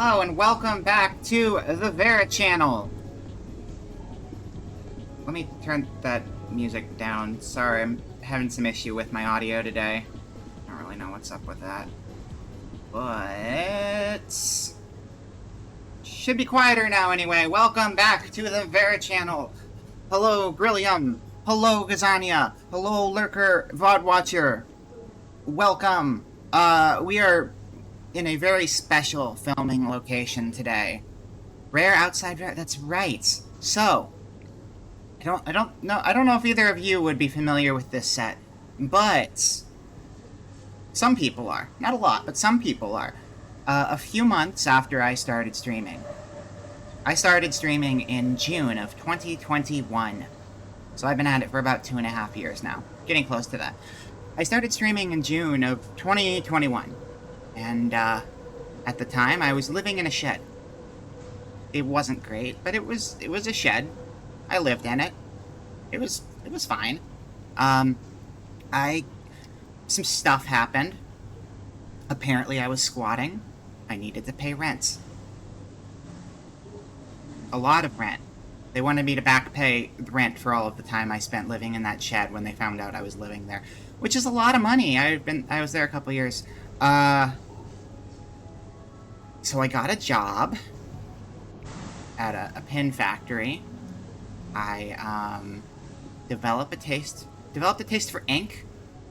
Hello and welcome back to the Vera channel. Let me turn that music down. Sorry, I'm having some issue with my audio today. I don't really know what's up with that. But should be quieter now anyway. Welcome back to the Vera channel. Hello, Grillium. Hello, Gazania. Hello, Lurker VOD Watcher. Welcome. We are in a very special filming location today. Rare Outside Rare, that's right. So, I don't know if either of you would be familiar with this set, but some people are. Not a lot, but some people are. A few months after I started streaming. I started streaming in June of 2021. So I've been at it for about 2.5 years now. Getting close to that. I started streaming in June of 2021. And, at the time, I was living in a shed. It wasn't great, but it was a shed. I lived in it. It was fine. Some stuff happened. Apparently I was squatting. I needed to pay rent. A lot of rent. They wanted me to back pay rent for all of the time I spent living in that shed when they found out I was living there. Which is a lot of money. I was there a couple years. So I got a job at a pin factory. I developed a taste for ink,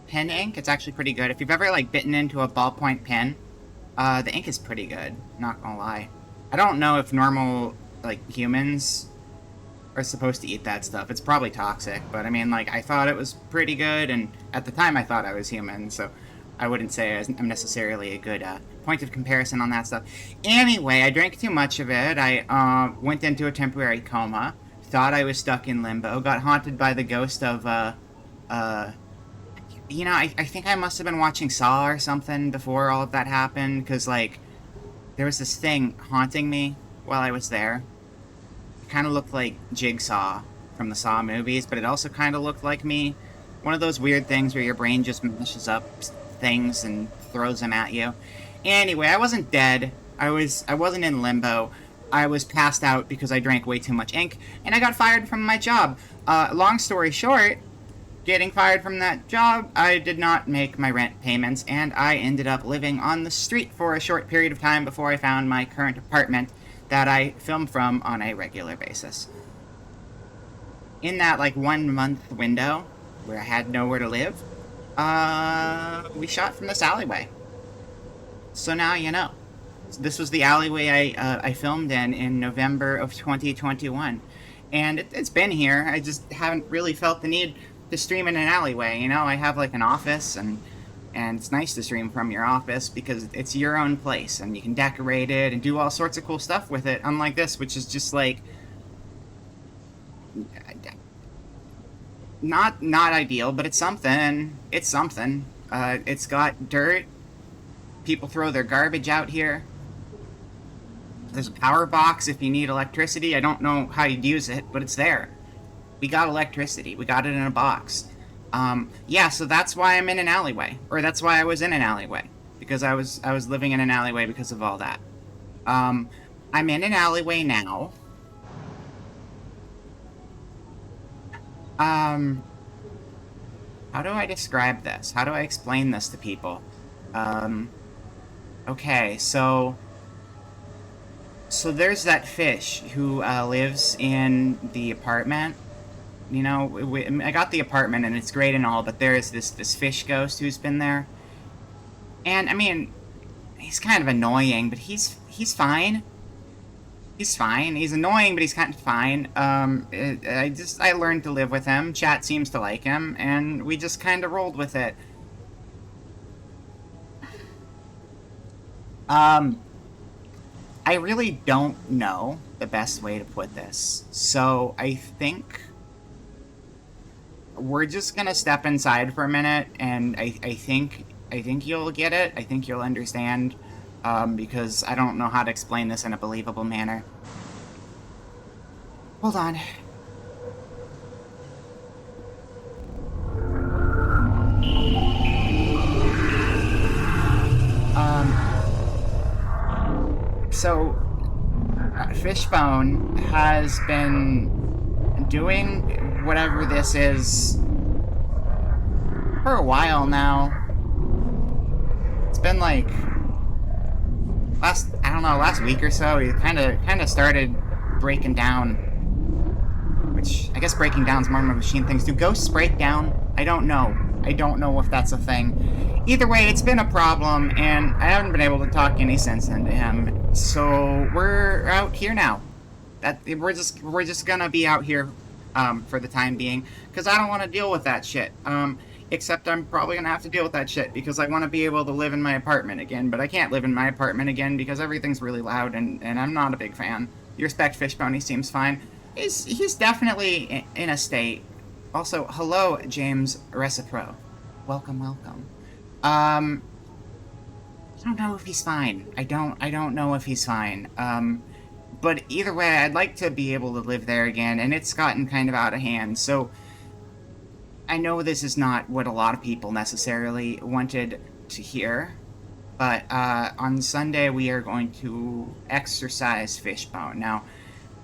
pen ink. It's actually pretty good. If you've ever like bitten into a ballpoint pen, the ink is pretty good. Not gonna lie. I don't know if normal like humans are supposed to eat that stuff. It's probably toxic, but I mean, like, I thought it was pretty good, and at the time I thought I was human, so I wouldn't say I'm necessarily a good point of comparison on that stuff. Anyway, I drank too much of it. I went into a temporary coma, thought I was stuck in limbo, got haunted by the ghost of, I think I must have been watching Saw or something before all of that happened, because, like, there was this thing haunting me while I was there. Kind of looked like Jigsaw from the Saw movies, but it also kind of looked like me. One of those weird things where your brain just meshes up things and throws them at you. Anyway, I wasn't dead. I wasn't in limbo. I was passed out because I drank way too much ink, and I got fired from my job. Long story short, getting fired from that job, I did not make my rent payments, and I ended up living on the street for a short period of time before I found my current apartment that I film from on a regular basis. In that, like, 1 month window, where I had nowhere to live, we shot from this alleyway. So now you know. This was the alleyway I filmed in November of 2021. And it's been here, I just haven't really felt the need to stream in an alleyway, you know? I have, like, an office, and it's nice to stream from your office because it's your own place and you can decorate it and do all sorts of cool stuff with it, unlike this, which is just like not ideal, but it's something. It's got dirt. People throw their garbage out here. There's a power box if you need electricity. I don't know how you'd use it, but it's there. We got electricity. We got it in a box. Yeah, so that's why I'm in an alleyway. Or that's why I was in an alleyway. Because I was living in an alleyway because of all that. I'm in an alleyway now. How do I describe this? How do I explain this to people? Okay, so there's that fish who, lives in the apartment. You know, I got the apartment and it's great and all, but there's this fish ghost who's been there. And, I mean, he's kind of annoying, but he's fine. He's fine. He's annoying, but he's kind of fine. I learned to live with him. Chat seems to like him, and we just kind of rolled with it. I really don't know the best way to put this. So, I think we're just gonna step inside for a minute, and I think you'll get it. I think you'll understand, because I don't know how to explain this in a believable manner. Hold on. So, Fishbone has been doing whatever this is for a while now. It's been like last week or so. He kind of started breaking down, which I guess breaking down is more of a machine thing. Do ghosts break down? I don't know if that's a thing. Either way, it's been a problem, and I haven't been able to talk any sense into him. So we're out here now. We're just gonna be out here for the time being, because I don't want to deal with that shit. Except I'm probably gonna have to deal with that shit because I want to be able to live in my apartment again, but I can't live in my apartment again because everything's really loud, and I'm not a big fan. You respect Fishbone, he seems fine. He's definitely in a state. Also, hello, James Recipro. Welcome. I don't know if he's fine. I don't know if he's fine. But either way, I'd like to be able to live there again, and it's gotten kind of out of hand, so I know this is not what a lot of people necessarily wanted to hear, but on Sunday we are going to exorcise Fishbone. Now,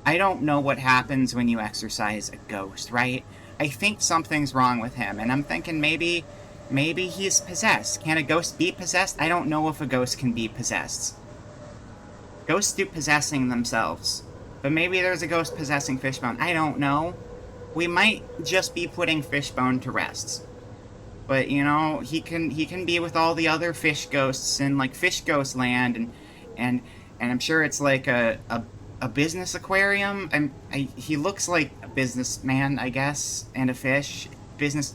I don't know what happens when you exorcise a ghost, right? I think something's wrong with him, and I'm thinking maybe he's possessed. Can a ghost be possessed? I don't know if a ghost can be possessed. Ghosts do possessing themselves, but maybe there's a ghost possessing Fishbone. I don't know. We might just be putting Fishbone to rest. But, you know, he can be with all the other fish ghosts in, like, Fish Ghost Land, and I'm sure it's like a business aquarium. He looks like a businessman, I guess, and a fish. Business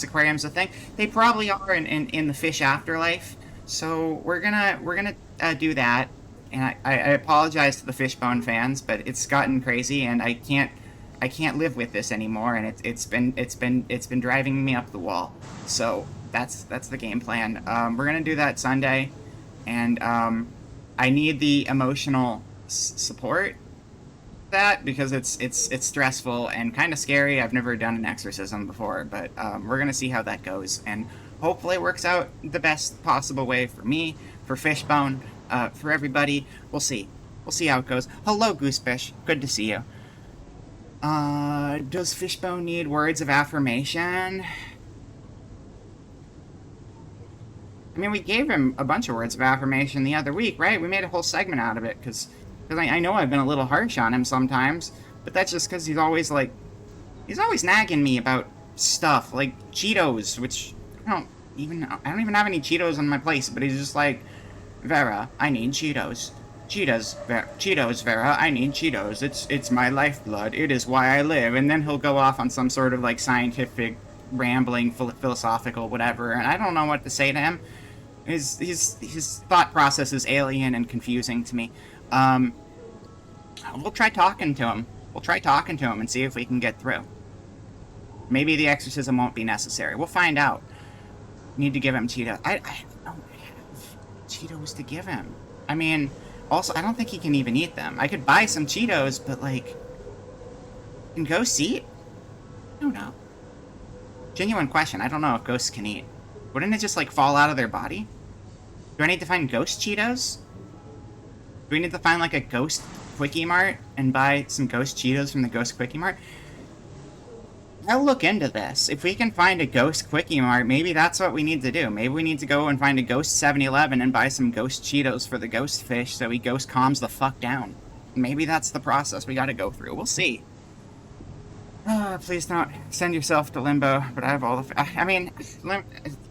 aquarium's a thing. They probably are in the fish afterlife. So we're gonna do that. And I apologize to the Fishbone fans, but it's gotten crazy, and I can't live with this anymore, and it's been driving me up the wall. So that's the game plan. We're gonna do that Sunday, and I need the emotional support for that because it's stressful and kind of scary. I've never done an exorcism before, but we're gonna see how that goes, and hopefully it works out the best possible way for me, for Fishbone, for everybody. We'll see how it goes. Hello, Goosefish. Good to see you. Does Fishbone need words of affirmation? I mean, we gave him a bunch of words of affirmation the other week, right? We made a whole segment out of it, because I know I've been a little harsh on him sometimes, but that's just because he's always nagging me about stuff, like Cheetos, which I don't even have any Cheetos on my place, but he's just like, Vera, I need Cheetos. Cheetos, Vera, I need Cheetos. It's my lifeblood. It is why I live. And then he'll go off on some sort of, like, scientific, rambling, philosophical whatever, and I don't know what to say to him. His thought process is alien and confusing to me. We'll try talking to him. And see if we can get through. Maybe the exorcism won't be necessary. We'll find out. Need to give him Cheetos. I don't have Cheetos to give him. I mean, also, I don't think he can even eat them. I could buy some Cheetos, but, like, can ghosts eat? I don't know. Genuine question. I don't know if ghosts can eat. Wouldn't it just, like, fall out of their body? Do I need to find ghost Cheetos? Do we need to find, like, a ghost Quickie Mart and buy some ghost Cheetos from the ghost Quickie Mart? I'll look into this. If we can find a ghost Quickie Mart, maybe that's what we need to do. Maybe we need to go and find a ghost 7-Eleven and buy some ghost Cheetos for the ghost fish so he ghost calms the fuck down. Maybe that's the process we gotta go through. We'll see. Please don't send yourself to limbo, but I have all the... I mean,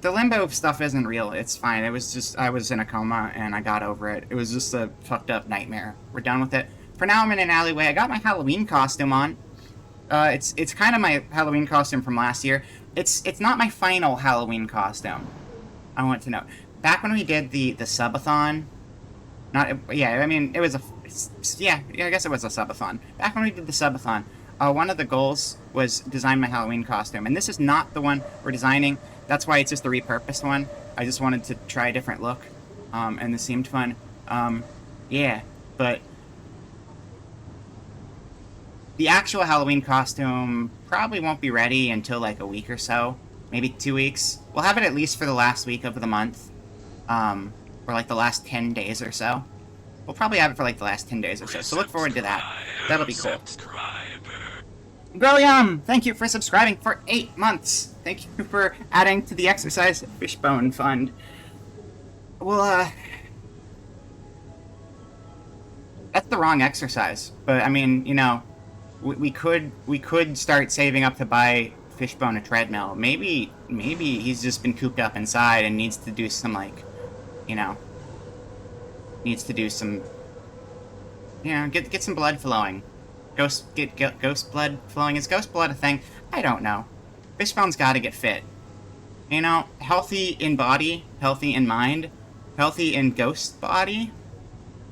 the limbo stuff isn't real. It's fine. It was just... I was in a coma, and I got over it. It was just a fucked up nightmare. We're done with it. For now, I'm in an alleyway. I got my Halloween costume on. It's kind of my Halloween costume from last year. It's not my final Halloween costume. I want to know. Back when we did the subathon... Yeah, I mean, it was a... Yeah, I guess it was a subathon. Back when we did the subathon... one of the goals was design my Halloween costume, and this is not the one we're designing. That's why it's just a repurposed one. I just wanted to try a different look, and this seemed fun. Yeah, but the actual Halloween costume probably won't be ready until like a week or so, maybe 2 weeks. We'll have it at least for the last week of the month, or like the last 10 days or so. We'll probably have it for like the last 10 days or so. So look forward to that. That'll be cool. William, thank you for subscribing for 8 months. Thank you for adding to the Exercise Fishbone Fund. Well, that's the wrong exercise. But I mean, you know, we could start saving up to buy Fishbone a treadmill. Maybe he's just been cooped up inside and needs to do some, like, you know, needs to do some, you know, get some blood flowing. Get ghost blood flowing. Is ghost blood a thing? I don't know. Fishbone's got to get fit. You know, healthy in body, healthy in mind, healthy in ghost body,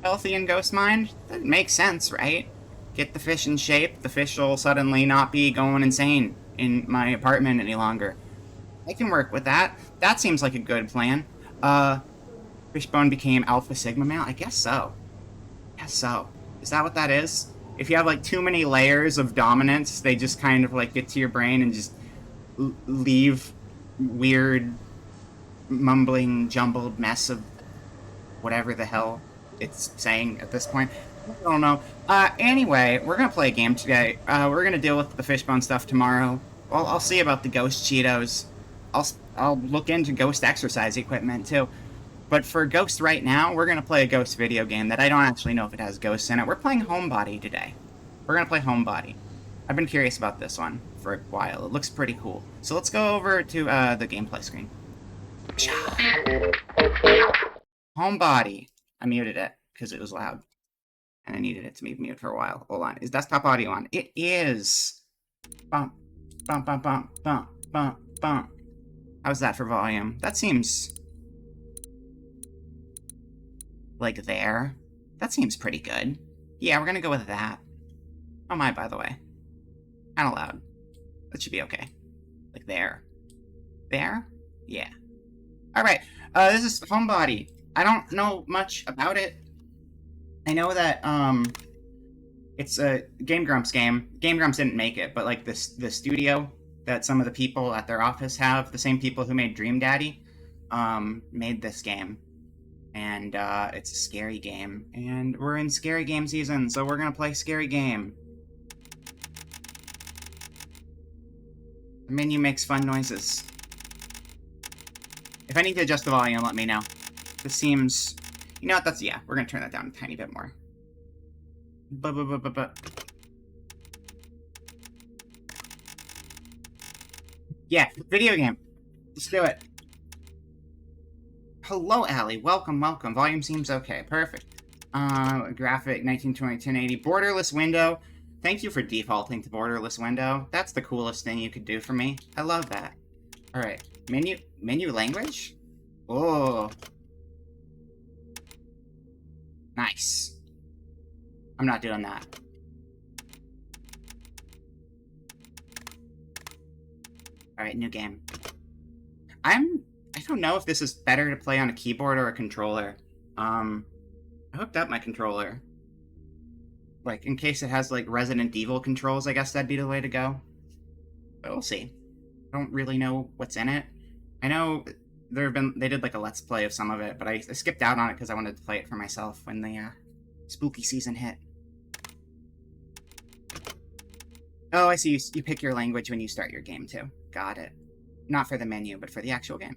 healthy in ghost mind. That makes sense, right? Get the fish in shape. The fish will suddenly not be going insane in my apartment any longer. I can work with that. That seems like a good plan. Fishbone became Alpha Sigma male? I guess so. Guess so. Is that what that is? If you have, like, too many layers of dominance, they just kind of, like, get to your brain and just leave weird, mumbling, jumbled mess of whatever the hell it's saying at this point. I don't know. Anyway, we're gonna play a game today. We're gonna deal with the Fishbone stuff tomorrow. I'll see about the Ghost Cheetos. I'll look into Ghost exercise equipment, too. But for Ghost right now, we're going to play a Ghost video game that I don't actually know if it has ghosts in it. We're playing Homebody today. We're going to play Homebody. I've been curious about this one for a while. It looks pretty cool. So let's go over to the gameplay screen. Homebody. I muted it because it was loud. And I needed it to be muted for a while. Hold on. Is desktop audio on? It is. Bump, bump, bump, bump, bump, bump, bump. How's that for volume? That seems... like there. That seems pretty good. Yeah, we're gonna go with that. Oh my, by the way. Kinda loud. That should be okay. Like there. There? Yeah. Alright, this is Homebody. I don't know much about it. I know that, it's a Game Grumps game. Game Grumps didn't make it, but like the studio that some of the people at their office have, the same people who made Dream Daddy, made this game. And, it's a scary game. And we're in scary game season, so we're gonna play scary game. The menu makes fun noises. If I need to adjust the volume, let me know. This seems... You know what, that's... Yeah, we're gonna turn that down a tiny bit more. Yeah, video game. Let's do it. Hello, Allie. Welcome, welcome. Volume seems okay. Perfect. Graphic 1920 1080. Borderless window. Thank you for defaulting to borderless window. That's the coolest thing you could do for me. I love that. Alright. Menu language? Oh. Nice. I'm not doing that. Alright, new game. I don't know if this is better to play on a keyboard or a controller. I hooked up my controller. Like, in case it has, like, Resident Evil controls, I guess that'd be the way to go. But we'll see. I don't really know what's in it. I know they did, like, a Let's Play of some of it, but I skipped out on it because I wanted to play it for myself when the, spooky season hit. Oh, I see. You pick your language when you start your game, too. Got it. Not for the menu, but for the actual game.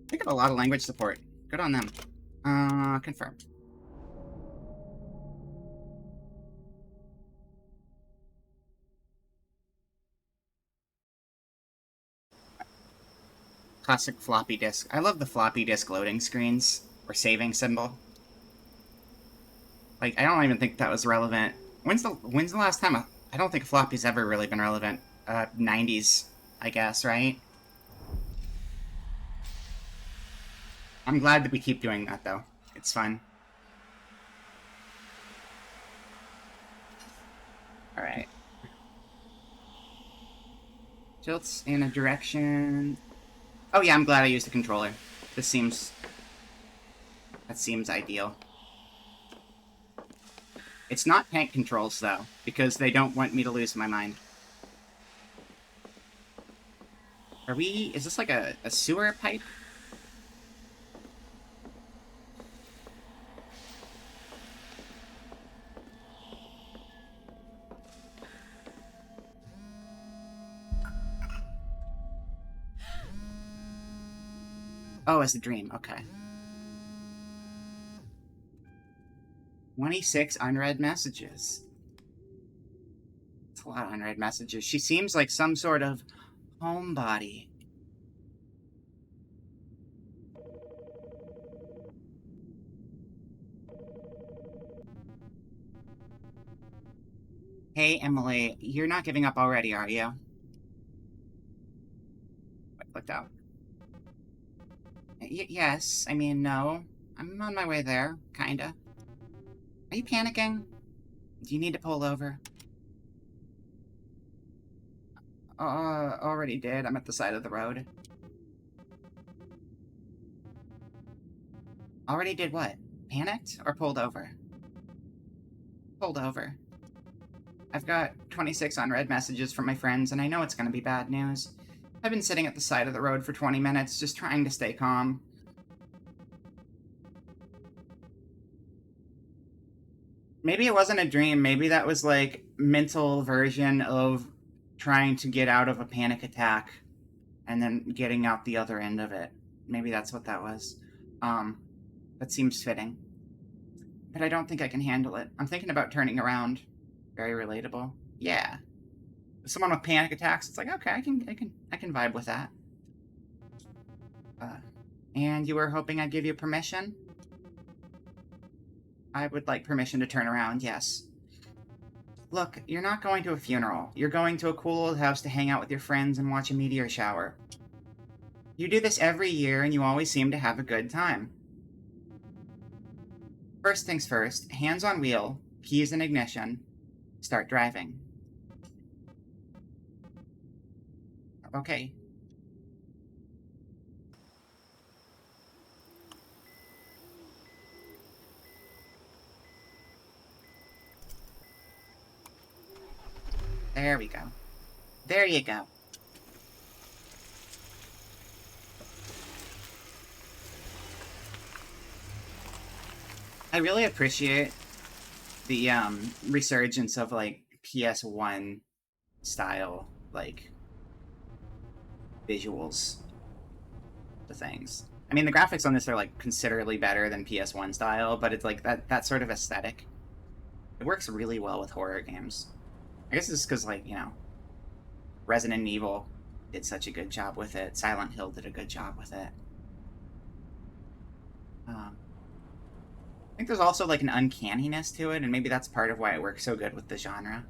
They got a lot of language support. Good on them. Confirmed. Classic floppy disk. I love the floppy disk loading screens, or saving symbol. Like, I don't even think that was relevant. When's the last time I don't think floppy's ever really been relevant. 90s, I guess, right? I'm glad that we keep doing that, though. It's fun. Alright. Tilts in a direction... Oh yeah, I'm glad I used the controller. That seems ideal. It's not tank controls, though, because they don't want me to lose my mind. Is this like a sewer pipe? Oh, as a dream. Okay. 26 unread messages. It's a lot of unread messages. She seems like some sort of homebody. Hey, Emily, you're not giving up already, are you? I clicked out. Yes, I mean, no. I'm on my way there, kinda. Are you panicking? Do you need to pull over? Already did. I'm at the side of the road. Already did what? Panicked or pulled over? Pulled over. I've got 26 unread messages from my friends, and I know it's going to be bad news. I've been sitting at the side of the road for 20 minutes, just trying to stay calm. Maybe it wasn't a dream. Maybe that was, like, mental version of trying to get out of a panic attack and then getting out the other end of it. Maybe that's what that was. That seems fitting. But I don't think I can handle it. I'm thinking about turning around. Very relatable. Yeah. Someone with panic attacks, it's like, okay, I can vibe with that. And you were hoping I'd give you permission? I would like permission to turn around, yes. Look, you're not going to a funeral. You're going to a cool old house to hang out with your friends and watch a meteor shower. You do this every year, and you always seem to have a good time. First things first, hands on wheel, keys in ignition, start driving. Okay. There we go. There you go. I really appreciate the resurgence of like PS1 style like visuals to things. I mean, the graphics on this are like considerably better than PS1 style, but it's like that sort of aesthetic. It works really well with horror games. I guess it's because, like, you know, Resident Evil did such a good job with it. Silent Hill did a good job with it. I think there's also like an uncanniness to it, and maybe that's part of why it works so good with the genre.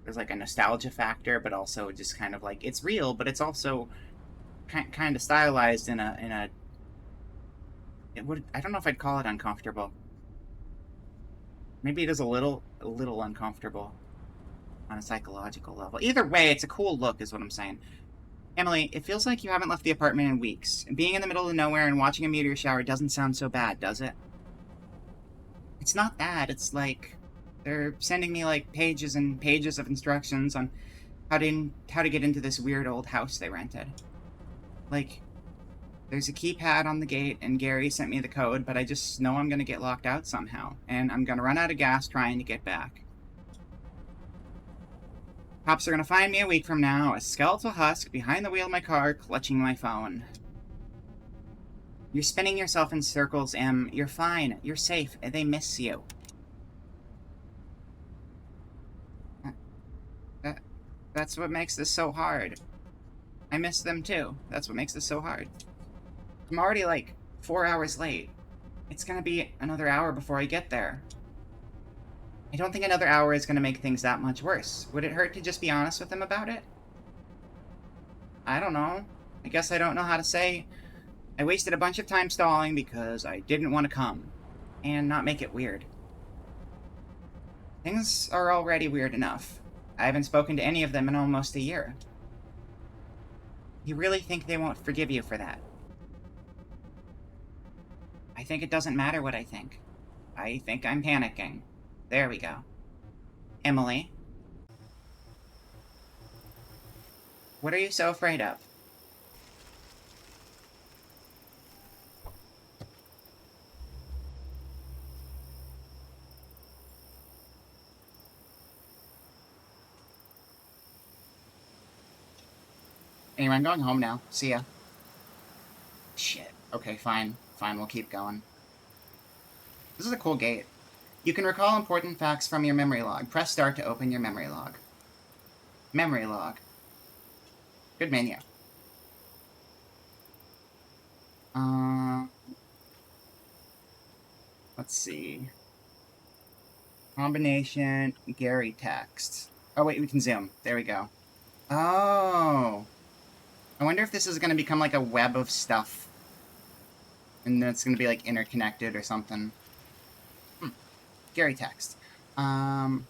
There's like a nostalgia factor, but also just kind of like it's real, but it's also kind of stylized in a. It would, I don't know if I'd call it uncomfortable. Maybe it is a little uncomfortable on a psychological level. Either way, it's a cool look, is what I'm saying. Emily, it feels like you haven't left the apartment in weeks. Being in the middle of nowhere and watching a meteor shower doesn't sound so bad, does it? It's not bad. It's like they're sending me like pages and pages of instructions on how to get into this weird old house they rented. Like, there's a keypad on the gate, and Gary sent me the code, but I just know I'm gonna get locked out somehow, and I'm gonna run out of gas trying to get back. Cops are gonna find me a week from now, a skeletal husk behind the wheel of my car, clutching my phone. You're spinning yourself in circles, Em. You're fine. You're safe. They miss you. That's what makes this so hard. I miss them too. That's what makes this so hard. I'm already like 4 hours late. It's gonna be another hour before I get there. I don't think another hour is gonna make things that much worse. Would it hurt to just be honest with them about it? I don't know. I guess I don't know how to say. I wasted a bunch of time stalling because I didn't want to come. And not make it weird. Things are already weird enough. I haven't spoken to any of them in almost a year. You really think they won't forgive you for that? I think it doesn't matter what I think. I think I'm panicking. There we go. Emily? What are you so afraid of? Anyway, I'm going home now. See ya. Shit. Okay, fine. Fine, we'll keep going. This is a cool gate. You can recall important facts from your memory log. Press start to open your memory log. Memory log. Good menu. Let's see. Combination, Gary text. Oh, wait, we can zoom. There we go. Oh. I wonder if this is going to become like a web of stuff. And then it's going to be like interconnected or something. Gary text. Call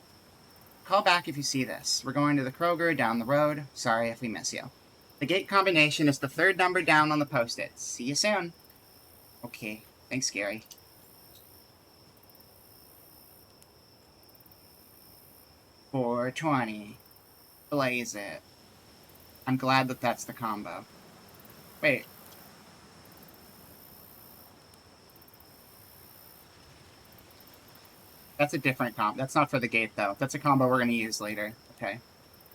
back if you see this. We're going to the Kroger down the road. Sorry if we miss you. The gate combination is the third number down on the post-it. See you soon. Okay. Thanks, Gary. 420. Blaze it. I'm glad that that's the combo. Wait. That's a different combo. That's not for the gate, though. That's a combo we're going to use later. Okay.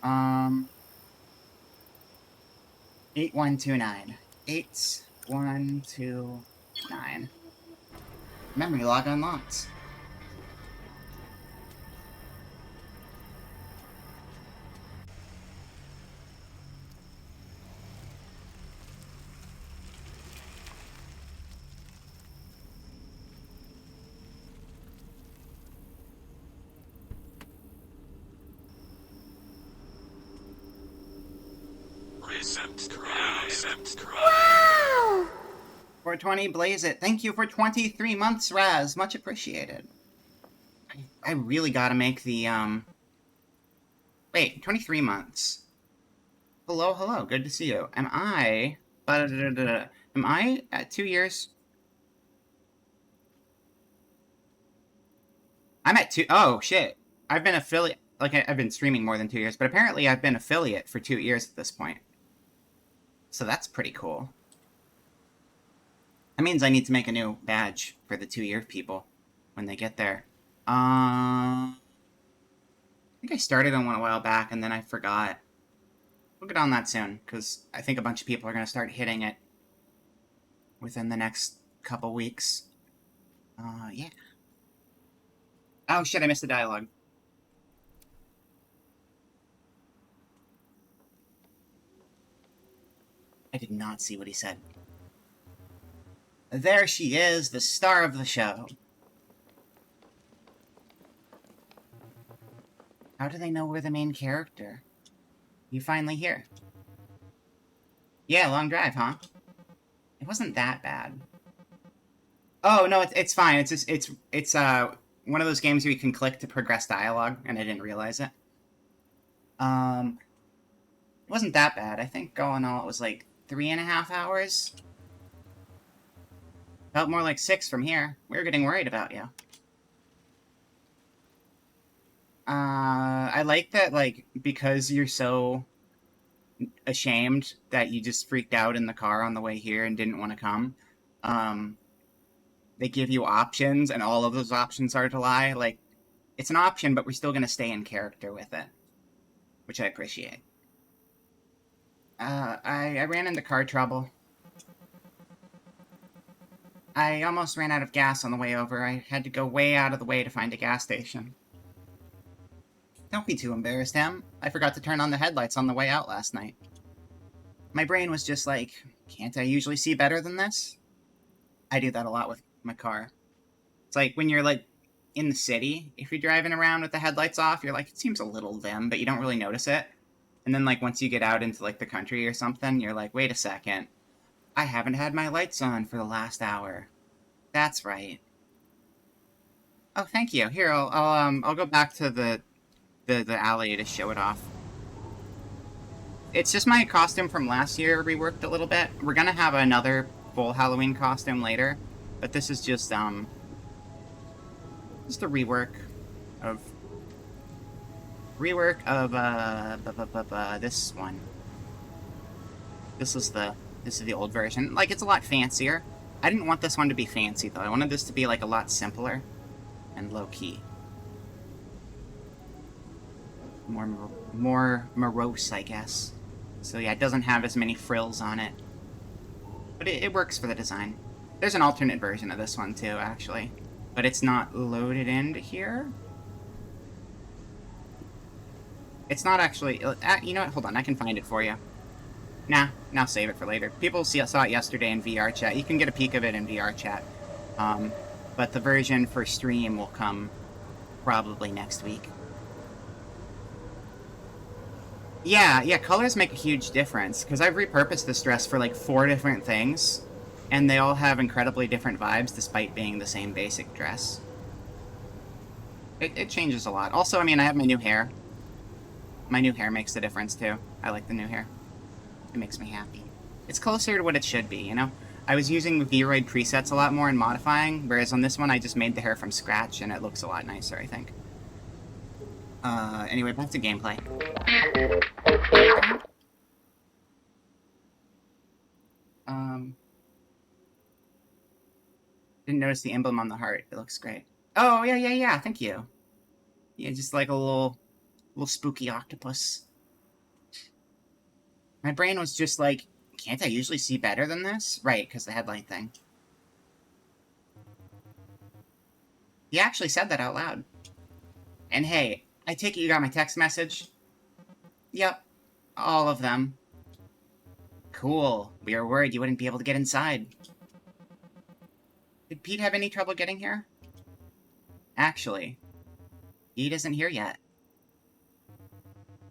8129. 8129. Memory log unlocked. Wow! 420, blaze it. Thank you for 23 months, Raz. Much appreciated. I really gotta make the, Wait, 23 months. Hello, hello. Good to see you. Am I... Am I at 2 years? I'm at 2... Oh, shit. I've been affiliate... Like, I've been streaming more than 2 years, but apparently I've been affiliate for 2 years at this point. So that's pretty cool. That means I need to make a new badge for the 2-year people when they get there. I think I started on one a while back, and then I forgot. We'll get on that soon, because I think a bunch of people are going to start hitting it within the next couple weeks. Yeah. Oh, shit, I missed the dialogue. I did not see what he said. There she is, the star of the show. How do they know we're the main character? You finally here? Yeah, long drive, huh? It wasn't that bad. Oh, no, it's fine. It's just, it's one of those games where you can click to progress dialogue, and I didn't realize it. It wasn't that bad. I think all in all it was like 3.5 hours. Felt more like 6 from here. We were getting worried about you. I like that, like, because you're so ashamed that you just freaked out in the car on the way here and didn't want to come. They give you options, and all of those options are to lie. Like, it's an option, but we're still going to stay in character with it, which I appreciate. I ran into car trouble. I almost ran out of gas on the way over. I had to go way out of the way to find a gas station. Don't be too embarrassed, Em. I forgot to turn on the headlights on the way out last night. My brain was just like, can't I usually see better than this? I do that a lot with my car. It's like when you're, like, in the city, if you're driving around with the headlights off, you're like, it seems a little dim, but you don't really notice it. And then, like, once you get out into, like, the country or something, you're like, wait a second. I haven't had my lights on for the last hour. That's right. Oh, thank you. Here, I'll go back to the alley to show it off. It's just my costume from last year reworked a little bit. We're gonna have another full Halloween costume later, but this is just a rework of this one. This is the old version. Like, it's a lot fancier. I didn't want this one to be fancy though. I wanted this to be like a lot simpler and low key. More morose, I guess. So yeah, it doesn't have as many frills on it. But it works for the design. There's an alternate version of this one too, actually. But it's not loaded into here. It's not actually... you know what? Hold on, I can find it for you. Nah, now save it for later. People saw it yesterday in VR chat. You can get a peek of it in VR chat. But the version for stream will come probably next week. Yeah, colors make a huge difference, because I've repurposed this dress for like 4 different things, and they all have incredibly different vibes despite being the same basic dress. It changes a lot. Also, I mean, I have my new hair. My new hair makes a difference, too. I like the new hair. It makes me happy. It's closer to what it should be, you know? I was using Vroid presets a lot more and modifying, whereas on this one I just made the hair from scratch, and it looks a lot nicer, I think. Anyway, back to gameplay. Didn't notice the emblem on the heart. It looks great. Oh, yeah, thank you. Yeah, just like a little spooky octopus. My brain was just like, can't I usually see better than this? Right, because the headlight thing. He actually said that out loud. And hey, I take it you got my text message? Yep, all of them. Cool. We were worried you wouldn't be able to get inside. Did Pete have any trouble getting here? Actually, Pete isn't here yet.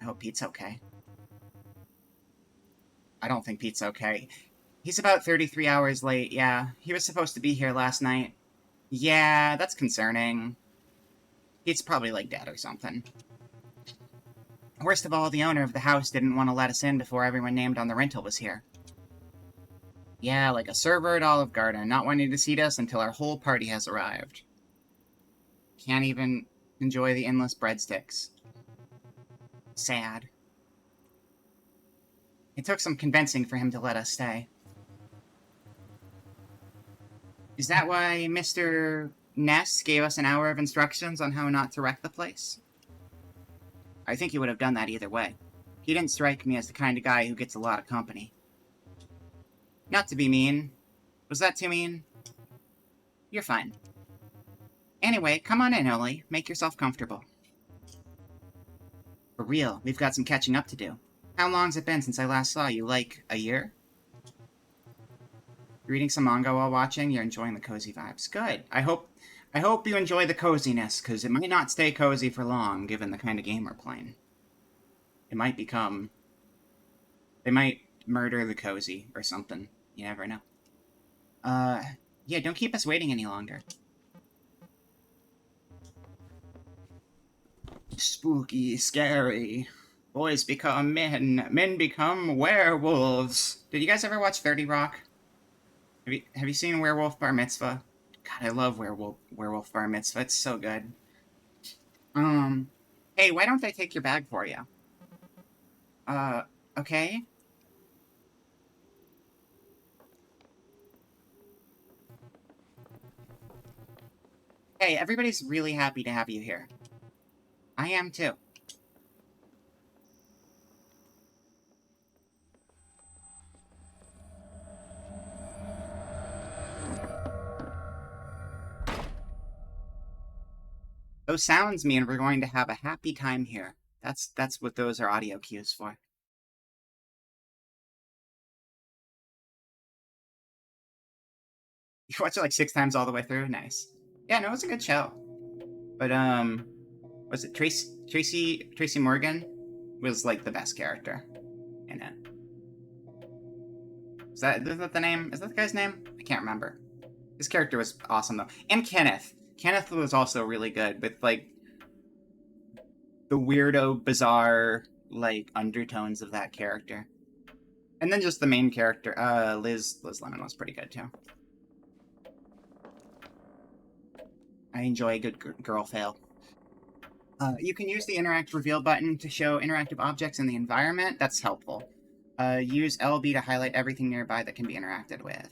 I hope Pete's okay. I don't think Pete's okay. He's about 33 hours late, yeah. He was supposed to be here last night. Yeah, that's concerning. Pete's probably like dead or something. Worst of all, the owner of the house didn't want to let us in before everyone named on the rental was here. Yeah, like a server at Olive Garden, not wanting to seat us until our whole party has arrived. Can't even enjoy the endless breadsticks. Sad. It took some convincing for him to let us stay. Is that why Mr. Ness gave us an hour of instructions on how not to wreck the place? I think he would have done that either way. He didn't strike me as the kind of guy who gets a lot of company. Not to be mean. Was that too mean? You're fine. Anyway, come on in, Oli. Make yourself comfortable. For real, we've got some catching up to do. How long's it been since I last saw you? Like, a year? Reading some manga while watching? You're enjoying the cozy vibes. Good. I hope you enjoy the coziness, because it might not stay cozy for long, given the kind of game we're playing. It might become... They might murder the cozy, or something. You never know. Yeah, don't keep us waiting any longer. Spooky, scary. Boys become men. Men become werewolves. Did you guys ever watch 30 Rock? Have you seen Werewolf Bar Mitzvah? God, I love Werewolf Bar Mitzvah. It's so good. Hey, why don't I take your bag for you? Okay? Hey, everybody's really happy to have you here. I am too. Those sounds mean we're going to have a happy time here. That's what those are audio cues for. You watch it like 6 times all the way through? Nice. Yeah, no, it's a good show. But, was it Tracy Morgan was, like, the best character in it. Is that the name? Is that the guy's name? I can't remember. His character was awesome, though. And Kenneth. Kenneth was also really good with, like, the weirdo, bizarre, like, undertones of that character. And then just the main character, Liz Lemon was pretty good, too. I enjoy a good girl fail. You can use the Interact Reveal button to show interactive objects in the environment. That's helpful. Use LB to highlight everything nearby that can be interacted with.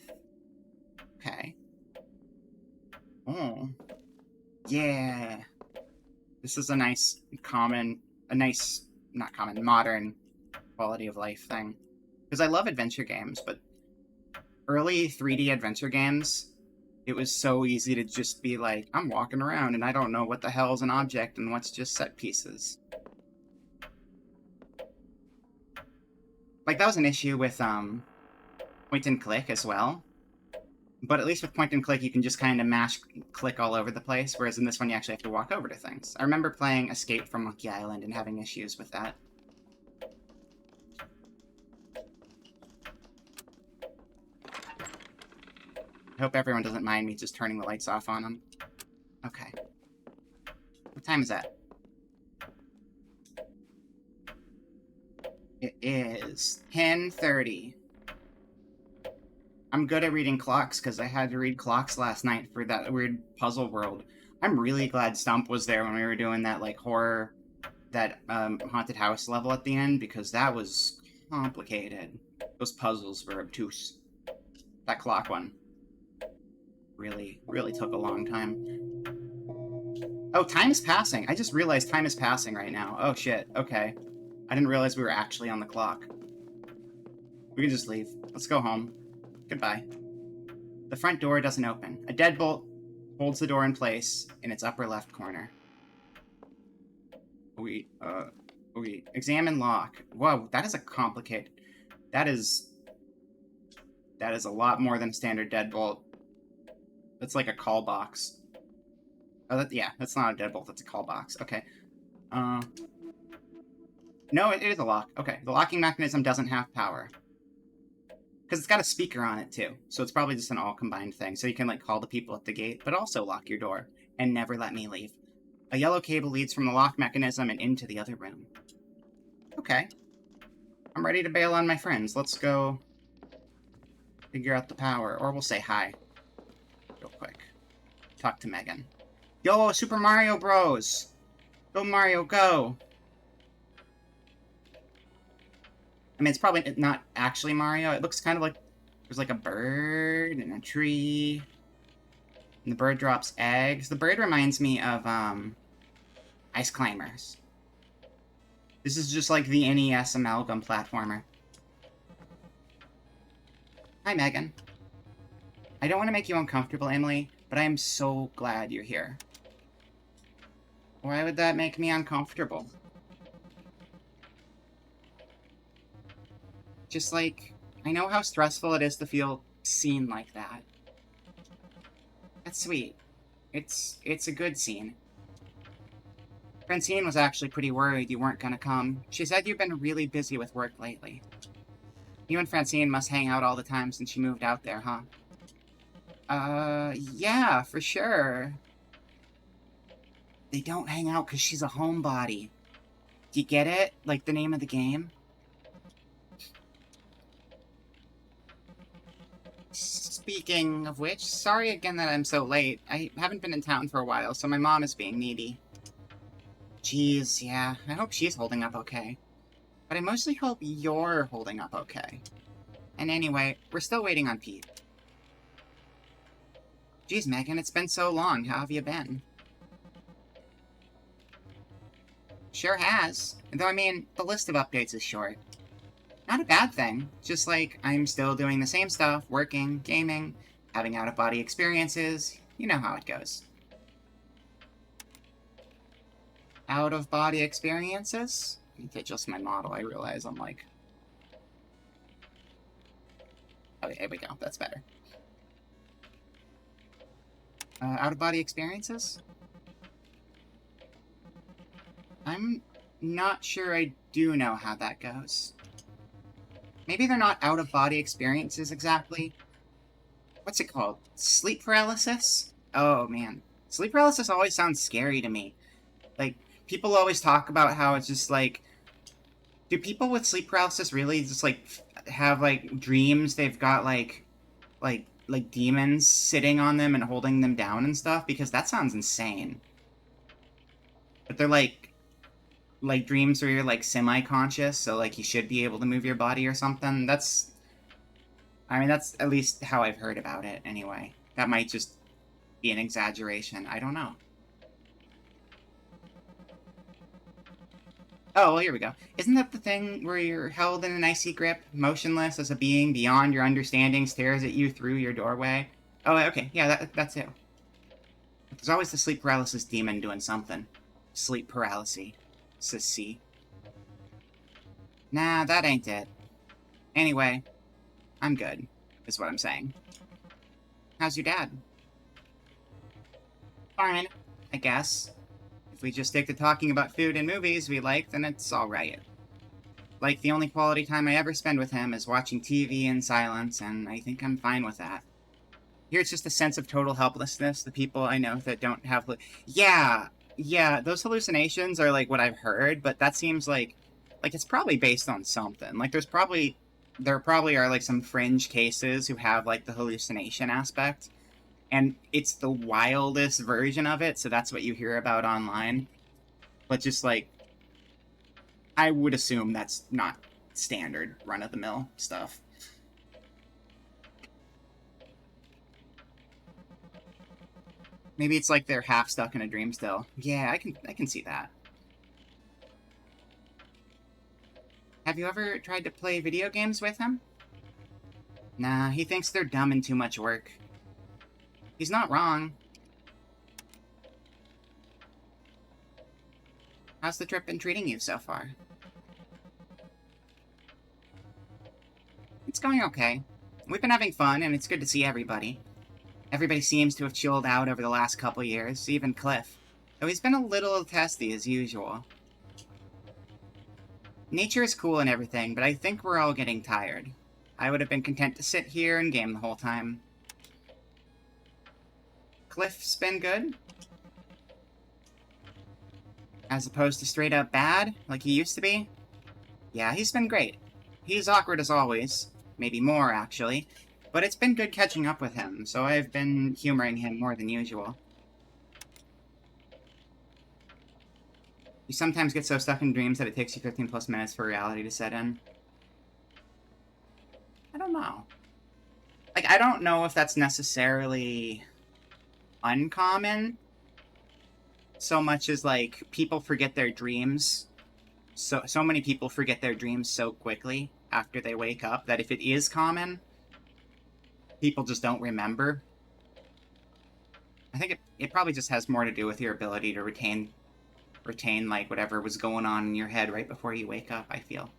Okay. Oh. Yeah. This is a nice, modern quality of life thing. Because I love adventure games, but early 3D adventure games, it was so easy to just be like, I'm walking around and I don't know what the hell is an object and what's just set pieces. Like, that was an issue with point and click as well. But at least with point and click, you can just kind of mash click all over the place, whereas in this one, you actually have to walk over to things. I remember playing Escape from Monkey Island and having issues with that. I hope everyone doesn't mind me just turning the lights off on them. Okay. What time is that? It is 10:30. I'm good at reading clocks because I had to read clocks last night for that weird puzzle world. I'm really glad Stump was there when we were doing that, like, horror, that haunted house level at the end, because that was complicated. Those puzzles were obtuse. That clock one really, really took a long time. Oh, time is passing. I just realized time is passing right now. Oh, shit. Okay. I didn't realize we were actually on the clock. We can just leave. Let's go home. Goodbye. The front door doesn't open. A deadbolt holds the door in place in its upper left corner. We examine lock. Whoa, that is a complicated... That is a lot more than a standard deadbolt. That's like a call box. Oh, yeah, that's not a deadbolt, that's a call box. Okay. No, it is a lock. Okay, the locking mechanism doesn't have power. Because it's got a speaker on it, too. So it's probably just an all-combined thing. So you can, like, call the people at the gate, but also lock your door. And never let me leave. A yellow cable leads from the lock mechanism and into the other room. Okay. I'm ready to bail on my friends. Let's go figure out the power. Or we'll say hi. Real quick. Talk to Megan. Yo, Super Mario Bros! Go, Mario, go! I mean, it's probably not actually Mario. It looks kind of like there's like a bird and a tree. And the bird drops eggs. The bird reminds me of Ice Climbers. This is just like the NES amalgam platformer. Hi, Megan. I don't want to make you uncomfortable, Emily, but I am so glad you're here. Why would that make me uncomfortable? Just like, I know how stressful it is to feel seen like that. That's sweet. It's a good scene. Francine was actually pretty worried you weren't gonna come. She said you've been really busy with work lately. You and Francine must hang out all the time since she moved out there, huh? Yeah, for sure. They don't hang out because she's a homebody. Do you get it? Like the name of the game? Speaking of which, sorry again that I'm so late. I haven't been in town for a while, so my mom is being needy. Jeez, yeah, I hope she's holding up okay. But I mostly hope you're holding up okay. And anyway, we're still waiting on Pete. Jeez, Megan, it's been so long. How have you been? Sure has. Though, I mean, the list of updates is short. Not a bad thing. Just like, I'm still doing the same stuff, working, gaming, having out-of-body experiences. You know how it goes. Out-of-body experiences? I need to adjust my model. I realize I'm like... Okay, here we go. That's better. Out-of-body experiences? I'm not sure I do know how that goes. Maybe they're not out-of-body experiences exactly. What's it called? Sleep paralysis? Oh, man. Sleep paralysis always sounds scary to me. Like, people always talk about how it's just like... Do people with sleep paralysis really just, like, have, like, dreams they've got, like demons sitting on them and holding them down and stuff? Because that sounds insane. But they're, like dreams where you're, like, semi-conscious, so, like, you should be able to move your body or something. That's... I mean, that's at least how I've heard about it, anyway. That might just be an exaggeration. I don't know. Oh, well, here we go. Isn't that the thing where you're held in an icy grip, motionless as a being beyond your understanding stares at you through your doorway? Oh, okay. Yeah, that's it. There's always the sleep paralysis demon doing something. Sleep paralysis. Sissy. Nah, that ain't it. Anyway, I'm good, is what I'm saying. How's your dad? Fine, I guess. If we just stick to talking about food and movies we like, then it's alright. Like, the only quality time I ever spend with him is watching TV in silence, and I think I'm fine with that. Here it's just a sense of total helplessness. The people I know that don't have... Yeah, those hallucinations are, like, what I've heard, but that seems like it's probably based on something. Like, there probably are, like, some fringe cases who have, like, the hallucination aspect, and it's the wildest version of it, so that's what you hear about online. But just, like, I would assume that's not standard run-of-the-mill stuff. Maybe it's like they're half stuck in a dream still. Yeah, I can see that. Have you ever tried to play video games with him? Nah, he thinks they're dumb and too much work. He's not wrong. How's the trip been treating you so far? It's going okay. We've been having fun, and it's good to see everybody. Everybody seems to have chilled out over the last couple years, even Cliff. Though he's been a little testy as usual. Nature is cool and everything, but I think we're all getting tired. I would have been content to sit here and game the whole time. Cliff's been good? As opposed to straight up bad, like he used to be? Yeah, he's been great. He's awkward as always. Maybe more, actually. But it's been good catching up with him, so I've been humoring him more than usual. You sometimes get so stuck in dreams that it takes you 15 plus minutes for reality to set in. I don't know. Like, I don't know if that's necessarily uncommon, so much as, like, people forget their dreams. So many people forget their dreams so quickly after they wake up that if it is common, people just don't remember. I think it probably just has more to do with your ability to retain like whatever was going on in your head right before you wake up, I feel.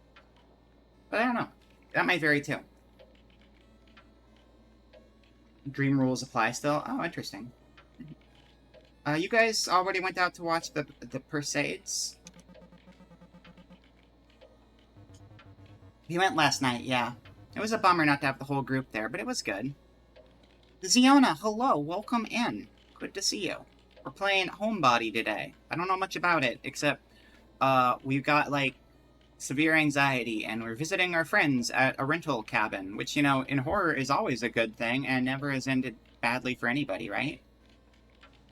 But I don't know. That might vary too. Dream rules apply still? Oh, interesting. You guys already went out to watch the Perseids? We went last night, yeah. It was a bummer not to have the whole group there, but it was good. Ziona, hello, welcome in. Good to see you. We're playing Homebody today. I don't know much about it, except, we've got, like, severe anxiety, and we're visiting our friends at a rental cabin, which, you know, in horror is always a good thing, and never has ended badly for anybody, right?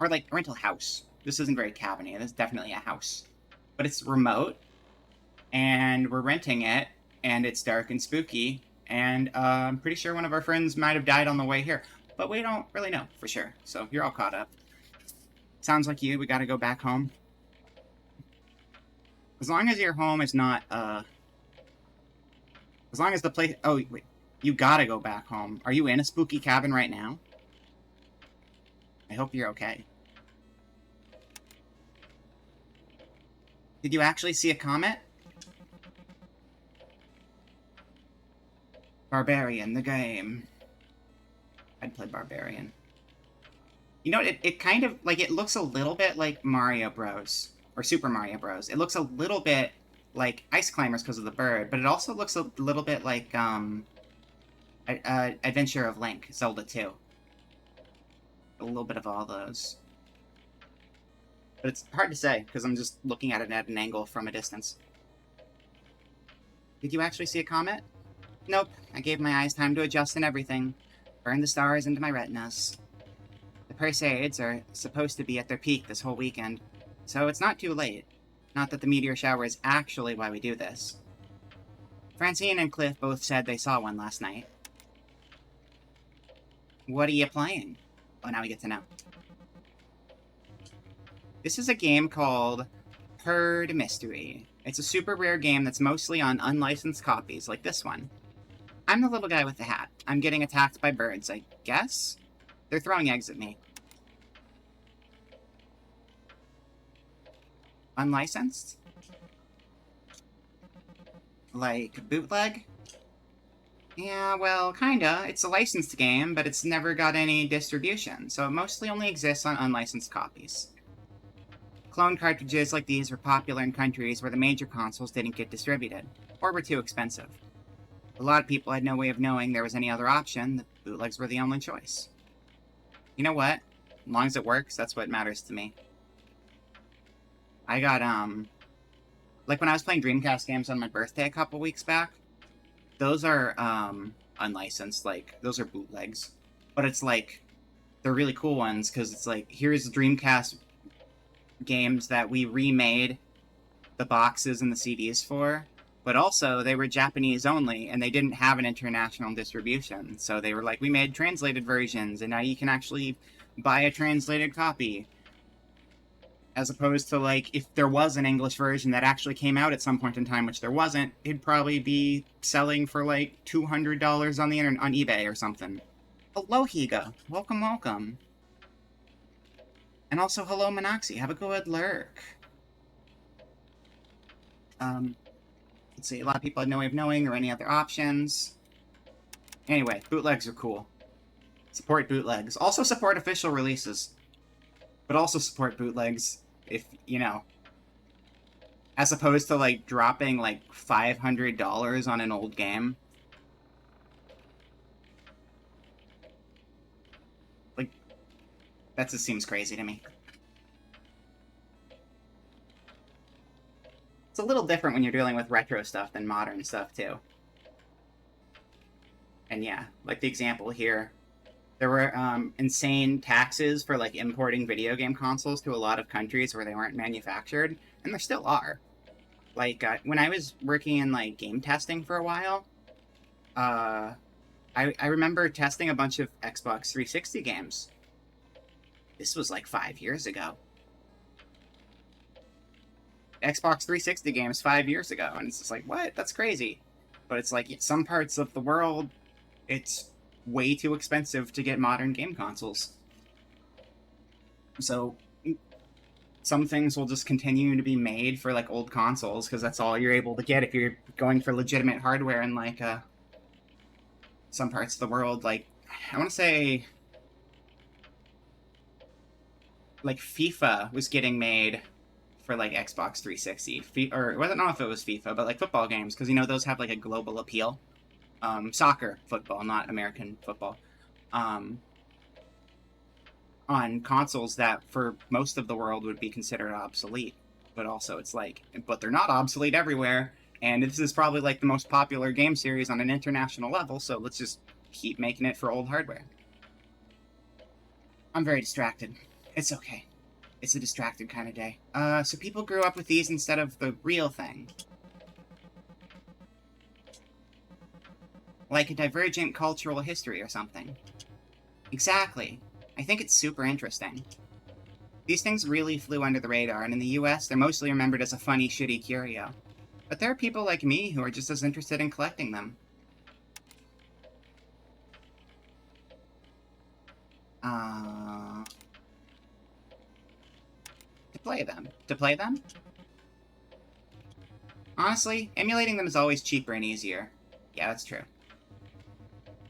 Or, like, a rental house. This isn't very cabin-y, this is definitely a house. But it's remote, and we're renting it, and it's dark and spooky, and I'm pretty sure one of our friends might have died on the way here. But we don't really know for sure, so you're all caught up. Sounds like we gotta go back home. As long as your home is not, as long as the place... Oh, wait. You gotta go back home. Are you in a spooky cabin right now? I hope you're okay. Did you actually see a comet? Barbarian, the game. I'd play Barbarian. You know, it kind of, like, it looks a little bit like Mario Bros. Or Super Mario Bros. It looks a little bit like Ice Climbers because of the bird, but it also looks a little bit like, Adventure of Link, Zelda 2. A little bit of all those. But it's hard to say, because I'm just looking at it at an angle from a distance. Did you actually see a comet? Nope. I gave my eyes time to adjust and everything. Burned the stars into my retinas. The Perseids are supposed to be at their peak this whole weekend, so it's not too late. Not that the meteor shower is actually why we do this. Francine and Cliff both said they saw one last night. What are you playing? Oh, now we get to know. This is a game called Herd Mystery. It's a super rare game that's mostly on unlicensed copies, like this one. I'm the little guy with the hat. I'm getting attacked by birds, I guess? They're throwing eggs at me. Unlicensed? Like, bootleg? Yeah, well, kinda. It's a licensed game, but it's never got any distribution, so it mostly only exists on unlicensed copies. Clone cartridges like these were popular in countries where the major consoles didn't get distributed, or were too expensive. A lot of people had no way of knowing there was any other option, the bootlegs were the only choice. You know what? As long as it works, that's what matters to me. I got, like when I was playing Dreamcast games on my birthday a couple weeks back, those are, unlicensed, like, those are bootlegs. But it's like, they're really cool ones, because it's like, here's the Dreamcast games that we remade the boxes and the CDs for, but also they were Japanese only, and they didn't have an international distribution. So they were like, we made translated versions, and now you can actually buy a translated copy. As opposed to, like, if there was an English version that actually came out at some point in time, which there wasn't, it'd probably be selling for, like, $200 on the internet, on eBay or something. Hello, Higa. Welcome, welcome. And also, hello, Monoxy. Have a good lurk. Let's see, a lot of people had no way of knowing or any other options. Anyway, bootlegs are cool. Support bootlegs. Also support official releases. But also support bootlegs if, you know, as opposed to, like, dropping, like, $500 on an old game. Like, that just seems crazy to me. It's a little different when you're dealing with retro stuff than modern stuff, too. And yeah, like the example here, there were insane taxes for, like, importing video game consoles to a lot of countries where they weren't manufactured, and there still are. Like, when I was working in, like, game testing for a while, I remember testing a bunch of Xbox 360 games. This was, like, 5 years ago. Xbox 360 games 5 years ago, and it's just like, what? That's crazy. But it's like, some parts of the world, it's way too expensive to get modern game consoles. So some things will just continue to be made for, like, old consoles, because that's all you're able to get if you're going for legitimate hardware in, like, some parts of the world. Like, I want to say, like, FIFA was getting made for, like, Xbox 360. Or I don't know if it was FIFA, but, like, football games, because, you know, those have, like, a global appeal. Soccer football, not American football. On consoles that, for most of the world, would be considered obsolete. But also, it's like, but they're not obsolete everywhere, and this is probably, like, the most popular game series on an international level, so let's just keep making it for old hardware. I'm very distracted. It's okay. It's a distracted kind of day. So people grew up with these instead of the real thing. Like a divergent cultural history or something. Exactly. I think it's super interesting. These things really flew under the radar, and in the US, they're mostly remembered as a funny, shitty curio. But there are people like me who are just as interested in collecting them. To play them? Honestly, emulating them is always cheaper and easier. Yeah, that's true.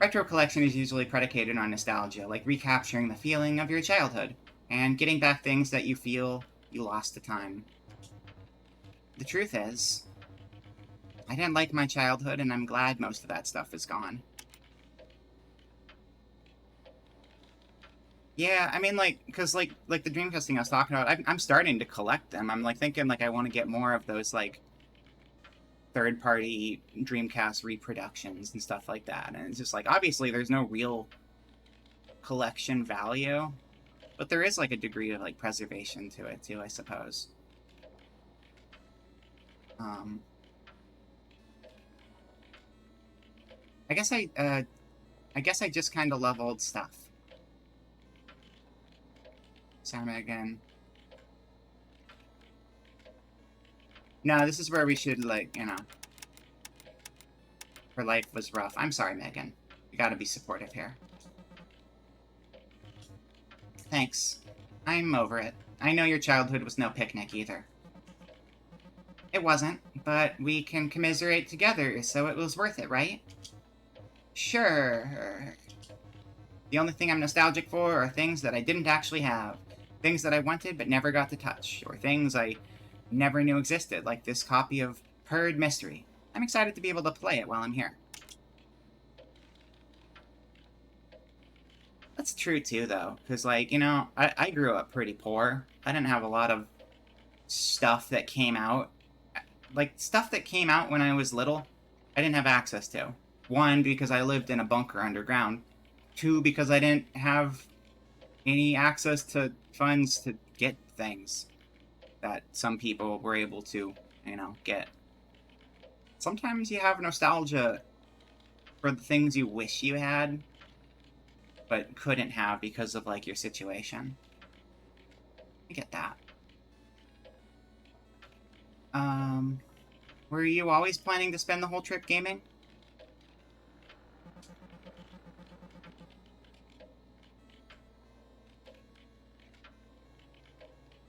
Retro collection is usually predicated on nostalgia, like recapturing the feeling of your childhood, and getting back things that you feel you lost to time. The truth is, I didn't like my childhood, and I'm glad most of that stuff is gone. Yeah, I mean, like, because, like the Dreamcast thing I was talking about, I'm starting to collect them. I'm, like, thinking, like, I want to get more of those, like, third-party Dreamcast reproductions and stuff like that. And it's just, like, obviously there's no real collection value, but there is, like, a degree of, like, preservation to it, too, I suppose. I guess I just kind of love old stuff. Sam again. No, this is where we should, like, her life was rough. I'm sorry, Megan. You gotta be supportive here. Thanks. I'm over it. I know your childhood was no picnic either. It wasn't, but we can commiserate together, so it was worth it, right? Sure. The only thing I'm nostalgic for are things that I didn't actually have. Things that I wanted but never got to touch, or things I never knew existed, like this copy of Purred Mystery. I'm excited to be able to play it while I'm here. That's true too, though, because, like, I grew up pretty poor. I didn't have a lot of stuff that came out. Like, stuff that came out when I was little, I didn't have access to. One, because I lived in a bunker underground. Two, because I didn't have any access to funds to get things that some people were able to, get. Sometimes you have nostalgia for the things you wish you had, but couldn't have because of, like, your situation. I get that. Were you always planning to spend the whole trip gaming?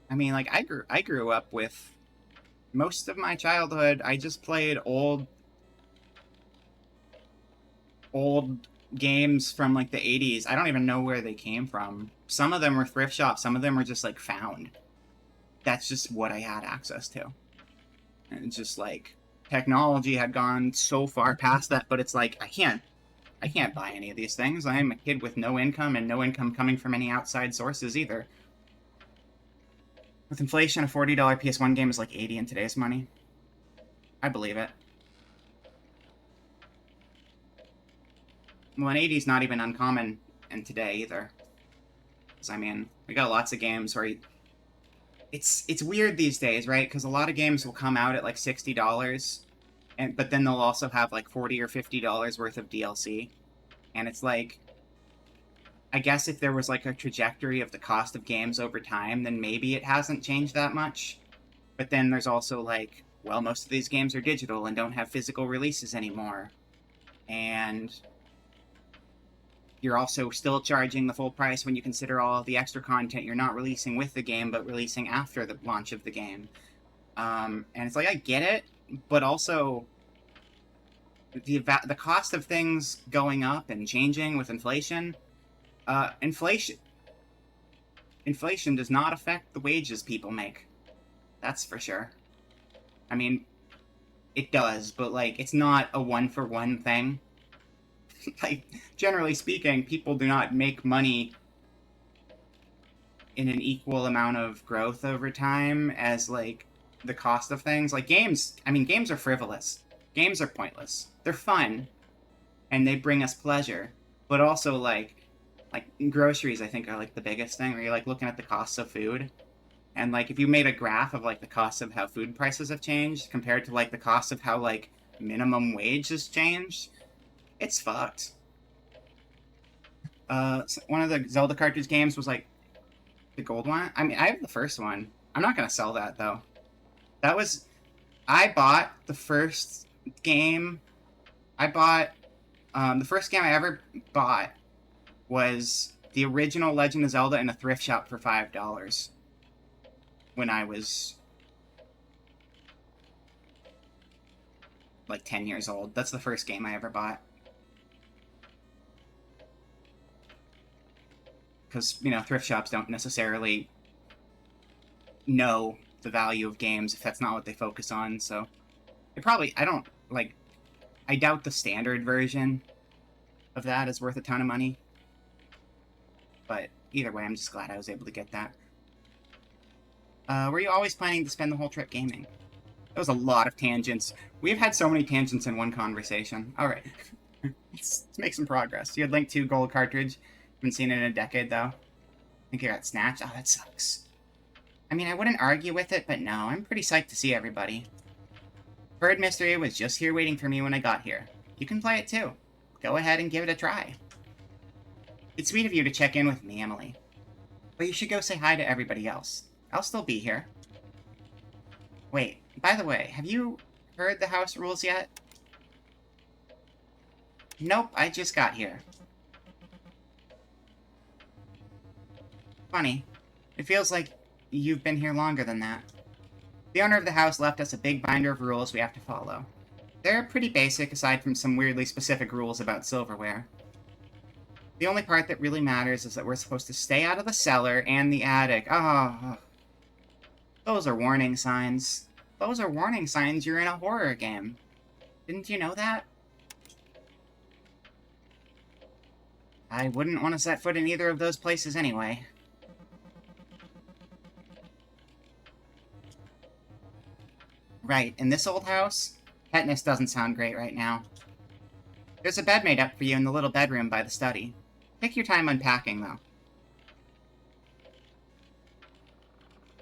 I mean, like, I grew up with most of my childhood. I just played old games from, like, the 80s. I don't even know where they came from. Some of them were thrift shops. Some of them were just, like, found. That's just what I had access to. And it's just, like, technology had gone so far past that, but it's like, I can't buy any of these things. I'm a kid with no income, and no income coming from any outside sources either. With inflation, a $40 PS1 game is like 80 in today's money. I believe it. Well, an 80 is not even uncommon in today either. Because, I mean, we got lots of games where it's weird these days, right? Because a lot of games will come out at like $60, but then they'll also have like $40 or $50 worth of DLC. And it's like, I guess if there was like a trajectory of the cost of games over time, then maybe it hasn't changed that much. But then there's also like, well, most of these games are digital and don't have physical releases anymore. And you're also still charging the full price when you consider all of the extra content you're not releasing with the game, but releasing after the launch of the game. And it's like, I get it, but also the cost of things going up and changing with inflation. Inflation does not affect the wages people make. That's for sure. I mean, it does, but, like, it's not a one-for-one thing. Like, generally speaking, people do not make money in an equal amount of growth over time as, like, the cost of things. Like, games are frivolous. Games are pointless. They're fun, and they bring us pleasure. But also, like groceries, I think, are, like, the biggest thing, where you're, like, looking at the costs of food. And, like, if you made a graph of, like, the cost of how food prices have changed compared to, like, the cost of how, like, minimum wage has changed, it's fucked. One of the Zelda cartridge games was, like, the gold one. I mean, I have the first one. I'm not gonna sell that, though. I bought the first game. The first game I ever bought was the original Legend of Zelda in a thrift shop for $5 when I was like 10 years old. That's the first game I ever bought. Because, thrift shops don't necessarily know the value of games if that's not what they focus on, so I doubt the standard version of that is worth a ton of money. But either way, I'm just glad I was able to get that. Were you always planning to spend the whole trip gaming? That was a lot of tangents. We've had so many tangents in one conversation. Alright. let's make some progress. You had Link 2 gold cartridge. Haven't seen it in a decade, though. I think it got snatched. Oh, that sucks. I mean, I wouldn't argue with it, but no, I'm pretty psyched to see everybody. Purred Mystery was just here waiting for me when I got here. You can play it too. Go ahead and give it a try. It's sweet of you to check in with me, Emily. But you should go say hi to everybody else. I'll still be here. Wait, By the way, have you heard the house rules yet? Nope, I just got here. Funny. It feels like you've been here longer than that. The owner of the house left us a big binder of rules we have to follow. They're pretty basic, aside from some weirdly specific rules about silverware. The only part that really matters is that we're supposed to stay out of the cellar and the attic. Oh, those are warning signs. Those are warning signs you're in a horror game. Didn't you know that? I wouldn't want to set foot in either of those places anyway. Right, in this old house, Katniss doesn't sound great right now. There's a bed made up for you in the little bedroom by the study. Take your time unpacking, though.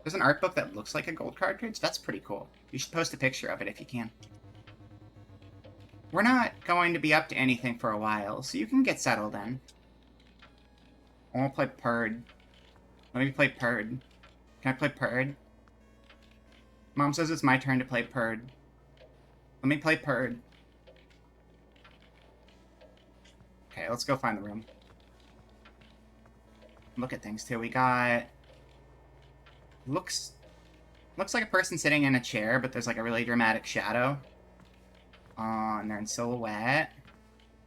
There's an art book that looks like a gold cartridge? That's pretty cool. You should post a picture of it if you can. We're not going to be up to anything for a while, so you can get settled in. I want to play Purd. Let me play Purd. Can I play Purd? Mom says it's my turn to play Purd. Let me play Purd. Okay, let's go find the room. Look at things, too. We got... Looks like a person sitting in a chair, but there's like a really dramatic shadow. And they're in silhouette.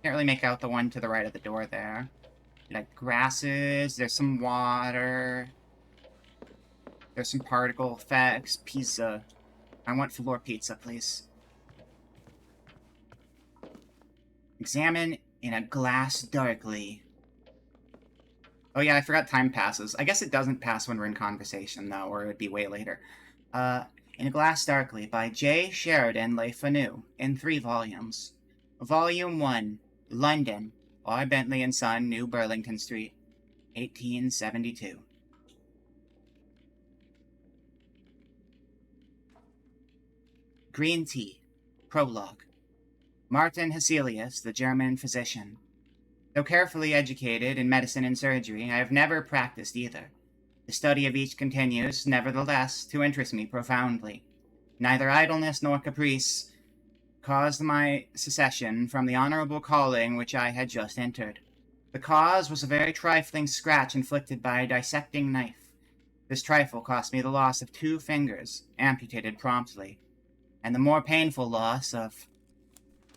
Can't really make out the one to the right of the door there. Like grasses, there's some water. There's some particle effects. Pizza. I want floor pizza, please. Examine in a glass darkly. Oh yeah, I forgot time passes. I guess it doesn't pass when we're in conversation, though, or it would be way later. In a Glass Darkly by J. Sheridan Le Fanu, in 3 volumes. Volume 1, London, R. Bentley and Son, New Burlington Street, 1872. Green Tea. Prologue. Martin Heselius, the German physician. Though carefully educated in medicine and surgery, I have never practiced either. The study of each continues, nevertheless, to interest me profoundly. Neither idleness nor caprice caused my secession from the honorable calling which I had just entered. The cause was a very trifling scratch inflicted by a dissecting knife. This trifle cost me the loss of 2 fingers, amputated promptly, and the more painful loss of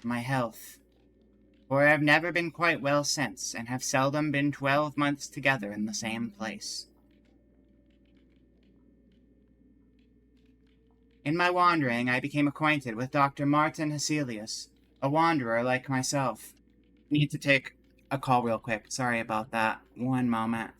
my health. For I have never been quite well since, and have seldom been 12 months together in the same place. In my wandering, I became acquainted with Dr. Martin Heselius, a wanderer like myself. Need to take a call real quick. Sorry about that. One moment.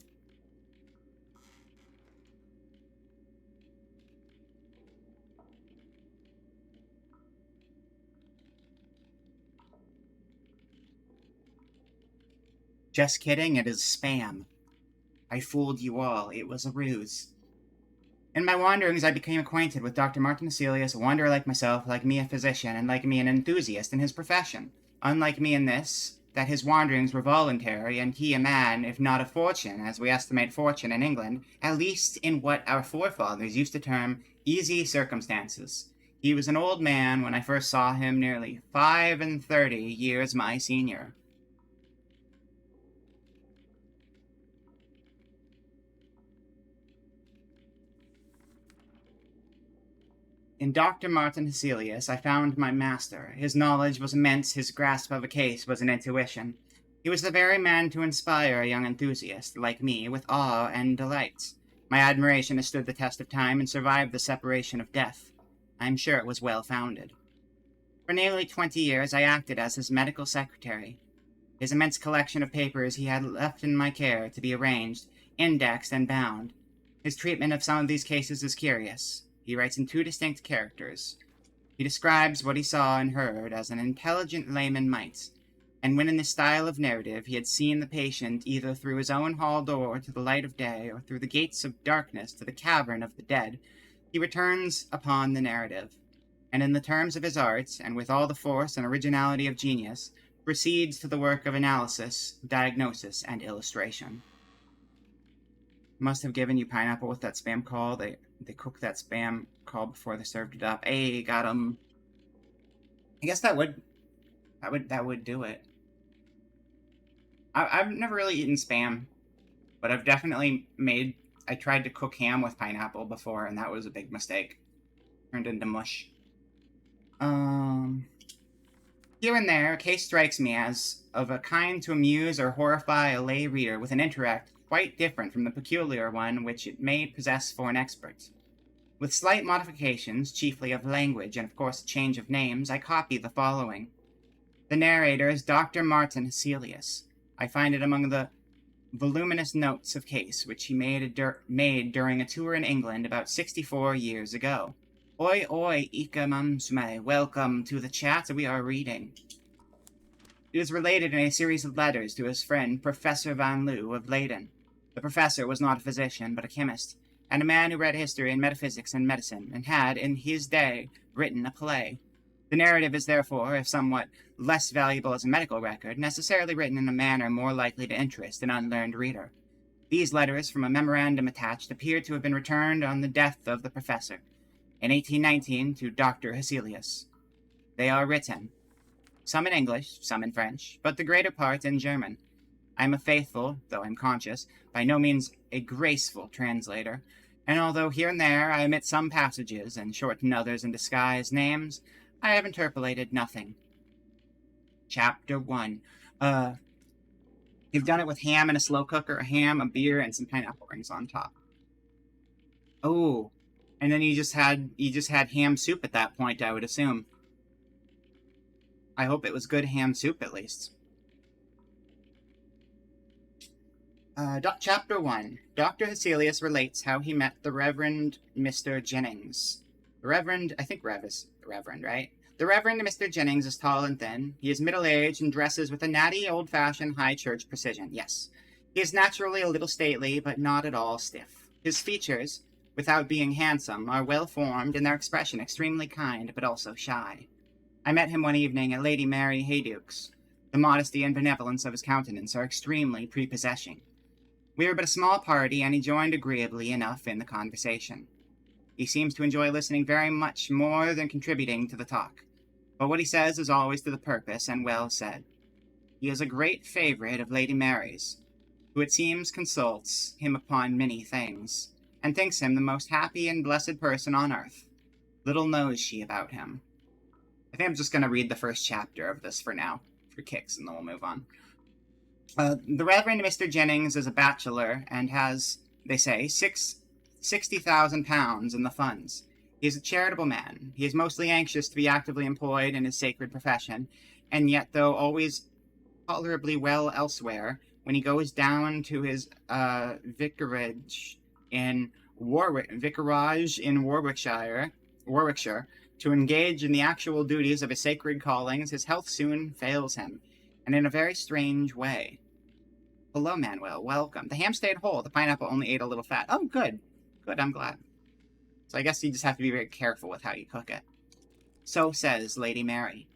Just kidding, it is spam. I fooled you all. It was a ruse. In my wanderings, I became acquainted with Dr. Martin Heselius, a wanderer like myself, like me a physician, and like me an enthusiast in his profession. Unlike me in this, that his wanderings were voluntary, and he a man, if not of fortune, as we estimate fortune in England, at least in what our forefathers used to term easy circumstances. He was an old man when I first saw him, nearly 35 years my senior. In Dr. Martin Heselius, I found my master. His knowledge was immense, his grasp of a case was an intuition. He was the very man to inspire a young enthusiast, like me, with awe and delight. My admiration has stood the test of time and survived the separation of death. I am sure it was well-founded. For nearly 20 years, I acted as his medical secretary. His immense collection of papers he had left in my care to be arranged, indexed, and bound. His treatment of some of these cases is curious. He writes in 2 distinct characters. He describes what he saw and heard as an intelligent layman might, and when in this style of narrative he had seen the patient either through his own hall door to the light of day, or through the gates of darkness to the cavern of the dead, he returns upon the narrative, and in the terms of his art, and with all the force and originality of genius, proceeds to the work of analysis, diagnosis, and illustration. Must have given you pineapple with that spam call. They cooked that spam call before they served it up. Hey, got them. I guess that would do it. I've never really eaten spam, but I've definitely I tried to cook ham with pineapple before, and that was a big mistake. Turned into mush. Here and there, a case strikes me as of a kind to amuse or horrify a lay reader with an intellect quite different from the peculiar one which it may possess for an expert. With slight modifications, chiefly of language and of course a change of names, I copy the following. The narrator is Dr. Martin Hesselius. I find it among the voluminous notes of case which he made during a tour in England about 64 years ago. Oi, oi, Ika Mamsume, welcome to the chat we are reading. It is related in a series of letters to his friend Professor Van Loo of Leyden. The professor was not a physician, but a chemist, and a man who read history and metaphysics and medicine, and had, in his day, written a play. The narrative is therefore, if somewhat less valuable as a medical record, necessarily written in a manner more likely to interest an unlearned reader. These letters, from a memorandum attached, appear to have been returned on the death of the professor, in 1819, to Dr. Hesselius. They are written, some in English, some in French, but the greater part in German. I am a faithful, though I'm conscious, by no means a graceful translator, and although here and there I omit some passages and shorten others and disguise names, I have interpolated nothing. Chapter 1. You've done it with ham in a slow cooker, a ham, a beer, and some pineapple rings on top. Oh, and then you just had ham soup at that point, I would assume. I hope it was good ham soup at least. Chapter 1. Dr. Hesselius relates how he met the Reverend Mr. Jennings. The Reverend, I think Rev is Reverend, right? The Reverend Mr. Jennings is tall and thin. He is middle-aged and dresses with a natty, old-fashioned, high-church precision. Yes. He is naturally a little stately, but not at all stiff. His features, without being handsome, are well-formed and their expression extremely kind, but also shy. I met him one evening at Lady Mary Hayduke's. The modesty and benevolence of his countenance are extremely prepossessing. We were but a small party, and he joined agreeably enough in the conversation. He seems to enjoy listening very much more than contributing to the talk, but what he says is always to the purpose and well said. He is a great favourite of Lady Mary's, who it seems consults him upon many things, and thinks him the most happy and blessed person on earth. Little knows she about him. I think I'm just going to read the first chapter of this for now, for kicks, and then we'll move on. The Reverend Mr. Jennings is a bachelor and has, they say, £60,000 in the funds. He is a charitable man. He is mostly anxious to be actively employed in his sacred profession, and yet, though always tolerably well elsewhere, when he goes down to his vicarage in Warwickshire, to engage in the actual duties of his sacred callings, his health soon fails him, and in a very strange way. Hello, Manuel. Welcome. The ham stayed whole. The pineapple only ate a little fat. Oh, good. Good, I'm glad. So I guess you just have to be very careful with how you cook it. So says Lady Mary.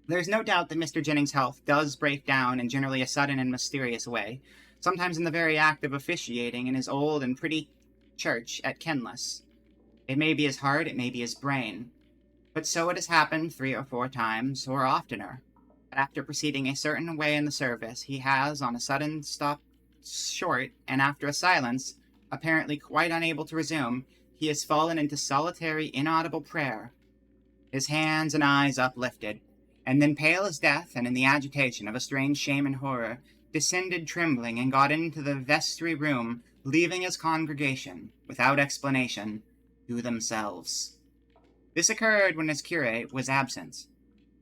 There's no doubt that Mr. Jennings' health does break down in generally a sudden and mysterious way, sometimes in the very act of officiating in his old and pretty church at Kenlis. It may be his heart, it may be his brain. But so it has happened 3 or 4 times, or oftener. After proceeding a certain way in the service, he has, on a sudden, stopped short, and after a silence, apparently quite unable to resume, he has fallen into solitary, inaudible prayer, his hands and eyes uplifted, and then pale as death, and in the agitation of a strange shame and horror, descended trembling and got into the vestry room, leaving his congregation, without explanation, to themselves. This occurred when his curate was absent.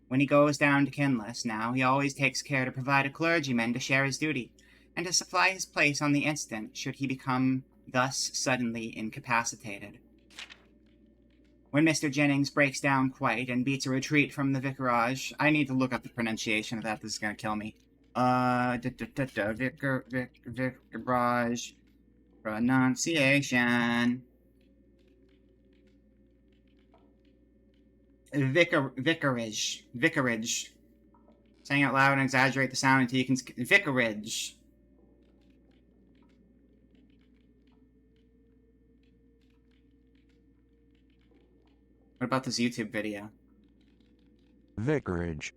When he goes down to Kenlis now, he always takes care to provide a clergyman to share his duty, and to supply his place on the instant should he become thus suddenly incapacitated. When Mr. Jennings breaks down quite and beats a retreat from the vicarage, I need to look up the pronunciation of that. This is going to kill me. Vicarage pronunciation. Vicarage. Saying out loud and exaggerate the sound until you can... Vicarage. What about this YouTube video? Vicarage.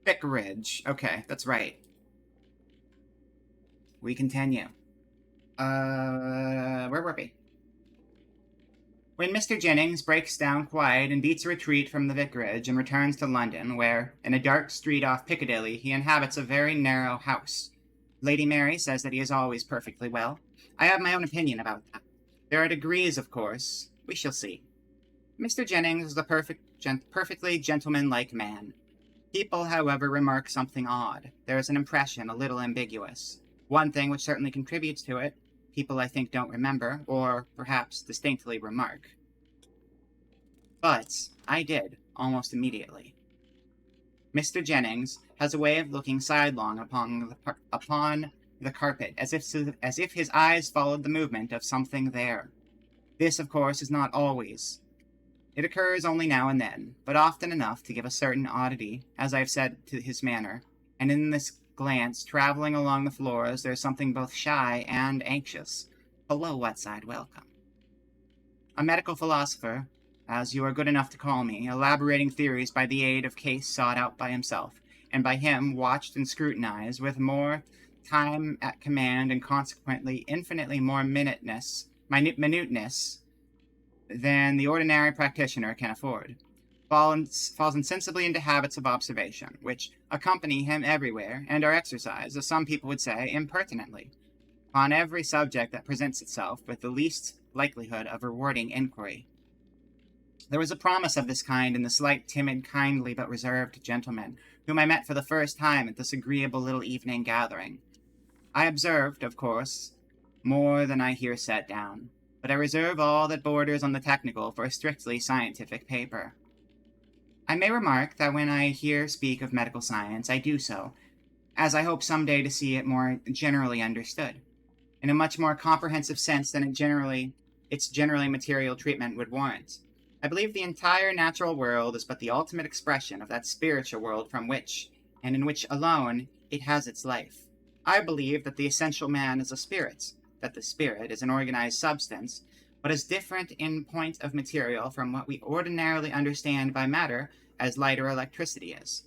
Vicarage. Okay, that's right. We continue. Where were we? When Mr. Jennings breaks down quiet and beats a retreat from the vicarage and returns to London, where, in a dark street off Piccadilly, he inhabits a very narrow house. Lady Mary says that he is always perfectly well. I have my own opinion about that. There are degrees, of course. We shall see. Mr. Jennings is a perfectly gentlemanlike man. People, however, remark something odd. There is an impression a little ambiguous. One thing which certainly contributes to it, people I think don't remember, or perhaps distinctly remark. But I did, almost immediately. Mr. Jennings has a way of looking sidelong upon the carpet, as if his eyes followed the movement of something there. This, of course, is not always. It occurs only now and then, but often enough to give a certain oddity, as I have said, to his manner, and in this glance, traveling along the floors, there is something both shy and anxious. Hello, Whiteside, welcome. A medical philosopher, as you are good enough to call me, elaborating theories by the aid of case sought out by himself, and by him watched and scrutinized with more time at command and consequently infinitely more minuteness than the ordinary practitioner can afford, falls insensibly into habits of observation, which accompany him everywhere, and are exercised, as some people would say, impertinently, on every subject that presents itself with the least likelihood of rewarding inquiry. There was a promise of this kind in the slight, timid, kindly, but reserved gentleman, whom I met for the first time at this agreeable little evening gathering. I observed, of course, more than I here set down, but I reserve all that borders on the technical for a strictly scientific paper. I may remark that when I here speak of medical science, I do so, as I hope some day to see it more generally understood, in a much more comprehensive sense than its generally material treatment would warrant. I believe the entire natural world is but the ultimate expression of that spiritual world from which, and in which alone, it has its life. I believe that the essential man is a spirit, that the spirit is an organized substance, but is different in point of material from what we ordinarily understand by matter as light or electricity is.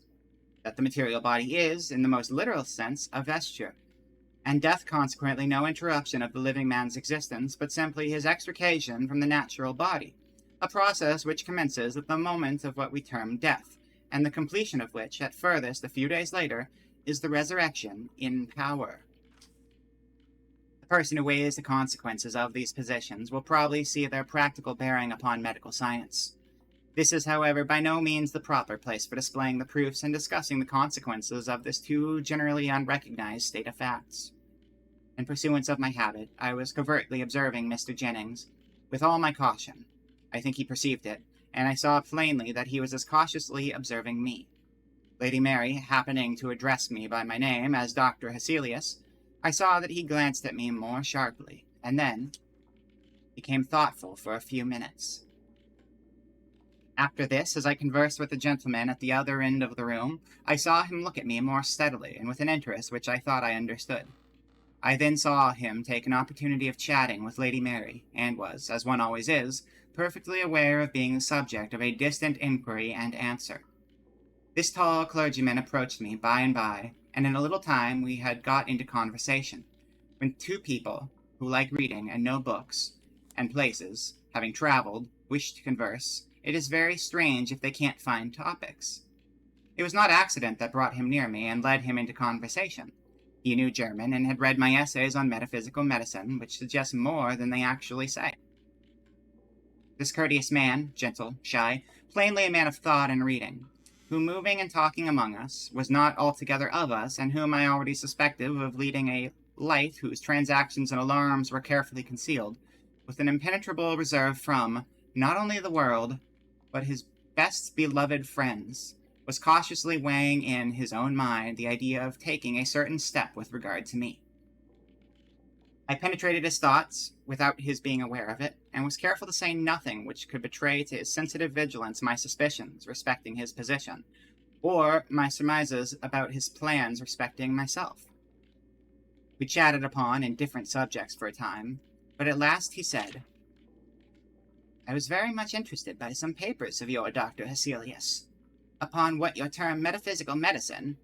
That the material body is, in the most literal sense, a vesture, and death consequently no interruption of the living man's existence, but simply his extrication from the natural body, a process which commences at the moment of what we term death, and the completion of which, at furthest, a few days later, is the resurrection in power. The person who weighs the consequences of these positions will probably see their practical bearing upon medical science. This is, however, by no means the proper place for displaying the proofs and discussing the consequences of this too generally unrecognized state of facts. In pursuance of my habit, I was covertly observing Mr. Jennings, with all my caution. I think he perceived it, and I saw plainly that he was as cautiously observing me. Lady Mary happening to address me by my name as Dr. Hesselius, I saw that he glanced at me more sharply, and then became thoughtful for a few minutes. After this, as I conversed with the gentleman at the other end of the room, I saw him look at me more steadily and with an interest which I thought I understood. I then saw him take an opportunity of chatting with Lady Mary, and was, as one always is, perfectly aware of being the subject of a distant inquiry and answer. This tall clergyman approached me by and by, and in a little time we had got into conversation. When two people, who like reading and know books, and places, having travelled, wish to converse, it is very strange if they can't find topics. It was not accident that brought him near me and led him into conversation. He knew German and had read my essays on metaphysical medicine, which suggest more than they actually say. This courteous man, gentle, shy, plainly a man of thought and reading, who, moving and talking among us, was not altogether of us, and whom I already suspected of leading a life whose transactions and alarms were carefully concealed, with an impenetrable reserve from, not only the world, but his best beloved friends, was cautiously weighing in his own mind the idea of taking a certain step with regard to me. I penetrated his thoughts, without his being aware of it, and was careful to say nothing which could betray to his sensitive vigilance my suspicions respecting his position, or my surmises about his plans respecting myself. We chatted upon indifferent subjects for a time, but at last he said, I was very much interested by some papers of your Dr. Hecelius, upon what you term metaphysical medicine.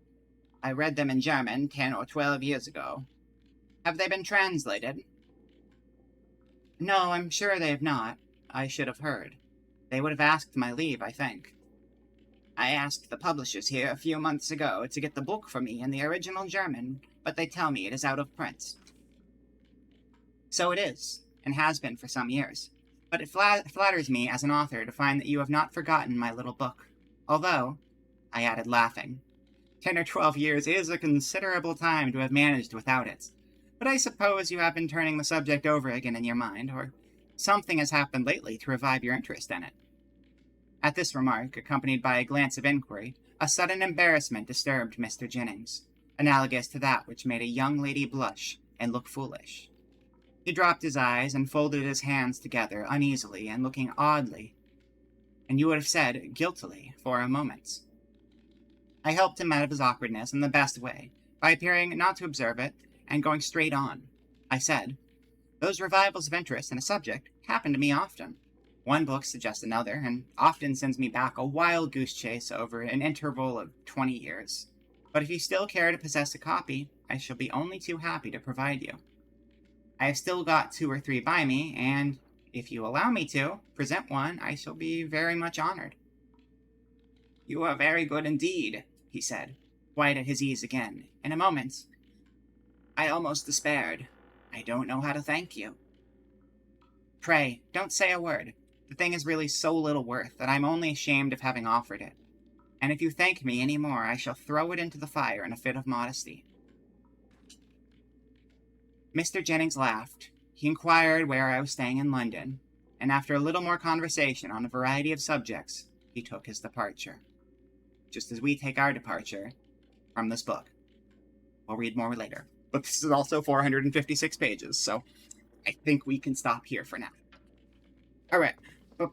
I read them in German 10 or 12 years ago. Have they been translated? No, I'm sure they have not. I should have heard. They would have asked my leave, I think. I asked the publishers here a few months ago to get the book for me in the original German, but they tell me it is out of print. So it is, and has been for some years. But it flatters me as an author to find that you have not forgotten my little book. Although, I added, laughing, 10 or 12 years is a considerable time to have managed without it. But I suppose you have been turning the subject over again in your mind, or something has happened lately to revive your interest in it. At this remark, accompanied by a glance of inquiry, a sudden embarrassment disturbed Mr. Jennings, analogous to that which made a young lady blush and look foolish. He dropped his eyes and folded his hands together uneasily and looking oddly, and you would have said guiltily, for a moment. I helped him out of his awkwardness in the best way, by appearing not to observe it and going straight on. I said, those revivals of interest in a subject happen to me often. One book suggests another, and often sends me back a wild goose chase over an interval of 20 years. But if you still care to possess a copy, I shall be only too happy to provide you. I have still got 2 or 3 by me, and if you allow me to present one, I shall be very much honored. You are very good indeed, he said, quite at his ease again. In a moment, I almost despaired. I don't know how to thank you. Pray, don't say a word. The thing is really so little worth that I'm only ashamed of having offered it. And if you thank me any more, I shall throw it into the fire in a fit of modesty. Mr. Jennings laughed. He inquired where I was staying in London, and after a little more conversation on a variety of subjects, he took his departure. Just as we take our departure from this book. We'll read more later. But this is also 456 pages, so I think we can stop here for now. Alright. We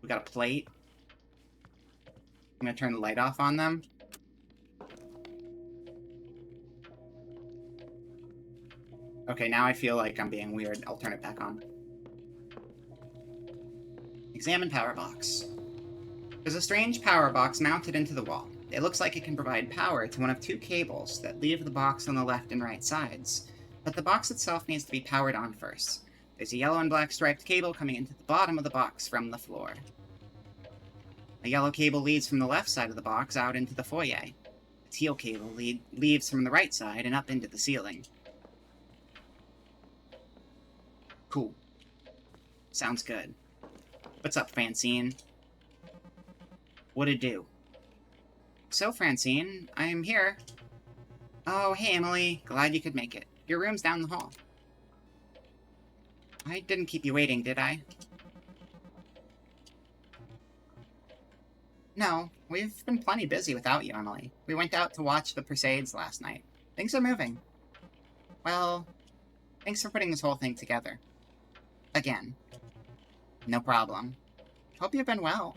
got a plate. I'm gonna turn the light off on them. Okay, now I feel like I'm being weird. I'll turn it back on. Examine power box. There's a strange power box mounted into the wall. It looks like it can provide power to one of 2 cables that leave the box on the left and right sides, but the box itself needs to be powered on first. There's a yellow and black striped cable coming into the bottom of the box from the floor. A yellow cable leads from the left side of the box out into the foyer. A teal cable leads from the right side and up into the ceiling. Cool. Sounds good. What's up, Francine? What'd it do? So, Francine, I am here. Oh, hey, Emily. Glad you could make it. Your room's down the hall. I didn't keep you waiting, did I? No, we've been plenty busy without you, Emily. We went out to watch the Perseids last night. Things are moving. Well, thanks for putting this whole thing together. Again. No problem. Hope you've been well.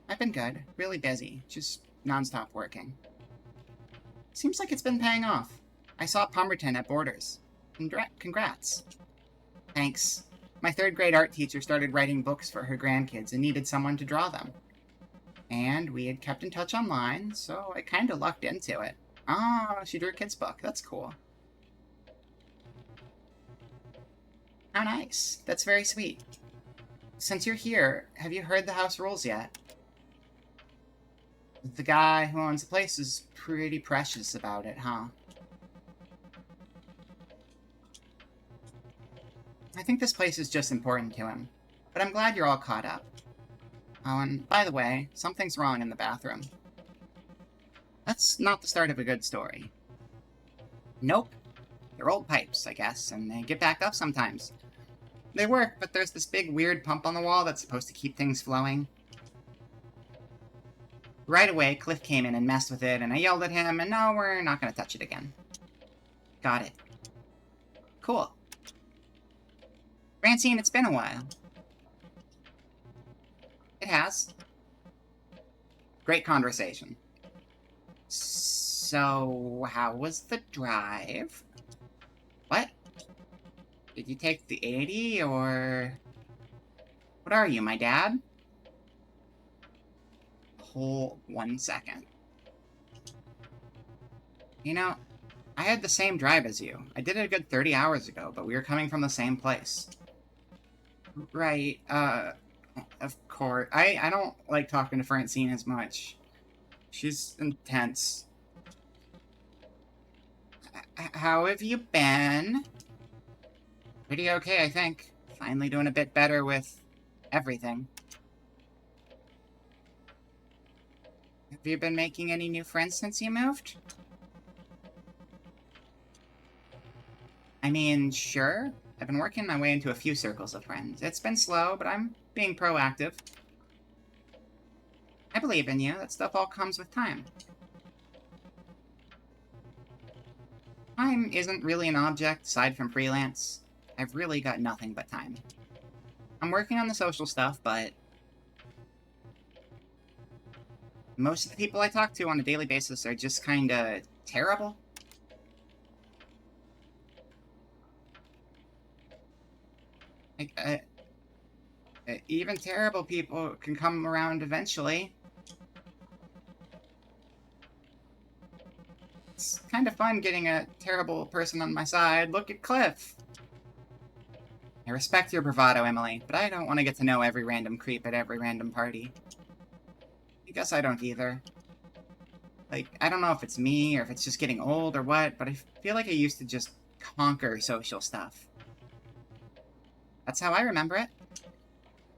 I've been good. Really busy. Just non-stop working. Seems like it's been paying off. I saw Pemberton at Borders. Congrats. Thanks. My 3rd grade art teacher started writing books for her grandkids and needed someone to draw them. And we had kept in touch online, so I kinda lucked into it. Oh, she drew a kid's book. That's cool. How nice. That's very sweet. Since you're here, have you heard the house rules yet? The guy who owns the place is pretty precious about it, huh? I think this place is just important to him, but I'm glad you're all caught up. Oh, and by the way, something's wrong in the bathroom. That's not the start of a good story. Nope. They're old pipes, I guess, and they get backed up sometimes. They work, but there's this big weird pump on the wall that's supposed to keep things flowing. Right away, Cliff came in and messed with it, and I yelled at him, and no, we're not gonna touch it again. Got it. Cool. Francine, it's been a while. It has. Great conversation. So, how was the drive? What? Did you take the 80, or... What are you, my dad? Hold 1 second. You know, I had the same drive as you. I did it a good 30 hours ago, but we were coming from the same place. Right, of course. I don't like talking to Francine as much. She's intense. How have you been? Pretty okay, I think. Finally doing a bit better with everything. Have you been making any new friends since you moved? I mean, sure. I've been working my way into a few circles of friends. It's been slow, but I'm being proactive. I believe in you. That stuff all comes with time. Time isn't really an object, aside from freelance. I've really got nothing but time. I'm working on the social stuff, but... most of the people I talk to on a daily basis are just kinda terrible. Like, even terrible people can come around eventually. It's kind of fun getting a terrible person on my side. Look at Cliff. I respect your bravado, Emily, but I don't want to get to know every random creep at every random party. I guess I don't either. Like, I don't know if it's me, or if it's just getting old, or what, but I feel like I used to just conquer social stuff. That's how I remember it.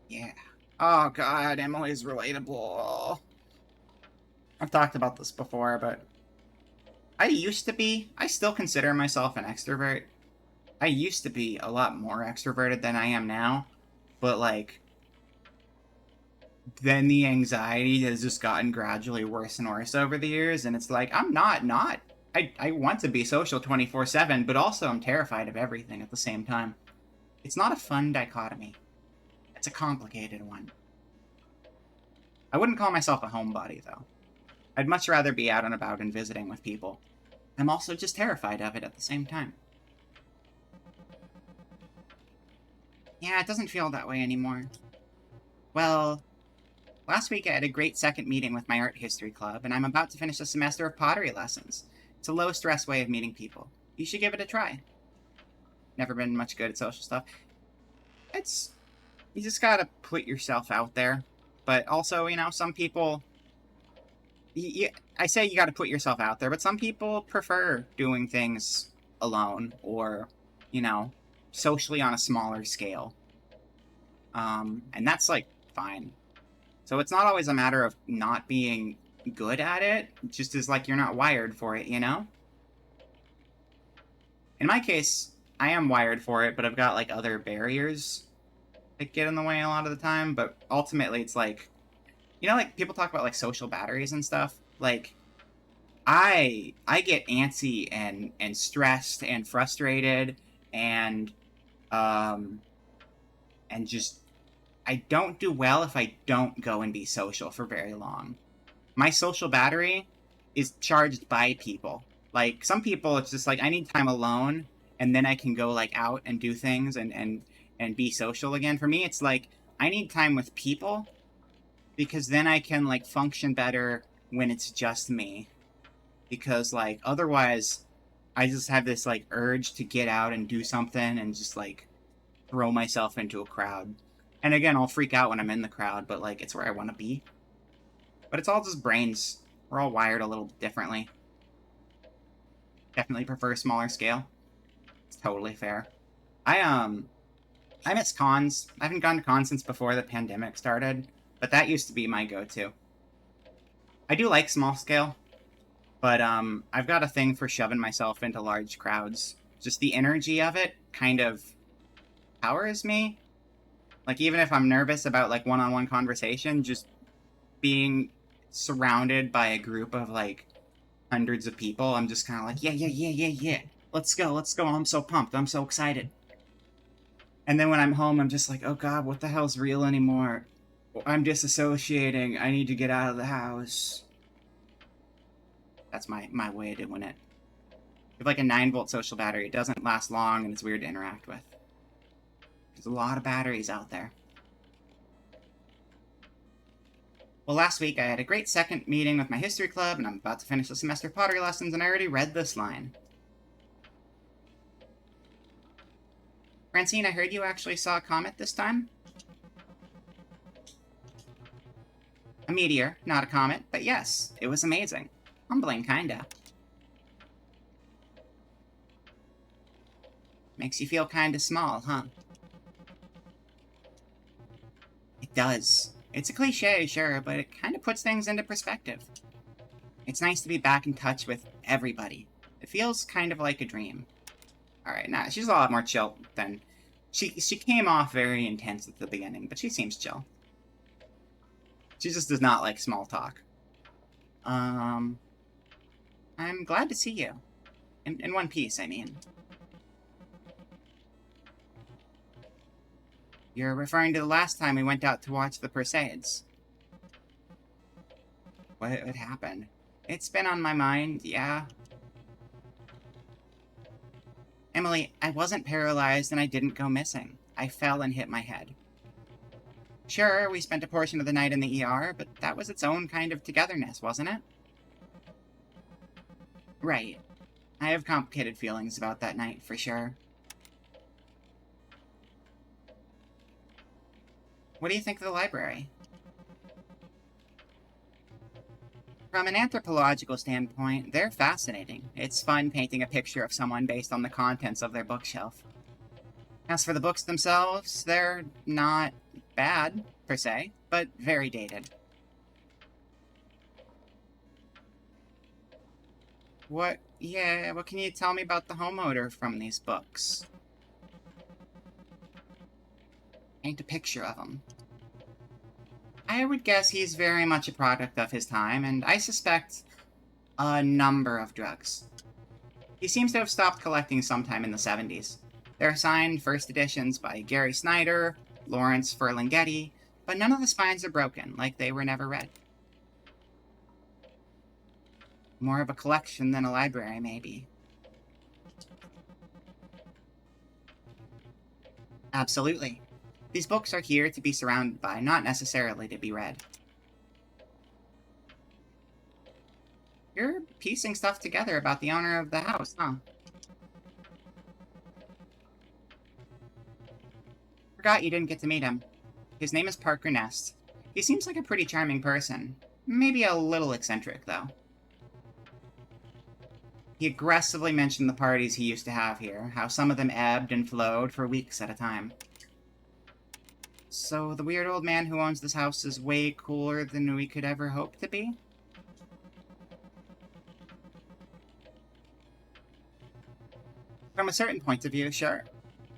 Yeah. Oh god, Emily's relatable. I've talked about this before, but... I still consider myself an extrovert. I used to be a lot more extroverted than I am now, but, like, then the anxiety has just gotten gradually worse and worse over the years, and it's like, I'm not. I want to be social 24/7, but also I'm terrified of everything at the same time. It's not a fun dichotomy. It's a complicated one. I wouldn't call myself a homebody, though. I'd much rather be out and about and visiting with people. I'm also just terrified of it at the same time. Yeah, it doesn't feel that way anymore. Well, last week I had a great second meeting with my art history club, and I'm about to finish a semester of pottery lessons. It's a low-stress way of meeting people. You should give it a try. Never been much good at social stuff. You just gotta put yourself out there. But also, you know, some people... I say you gotta put yourself out there, but some people prefer doing things alone, or, you know, socially on a smaller scale. And that's, like, fine. So it's not always a matter of not being good at it, just as, like, you're not wired for it, you know? In my case, I am wired for it, but I've got, like, other barriers that get in the way a lot of the time, but ultimately it's like... You know, like, people talk about, like, social batteries and stuff? Like, I get antsy and stressed and frustrated and just... I don't do well if I don't go and be social for very long. My social battery is charged by people. Like, some people, it's just like, I need time alone, and then I can go, like, out and do things and be social again. For me, it's like, I need time with people, because then I can, like, function better when it's just me. Because, like, otherwise, I just have this, like, urge to get out and do something and just, like, throw myself into a crowd. And again, I'll freak out when I'm in the crowd, but, like, it's where I want to be. But it's all just brains. We're all wired a little differently. Definitely prefer a smaller scale. It's totally fair. I miss cons. I haven't gone to cons since before the pandemic started, but that used to be my go-to. I do like small scale, but I've got a thing for shoving myself into large crowds. Just the energy of it kind of powers me. Like, even if I'm nervous about, like, one-on-one conversation, just being surrounded by a group of, like, hundreds of people, I'm just kind of like, yeah. Let's go. I'm so pumped. I'm so excited. And then when I'm home, I'm just like, oh god, what the hell's real anymore? I'm disassociating. I need to get out of the house. That's my way of doing it. With, like, a 9-volt social battery, it doesn't last long, and it's weird to interact with. There's a lot of batteries out there. Well, last week I had a great second meeting with my history club, and I'm about to finish the semester pottery lessons, and I already read this line. Francine, I heard you actually saw a comet this time? A meteor, not a comet, but yes, it was amazing. Humbling, kinda. Makes you feel kinda small, huh? It does. It's a cliche, sure, but it kinda puts things into perspective. It's nice to be back in touch with everybody. It feels kind of like a dream. Alright, nah, she's a lot more chill than... She came off very intense at the beginning, but she seems chill. She just does not like small talk. I'm glad to see you. In one piece, I mean. You're referring to the last time we went out to watch the Perseids. What happened? It's been on my mind, yeah. Emily, I wasn't paralyzed and I didn't go missing. I fell and hit my head. Sure, we spent a portion of the night in the ER, but that was its own kind of togetherness, wasn't it? Right. I have complicated feelings about that night, for sure. What do you think of the library? From an anthropological standpoint, they're fascinating. It's fun painting a picture of someone based on the contents of their bookshelf. As for the books themselves, they're not bad, per se, but very dated. What can you tell me about the home odor from these books? Paint a picture of him. I would guess he's very much a product of his time, and I suspect a number of drugs. He seems to have stopped collecting sometime in the 70s. They're signed first editions by Gary Snyder, Lawrence Ferlinghetti, but none of the spines are broken, like they were never read. More of a collection than a library, maybe. Absolutely. These books are here to be surrounded by, not necessarily to be read. You're piecing stuff together about the owner of the house, huh? Forgot you didn't get to meet him. His name is Parker Nest. He seems like a pretty charming person. Maybe a little eccentric, though. He aggressively mentioned the parties he used to have here, how some of them ebbed and flowed for weeks at a time. So the weird old man who owns this house is way cooler than we could ever hope to be? From a certain point of view, sure.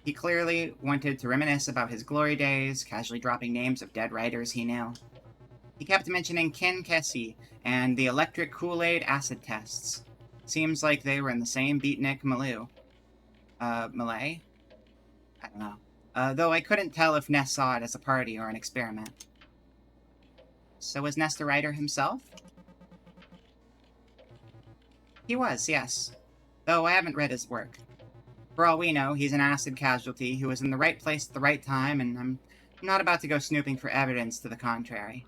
He clearly wanted to reminisce about his glory days, casually dropping names of dead writers he knew. He kept mentioning Ken Kesey and the electric Kool-Aid acid tests. Seems like they were in the same beatnik milieu. Malay? I don't know. Though I couldn't tell if Ness saw it as a party or an experiment. So was Ness the writer himself? He was, yes. Though I haven't read his work. For all we know, he's an acid casualty who was in the right place at the right time, and I'm not about to go snooping for evidence to the contrary.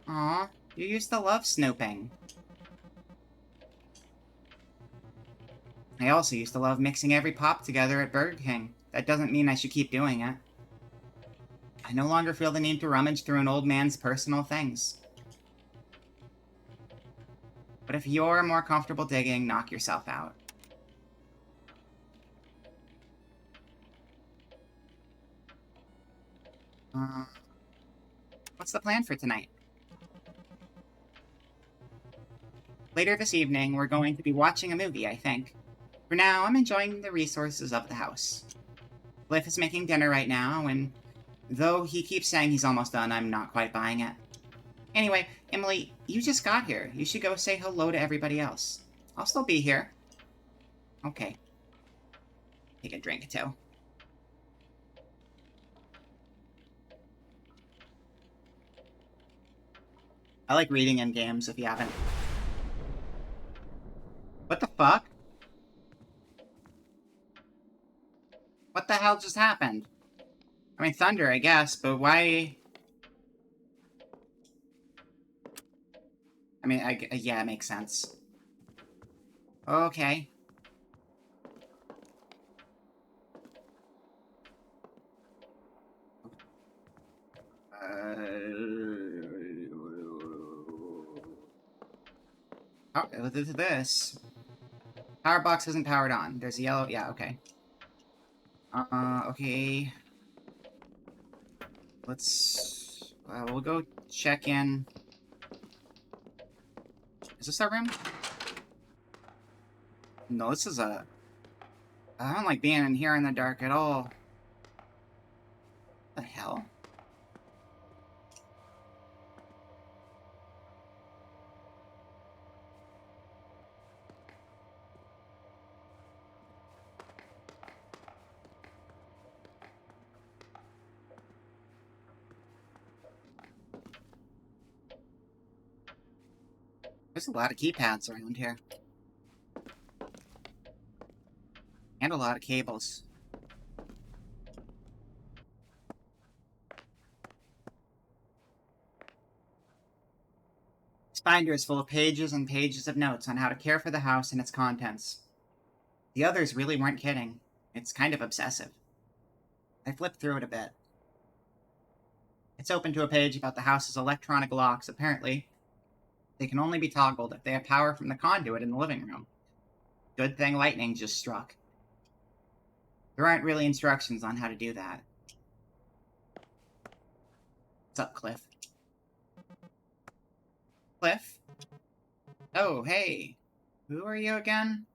Aw, you used to love snooping. I also used to love mixing every pop together at Burger King. That doesn't mean I should keep doing it. I no longer feel the need to rummage through an old man's personal things. But if you're more comfortable digging, knock yourself out. What's the plan for tonight? Later this evening, we're going to be watching a movie, I think. For now, I'm enjoying the resources of the house. Cliff is making dinner right now, and though he keeps saying he's almost done, I'm not quite buying it. Anyway, Emily, you just got here. You should go say hello to everybody else. I'll still be here. Okay. Take a drink, too. I like reading in games if you haven't. What the fuck? What hell just happened? I mean, thunder, I guess, but why... I mean, yeah, it makes sense. Okay. Oh, this. Power box isn't powered on. There's a yellow... Yeah, okay. Okay. Let's... we'll go check in. Is this our room? No, this is a... I don't like being in here in the dark at all. What the hell? There's a lot of keypads around here. And a lot of cables. This binder is full of pages and pages of notes on how to care for the house and its contents. The others really weren't kidding. It's kind of obsessive. I flipped through it a bit. It's open to a page about the house's electronic locks. Apparently, they can only be toggled if they have power from the conduit in the living room. Good thing lightning just struck. There aren't really instructions on how to do that. What's up, Cliff? Cliff? Oh, hey. Who are you again?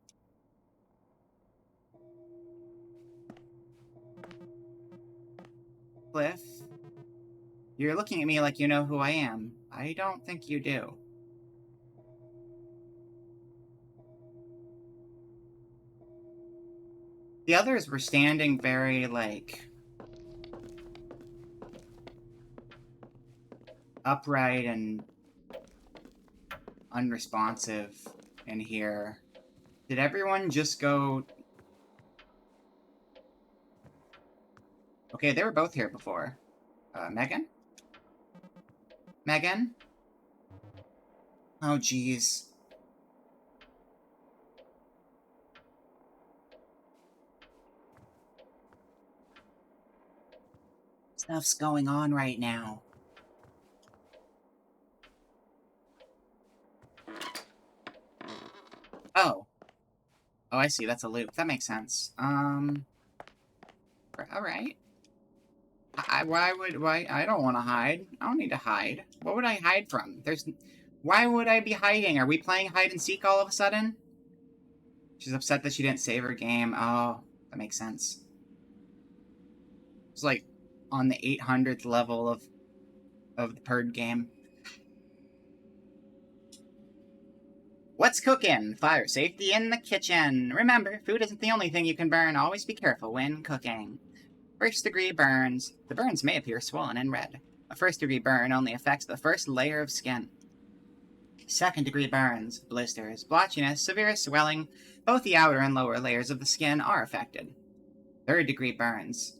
Cliff? You're looking at me like you know who I am. I don't think you do. The others were standing very, like, upright and unresponsive in here. Did everyone just go... Okay, they were both here before. Megan? Megan? Oh, jeez. Stuff's going on right now. Oh. Oh, I see. That's a loop. That makes sense. Alright. Why? I don't want to hide. I don't need to hide. What would I hide from? Why would I be hiding? Are we playing hide and seek all of a sudden? She's upset that she didn't save her game. Oh, that makes sense. It's like on the 800th level of the Purge game. What's cooking? Fire safety in the kitchen. Remember, food isn't the only thing you can burn. Always be careful when cooking. First-degree burns. The burns may appear swollen and red. A first-degree burn only affects the first layer of skin. Second-degree burns, blisters, blotchiness, severe swelling. Both the outer and lower layers of the skin are affected. Third-degree burns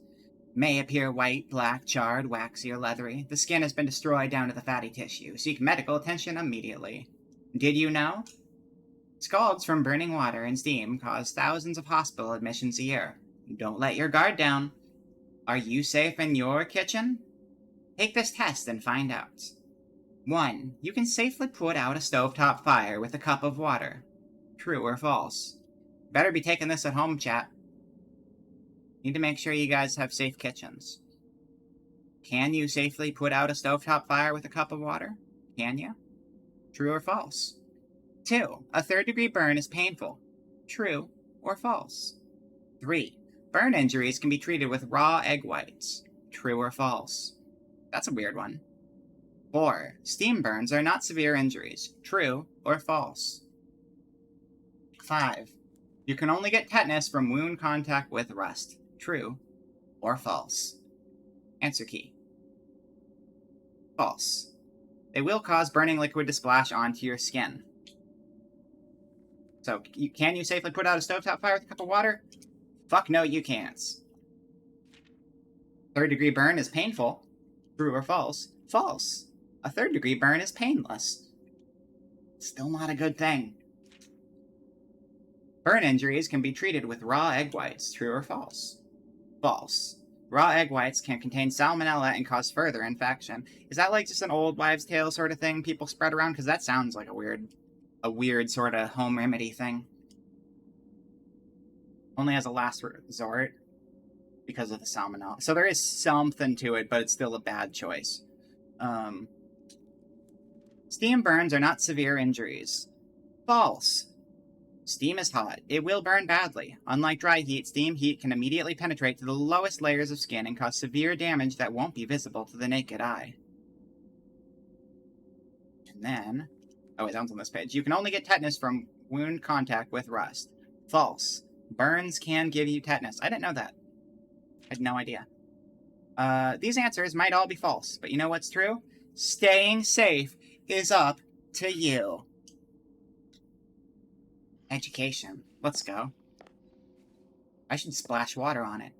may appear white, black, charred, waxy, or leathery. The skin has been destroyed down to the fatty tissue. Seek medical attention immediately. Did you know? Scalds from burning water and steam cause thousands of hospital admissions a year. Don't let your guard down. Are you safe in your kitchen? Take this test and find out. 1. You can safely put out a stovetop fire with a cup of water. True or false? Better be taking this at home, chat. Need to make sure you guys have safe kitchens. Can you safely put out a stovetop fire with a cup of water? Can you? True or false? 2. A third-degree burn is painful. True or false? 3. Burn injuries can be treated with raw egg whites. True or false? That's a weird one. 4. Steam burns are not severe injuries. True or false? 5. You can only get tetanus from wound contact with rust. True or false? Answer key. False. They will cause burning liquid to splash onto your skin. So, can you safely put out a stovetop fire with a cup of water? Fuck no, you can't. Third-degree burn is painful. True or false? False. A third-degree burn is painless. Still not a good thing. Burn injuries can be treated with raw egg whites. True or false? False. Raw egg whites can contain salmonella and cause further infection. Is that like just an old wives' tale sort of thing people spread around? Because that sounds like a weird sort of home remedy thing. Only as a last resort because of the salmonella. So there is something to it, but it's still a bad choice. Steam burns are not severe injuries. False. Steam is hot. It will burn badly. Unlike dry heat, steam heat can immediately penetrate to the lowest layers of skin and cause severe damage that won't be visible to the naked eye. And then... oh wait, that one's on this page. You can only get tetanus from wound contact with rust. False. Burns can give you tetanus. I didn't know that. I had no idea. These answers might all be false, but you know what's true? Staying safe is up to you. Education. Let's go. I should splash water on it.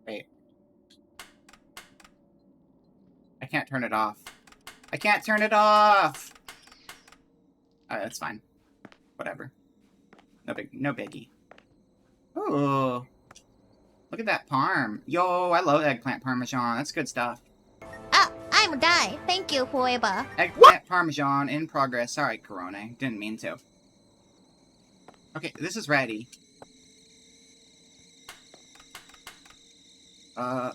Wait. I can't turn it off. I can't turn it off! Alright, that's fine. Whatever. No biggie. Ooh. Look at that parm. Yo, I love eggplant parmesan. That's good stuff. Ah, I'm die. Thank you, whoever. Eggplant parmesan in progress. Sorry, Corona. Didn't mean to. Okay, this is ready. It'll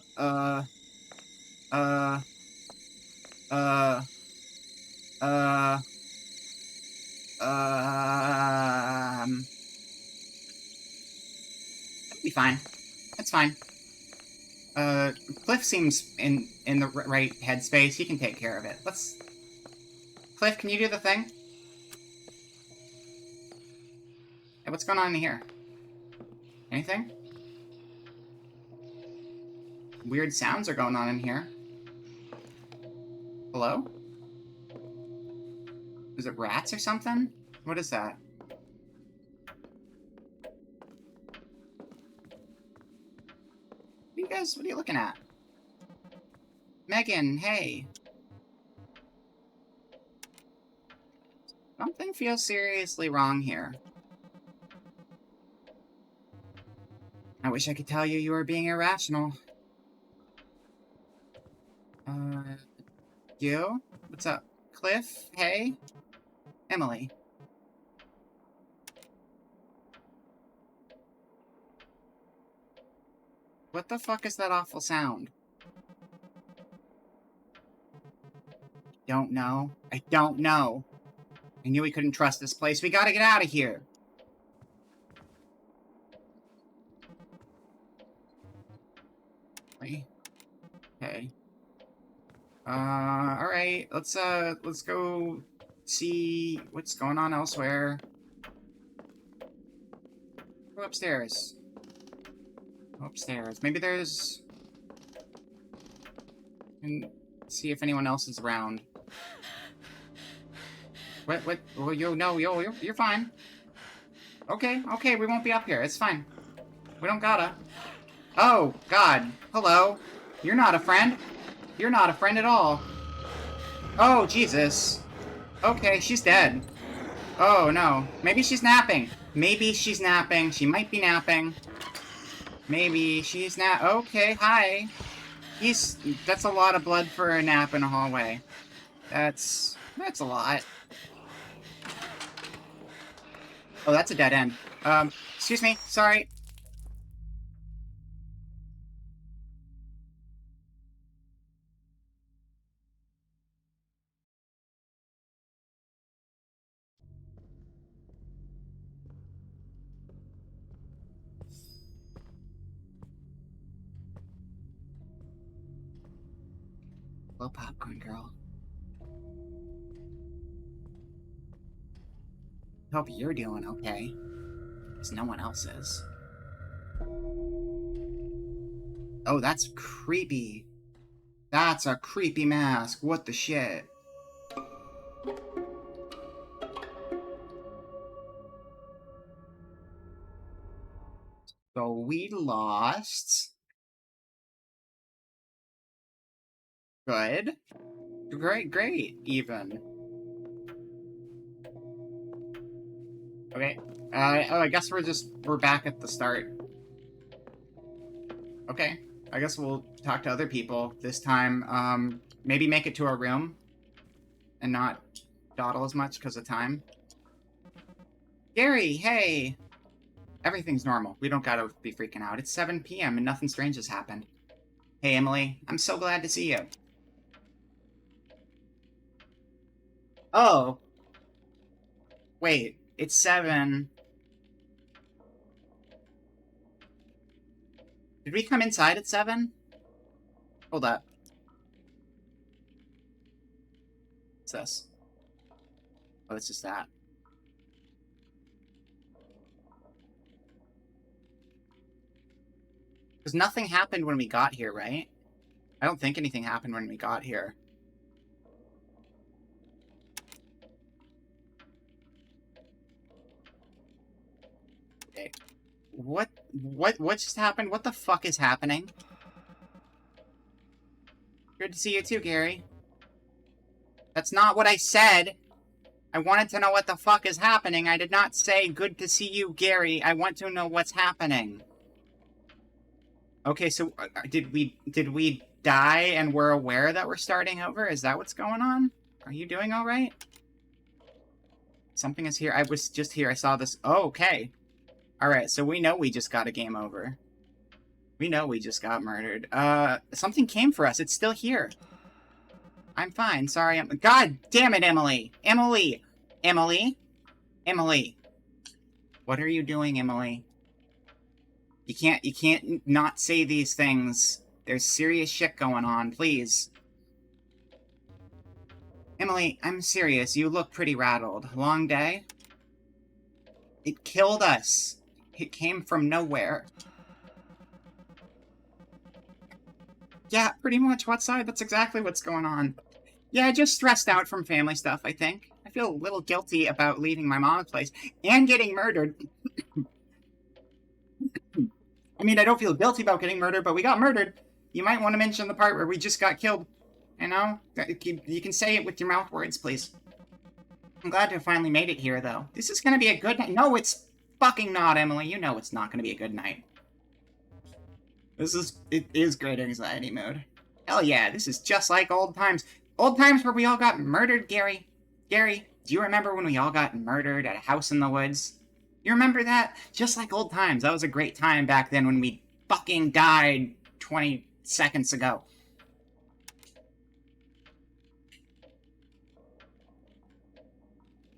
be fine. That's fine. Cliff seems in the right headspace. He can take care of it. Cliff, can you do the thing? Hey, what's going on in here? Anything? Weird sounds are going on in here. Hello? Is it rats or something? What is that? What are you looking at? Megan, hey. Something feels seriously wrong here. I wish I could tell you were being irrational. You? What's up? Cliff? Hey? Emily? What the fuck is that awful sound? Don't know. I don't know. I knew we couldn't trust this place. We gotta get out of here. Okay. Alright. Let's go see what's going on elsewhere. Go upstairs. Go upstairs. Maybe there's... and see if anyone else is around. What? Oh, you're fine. Okay, we won't be up here. It's fine. We don't gotta. Oh, God. Hello. You're not a friend. You're not a friend at all. Oh, Jesus. Okay, she's dead. Oh, no. Maybe she's napping. Maybe she's napping. She might be napping. Maybe she's okay, hi. That's a lot of blood for a nap in a hallway. That's a lot. Oh, that's a dead end. Excuse me, sorry. Hello, popcorn girl. Hope you're doing okay. Because no one else is. Oh, that's creepy. That's a creepy mask. What the shit? So we lost. Good. Great, even. Okay. Oh, I guess we're back at the start. Okay. I guess we'll talk to other people this time. Maybe make it to our room and not dawdle as much because of time. Gary, hey! Everything's normal. We don't gotta be freaking out. It's 7 p.m. and nothing strange has happened. Hey, Emily. I'm so glad to see you. Oh. Wait. It's 7. Did we come inside at 7? Hold up. What's this? Oh, it's just that. Because nothing happened when we got here, right? I don't think anything happened when we got here. Okay. What just happened? What the fuck is happening? Good to see you too, Gary. That's not what I said. I wanted to know what the fuck is happening. I did not say good to see you, Gary. I want to know what's happening. Okay, so did we die and we're aware that we're starting over? Is that what's going on? Are you doing all right? Something is here. I was just here. I saw this. Oh, okay. All right, so we know we just got a game over. We know we just got murdered. Something came for us. It's still here. I'm fine. Sorry. God damn it, Emily. Emily. Emily. Emily. What are you doing, Emily? You can't not say these things. There's serious shit going on, please. Emily, I'm serious. You look pretty rattled. Long day? It killed us. It came from nowhere. Yeah, pretty much. What side? That's exactly what's going on. Yeah, just stressed out from family stuff, I think. I feel a little guilty about leaving my mom's place and getting murdered. I mean, I don't feel guilty about getting murdered, but we got murdered. You might want to mention the part where we just got killed. You know? You can say it with your mouth words, please. I'm glad to have finally made it here, though. This is gonna be a good night. No, it's fucking not, Emily. You know it's not gonna be a good night. It is great anxiety mode. Hell yeah, this is just like old times. Old times where we all got murdered, Gary. Gary, do you remember when we all got murdered at a house in the woods? You remember that? Just like old times. That was a great time back then when we fucking died 20 seconds ago.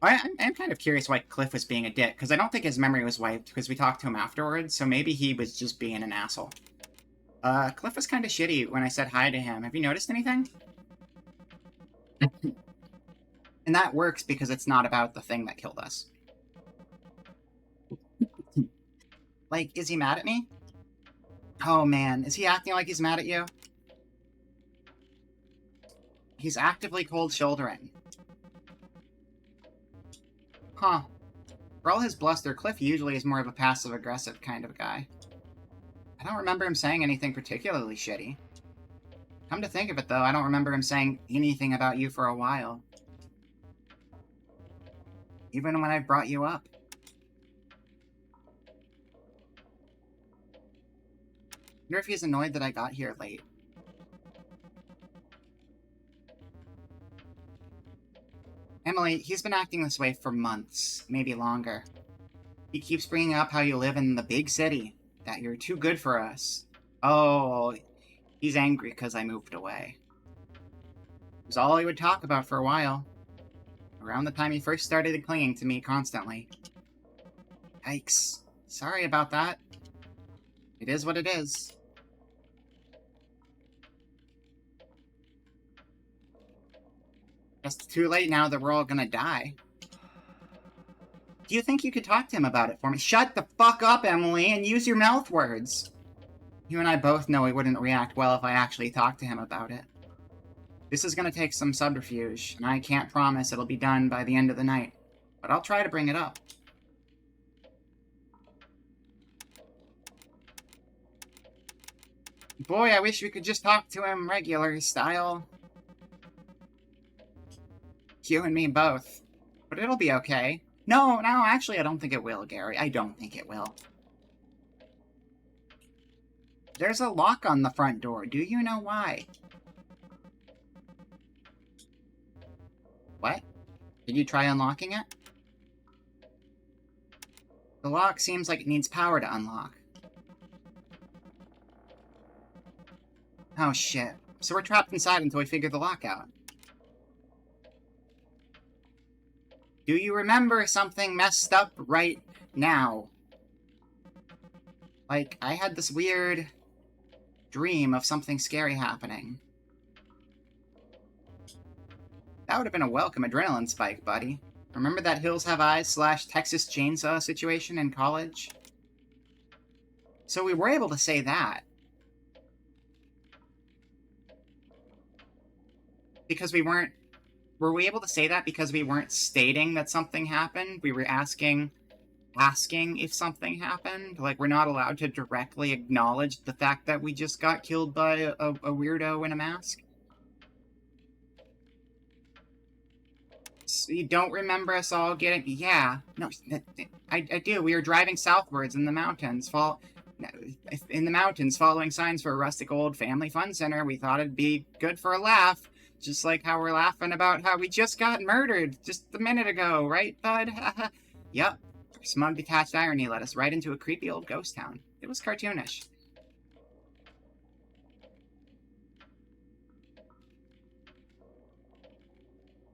I'm kind of curious why Cliff was being a dick, because I don't think his memory was wiped, because we talked to him afterwards, so maybe he was just being an asshole. Cliff was kind of shitty when I said hi to him. Have you noticed anything? And that works because it's not about the thing that killed us. Like, is he mad at me? Oh man, is he acting like he's mad at you? He's actively cold shouldering. Huh. For all his bluster, Cliff usually is more of a passive-aggressive kind of guy. I don't remember him saying anything particularly shitty. Come to think of it, though, I don't remember him saying anything about you for a while. Even when I brought you up. I wonder if he's annoyed that I got here late. Emily, he's been acting this way for months, maybe longer. He keeps bringing up how you live in the big city, that you're too good for us. Oh, he's angry because I moved away. It was all he would talk about for a while. Around the time he first started clinging to me constantly. Yikes. Sorry about that. It is what it is. It's too late now that we're all gonna die. Do you think you could talk to him about it for me? Shut the fuck up, Emily, and use your mouth words. You and I both know he wouldn't react well if I actually talked to him about it. This is gonna take some subterfuge, and I can't promise it'll be done by the end of the night. But I'll try to bring it up. Boy, I wish we could just talk to him regular style. You and me both. But it'll be okay. No, actually I don't think it will, Gary. I don't think it will. There's a lock on the front door. Do you know why? What? Did you try unlocking it? The lock seems like it needs power to unlock. Oh shit. So we're trapped inside until we figure the lock out. Do you remember something messed up right now? Like, I had this weird dream of something scary happening. That would have been a welcome adrenaline spike, buddy. Remember that Hills Have Eyes / Texas Chainsaw situation in college? So we were able to say that. Because we weren't... Were we able to say that because we weren't stating that something happened? We were asking if something happened? Like, we're not allowed to directly acknowledge the fact that we just got killed by a weirdo in a mask? So you don't remember us all getting... Yeah. No, I do. We were driving southwards in the mountains, following signs for a rustic old family fun center. We thought it'd be good for a laugh. Just like how we're laughing about how we just got murdered just a minute ago, right, bud? Yup. Smug detached irony led us right into a creepy old ghost town. It was cartoonish.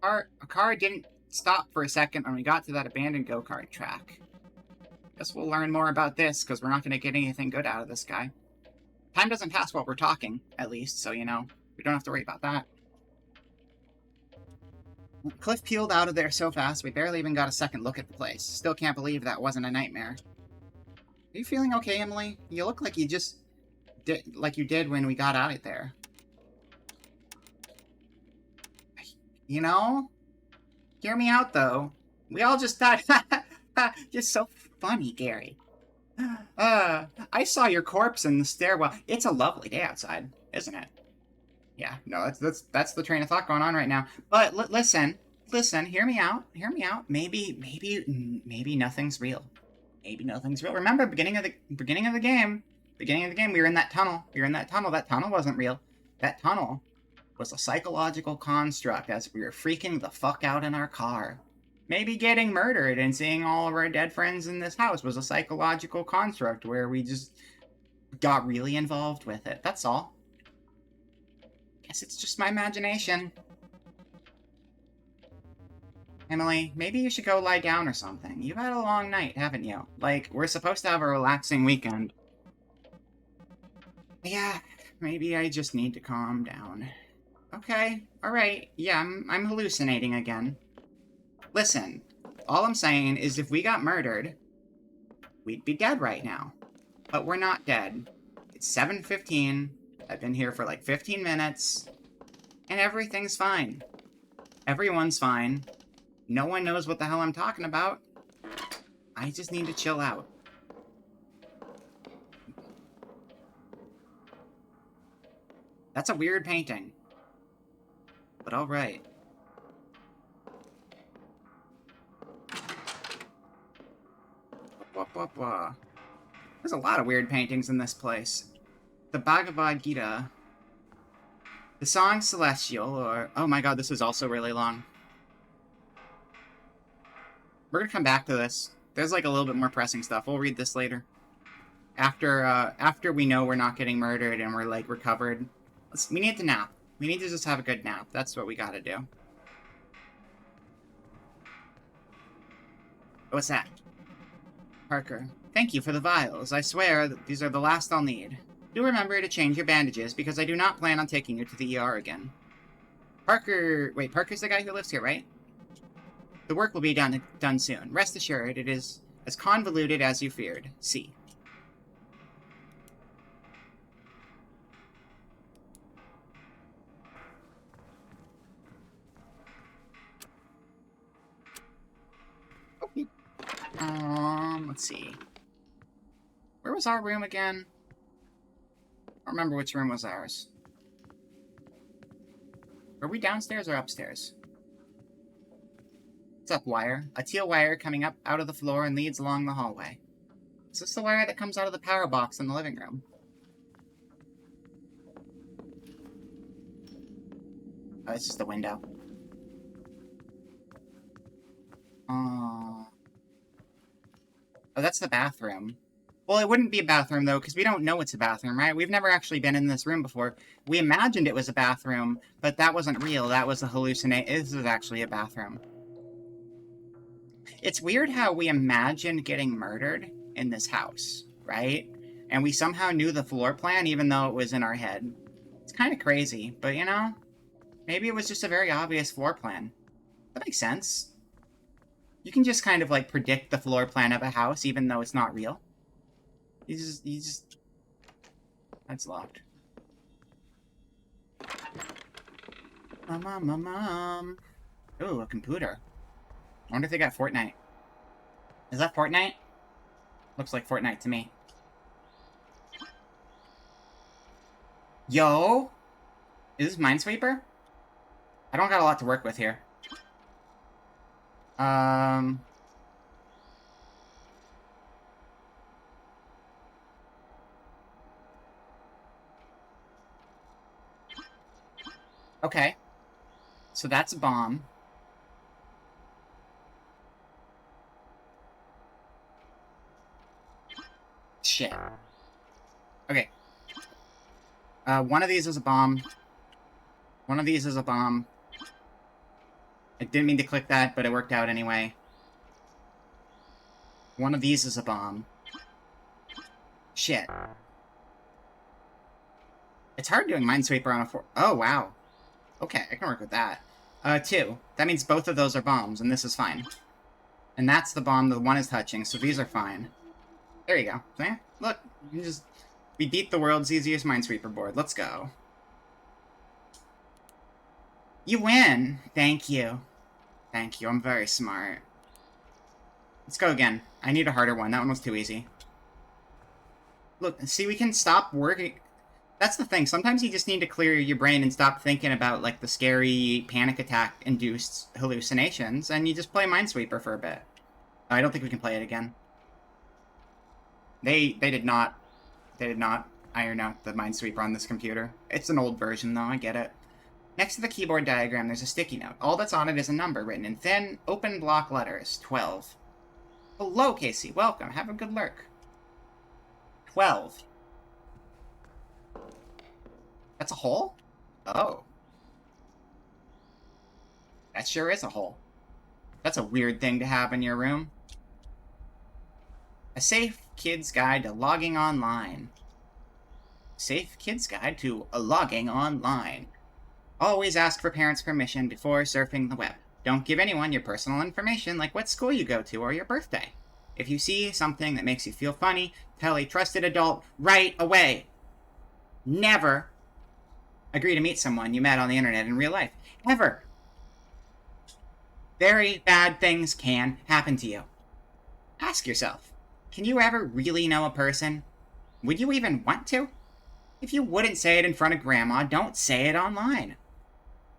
A car didn't stop for a second when we got to that abandoned go-kart track. Guess we'll learn more about this, because we're not going to get anything good out of this guy. Time doesn't pass while we're talking, at least, so, you know, we don't have to worry about that. Cliff peeled out of there so fast, we barely even got a second look at the place. Still can't believe that wasn't a nightmare. Are you feeling okay, Emily? You look like you just did, like you did when we got out of there. You know? Hear me out, though. We all just thought... You're so funny, Gary. I saw your corpse in the stairwell. It's a lovely day outside, isn't it? Yeah, no, that's the train of thought going on right now. But listen, hear me out. Maybe nothing's real. Maybe nothing's real. Remember, beginning of the game, we were in that tunnel. That tunnel wasn't real. That tunnel was a psychological construct as we were freaking the fuck out in our car. Maybe getting murdered and seeing all of our dead friends in this house was a psychological construct where we just got really involved with it. That's all. Guess it's just my imagination. Emily, maybe you should go lie down or something. You've had a long night, haven't you? Like, we're supposed to have a relaxing weekend. Yeah, maybe I just need to calm down. Okay, alright, yeah, I'm hallucinating again. Listen, all I'm saying is if we got murdered, we'd be dead right now. But we're not dead. It's 7:15. I've been here for like 15 minutes. And everything's fine. Everyone's fine. No one knows what the hell I'm talking about. I just need to chill out. That's a weird painting. But alright. There's a lot of weird paintings in this place. The Bhagavad Gita. The Song Celestial, or... Oh my god, this is also really long. We're gonna come back to this. There's like a little bit more pressing stuff. We'll read this later. After we know we're not getting murdered and we're like recovered. We need to nap. We need to just have a good nap. That's what we gotta do. What's that? Parker. Thank you for the vials. I swear that these are the last I'll need. Do remember to change your bandages, because I do not plan on taking you to the ER again. Parker... Wait, Parker's the guy who lives here, right? The work will be done soon. Rest assured, it is as convoluted as you feared. See. Okay. Let's see. Where was our room again? don't remember which room was ours. Were we downstairs or upstairs? What's up, wire? A teal wire coming up out of the floor and leads along the hallway. Is this the wire that comes out of the power box in the living room? Oh, this is the window. Oh, that's the bathroom. Well, it wouldn't be a bathroom, though, because we don't know it's a bathroom, right? We've never actually been in this room before. We imagined it was a bathroom, but that wasn't real. That was a hallucination. This is actually a bathroom. It's weird how we imagined getting murdered in this house, right? And we somehow knew the floor plan, even though it was in our head. It's kind of crazy, but you know, maybe it was just a very obvious floor plan. That makes sense. You can just kind of, like, predict the floor plan of a house, even though it's not real. You just... That's locked. Mom. Ooh, a computer. I wonder if they got Fortnite. Is that Fortnite? Looks like Fortnite to me. Yo! Is this Minesweeper? I don't got a lot to work with here. Okay. So that's a bomb. Shit. Okay. One of these is a bomb. One of these is a bomb. I didn't mean to click that, but it worked out anyway. One of these is a bomb. Shit. It's hard doing Minesweeper on a 4... Oh, wow. Okay, I can work with that. 2. That means both of those are bombs, and this is fine. And that's the bomb the one is touching, so these are fine. There you go. See? Look, we beat the world's easiest Minesweeper board. Let's go. You win! Thank you. Thank you, I'm very smart. Let's go again. I need a harder one. That one was too easy. Look, see, we can stop working... That's the thing. Sometimes you just need to clear your brain and stop thinking about, like, the scary panic attack-induced hallucinations, and you just play Minesweeper for a bit. I don't think we can play it again. They did not iron out the Minesweeper on this computer. It's an old version, though. I get it. Next to the keyboard diagram, there's a sticky note. All that's on it is a number written in thin, open block letters. 12. Hello, Casey. Welcome. Have a good lurk. 12. That's a hole? Oh. That sure is a hole. That's a weird thing to have in your room. A safe kid's guide to logging online. Safe kid's guide to logging online. Always ask for parents' permission before surfing the web. Don't give anyone your personal information like what school you go to or your birthday. If you see something that makes you feel funny, tell a trusted adult right away. Never agree to meet someone you met on the internet in real life. Ever. Very bad things can happen to you. Ask yourself, can you ever really know a person? Would you even want to? If you wouldn't say it in front of grandma, don't say it online.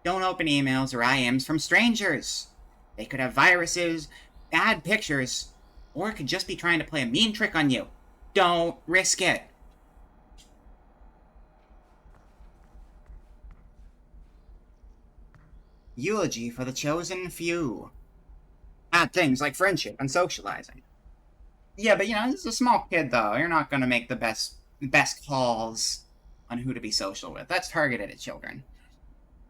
Don't open emails or IMs from strangers. They could have viruses, bad pictures, or it could just be trying to play a mean trick on you. Don't risk it. Eulogy for the chosen few. Bad things like friendship and socializing. Yeah, but you know, this is a small kid, though. You're not going to make the best calls on who to be social with. That's targeted at children.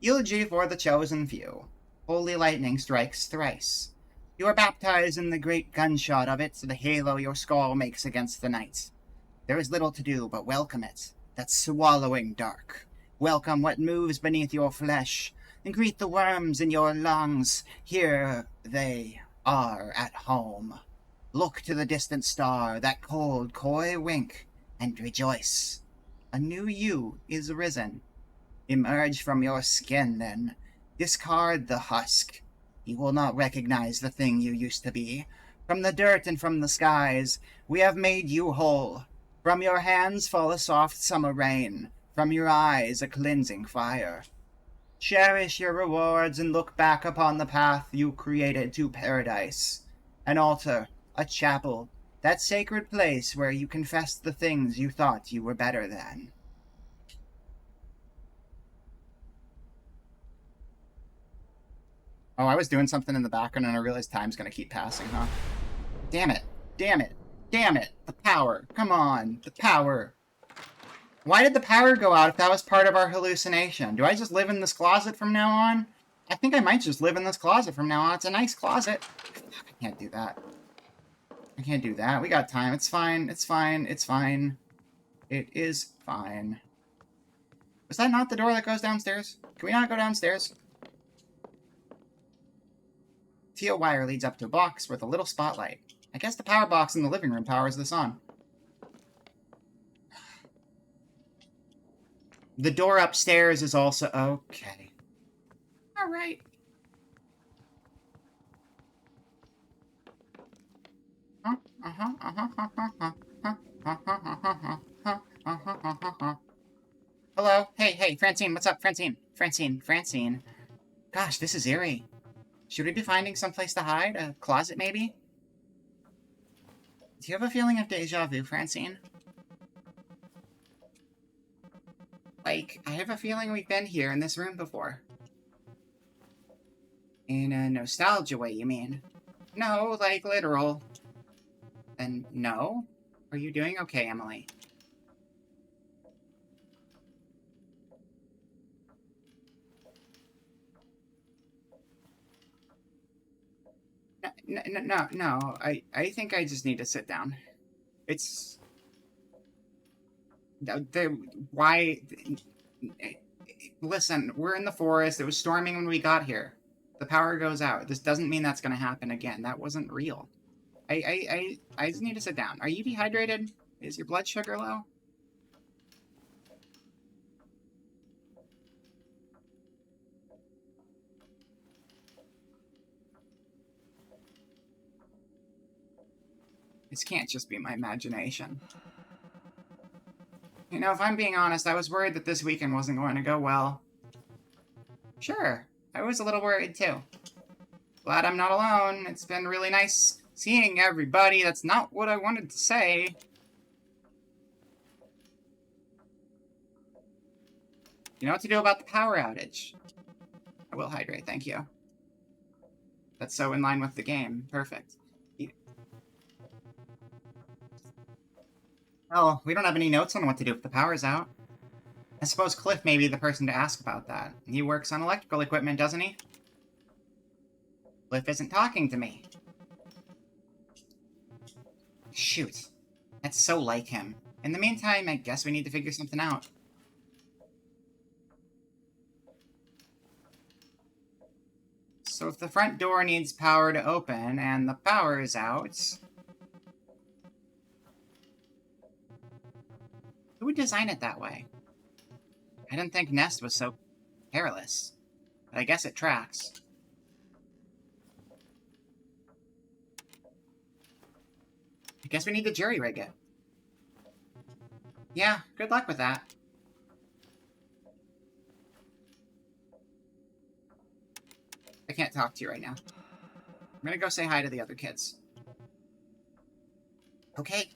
Eulogy for the chosen few. Holy lightning strikes thrice. You are baptized in the great gunshot of it, the halo your skull makes against the night. There is little to do but welcome it, that swallowing dark. Welcome what moves beneath your flesh, and greet the worms in your lungs. Here they are at home. Look to the distant star, that cold, coy wink, and rejoice. A new you is risen. Emerge from your skin, then. Discard the husk. You will not recognize the thing you used to be. From the dirt and from the skies, we have made you whole. From your hands fall a soft summer rain, from your eyes a cleansing fire. Cherish your rewards and look back upon the path you created to paradise. An altar, a chapel, that sacred place where you confessed the things you thought you were better than. Oh, I was doing something in the background and I realized time's gonna keep passing, huh? Damn it. Damn it. Damn it. The power. Come on. The power. Why did the power go out if that was part of our hallucination? Do I just live in this closet from now on? I think I might just live in this closet from now on. It's a nice closet. I can't do that. I can't do that. We got time. It's fine. It's fine. It's fine. It is fine. Was that not the door that goes downstairs? Can we not go downstairs? Teal wire leads up to a box with a little spotlight. I guess the power box in the living room powers this on. The door upstairs is also... Okay. Alright. Hello? Hey, Francine, what's up? Francine. Gosh, this is eerie. Should we be finding someplace to hide? A closet, maybe? Do you have a feeling of deja vu, Francine? Like, I have a feeling we've been here in this room before. In a nostalgia way, you mean? No, like literal. Then no? Are you doing okay, Emily? No. I think I just need to sit down. It's... Why... Listen, we're in the forest. It was storming when we got here. The power goes out. This doesn't mean that's going to happen again. That wasn't real. I just need to sit down. Are you dehydrated? Is your blood sugar low? This can't just be my imagination. You know, if I'm being honest, I was worried that this weekend wasn't going to go well. Sure, I was a little worried too. Glad I'm not alone. It's been really nice seeing everybody. That's not what I wanted to say. You know what to do about the power outage. I will hydrate, thank you. That's so in line with the game. Perfect. Oh, we don't have any notes on what to do if the power's out. I suppose Cliff may be the person to ask about that. He works on electrical equipment, doesn't he? Cliff isn't talking to me. Shoot. That's so like him. In the meantime, I guess we need to figure something out. So if the front door needs power to open and the power is out... Who would design it that way? I didn't think Nest was so careless. But I guess it tracks. I guess we need to jury-rig it. Yeah, good luck with that. I can't talk to you right now. I'm gonna go say hi to the other kids. Okay.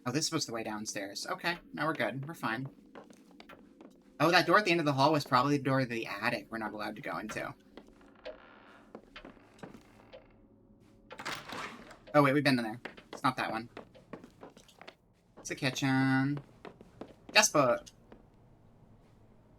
Oh, this was the way downstairs. Okay, now we're good. We're fine. Oh, that door at the end of the hall was probably the door to the attic we're not allowed to go into. Oh, wait, we've been in there. It's not that one. It's a kitchen. Guestbook!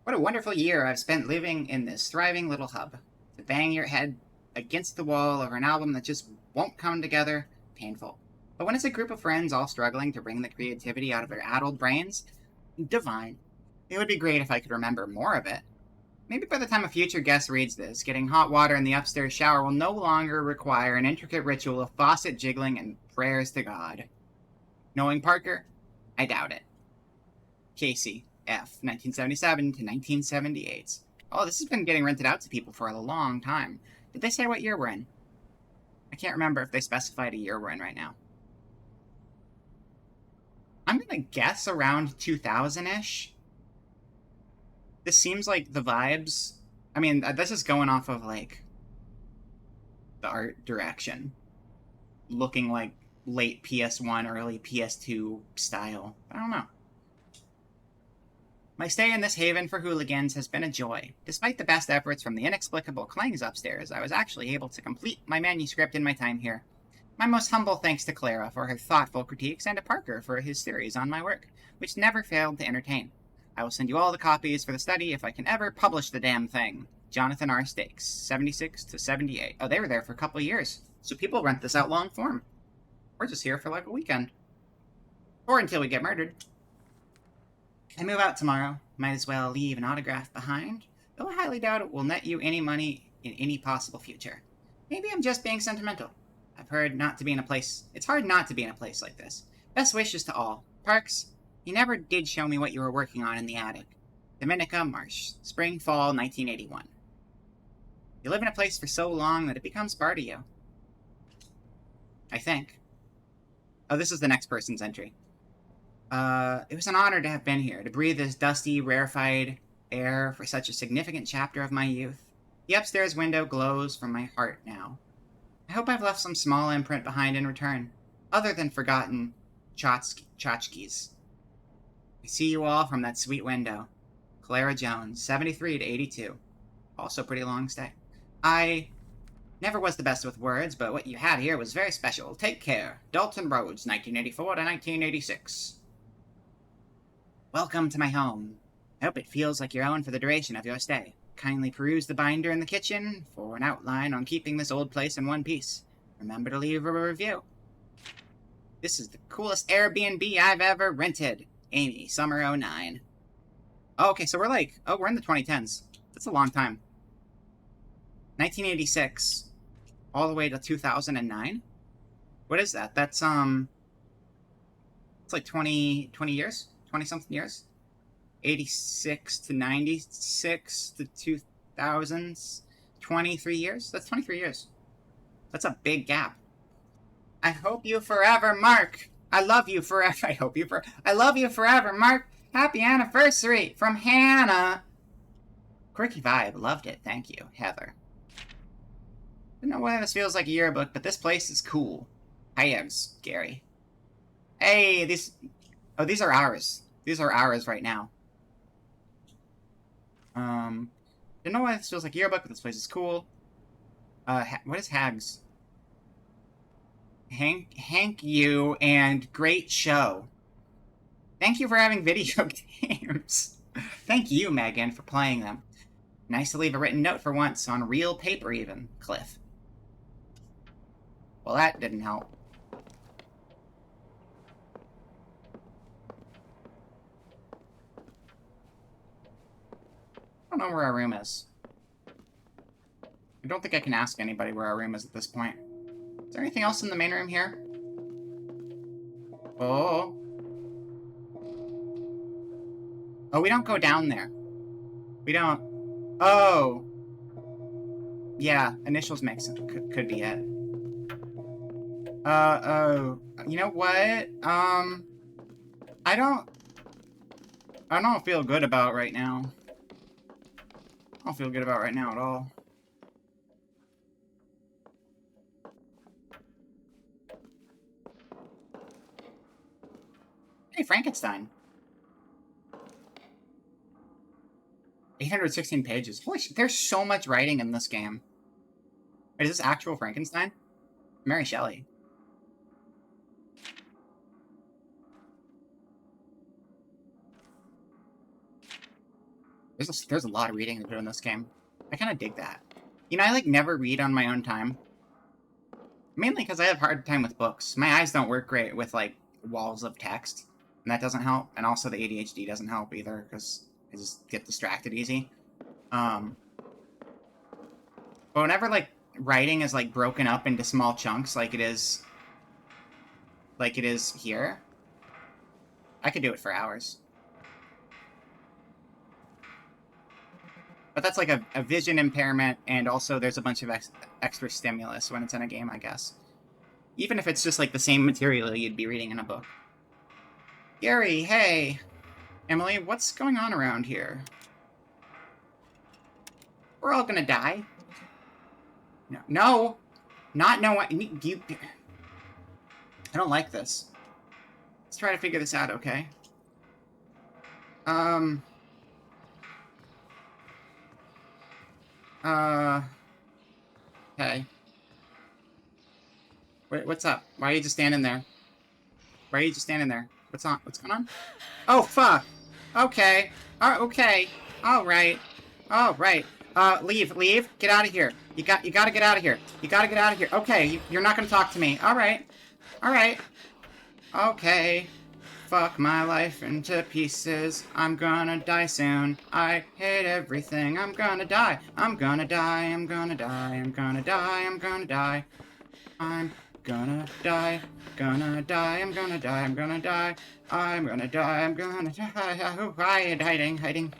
What a wonderful year I've spent living in this thriving little hub. To bang your head against the wall over an album that just won't come together, painful. But when it's a group of friends all struggling to bring the creativity out of their addled brains, divine. It would be great if I could remember more of it. Maybe by the time a future guest reads this, getting hot water in the upstairs shower will no longer require an intricate ritual of faucet jiggling and prayers to God. Knowing Parker, I doubt it. Casey, F. 1977 to 1978. Oh, this has been getting rented out to people for a long time. Did they say what year we're in? I can't remember if they specified a year we're in right now. I'm gonna guess around 2000-ish. This seems like the vibes... I mean, this is going off of, like, the art direction. Looking like late PS1, early PS2 style. I don't know. My stay in this haven for hooligans has been a joy. Despite the best efforts from the inexplicable clangs upstairs, I was actually able to complete my manuscript in my time here. My most humble thanks to Clara for her thoughtful critiques and to Parker for his theories on my work, which never failed to entertain. I will send you all the copies for the study if I can ever publish the damn thing. Jonathan R. Stakes, 76 to 78. Oh, they were there for a couple of years. So people rent this out long form. We're just here for like a weekend. Or until we get murdered. I move out tomorrow. Might as well leave an autograph behind, though I highly doubt it will net you any money in any possible future. Maybe I'm just being sentimental. I've heard not to be in a place... It's hard not to be in a place like this. Best wishes to all. Parks, you never did show me what you were working on in the attic. Dominica Marsh, spring, fall, 1981. You live in a place for so long that it becomes part of you. I think. Oh, this is the next person's entry. It was an honor to have been here, to breathe this dusty, rarefied air for such a significant chapter of my youth. The upstairs window glows from my heart now. I hope I've left some small imprint behind in return, other than forgotten tchotchkes. I see you all from that sweet window. Clara Jones, 73 to 82. Also pretty long stay. I never was the best with words, but what you had here was very special. Take care. Dalton Rhodes, 1984 to 1986. Welcome to my home. I hope it feels like your own for the duration of your stay. Kindly peruse the binder in the kitchen for an outline on keeping this old place in one piece. Remember to leave a review. This is the coolest Airbnb I've ever rented. Amy, summer 09. Oh, okay, so we're in the 2010s. That's a long time. 1986, all the way to 2009? What is that? That's, it's like 20 years? 20-something years? 86 to 96 to 2000s? 23 years? That's 23 years. That's a big gap. I hope you forever, Mark. I love you forever. I love you forever, Mark. Happy anniversary from Hannah. Quirky vibe. Loved it. Thank you, Heather. I don't know why this feels like a yearbook, but this place is cool. Hiya, Gary. Hey, these are ours. These are ours right now. Don't know why this feels like a yearbook, but this place is cool. What is Hags? Hank you, and great show. Thank you for having video games. Thank you, Megan, for playing them. Nice to leave a written note for once, on real paper even, Cliff. Well, that didn't help. I don't know where our room is. I don't think I can ask anybody where our room is at this point. Is there anything else in the main room here? Oh. Oh, we don't go down there. We don't... Oh. Yeah, initials makes it. Could be it. Oh. You know what? I don't feel good about right now. I don't feel good about right now at all. Hey, Frankenstein. 816 pages. Holy shit, there's so much writing in this game. Wait, is this actual Frankenstein? Mary Shelley. There's a lot of reading to do in this game. I kind of dig that. You know, I, never read on my own time. Mainly because I have a hard time with books. My eyes don't work great with, walls of text. And that doesn't help. And also the ADHD doesn't help either, because I just get distracted easy. But whenever, writing is, broken up into small chunks like it is here, I could do it for hours. But that's like a vision impairment, and also there's a bunch of extra stimulus when it's in a game, I guess. Even if it's just like the same material you'd be reading in a book. Gary, hey! Emily, what's going on around here? We're all gonna die. No! Not no one. You. I don't like this. Let's try to figure this out, okay? Okay. Wait, what's up? Why are you just standing there? Why are you just standing there? What's on? What's going on? Oh, fuck! Okay. Okay. Alright. Alright. Leave. Get out of here. You gotta get out of here. You gotta get out of here. Okay, you're not gonna talk to me. Alright. Alright. Okay. Fuck my life into pieces. I'm gonna die soon. I hate everything. I'm gonna die. I'm gonna die. I'm gonna die. I'm gonna die. I'm gonna die. I'm gonna die. Gonna die. I'm gonna die. I'm gonna die. I'm gonna die. I'm gonna die. Hiding.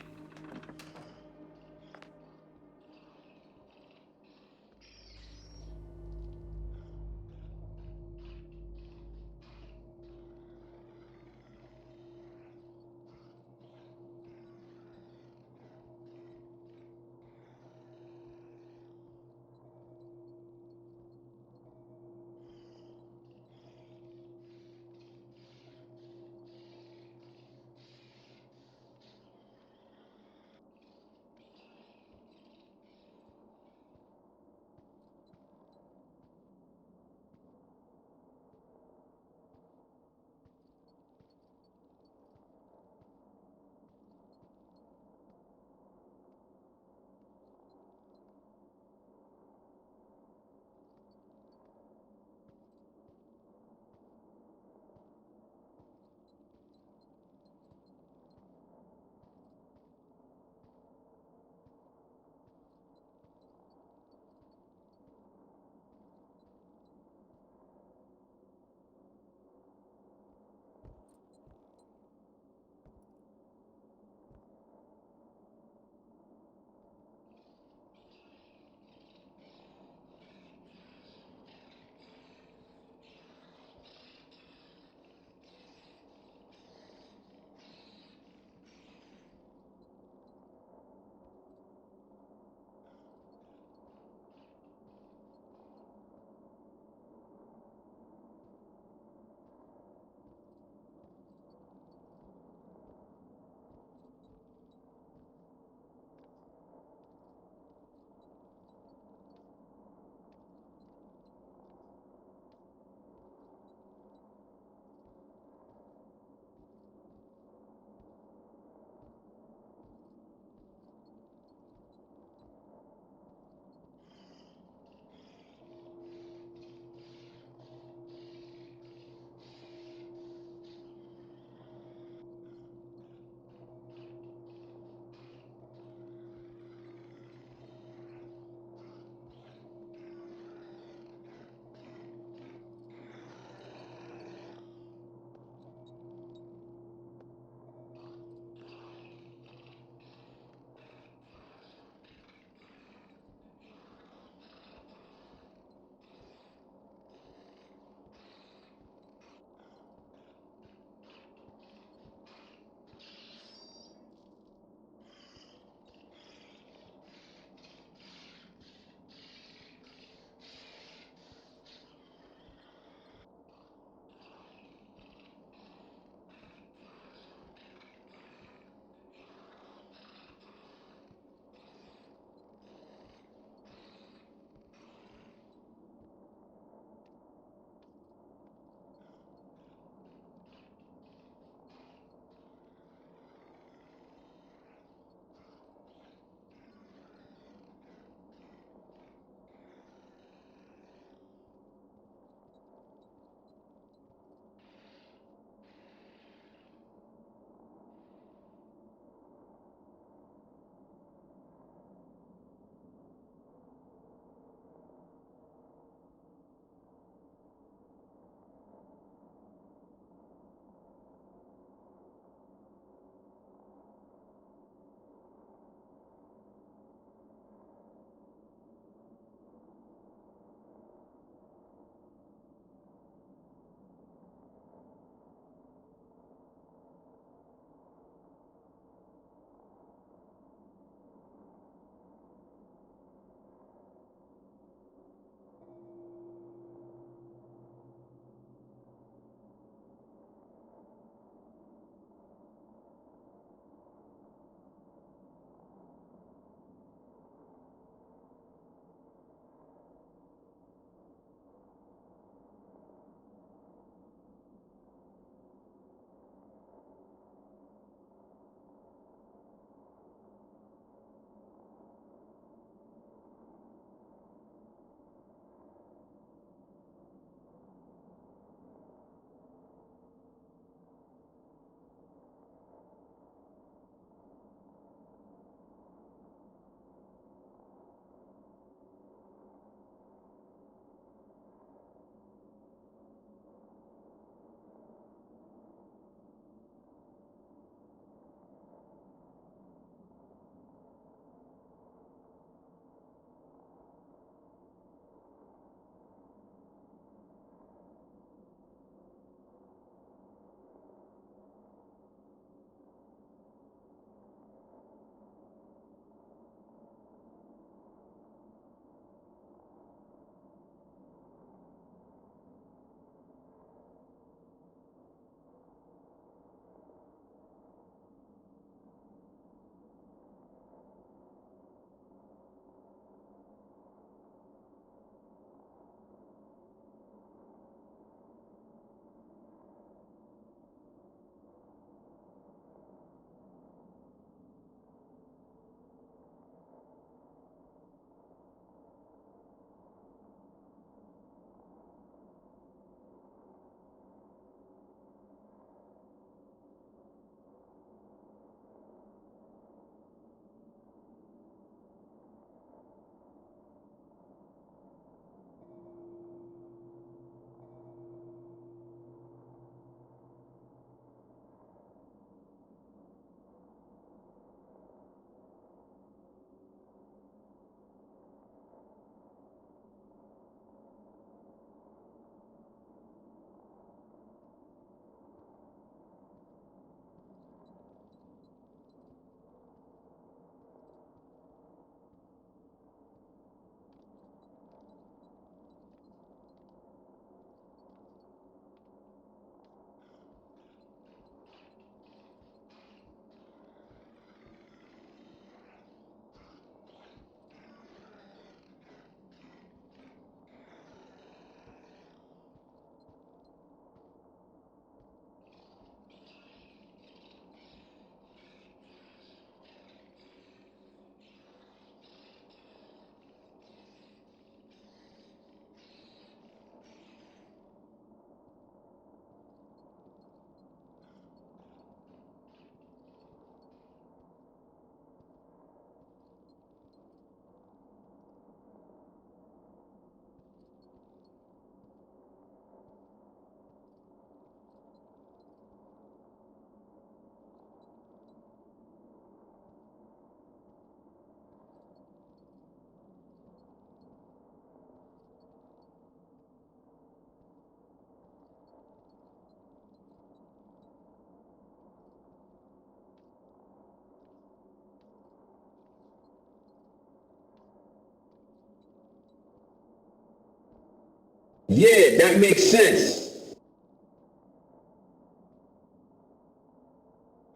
Yeah, that makes sense.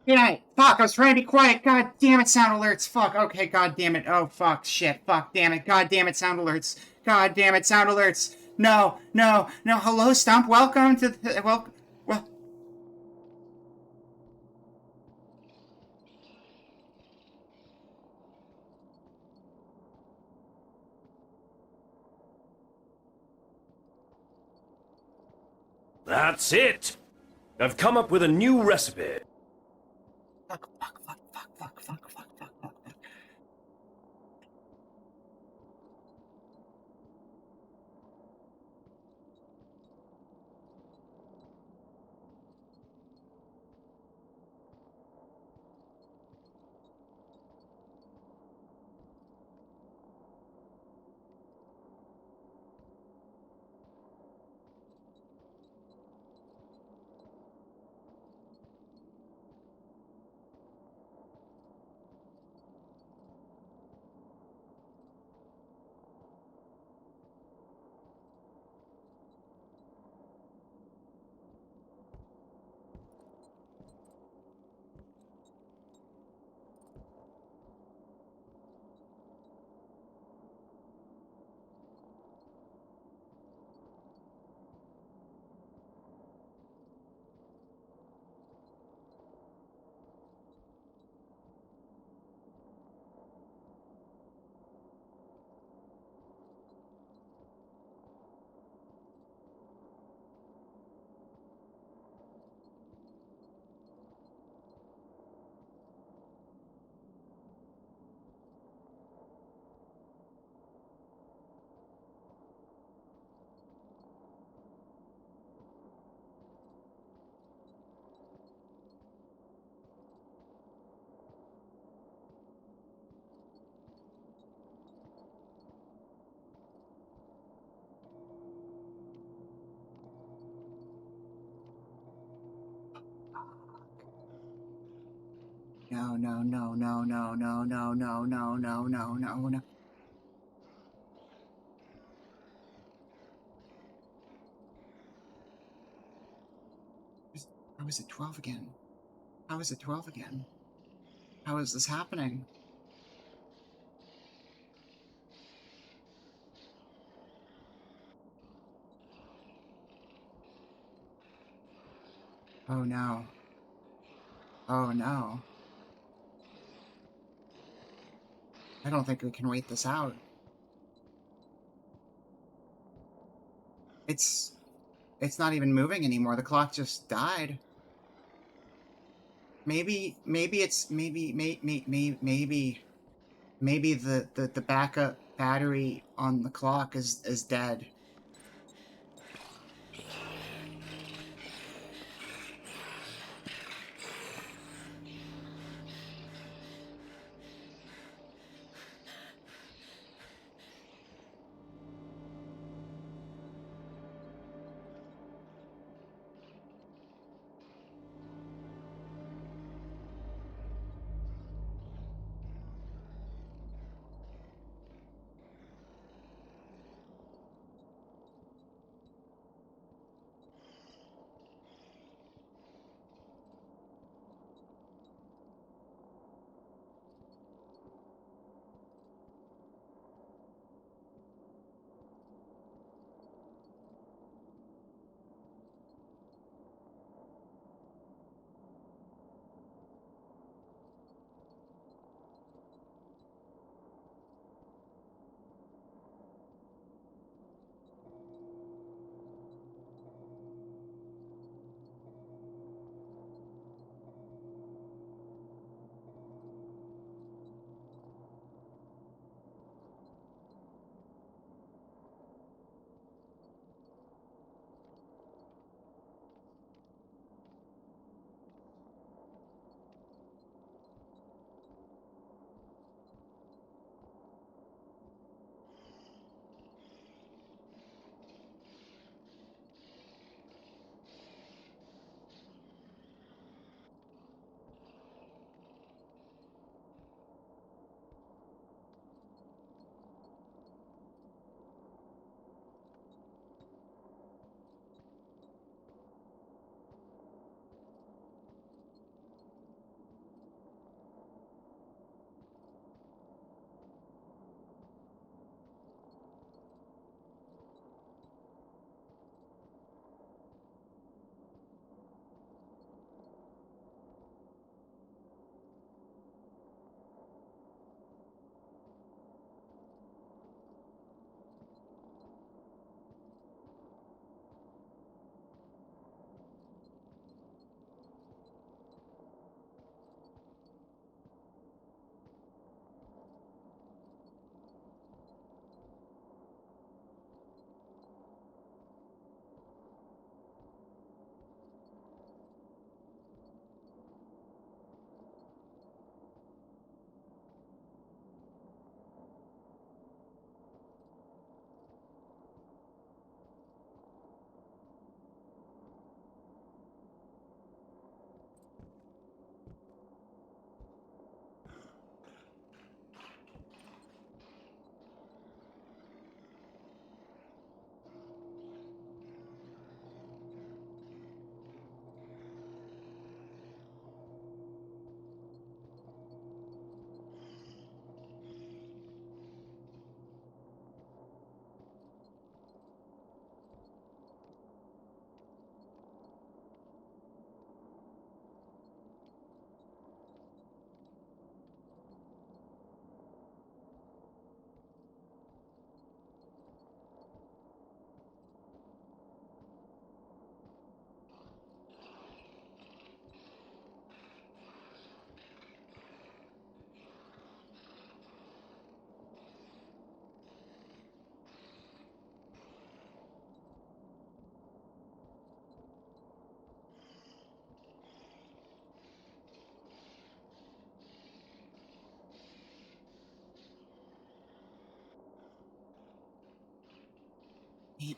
Yeah, fuck, I was trying to be quiet. God damn it, sound alerts. Fuck, okay, god damn it. Oh, fuck, shit, fuck, damn it. God damn it, sound alerts. God damn it, sound alerts. No, no, no. Hello, Stump. Welcome to the. Well. That's it! I've come up with a new recipe. Fuck, fuck, fuck, fuck, fuck, fuck, fuck, fuck, fuck. No, no, no, no, no, no, no, no, no, no, no, no, no. How is it 12 again? How is it 12 again? How is this happening? Oh no. Oh no. I don't think we can wait this out. It's not even moving anymore. The clock just died. Maybe the backup battery on the clock is dead.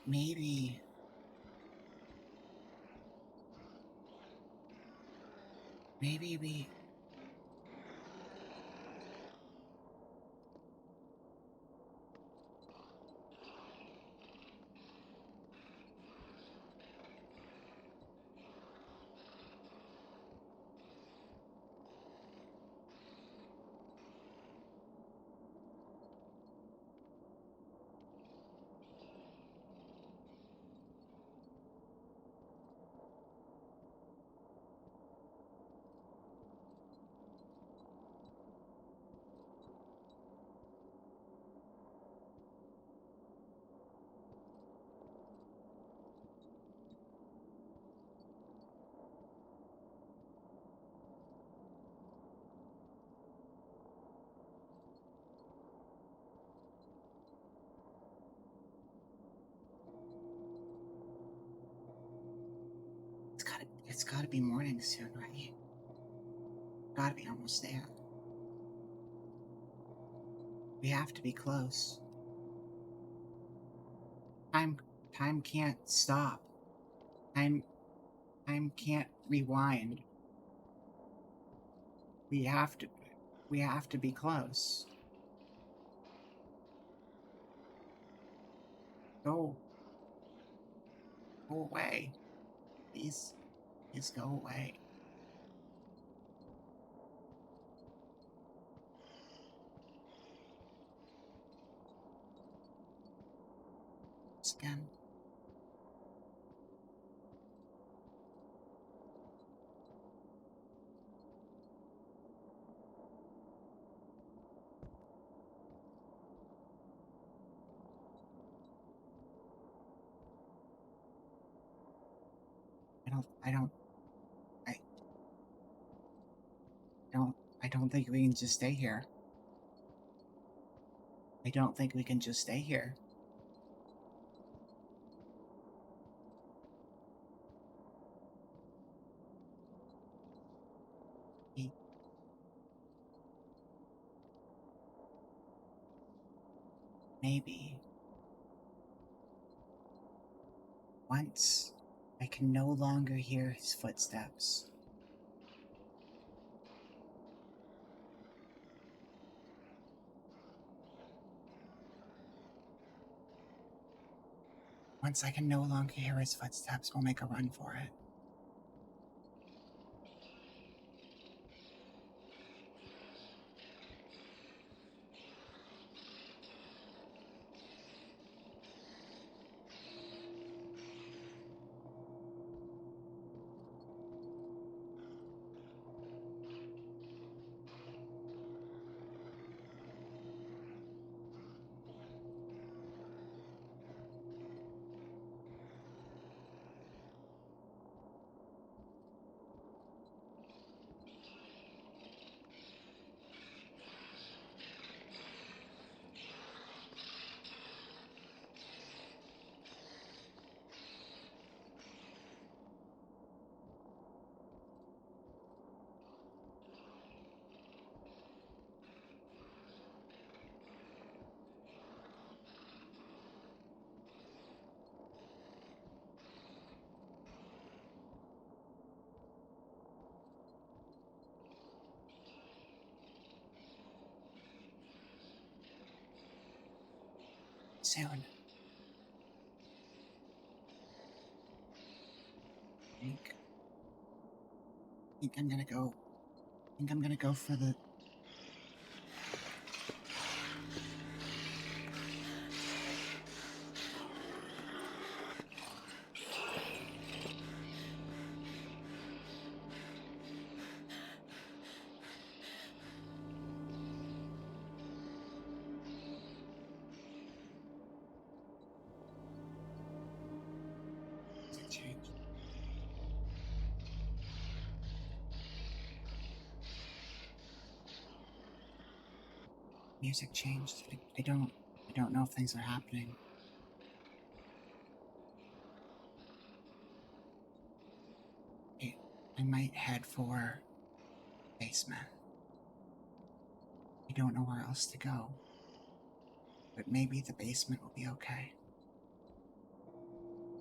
Maybe. Maybe we. It's gotta be morning soon, right? Gotta be almost there. We have to be close. Time can't stop. Time can't rewind. We have to be close. Go away. Please go away. Again. I don't think we can just stay here. I don't think we can just stay here. Maybe once I can no longer hear his footsteps. Once I can no longer hear his footsteps, we'll make a run for it. Soon. I think I'm gonna go. I think I'm gonna go for the. Change. Music changed. I don't know if things are happening. I might head for basement. I don't know where else to go. But maybe the basement will be okay.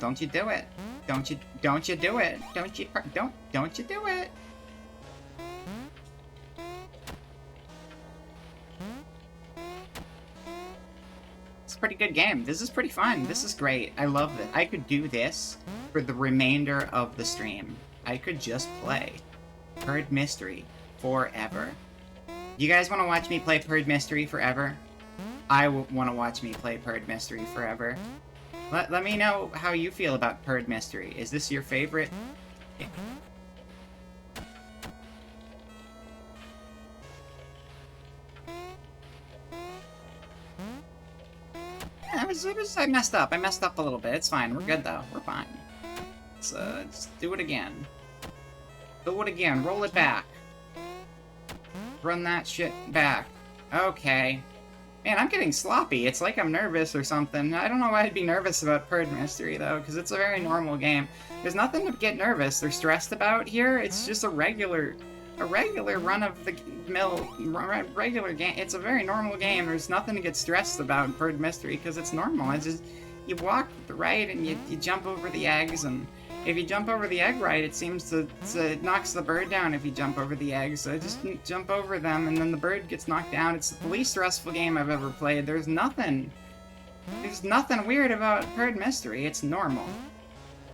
Don't you do it. Don't you do it. Don't you do it. It's a pretty good game. This is pretty fun. This is great. I love it. I could do this for the remainder of the stream. I could just play Purred Mystery forever. You guys want to watch me play Purred Mystery forever? I want to watch me play Purred Mystery forever. Let me know how you feel about Purred Mystery. Is this your favorite? Yeah, I messed up. I messed up a little bit. It's fine. We're good, though. We're fine. Let's do it again. Do it again. Roll it back. Run that shit back. Okay. Man, I'm getting sloppy. It's like I'm nervous or something. I don't know why I'd be nervous about Purred Mystery, though, because it's a very normal game. There's nothing to get nervous or stressed about here. It's just a regular run-of-the-mill, regular game. It's a very normal game. There's nothing to get stressed about in Purred Mystery, because it's normal. It's just, you walk right and you jump over the eggs, and if you jump over the egg right, it seems to it knocks the bird down if you jump over the egg. So just jump over them, and then the bird gets knocked down. It's the least stressful game I've ever played. There's nothing weird about Purred Mystery. It's normal.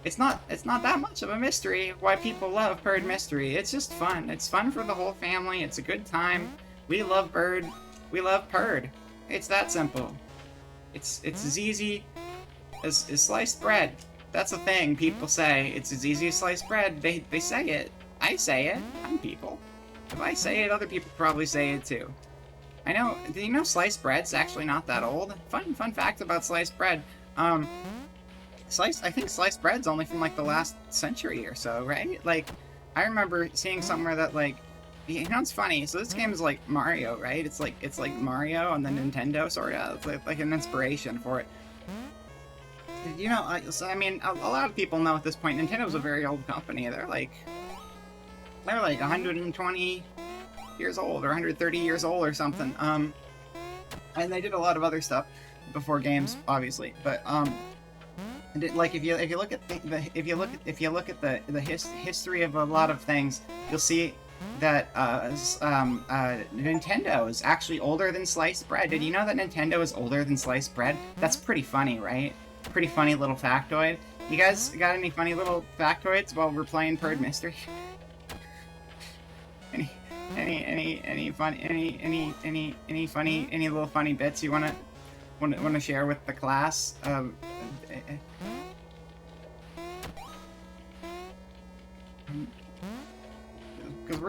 It's not that much of a mystery why people love Purred Mystery. It's just fun. It's fun for the whole family. It's a good time. We love Bird. We love Purred. It's that simple. It's as easy as sliced bread. That's a thing people say. It's as easy as sliced bread. They say it. I say it. I'm people. If I say it, other people probably say it too. I know. Do you know sliced bread's actually not that old? Fun fact about sliced bread. I think sliced bread's only from like the last century or so, right? Like, I remember seeing somewhere that like, you know, it's funny. So this game is like Mario, right? It's like Mario on the Nintendo, sort of. It's like an inspiration for it. You know, I mean, a lot of people know at this point, Nintendo's a very old company. They're like 120 years old or 130 years old or something. And they did a lot of other stuff before games, obviously. But like if you look at the history of a lot of things, you'll see that Nintendo is actually older than sliced bread. Did you know that Nintendo is older than sliced bread? That's pretty funny, right? Pretty funny little factoid. You guys got any funny little factoids while we're playing Purred Mystery? any little funny bits you wanna share with the class? Because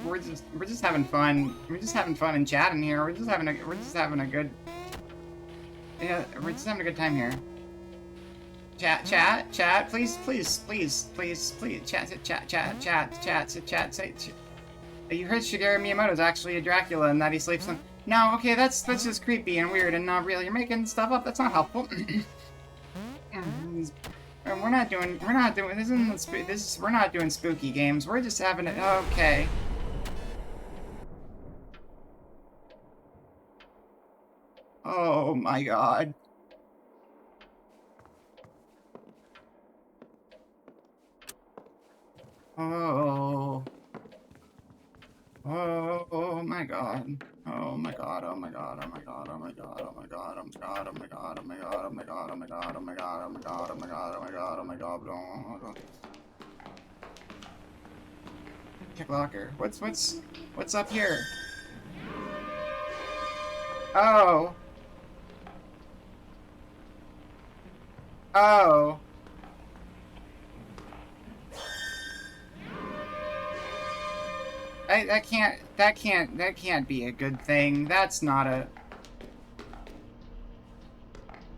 we're just having fun. We're just having fun and chatting here. We're just having a good time here. Chat, please, chat. You heard Shigeru Miyamoto's actually a Dracula and that he sleeps on. No, okay, that's just creepy and weird and not real. You're making stuff up. That's not helpful. We're not doing spooky games. We're just having it. Okay. Oh my god. Oh my god. Oh my god. Oh my god. Oh my god. Oh my god. Oh my god. Oh my god. Oh my god. Oh my god. Oh my god. Oh my god. Oh my god. Oh my god. Oh my god. Oh my god. Oh my god. Oh my god. Check locker. What's up here? Oh. Oh. That can't be a good thing. That's not a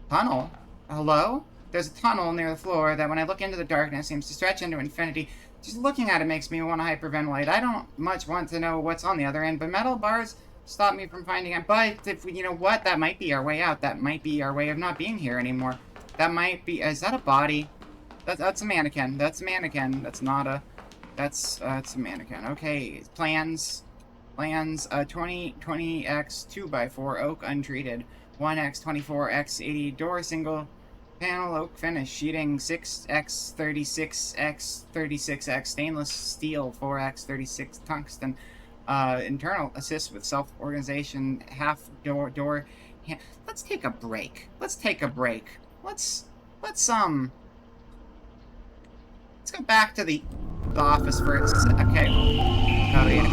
tunnel. Hello? There's a tunnel near the floor that when I look into the darkness seems to stretch into infinity. Just looking at it makes me want to hyperventilate. I don't much want to know what's on the other end, but metal bars stop me from finding it. But if you know what, that might be our way out. That might be our way of not being here anymore. That might be. Is that a body? That's a mannequin. That's a mannequin. That's not a. That's a mannequin. Okay, plans. 20x 2x4 oak untreated. 1x 24x 80 door single Panel oak finish, sheeting 6x 36x 36x stainless steel 4x 36 tungsten. Internal assist with self-organization, half door. Let's take a break. Let's go back to the office for okay. Oh yeah.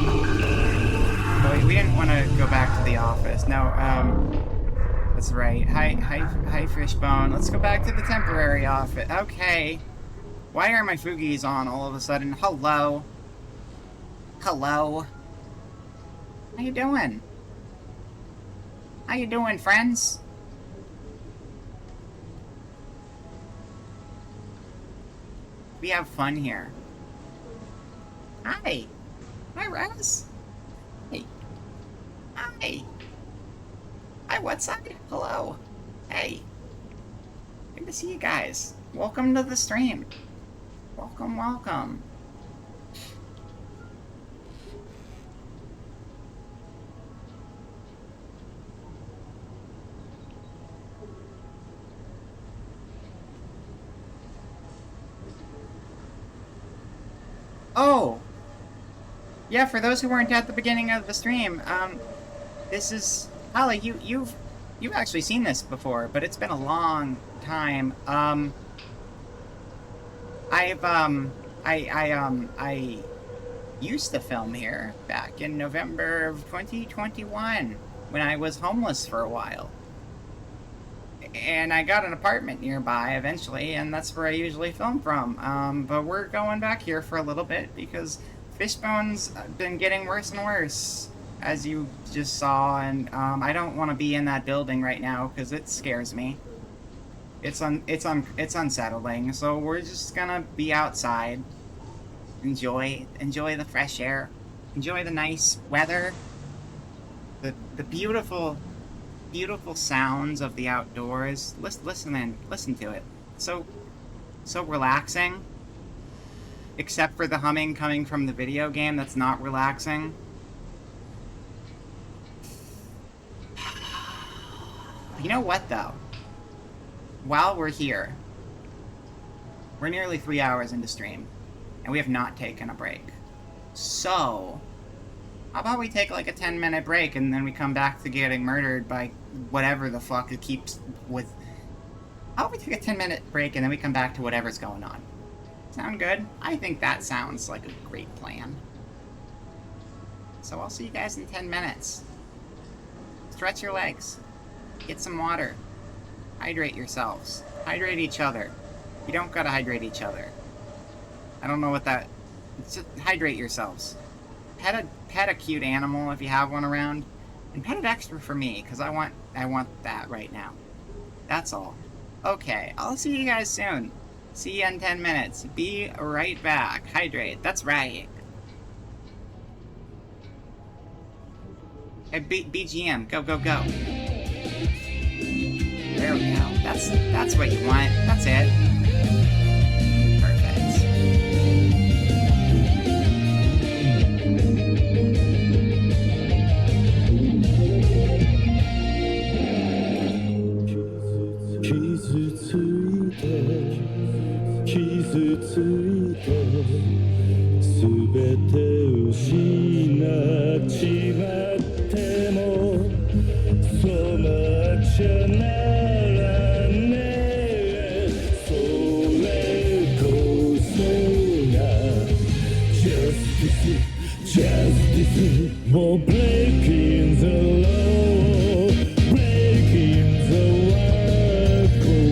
Oh, we didn't want to go back to the office. No, that's right. Hi, Fishbone. Let's go back to the temporary office. Okay. Why are my Fugies on all of a sudden? Hello. Hello. How you doing? How you doing, friends? We have fun here. Hi. Hi, Raz. Hey. Hi. Hi, Whatside. Hello. Hey. Good to see you guys. Welcome to the stream. Welcome, welcome. Oh! Yeah, for those who weren't at the beginning of the stream, this is... Holly, you've actually seen this before, but it's been a long time. I used to film here back in November of 2021 when I was homeless for a while. And I got an apartment nearby eventually, and that's where I usually film from. But we're going back here for a little bit because Fishbone's been getting worse and worse, as you just saw, and I don't want to be in that building right now because it scares me. It's unsettling. So we're just gonna be outside, enjoy the fresh air, enjoy the nice weather, the beautiful sounds of the outdoors. Listen to it. So relaxing. Except for the humming coming from the video game, that's not relaxing. You know what, though? While we're here, we're nearly 3 hours into stream, and we have not taken a break. So, how about we take like a 10-minute break, and then we come back to getting murdered by whatever the fuck it keeps with... How about we take a 10-minute break, and then we come back to whatever's going on? Sound good? I think that sounds like a great plan. So I'll see you guys in 10 minutes. Stretch your legs. Get some water. Hydrate yourselves. Hydrate each other. You don't gotta hydrate each other. I don't know what that... Just hydrate yourselves. Pet a cute animal if you have one around. And pet it extra for me, because I want that right now. That's all. Okay, I'll see you guys soon. See you in 10 minutes. Be right back. Hydrate. That's right. Hey, BGM. Go, go, go. There we go. That's what you want. That's it. Perfect. For breaking the law, breaking the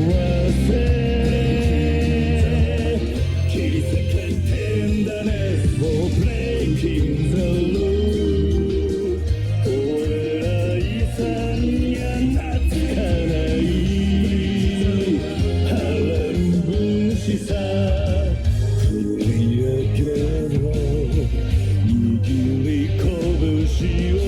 world, Kill the tenderness for breaking the law. 俺ら遺産や懐かない波乱分子さ振り上げろ握り拳を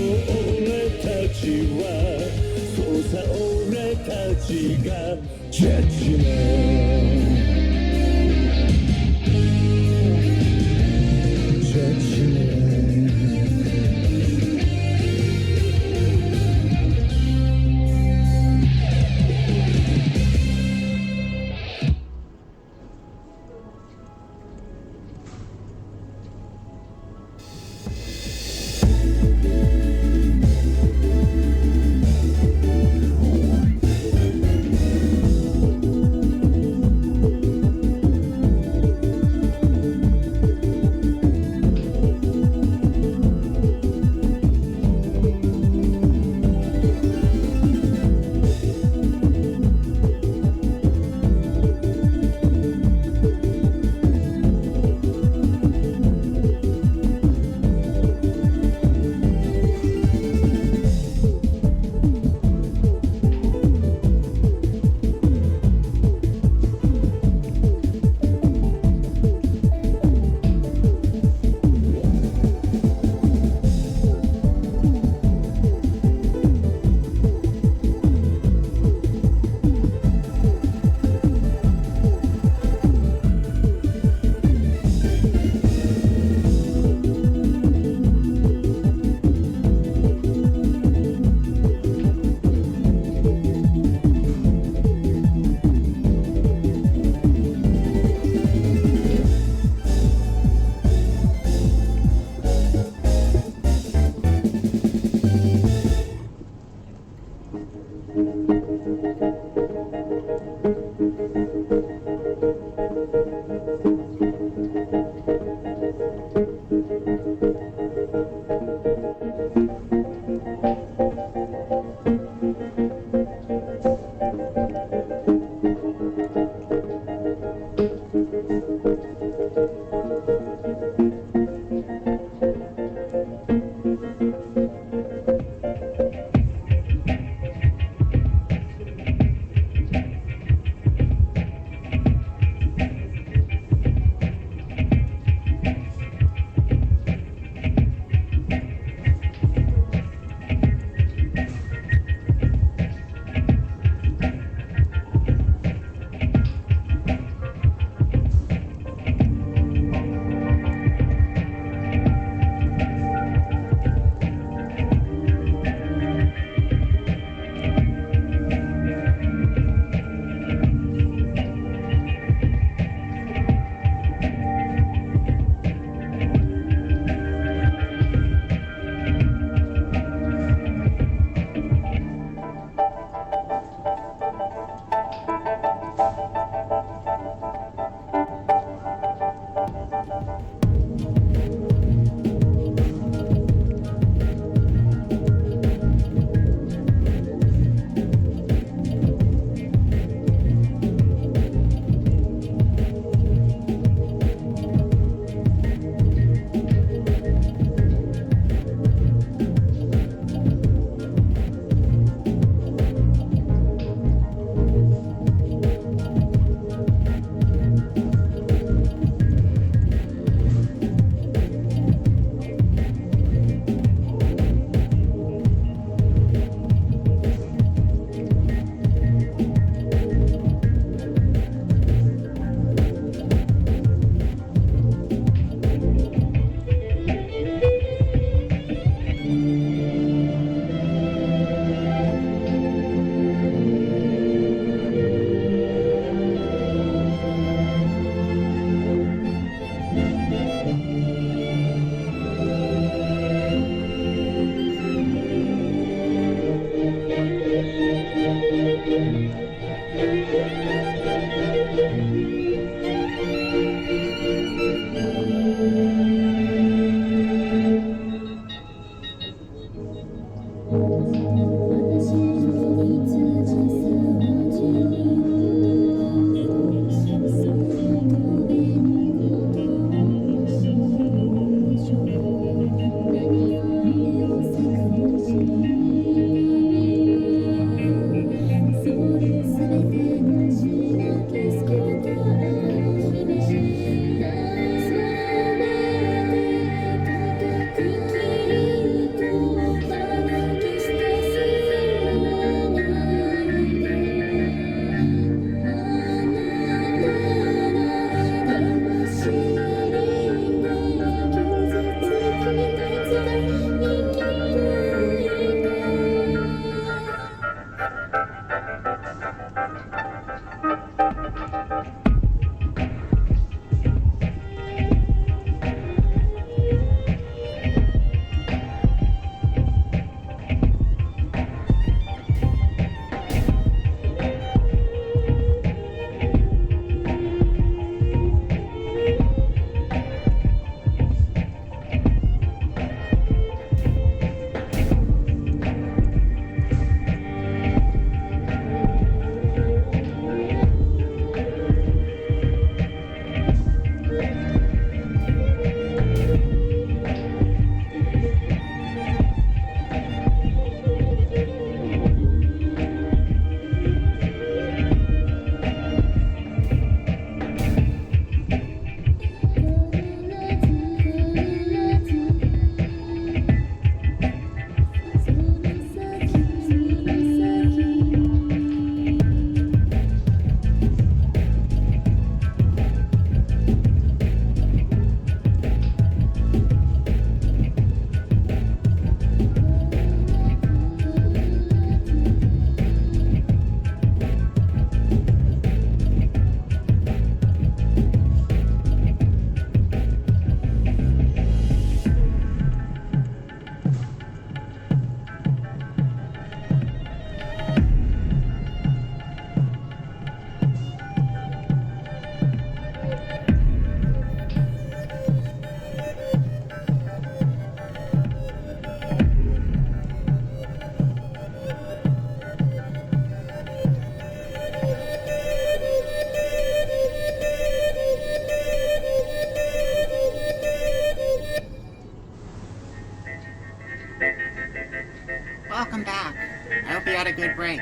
good break.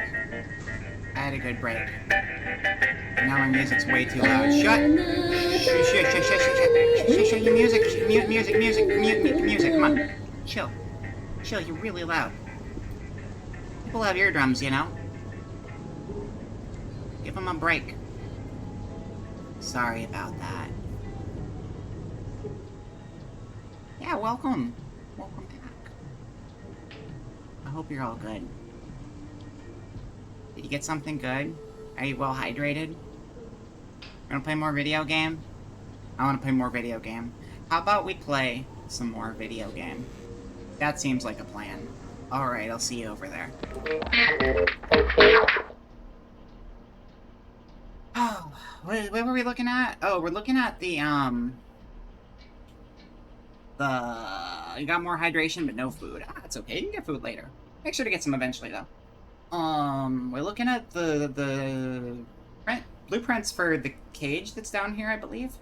I had a good break. Now my music's way too loud. Shut! Shut your music. Music. Come on. Chill. You're really loud. People have eardrums, you know? Give them a break. Sorry about that. Yeah, welcome. Welcome back. I hope you're all good. Did you get something good? Are you well hydrated? Wanna play more video game? I wanna play more video game. How about we play some more video game? That seems like a plan. Alright, I'll see you over there. Oh, what were we looking at? Oh, we're looking at the, you got more hydration, but no food. Ah, it's okay, you can get food later. Make sure to get some eventually, though. We're looking at the blueprints for the cage that's down here, I believe.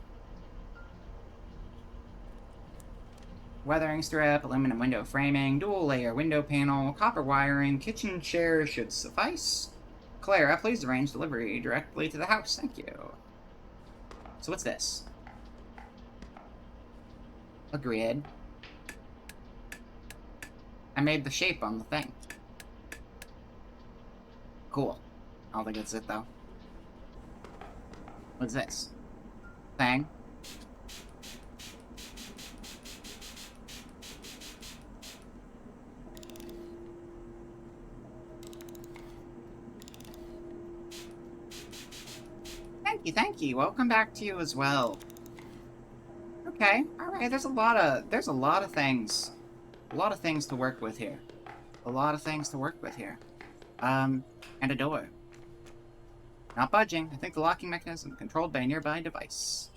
Weathering strip, aluminum window framing, dual layer window panel, copper wiring, kitchen chair should suffice. Clara, please arrange delivery directly to the house. Thank you. So what's this? A grid. I made the shape on the thing. Cool. I don't think that's it, though. What's this? Thing. Thank you. Welcome back to you as well. Okay, alright, there's a lot of things. A lot of things to work with here. And a door. Not budging. I think the locking mechanism controlled by a nearby device.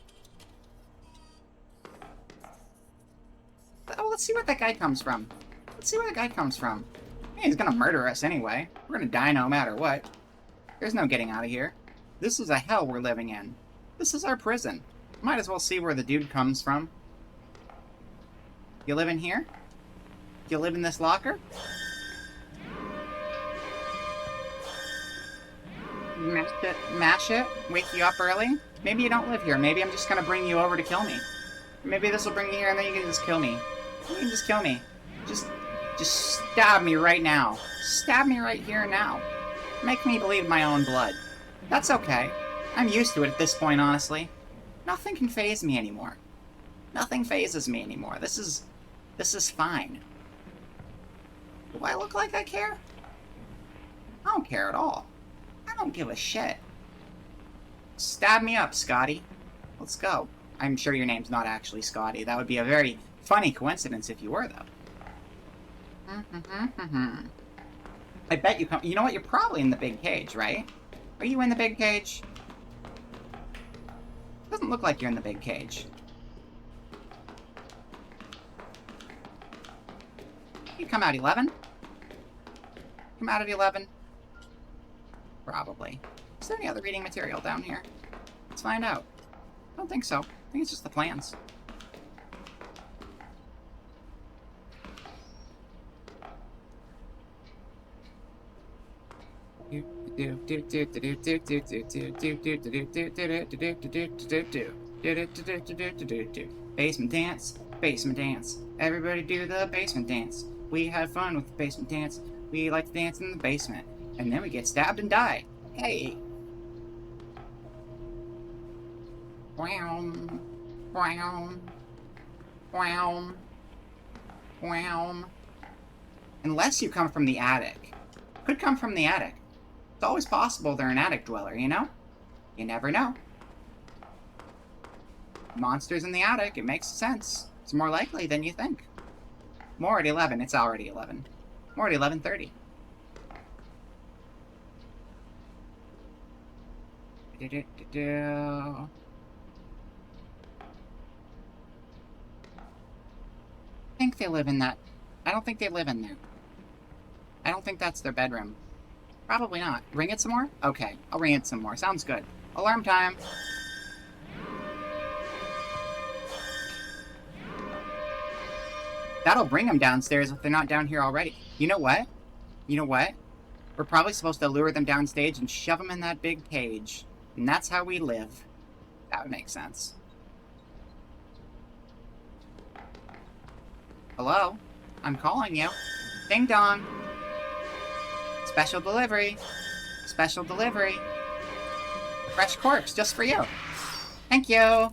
Oh, let's see where that guy comes from. Hey, he's gonna murder us anyway. We're gonna die no matter what. There's no getting out of here. This is a hell we're living in. This is our prison. Might as well see where the dude comes from. You live in here? You live in this locker? Mash it? Wake you up early? Maybe you don't live here. Maybe I'm just gonna bring you over to kill me. Maybe this will bring you here and then you can just kill me. You can just kill me. Just stab me right now. Stab me right here and now. Make me bleed my own blood. That's okay. I'm used to it at this point, honestly. Nothing can faze me anymore. Nothing phases me anymore. This is fine. Do I look like I care? I don't care at all. I don't give a shit. Stab me up, Scotty. Let's go. I'm sure your name's not actually Scotty. That would be a very funny coincidence if you were, though. I bet you come... You know what? You're probably in the big cage, right? Are you in the big cage? Doesn't look like you're in the big cage. You come out 11? Come out at 11? Probably. Is there any other reading material down here? Let's find out. I don't think so. I think it's just the plans. Basement dance, basement dance. Everybody do the basement dance. We have fun with the basement dance. We like to dance in the basement. And then we get stabbed and die. Hey. Wow. Wow. Wow. Wow. Unless you come from the attic. Could come from the attic. It's always possible they're an attic dweller, you know? You never know. Monsters in the attic, it makes sense. It's more likely than you think. More at 11, it's already 11. More at 11:30. I think they live in that. I don't think they live in there. I don't think that's their bedroom. Probably not. Ring it some more? Okay, I'll ring it some more. Sounds good. Alarm time. That'll bring them downstairs if they're not down here already. You know what? You know what? We're probably supposed to lure them downstage and shove them in that big cage. And that's how we live. That would make sense. Hello? I'm calling you. Ding dong. Special delivery. Special delivery. Fresh corpse just for you. Thank you.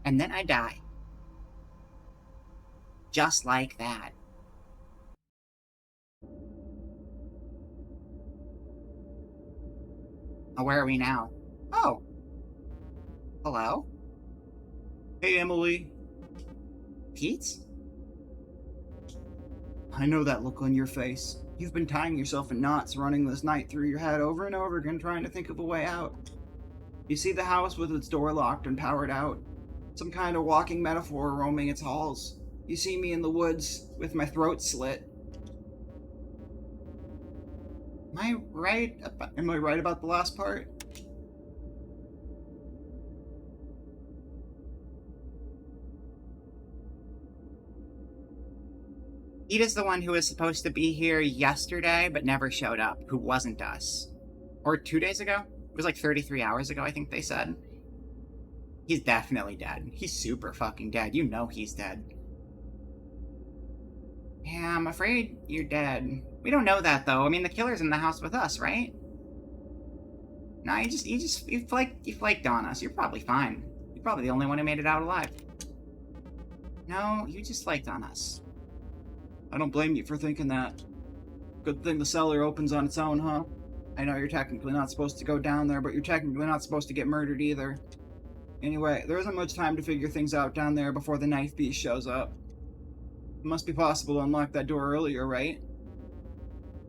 And then I die. Just like that. Oh, where are we now? Oh. Hello? Hey, Emily. Pete? I know that look on your face. You've been tying yourself in knots, running this night through your head over and over again, trying to think of a way out. You see the house with its door locked and powered out. Some kind of walking metaphor roaming its halls. You see me in the woods with my throat slit. Am I right about the last part? Pete is the one who was supposed to be here yesterday, but never showed up, who wasn't us. Or 2 days ago? It was like 33 hours ago, I think they said. He's definitely dead. He's super fucking dead. You know he's dead. Yeah, I'm afraid you're dead. We don't know that, though. I mean, the killer's in the house with us, right? No, you flaked on us. You're probably fine. You're probably the only one who made it out alive. No, you just flaked on us. I don't blame you for thinking that. Good thing the cellar opens on its own, huh? I know you're technically not supposed to go down there, but you're technically not supposed to get murdered either. Anyway, there isn't much time to figure things out down there before the knife beast shows up. It must be possible to unlock that door earlier, right?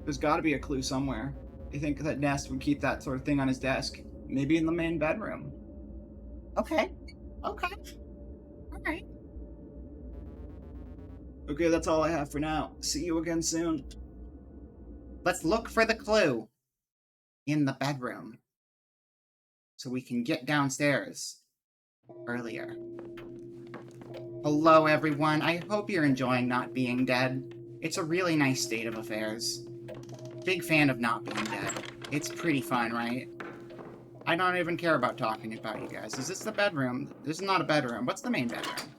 There's gotta be a clue somewhere. You think that Nest would keep that sort of thing on his desk? Maybe in the main bedroom. Okay. Okay. Alright. Okay, that's all I have for now. See you again soon. Let's look for the clue in the bedroom so we can get downstairs earlier. Hello, everyone. I hope you're enjoying not being dead. It's a really nice state of affairs. Big fan of not being dead. It's pretty fun, right? I don't even care about talking about you guys. Is this the bedroom? This is not a bedroom. What's the main bedroom?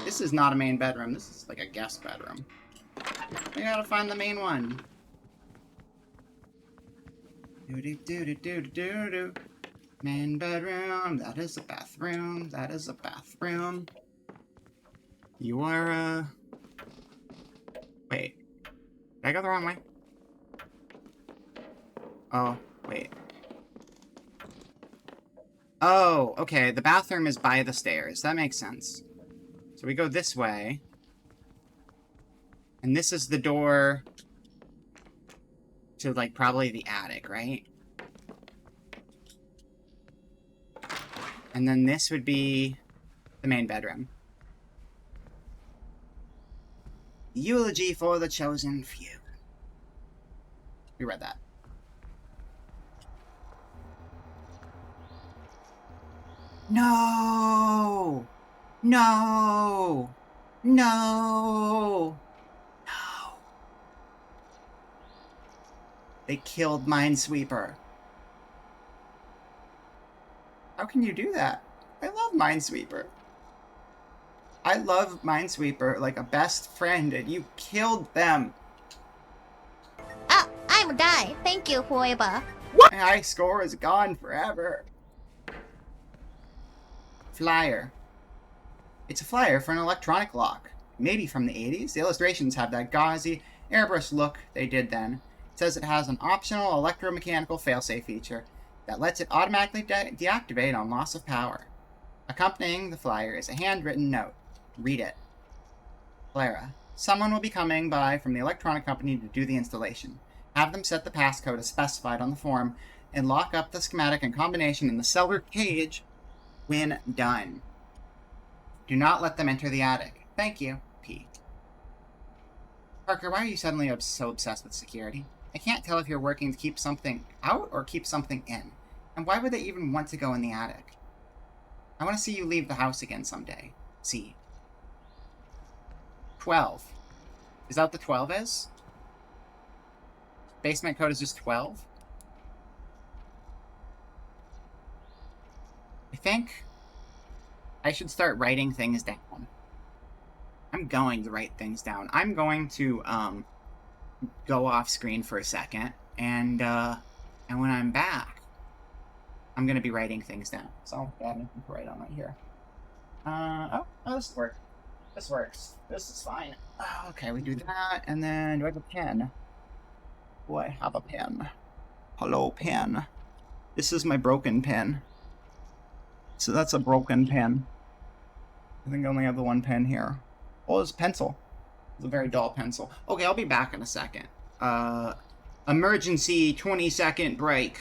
This is not a main bedroom. This is like a guest bedroom. We gotta find the main one. Do-do-do-do-do-do-do. Main bedroom. That is a bathroom. That is a bathroom. You are, Wait. Did I go the wrong way? Oh, wait. Oh, okay. The bathroom is by the stairs. That makes sense. So we go this way. And this is the door to, like, probably the attic, right? And then this would be the main bedroom. Eulogy for the chosen few. We read that. No! No! No! No! They killed Minesweeper. How can you do that? I love Minesweeper. I love Minesweeper like a best friend, and you killed them. Ah, I'm die. Thank you, Hueba. My high score is gone forever. Flyer. It's a flyer for an electronic lock. Maybe from the 80s. The illustrations have that gauzy, airbrushed look they did then. It says it has an optional electromechanical failsafe feature that lets it automatically deactivate on loss of power. Accompanying the flyer is a handwritten note. Read it. Clara, someone will be coming by from the electronic company to do the installation. Have them set the passcode as specified on the form and lock up the schematic and combination in the cellar cage when done. Do not let them enter the attic. Thank you, P. Parker, why are you suddenly so obsessed with security? I can't tell if you're working to keep something out or keep something in. And why would they even want to go in the attic? I want to see you leave the house again someday. See. 12. Is that what the 12 is? basement code is just 12? I think I should start writing things down. I'm going to write things down. I'm going to go off screen for a second, and when I'm back, I'm gonna be writing things down. So I'll add anything to write on right here. Oh, this works. This works. This is fine. Okay, we do that, and then do I have a pen? Do I have a pen? Hello, pen. This is my broken pen. So that's a broken pen. I think I only have the one pen here. Oh, it's a pencil. It's a very dull pencil. Okay, I'll be back in a second. Emergency 20-second break.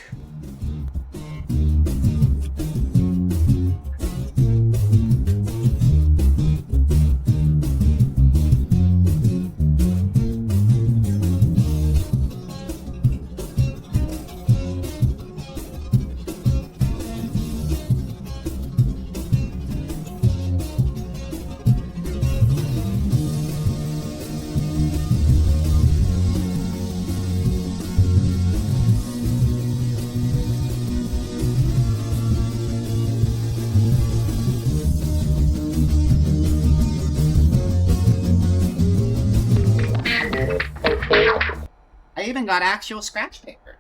I even got actual scratch paper.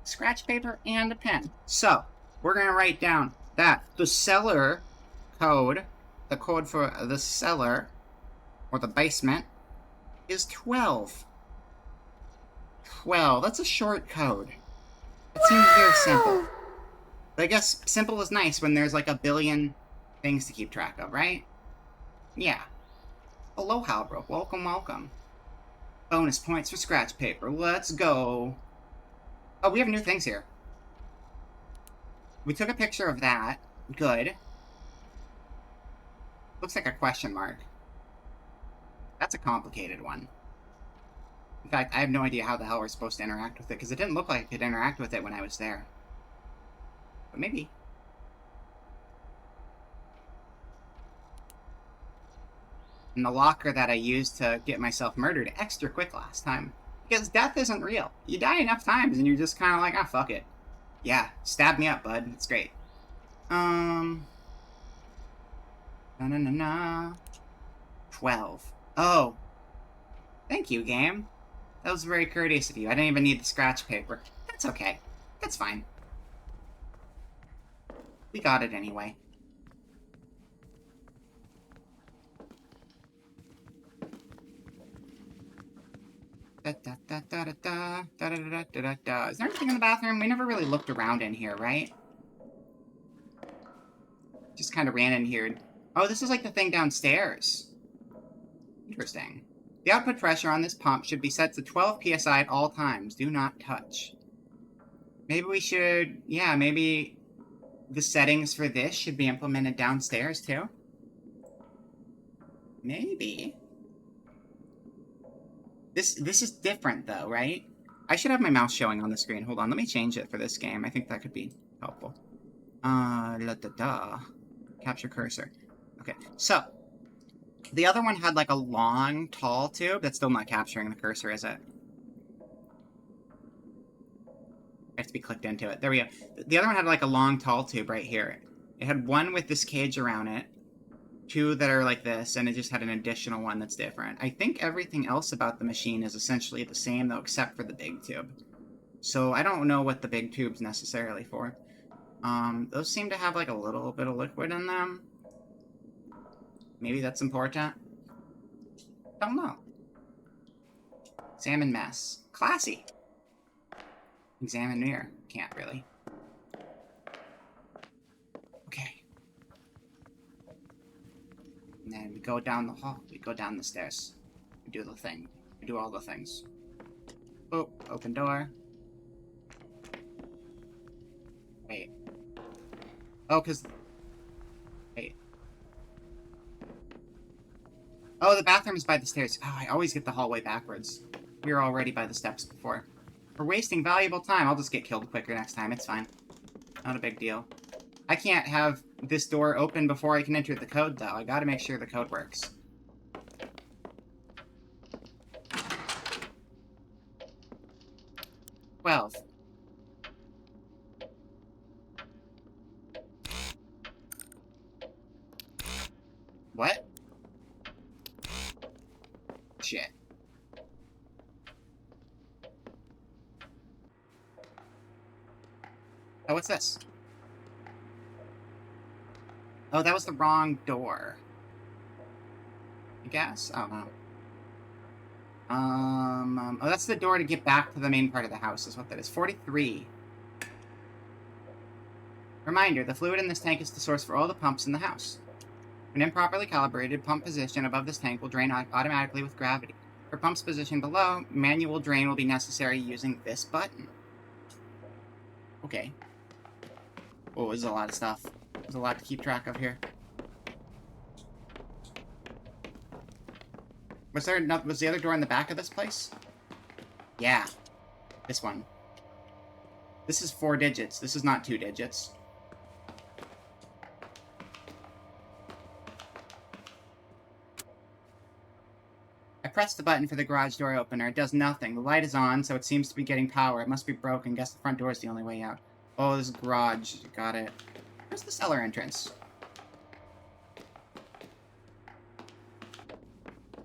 Scratch paper and a pen. So, we're going to write down that the cellar code, the code for the cellar, or the basement, is 12. 12. That's a short code. It seems very simple. But I guess simple is nice when there's like a billion things to keep track of, right? Yeah. Hello, Halbrook. Welcome, welcome. Bonus points for scratch paper. Let's go. Oh, we have new things here. We took a picture of that. Good. Looks like a question mark. That's a complicated one. In fact, I have no idea how the hell we're supposed to interact with it, because it didn't look like I could interact with it when I was there. But maybe. And the locker that I used to get myself murdered extra quick last time. Because death isn't real. You die enough times and you're just kind of like, ah, fuck it. Yeah, stab me up, bud. It's great. Na-na-na-na. 12. Oh. Thank you, game. That was very courteous of you. I didn't even need the scratch paper. That's okay. That's fine. We got it anyway. Is there anything in the bathroom? We never really looked around in here, right? Just kind of ran in here. Oh, this is like the thing downstairs. Interesting. The output pressure on this pump should be set to 12 psi at all times. Do not touch. Maybe we should... Yeah, maybe the settings for this should be implemented downstairs, too? Maybe. This is different, though, right? I should have my mouse showing on the screen. Hold on, let me change it for this game. I think that could be helpful. Capture cursor. Okay, so... The other one had, like, a long, tall tube. That's still not capturing the cursor, is it? I have to be clicked into it. There we go. The other one had, like, a long, tall tube right here. It had one with this cage around it. Two that are like this, and it just had an additional one that's different. I think everything else about the machine is essentially the same, though, except for the big tube. So I don't know what the big tube's necessarily for. Those seem to have, like, a little bit of liquid in them. Maybe that's important. Don't know. Examine mess. Classy. Examine mirror. Can't really. Okay. And then we go down the hall. We go down the stairs. We do the thing. We do all the things. Oh, open door. Wait. Oh, because... Wait. Oh, the bathroom is by the stairs. Oh, I always get the hallway backwards. We were already by the steps before. We're wasting valuable time. I'll just get killed quicker next time. It's fine. Not a big deal. I can't have this door open before I can enter the code, though. I gotta make sure the code works. What? Shit. Oh, what's this? Oh, that was the wrong door. I guess? Oh, no. Oh, that's the door to get back to the main part of the house, is what that is. 43. Reminder, the fluid in this tank is the source for all the pumps in the house. When improperly calibrated, pump position above this tank will drain automatically with gravity. For pumps positioned below, manual drain will be necessary using this button. Okay. Oh, there's a lot of stuff. There's a lot to keep track of here. Was the other door in the back of this place? Yeah. This one. This is 4 digits. This is not 2 digits. I pressed the button for the garage door opener. It does nothing. The light is on, so it seems to be getting power. It must be broken. Guess the front door is the only way out. Oh, this is garage. Got it. Where's the cellar entrance?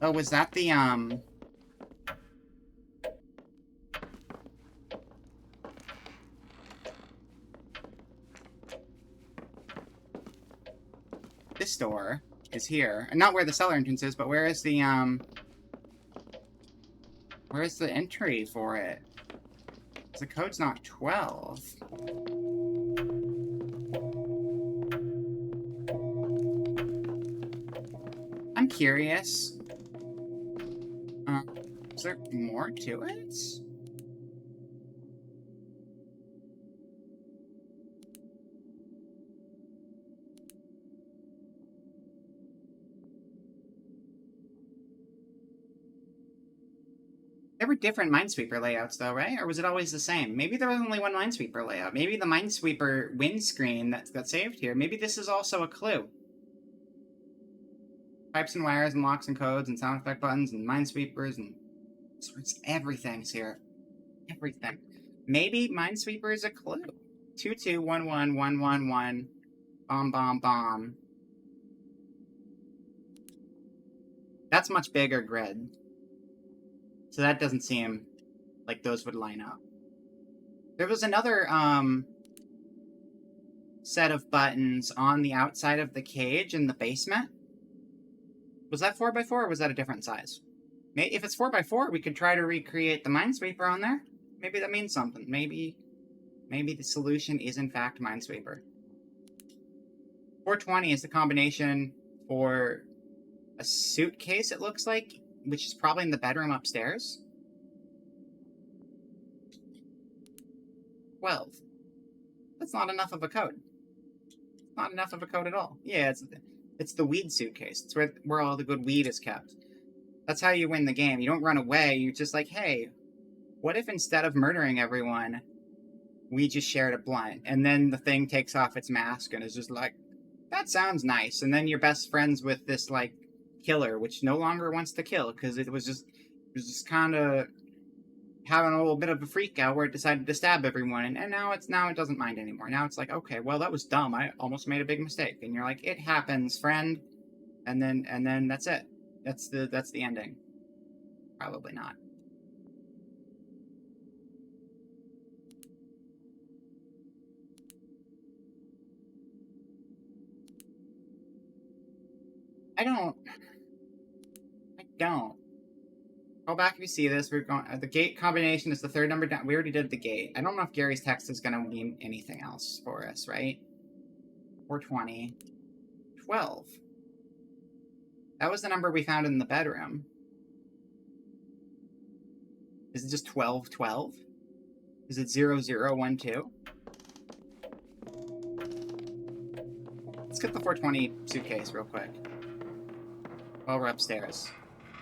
Oh, was that the, This door is here. And not where the cellar entrance is, but where is the, where's the entry for it? The code's not 12. I'm curious. Is there more to it? There were different Minesweeper layouts, though, right? Or was it always the same? Maybe there was only one Minesweeper layout. Maybe the Minesweeper windscreen that got saved here. Maybe this is also a clue. Pipes and wires and locks and codes and sound effect buttons and Minesweepers and everything's here. Everything. Maybe Minesweeper is a clue. 2211111 bomb bomb bomb. That's much bigger grid. So that doesn't seem like those would line up. There was another set of buttons on the outside of the cage in the basement. Was that 4x4 or was that a different size? If it's 4x4, we could try to recreate the Minesweeper on there. Maybe that means something. Maybe the solution is in fact Minesweeper. 420 is the combination for a suitcase, it looks like, which is probably in the bedroom upstairs. 12. That's not enough of a code. Not enough of a code at all. Yeah, it's the weed suitcase. It's where all the good weed is kept. That's how you win the game. You don't run away. You're just like, hey, what if instead of murdering everyone, we just shared a blunt? And then the thing takes off its mask and is just like, that sounds nice. And then you're best friends with this, like, killer, which no longer wants to kill because it was just kind of having a little bit of a freak out where it decided to stab everyone, and now it doesn't mind anymore. Now it's like, okay, well, that was dumb. I almost made a big mistake. And you're like, it happens, friend. And then that's it. That's the ending. Probably not. I don't. Go back if you see this. We're going. The gate combination is the third number down. We already did the gate. I don't know if Gary's text is going to mean anything else for us, right? 420. 12. That was the number we found in the bedroom. Is it just 1212? Is it 0012? Let's get the 420 suitcase real quick. While we're upstairs.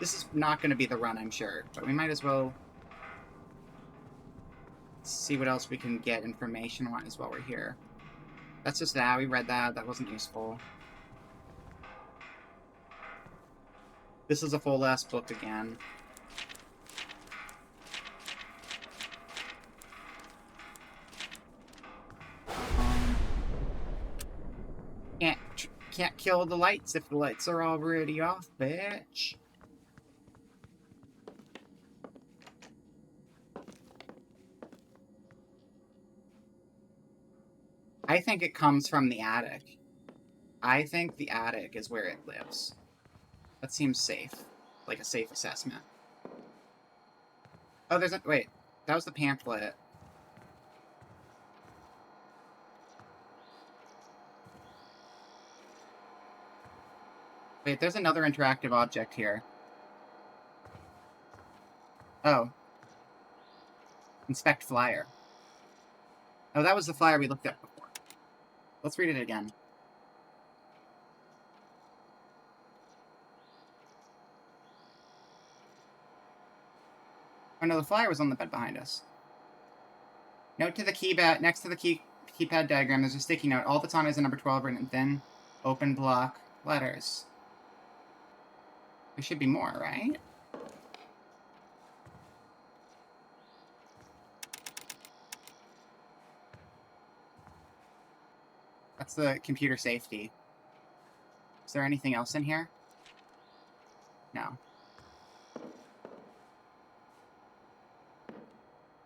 This is not going to be the run, I'm sure, but we might as well see what else we can get information-wise while we're here. That's just that. We read that. That wasn't useful. This is a full-ass book again. Can't kill the lights if the lights are already off, bitch. I think it comes from the attic. I think the attic is where it lives. That seems safe. Like a safe assessment. Oh, there's a... Wait. That was the pamphlet. Wait, there's another interactive object here. Oh. Inspect flyer. Oh, that was the flyer we looked at before. Let's read it again. Oh no, the flyer was on the bed behind us. Note to the keypad, next to the keypad diagram, there's a sticky note. All that's on is a number 12 written in thin, open block letters. There should be more, right? That's the computer safety. Is there anything else in here? No.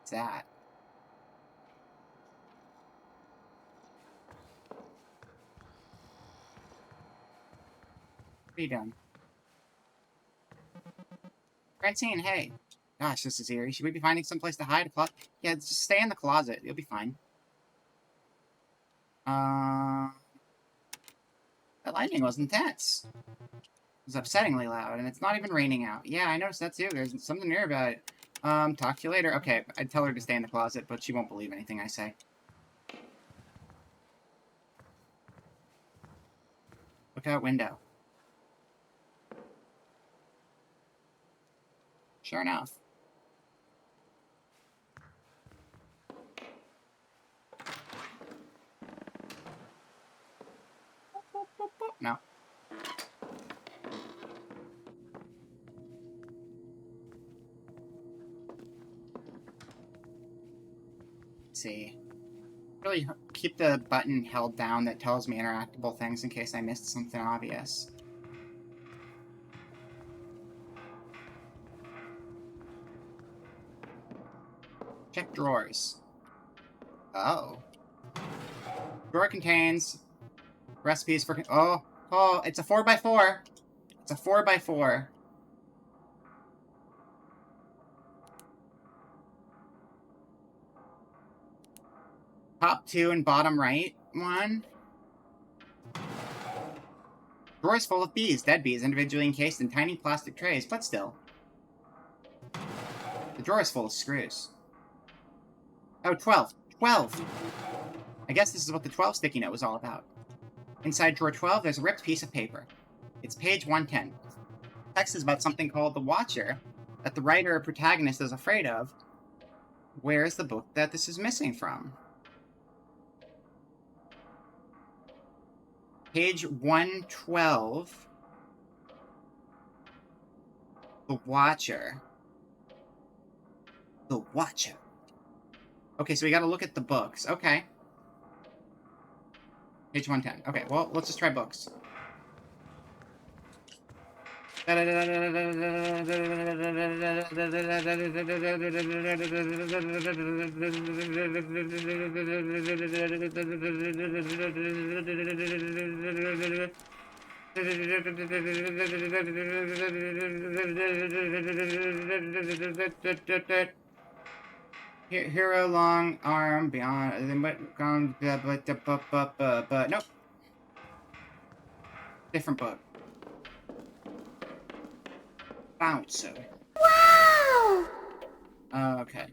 What's that? What are you doing? Francine, hey. Gosh, this is eerie. Should we be finding someplace to hide? Yeah, just stay in the closet. You'll be fine. That lightning was intense. It was upsettingly loud, and it's not even raining out. Yeah, I noticed that too. There's something near about it. Talk to you later. Okay, I'd tell her to stay in the closet, but she won't believe anything I say. Look out window. Sure enough. No. Let's see. Really keep the button held down that tells me interactable things in case I missed something obvious. Check drawers. Oh. Drawer contains recipes for... Oh, it's a 4x4. It's a 4x4. Top 2 and bottom right one. Drawers full of bees, dead bees, individually encased in tiny plastic trays, but still. The drawer is full of screws. Oh, 12. 12! I guess this is what the 12 sticky note was all about. Inside drawer 12, there's a ripped piece of paper. It's page 110. Text is about something called The Watcher that the writer or protagonist is afraid of. Where is the book that this is missing from? Page 112. The Watcher. The Watcher. Okay, so we gotta look at the books. Okay. Page 110. Okay, well, let's just try books. Hero long arm beyond, but nope. Different book. Bouncer. Wow! Okay.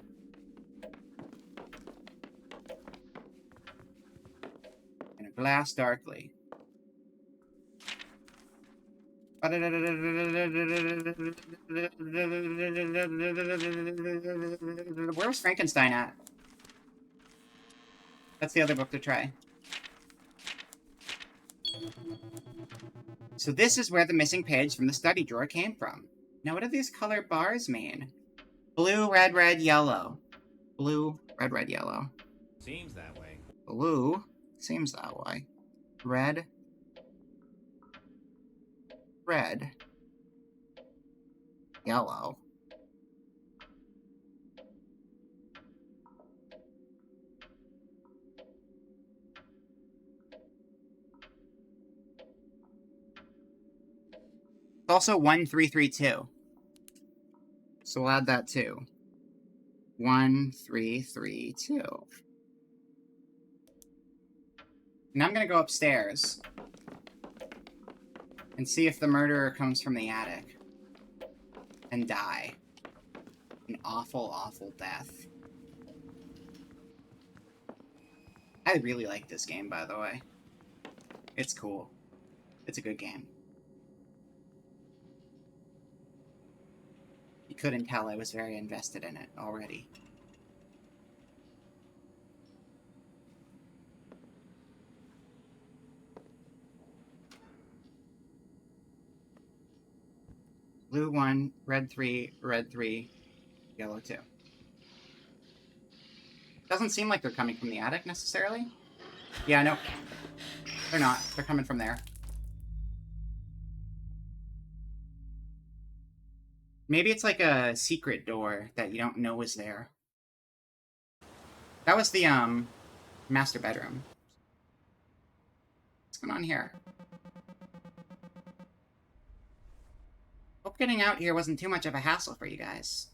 In a glass darkly. Where's Frankenstein at? That's the other book to try. So this is where the missing page from the study drawer came from. Now what do these color bars mean? Blue, red, red, yellow. Blue, red, red, yellow. Seems that way. Blue, seems that way. Red, red, yellow. It's also 1332. So we'll add that too. 1332. Now I'm gonna go upstairs and see if the murderer comes from the attic and die. An awful, awful death. I really like this game, by the way. It's cool. It's a good game. You couldn't tell I was very invested in it already. Blue 1, red 3, yellow 2. Doesn't seem like they're coming from the attic, necessarily. Yeah, no. They're not. They're coming from there. Maybe it's like a secret door that you don't know is there. That was the, master bedroom. What's going on here? Hope getting out here wasn't too much of a hassle for you guys.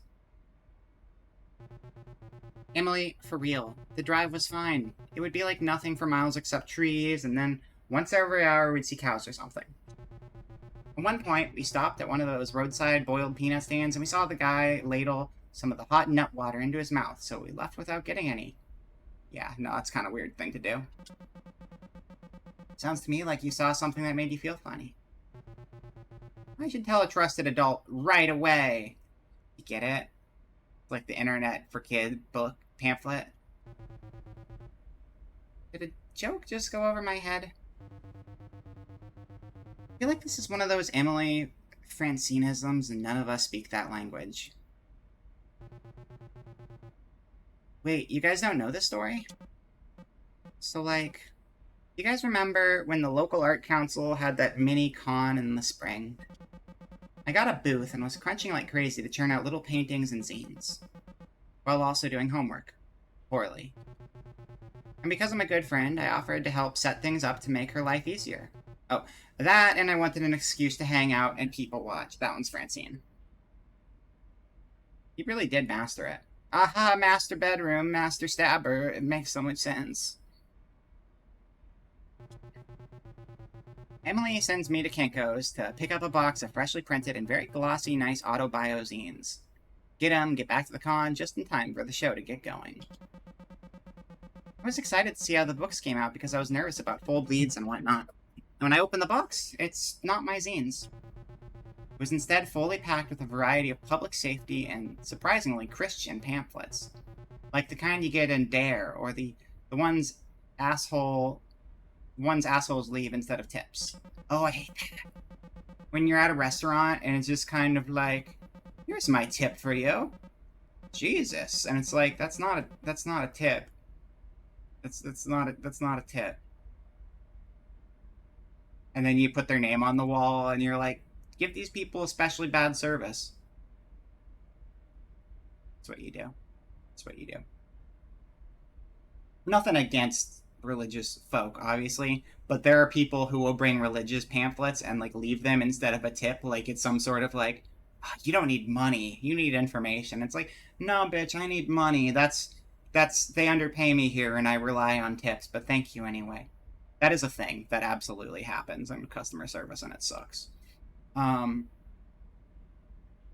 Emily, for real, the drive was fine. It would be like nothing for miles except trees, and then once every hour we'd see cows or something. At one point, we stopped at one of those roadside boiled peanut stands, and we saw the guy ladle some of the hot nut water into his mouth, so we left without getting any. Yeah, no, that's kind of a weird thing to do. Sounds to me like you saw something that made you feel funny. I should tell a trusted adult right away. You get it? It's like the Internet for Kids book pamphlet. Did a joke just go over my head? I feel like this is one of those Emily Francinisms and none of us speak that language. Wait, you guys don't know this story? So, like, you guys remember when the local art council had that mini con in the spring? I got a booth and was crunching like crazy to churn out little paintings and zines, while also doing homework. Poorly. And because I'm a good friend, I offered to help set things up to make her life easier. Oh, that, and I wanted an excuse to hang out and people watch. That one's Francine. You really did master it. Aha, master bedroom, master stabber. It makes so much sense. Emily sends me to Kinko's to pick up a box of freshly printed and very glossy, nice autobio zines. Get back to the con just in time for the show to get going. I was excited to see how the books came out because I was nervous about full bleeds and whatnot. And when I opened the box, it's not my zines. It was instead fully packed with a variety of public safety and, surprisingly, Christian pamphlets. Like the kind you get in Dare, or the ones assholes leave instead of tips. Oh, I hate that. When you're at a restaurant and it's just kind of like, here's my tip for you. Jesus. And it's like, that's not a tip. That's not a tip. And then you put their name on the wall and you're like, give these people especially bad service. That's what you do. That's what you do. Nothing against religious folk, obviously, but there are people who will bring religious pamphlets and like leave them instead of a tip, like it's some sort of like, oh, you don't need money, you need information. It's like, no, bitch, I need money. That's they underpay me here and I rely on tips, but thank you anyway. That is a thing that absolutely happens in customer service and it sucks. I'm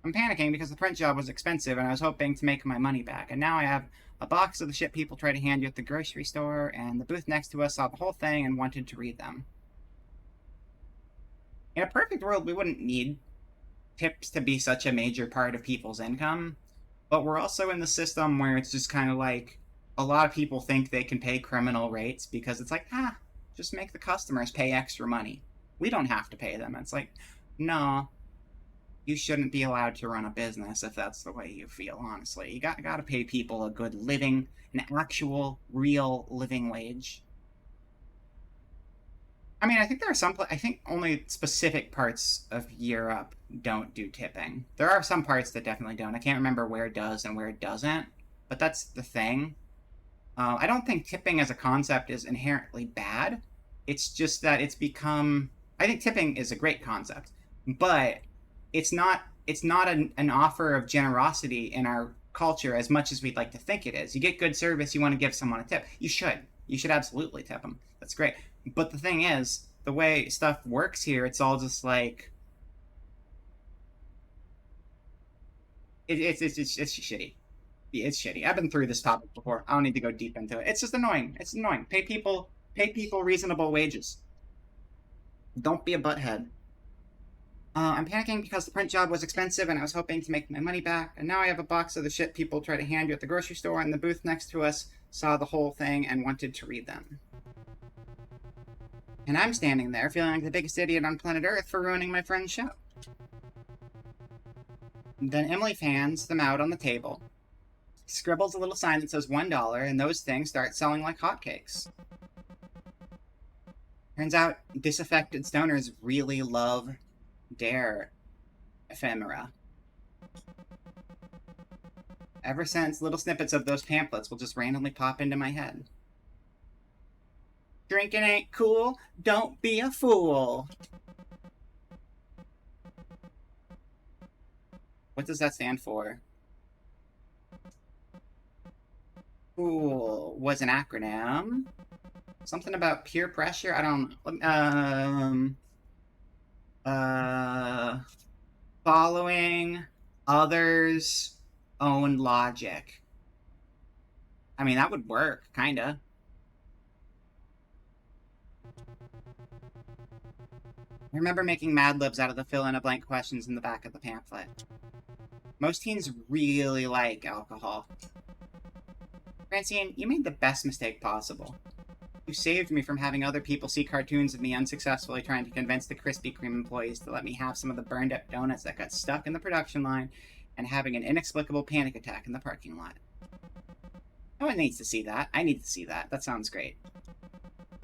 panicking because the print job was expensive and I was hoping to make my money back, and now I have a box of the shit people try to hand you at the grocery store, and the booth next to us saw the whole thing and wanted to read them. In a perfect world, we wouldn't need tips to be such a major part of people's income, but we're also in the system where it's just kind of like, a lot of people think they can pay criminal rates because it's like, just make the customers pay extra money. We don't have to pay them. It's like, no, you shouldn't be allowed to run a business if that's the way you feel, honestly. You gotta pay people a good living, an actual, real living wage. I mean, I think there are some. I think only specific parts of Europe don't do tipping. There are some parts that definitely don't. I can't remember where it does and where it doesn't, but that's the thing. I don't think tipping as a concept is inherently bad. It's just that it's become. I think tipping is a great concept, but it's not. It's not an offer of generosity in our culture as much as we'd like to think it is. You get good service, you want to give someone a tip. You should. You should absolutely tip them. That's great. But the thing is, the way stuff works here, it's all just like it's shitty. It's shitty. I've been through this topic before. I don't need to go deep into it. It's just annoying. It's annoying. Pay people reasonable wages. Don't be a butthead. I'm panicking because the print job was expensive and I was hoping to make my money back. And now I have a box of the shit people try to hand you at the grocery store, and the booth next to us saw the whole thing and wanted to read them. And I'm standing there feeling like the biggest idiot on planet Earth for ruining my friend's show. Then Emily fans them out on the table, scribbles a little sign that says $1, and those things start selling like hotcakes. Turns out disaffected stoners really love Dare ephemera. Ever since, little snippets of those pamphlets will just randomly pop into my head. Drinking ain't cool, don't be a fool. What does that stand for? Fool was an acronym. Something about peer pressure? I don't... following others' own logic. I mean, that would work, kinda. I remember making Mad Libs out of the fill-in-a-blank questions in the back of the pamphlet. Most teens really like alcohol. Francine, you made the best mistake possible. You saved me from having other people see cartoons of me unsuccessfully trying to convince the Krispy Kreme employees to let me have some of the burned-up donuts that got stuck in the production line, and having an inexplicable panic attack in the parking lot. No one needs to see that. I need to see that. That sounds great.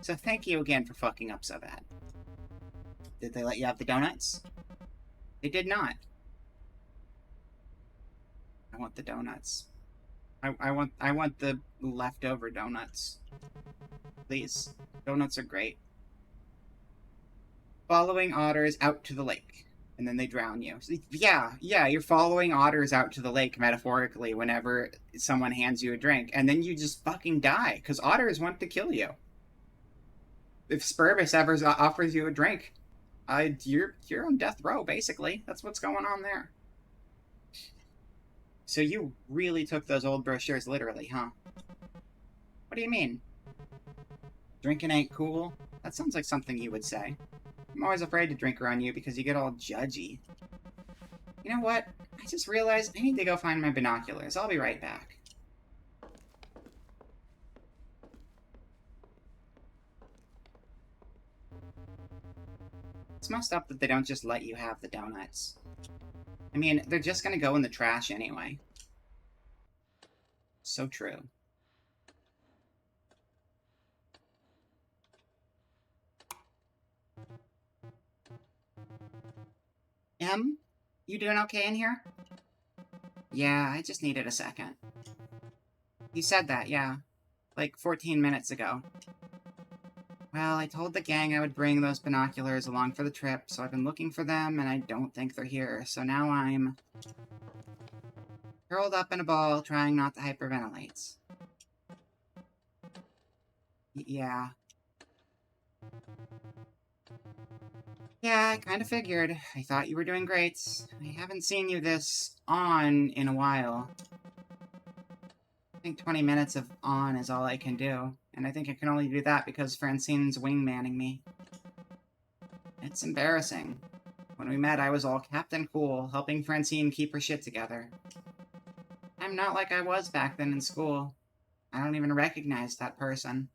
So thank you again for fucking up so bad. Did they let you have the donuts? They did not. I want the donuts. I want the leftover donuts. Please. Donuts are great. Following otters out to the lake, and then they drown you. So, yeah, you're following otters out to the lake, metaphorically, whenever someone hands you a drink, and then you just fucking die, because otters want to kill you. If Spurbus ever offers you a drink, you're on death row, basically. That's what's going on there. So you really took those old brochures literally, huh? What do you mean? Drinking ain't cool? That sounds like something you would say. I'm always afraid to drink around you because you get all judgy. You know what? I just realized I need to go find my binoculars. I'll be right back. It's messed up that they don't just let you have the donuts. I mean, they're just gonna go in the trash anyway. So true. Em? You doing okay in here? Yeah, I just needed a second. You said that, yeah. Like 14 minutes ago. Well, I told the gang I would bring those binoculars along for the trip, so I've been looking for them, and I don't think they're here, so now I'm curled up in a ball, trying not to hyperventilate. Yeah. Yeah, I kind of figured. I thought you were doing great. I haven't seen you this on in a while. I think 20 minutes of on is all I can do, and I think I can only do that because Francine's wingmanning me. It's embarrassing. When we met, I was all Captain Cool, helping Francine keep her shit together. I'm not like I was back then in school. I don't even recognize that person.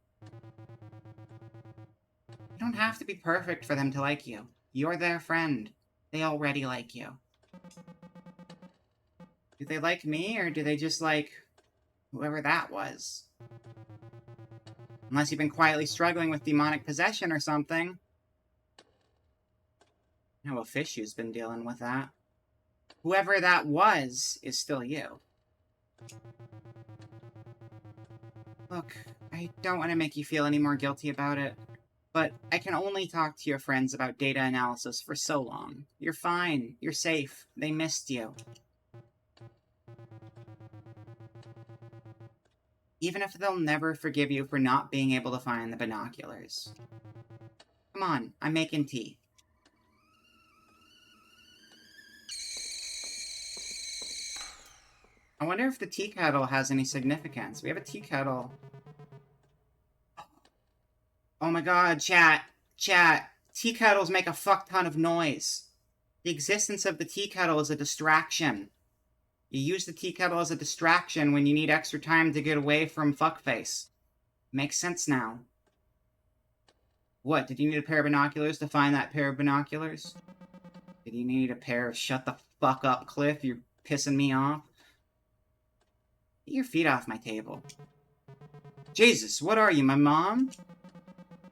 You don't have to be perfect for them to like you. You're their friend. They already like you. Do they like me, or do they just like whoever that was? Unless you've been quietly struggling with demonic possession or something. I know a fish who's been dealing with that. Whoever that was is still you. Look, I don't want to make you feel any more guilty about it, but I can only talk to your friends about data analysis for so long. You're fine. You're safe. They missed you. Even if they'll never forgive you for not being able to find the binoculars. Come on, I'm making tea. I wonder if the tea kettle has any significance. We have a tea kettle. Oh my god, chat. Chat. Tea kettles make a fuck ton of noise. The existence of the tea kettle is a distraction. You use the tea kettle as a distraction when you need extra time to get away from fuckface. Makes sense now. What, did you need a pair of binoculars to find that pair of binoculars? Did you need a pair of shut the fuck up, Cliff? You're pissing me off. Get your feet off my table. Jesus, what are you, my mom?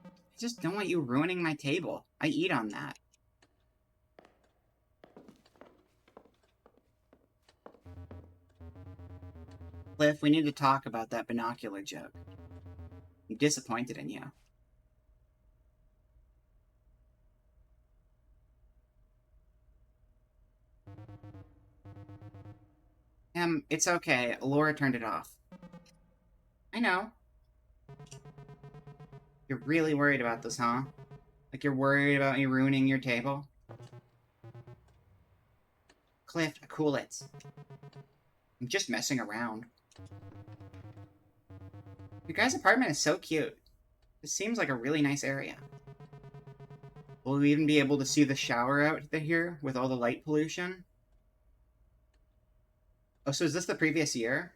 I just don't want you ruining my table. I eat on that. Cliff, we need to talk about that binocular joke. I'm disappointed in you. It's okay. Laura turned it off. I know. You're really worried about this, huh? Like you're worried about me ruining your table? Cliff, cool it. I'm just messing around. Your guys' apartment is so cute. This seems like a really nice area. Will we even be able to see the shower out here with all the light pollution? Oh, so is this the previous year?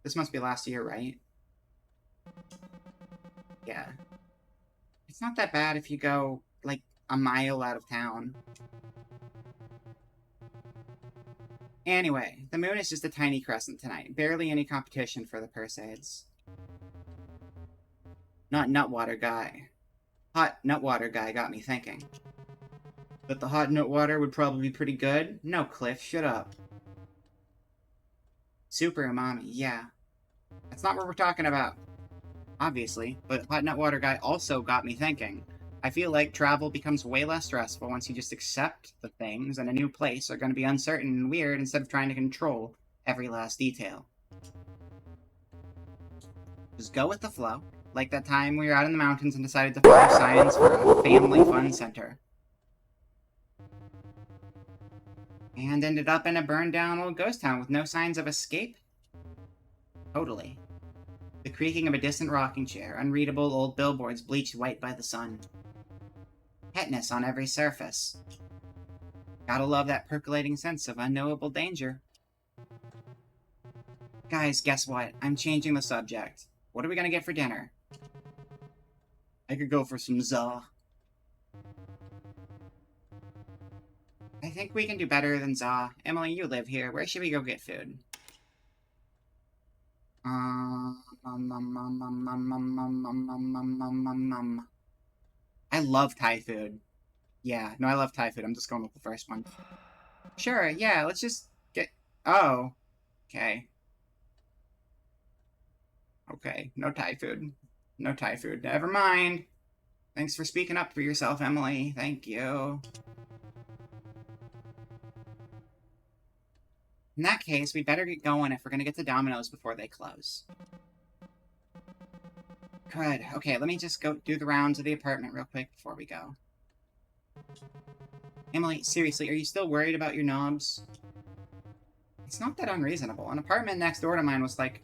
This must be last year, right? Yeah. It's not that bad if you go, like, a mile out of town. Anyway, the moon is just a tiny crescent tonight. Barely any competition for the Perseids. Not Nutwater Guy. Hot Nutwater Guy got me thinking. But the hot Nutwater would probably be pretty good? No, Cliff, shut up. Super umami, yeah. That's not what we're talking about. Obviously, but Hot Nutwater Guy also got me thinking. I feel like travel becomes way less stressful once you just accept the things in a new place are going to be uncertain and weird instead of trying to control every last detail. Just go with the flow, like that time we were out in the mountains and decided to follow science for a family fun center. And ended up in a burned down old ghost town with no signs of escape? Totally. The creaking of a distant rocking chair, unreadable old billboards bleached white by the sun. Tetanus on every surface. Gotta love that percolating sense of unknowable danger. Guys, guess what? I'm changing the subject. What are we gonna get for dinner? I could go for some za. I think we can do better than za. Emily, you live here. Where should we go get food? I love Thai food. Yeah, no, I love Thai food. I'm just going with the first one. Sure, yeah, let's just get... Oh. Okay. Okay, no Thai food. No Thai food. Never mind. Thanks for speaking up for yourself, Emily. Thank you. In that case, we better get going if we're gonna get to Domino's before they close. Good. Okay, let me just go do the rounds of the apartment real quick before we go. Emily, seriously, are you still worried about your knobs? It's not that unreasonable. An apartment next door to mine was like,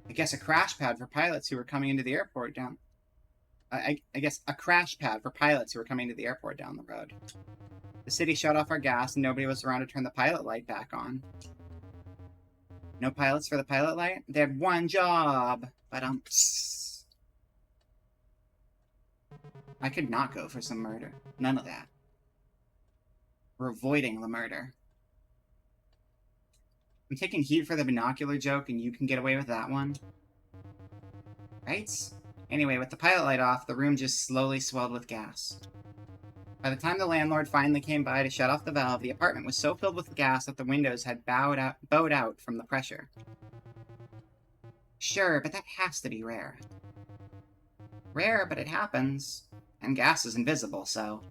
I guess a crash pad for pilots who were coming into the airport down... I guess a crash pad for pilots who were coming to the airport down the road. The city shut off our gas and nobody was around to turn the pilot light back on. No pilots for the pilot light? They had one job! But, I could not go for some murder. None of that. We're avoiding the murder. I'm taking heat for the binocular joke, and you can get away with that one. Right? Anyway, with the pilot light off, the room just slowly swelled with gas. By the time the landlord finally came by to shut off the valve, the apartment was so filled with gas that the windows had bowed out from the pressure. Sure, but that has to be rare. Rare, but it happens. And gas is invisible, so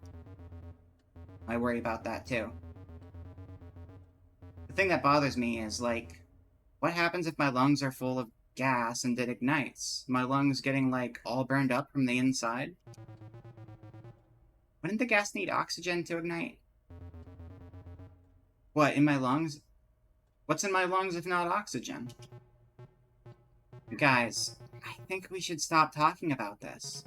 I worry about that too. The thing that bothers me is, like, what happens if my lungs are full of gas and it ignites? My lungs getting, like, all burned up from the inside? Wouldn't the gas need oxygen to ignite? What, in my lungs? What's in my lungs if not oxygen? Guys, I think we should stop talking about this.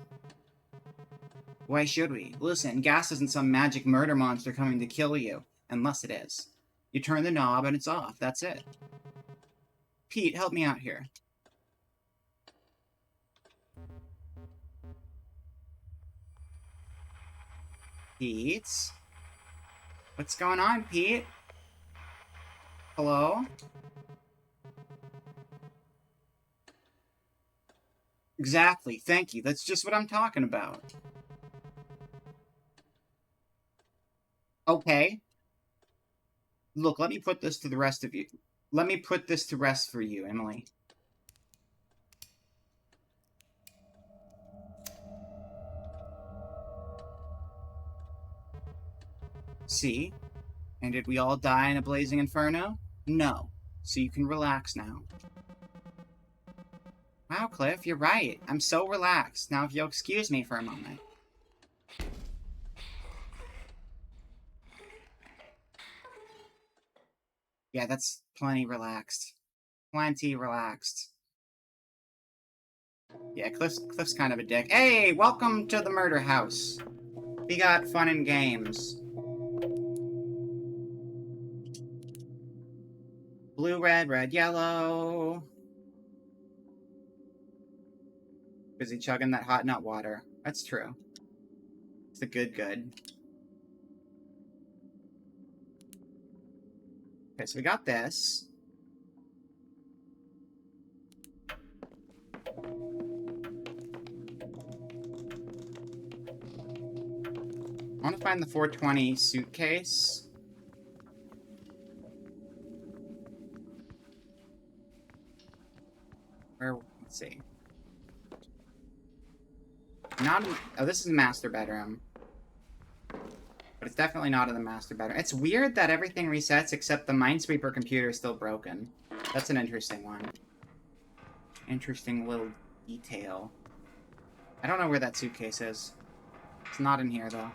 Why should we? Listen, gas isn't some magic murder monster coming to kill you. Unless it is. You turn the knob and it's off. That's it. Pete, help me out here. Pete? What's going on, Pete? Hello? Exactly, thank you. That's just what I'm talking about. Okay. Look, let me put this to the rest of you. Let me put this to rest for you, Emily. See? And did we all die in a blazing inferno? No. So you can relax now. Wow, Cliff, you're right. I'm so relaxed. Now if you'll excuse me for a moment. Yeah, that's plenty relaxed. Plenty relaxed. Yeah, Cliff's kind of a dick. Hey, welcome to the murder house. We got fun and games. Blue, red, red, yellow. Busy chugging that hot nut water. That's true. It's the good. Okay, so we got this. I want to find the 420 suitcase. Where, let's see. Not in, oh, this is the master bedroom. But it's definitely not in the master bedroom. It's weird that everything resets except the Minesweeper computer is still broken. That's an interesting one. Interesting little detail. I don't know where that suitcase is. It's not in here, though.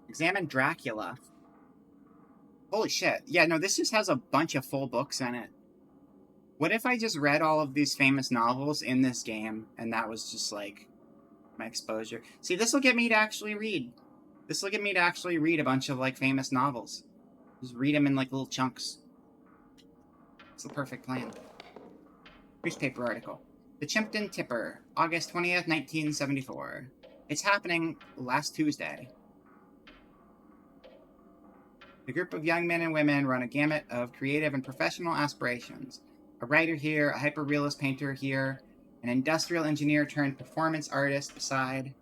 Examine Dracula. Holy shit. Yeah, no, this just has a bunch of full books in it. What if I just read all of these famous novels in this game, and that was just, like, my exposure? See, this will get me to actually read. This will get me to actually read a bunch of, like, famous novels. Just read them in, like, little chunks. It's the perfect plan. Newspaper article. The Chimpton Tipper, August 20th, 1974. It's happening last Tuesday. A group of young men and women run a gamut of creative and professional aspirations. A writer here, a hyper-realist painter here, an industrial engineer turned performance artist beside.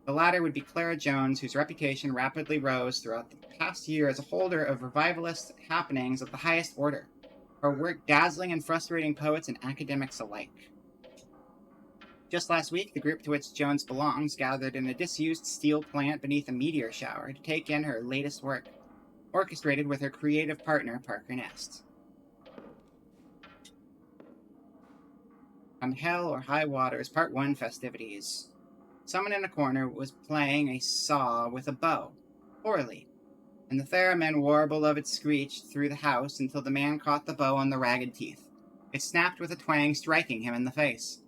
The latter would be Clara Jones, whose reputation rapidly rose throughout the past year as a holder of revivalist happenings of the highest order. Her work dazzling and frustrating poets and academics alike. Just last week, the group to which Jones belongs gathered in a disused steel plant beneath a meteor shower to take in her latest work, orchestrated with her creative partner, Parker Nest. On Hell or High Waters Part 1 festivities. Someone in a corner was playing a saw with a bow, poorly, and the theremin warble of it screeched through the house until the man caught the bow on the ragged teeth. It snapped with a twang, striking him in the face.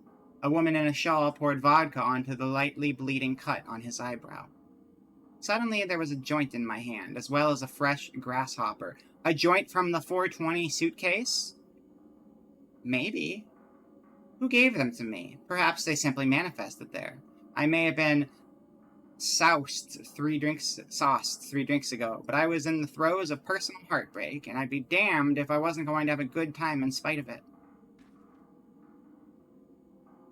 A woman in a shawl poured vodka onto the lightly bleeding cut on his eyebrow. Suddenly there was a joint in my hand, as well as a fresh grasshopper. A joint from the 420 suitcase? Maybe. Who gave them to me? Perhaps they simply manifested there. I may have been sauced 3 drinks ago, but I was in the throes of personal heartbreak, and I'd be damned if I wasn't going to have a good time in spite of it.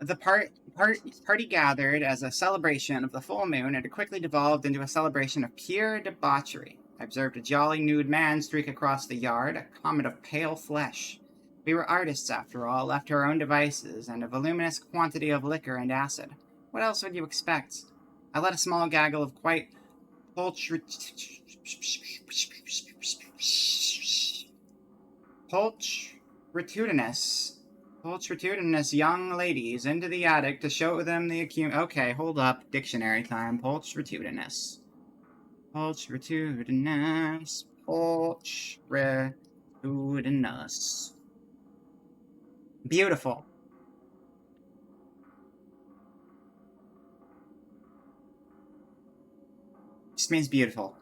The party gathered as a celebration of the full moon, and it quickly devolved into a celebration of pure debauchery. I observed a jolly nude man streak across the yard, a comet of pale flesh. We were artists, after all, left to our own devices, and a voluminous quantity of liquor and acid. What else would you expect? I let a small gaggle of quite pulchritudinous young ladies into the attic to show them the Okay, hold up. Dictionary time. Pulchritudinous. Pulchritudinous. Beautiful. Just means beautiful.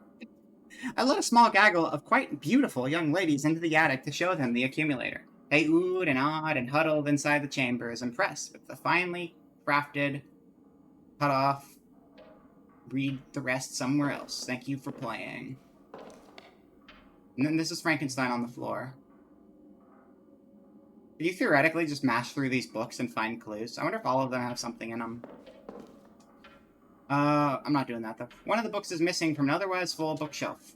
I let a small gaggle of quite beautiful young ladies into the attic to show them the accumulator. They oohed and awed and huddled inside the chambers, impressed with the finely crafted cut-off. Read the rest somewhere else. Thank you for playing. And then this is Frankenstein on the floor. Could you theoretically just mash through these books and find clues? I wonder if all of them have something in them. I'm not doing that, though. One of the books is missing from an otherwise full bookshelf.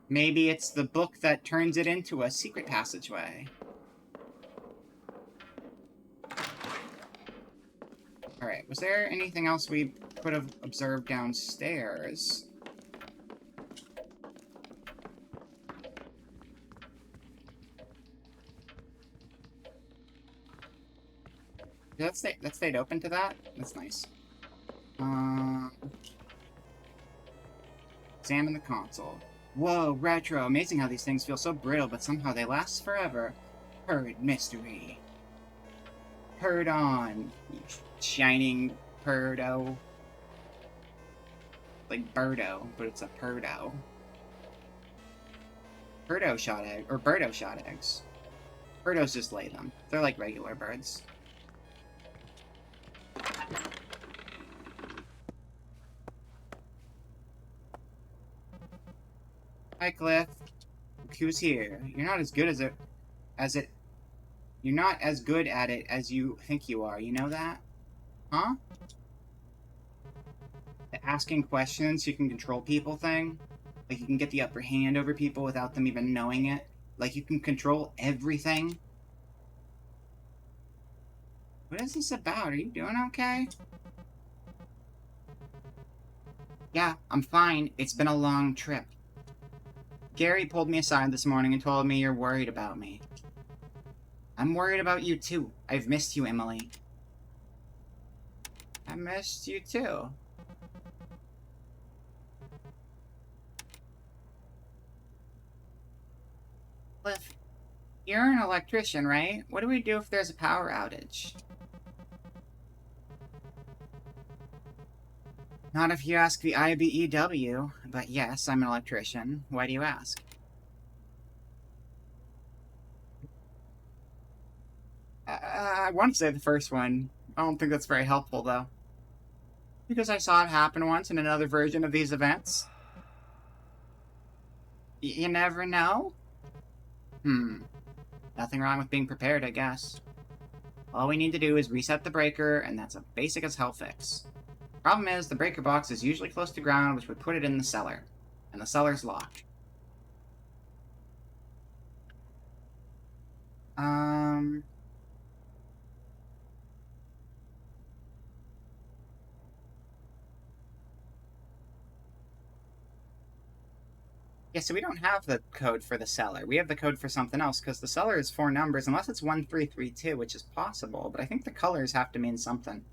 Maybe it's the book that turns it into a secret passageway. Alright, was there anything else we could have observed downstairs? That stayed open to that? That's nice. Examine the console. Whoa, retro. Amazing how these things feel so brittle, but somehow they last forever. Herd mystery. Herd on, you shining Birdo. Like Birdo, but it's a Birdo. Birdo shot egg, or Birdo shot eggs. Birdos just lay them. They're like regular birds. Hi, Cliff. Look who's here. You're not as good You're not as good at it as you think you are. You know that? Huh? The asking questions so you can control people thing. Like you can get the upper hand over people without them even knowing it. Like you can control everything. What is this about? Are you doing okay? Yeah, I'm fine. It's been a long trip. Gary pulled me aside this morning and told me you're worried about me. I'm worried about you too. I've missed you, Emily. I missed you too. Cliff, you're an electrician, right? What do we do if there's a power outage? Not if you ask the IBEW, but yes, I'm an electrician. Why do you ask? I want to say the first one. I don't think that's very helpful, though. Because I saw it happen once in another version of these events. You never know? Nothing wrong with being prepared, I guess. All we need to do is reset the breaker, and that's a basic as hell fix. Problem is, the breaker box is usually close to ground, which would put it in the cellar. And the cellar's locked. Yeah, so we don't have the code for the cellar. We have the code for something else, because the cellar is 4 numbers, unless it's 1332, which is possible, but I think the colors have to mean something.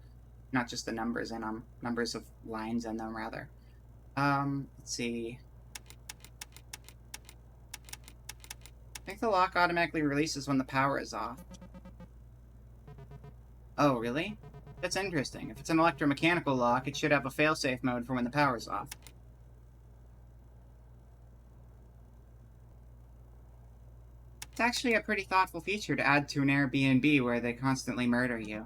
Not just the numbers in them. Numbers of lines in them, rather. Let's see. I think the lock automatically releases when the power is off. Oh, really? That's interesting. If it's an electromechanical lock, it should have a failsafe mode for when the power's off. It's actually a pretty thoughtful feature to add to an Airbnb where they constantly murder you.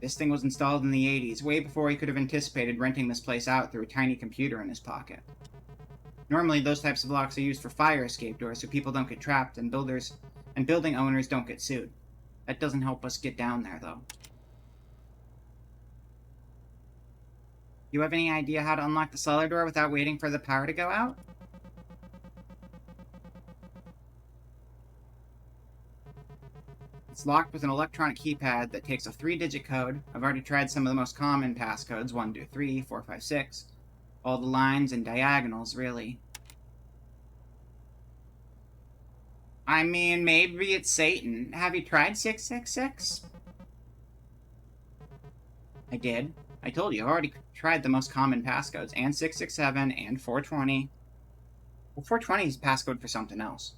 This thing was installed in the 80s, way before he could have anticipated renting this place out through a tiny computer in his pocket. Normally, those types of locks are used for fire escape doors so people don't get trapped and building owners don't get sued. That doesn't help us get down there, though. You have any idea how to unlock the cellar door without waiting for the power to go out? It's locked with an electronic keypad that takes a 3-digit code. I've already tried some of the most common passcodes, 1, 2, 3, 4, 5, 6. All the lines and diagonals, really. I mean, maybe it's Satan. Have you tried 666? I did. I told you, I've already tried the most common passcodes, and 667, and 420. Well, 420 is passcode for something else.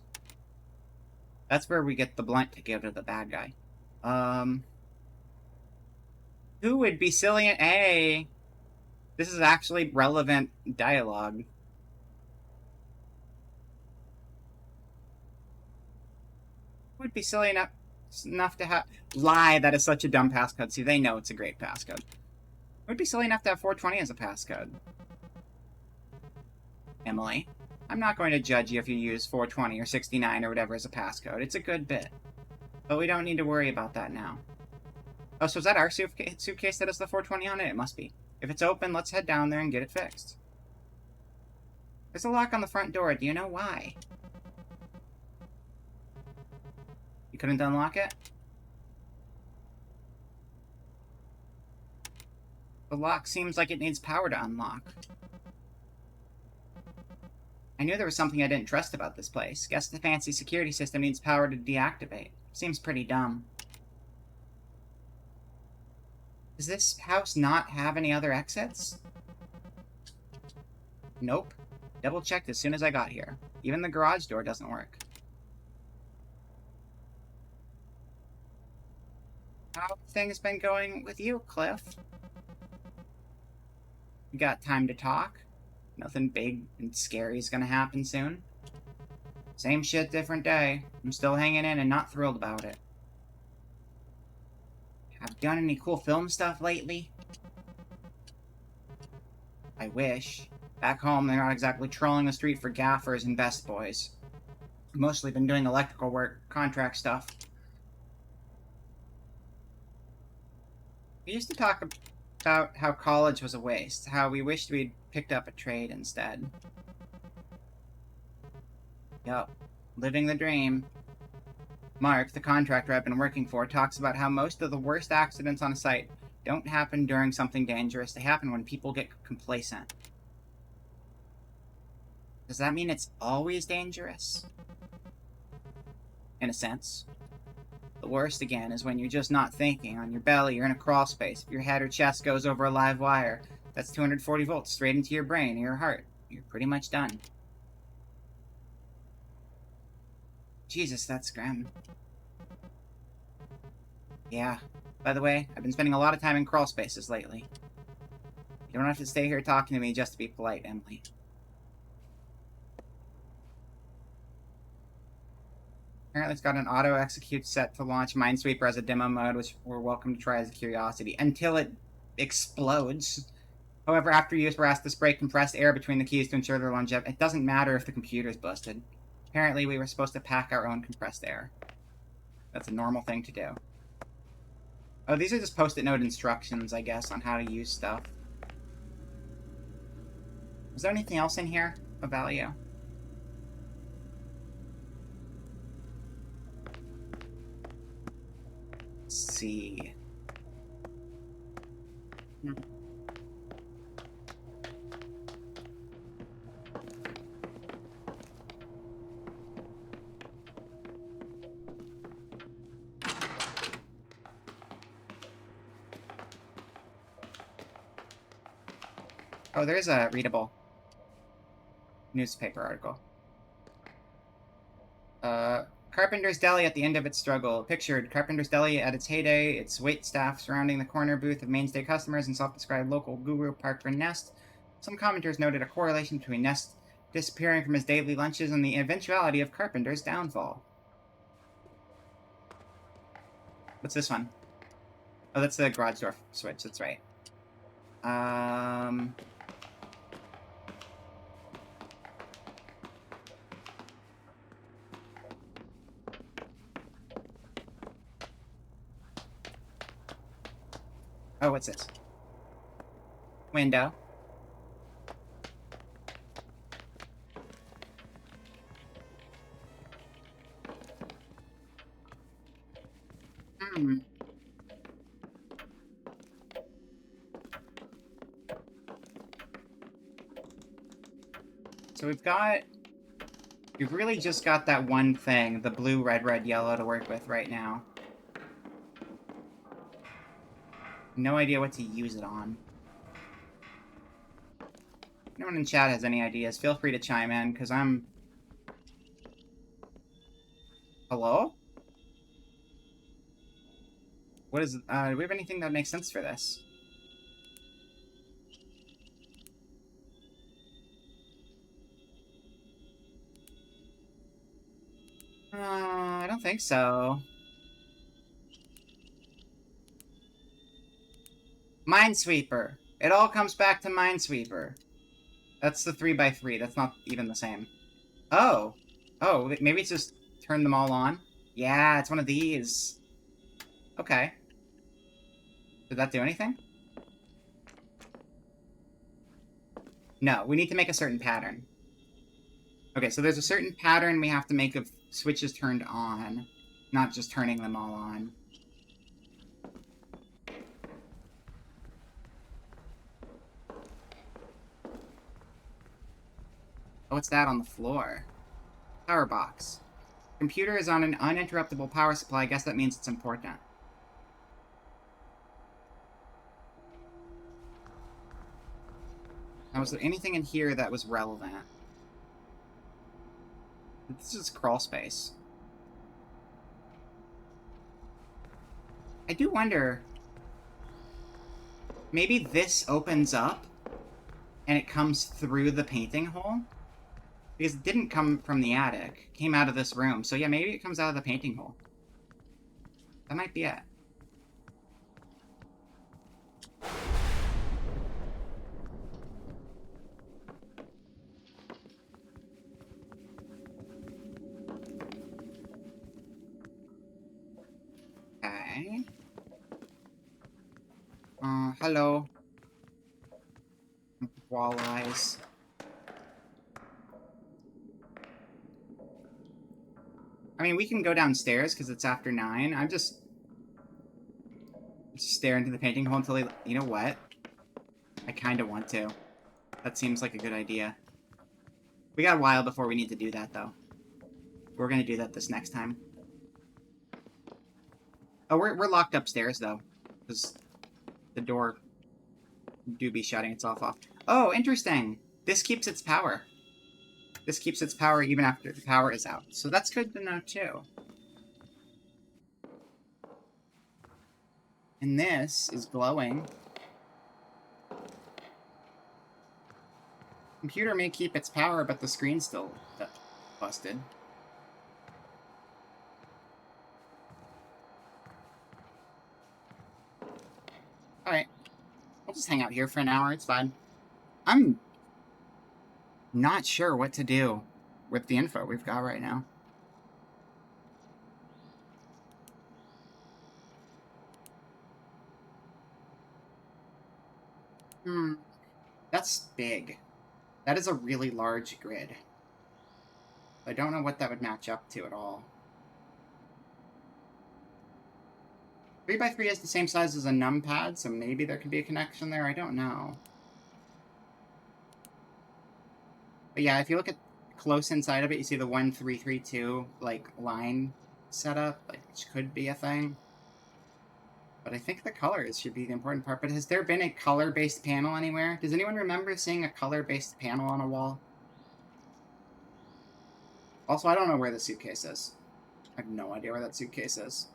That's where we get the blunt to give to the bad guy. Who would be silly and... Hey! This is actually relevant dialogue. Who would be silly enough to have... Lie, that is such a dumb passcode. See, they know it's a great passcode. Who would be silly enough to have 420 as a passcode? Emily. I'm not going to judge you if you use 420 or 69 or whatever as a passcode. It's a good bit. But we don't need to worry about that now. Oh, so is that our suitcase that has the 420 on it? It must be. If it's open, let's head down there and get it fixed. There's a lock on the front door. Do you know why? You couldn't unlock it? The lock seems like it needs power to unlock. I knew there was something I didn't trust about this place. Guess the fancy security system needs power to deactivate. Seems pretty dumb. Does this house not have any other exits? Nope. Double-checked as soon as I got here. Even the garage door doesn't work. How have things been going with you, Cliff? You got time to talk? Nothing big and scary is gonna happen soon. Same shit, different day. I'm still hanging in and not thrilled about it. Have you done any cool film stuff lately? I wish. Back home, they're not exactly trolling the street for gaffers and best boys. I've mostly been doing electrical work, contract stuff. We used to talk about how college was a waste, how we wished we'd picked up a trade instead. Yup, living the dream. Mark, the contractor I've been working for, talks about how most of the worst accidents on a site don't happen during something dangerous, they happen when people get complacent. Does that mean it's always dangerous? In a sense. The worst, again, is when you're just not thinking, on your belly or in a crawl space. If your head or chest goes over a live wire, that's 240 volts straight into your brain or your heart. You're pretty much done. Jesus, that's grim. Yeah. By the way, I've been spending a lot of time in crawl spaces lately. You don't have to stay here talking to me just to be polite, Emily. Apparently it's got an auto-execute set to launch Minesweeper as a demo mode, which we're welcome to try as a curiosity, until it explodes. However, after use, we're asked to spray compressed air between the keys to ensure their longevity. It doesn't matter if the computer's busted. Apparently, we were supposed to pack our own compressed air. That's a normal thing to do. Oh, these are just post-it note instructions, I guess, on how to use stuff. Is there anything else in here of value? Let's see. Oh, there's a readable newspaper article. Carpenter's Deli at the end of its struggle. Pictured, Carpenter's Deli at its heyday, its wait staff surrounding the corner booth of mainstay customers and self-described local guru Parker Nest. Some commenters noted a correlation between Nest disappearing from his daily lunches and the eventuality of Carpenter's downfall. What's this one? Oh, that's the garage door switch. That's right. Oh, what's this? Window. Hmm. So we've really just got that one thing, the blue, red, red, yellow to work with right now. No idea what to use it on. If no one in chat has any ideas, feel free to chime in, because I'm... Hello? What is... do we have anything that makes sense for this? I don't think so. Minesweeper. It all comes back to Minesweeper. That's the 3x3. That's not even the same. Oh. Oh, maybe it's just turn them all on? Yeah, it's one of these. Okay. Did that do anything? No, we need to make a certain pattern. Okay, so there's a certain pattern we have to make of switches turned on, not just turning them all on. Oh, what's that on the floor? Power box. Computer is on an uninterruptible power supply. I guess that means it's important. Now, was there anything in here that was relevant? This is crawl space. I do wonder... Maybe this opens up, and it comes through the painting hole? Because it didn't come from the attic. It came out of this room. So yeah, maybe it comes out of the painting hole. That might be it. Okay. Hello. Walleyes. I mean, we can go downstairs because it's after 9. I'm just stare into the painting hole until they... You know what? I kind of want to. That seems like a good idea. We got a while before we need to do that, though. We're going to do that this next time. Oh, we're locked upstairs, though. Because the door do be shutting itself off. Oh, interesting! This keeps its power. This keeps its power even after the power is out. So that's good to know, too. And this is glowing. Computer may keep its power, but the screen's still busted. Alright. I'll just hang out here for an hour, it's fine. I'm not sure what to do with the info we've got right now. That's big. That is a really large grid. I don't know what that would match up to at all. 3x3 is the same size as a numpad, so maybe there could be a connection there. I don't know. But yeah, if you look at close inside of it, you see the 1332 like line setup, which could be a thing. But I think the colors should be the important part. But has there been a color-based panel anywhere? Does anyone remember seeing a color-based panel on a wall? Also, I don't know where the suitcase is. I have no idea where that suitcase is.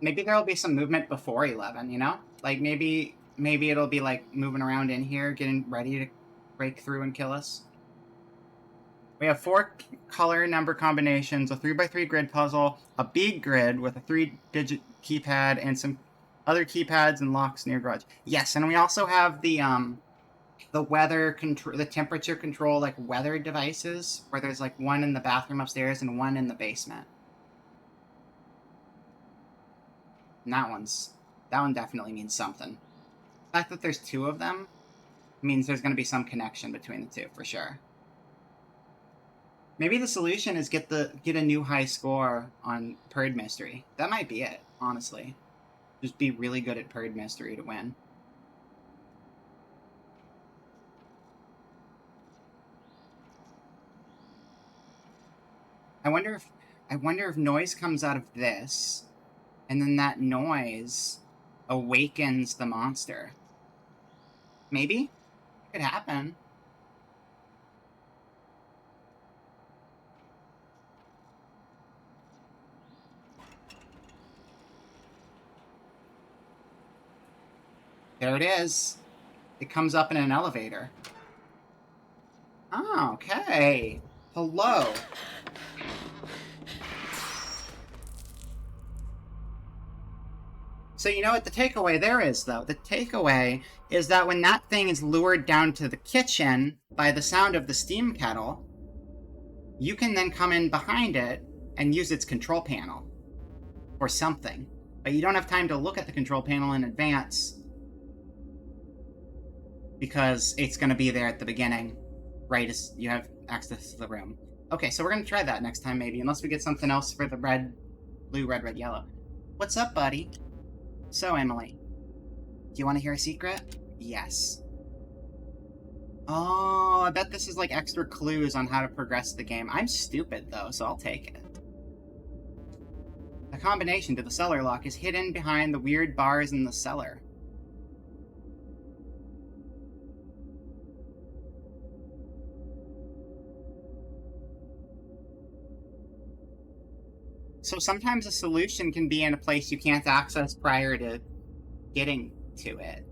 maybe there'll be some movement before 11, you know? Like, maybe it'll be, like, moving around in here, getting ready to break through and kill us. We have 4 color number combinations, a 3x3 grid puzzle, a big grid with a 3-digit keypad, and some other keypads and locks near garage. Yes, and we also have the weather control, the temperature control, like, weather devices, where there's, like, one in the bathroom upstairs and one in the basement. And that one definitely means something. The fact that there's 2 of them means there's going to be some connection between the 2, for sure. Maybe the solution is get a new high score on Purd Mystery. That might be it, honestly. Just be really good at Purd Mystery to win. I wonder if noise comes out of this, and then that noise awakens the monster. Maybe? It could happen. There it is. It comes up in an elevator. Oh, okay. Hello. So you know what the takeaway there is, though? The takeaway is that when that thing is lured down to the kitchen by the sound of the steam kettle, you can then come in behind it and use its control panel. Or something. But you don't have time to look at the control panel in advance, because it's going to be there at the beginning, right as you have access to the room. Okay, so we're going to try that next time, maybe, unless we get something else for the red, yellow. What's up, buddy? So, Emily, do you want to hear a secret? Yes. Oh, I bet this is like extra clues on how to progress the game. I'm stupid, though, so I'll take it. The combination to the cellar lock is hidden behind the weird bars in the cellar. So sometimes a solution can be in a place you can't access prior to getting to it.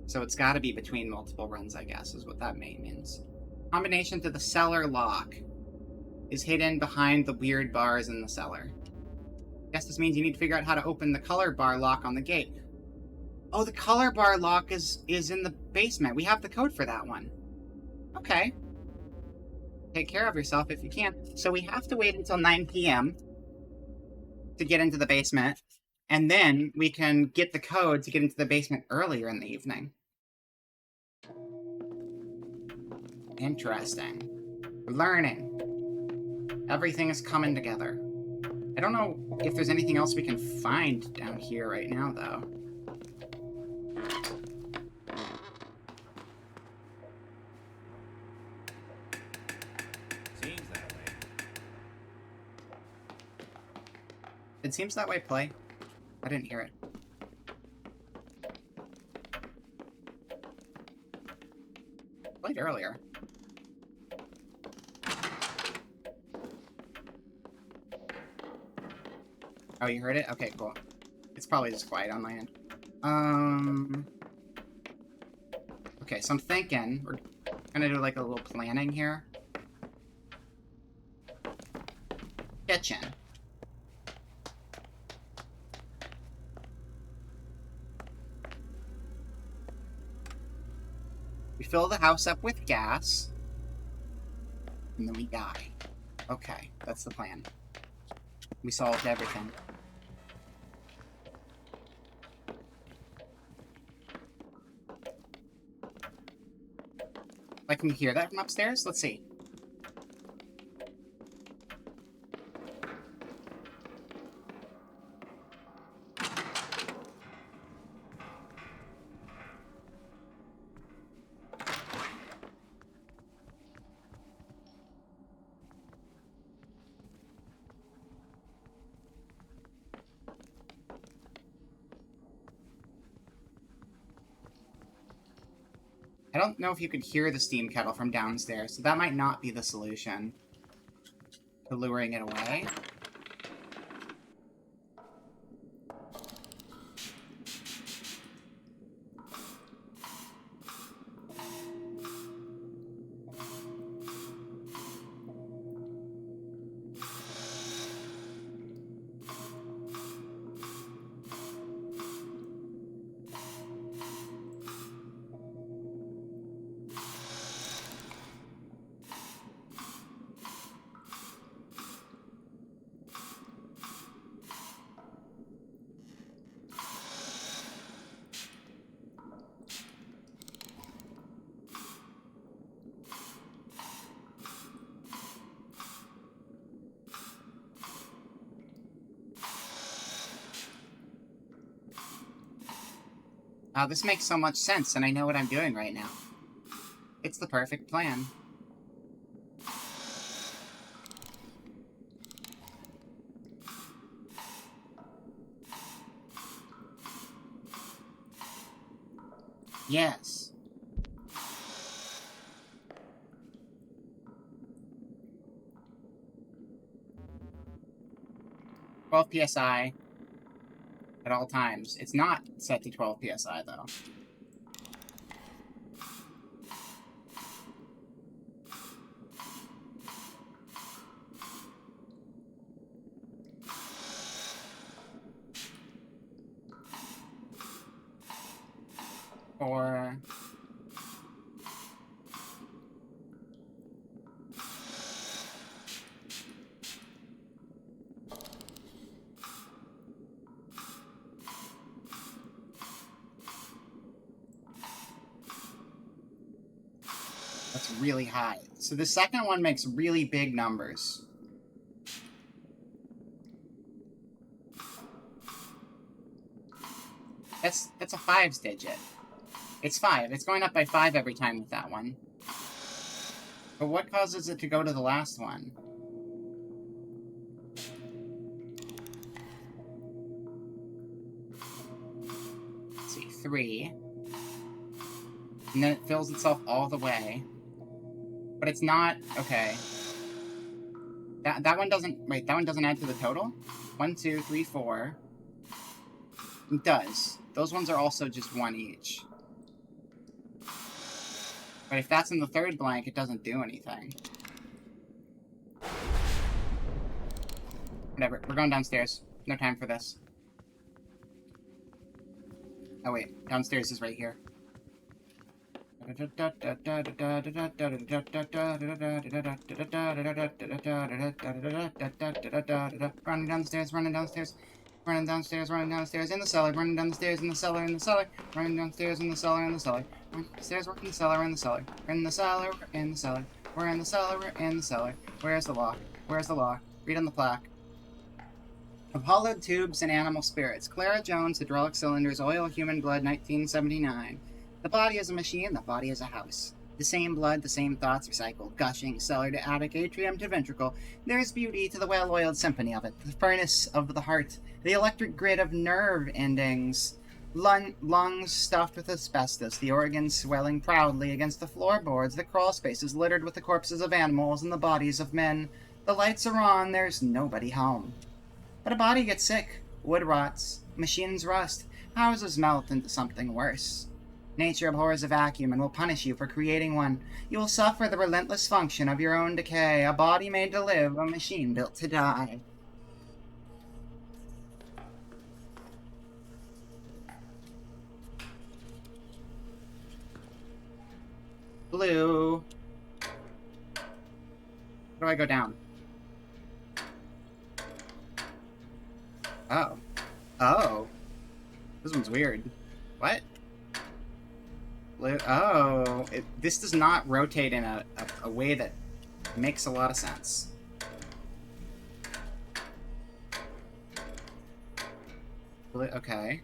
So it's got to be between multiple runs, I guess, is what that means. Combination to the cellar lock is hidden behind the weird bars in the cellar. I guess this means you need to figure out how to open the color bar lock on the gate. Oh, the color bar lock is in the basement. We have the code for that one. Okay. Take care of yourself if you can. So we have to wait until 9 p.m. to get into the basement, and then we can get the code to get into the basement earlier in the evening. Interesting. We're learning. Everything is coming together. I don't know if there's anything else we can find down here right now, though. Seems that way. It seems that way, play. I didn't hear it. Played earlier. Oh, you heard it? Okay, cool. It's probably just quiet on my end. Okay, so I'm thinking we're gonna do like a little planning here. Kitchen. We fill the house up with gas, and then we die. Okay, that's the plan. We solved everything. Like, can you hear that from upstairs? Let's see. I don't know if you could hear the steam kettle from downstairs, so that might not be the solution to luring it away. This makes so much sense, and I know what I'm doing right now. It's the perfect plan. Yes. PSI at all times. It's not set to 12 PSI, though. Or... That's really high. So the second one makes really big numbers. That's a 5's digit. It's 5. It's going up by 5 every time with that one. But what causes it to go to the last one? Let's see, 3. And then it fills itself all the way. But it's not... Okay. That one doesn't... Wait, that one doesn't add to the total? 1, 2, 3, 4. It does. Those ones are also just 1 each. But if that's in the third blank, it doesn't do anything. Whatever, we're going downstairs. No time for this. Oh wait, downstairs is right here. Running downstairs, running downstairs. Running downstairs, running downstairs, in the cellar, running down the stairs, in the cellar, in the cellar, running downstairs, in the cellar, in the cellar, running downstairs, we're in the cellar, in the cellar, we're in the cellar, we're in the cellar, we're in the cellar, we're in the cellar, where's the lock, where's the lock, read on the plaque. Of hollowed tubes and animal spirits, Clara Jones, hydraulic cylinders, oil, human blood, 1979. The body is a machine, the body is a house. The same blood, the same thoughts recycled, gushing, cellar to attic, atrium to ventricle. There is beauty to the well-oiled symphony of it, the furnace of the heart, the electric grid of nerve endings, lungs stuffed with asbestos, the organs swelling proudly against the floorboards, the crawl spaces littered with the corpses of animals and the bodies of men. The lights are on, there's nobody home. But a body gets sick, wood rots, machines rust, houses melt into something worse. Nature abhors a vacuum and will punish you for creating one. You will suffer the relentless function of your own decay, a body made to live, a machine built to die. Blue. Where do I go down? Oh. Oh. This one's weird. What? Oh, this does not rotate in a way that makes a lot of sense. Okay.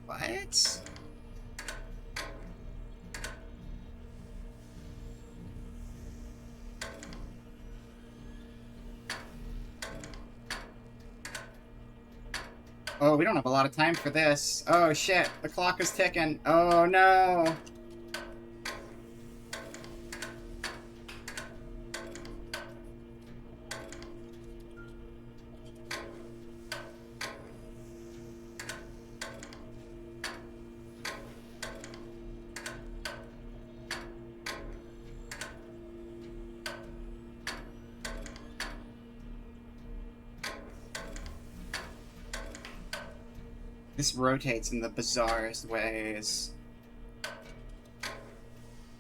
What? Oh, we don't have a lot of time for this. Oh shit, the clock is ticking. Oh no! This rotates in the bizarrest ways.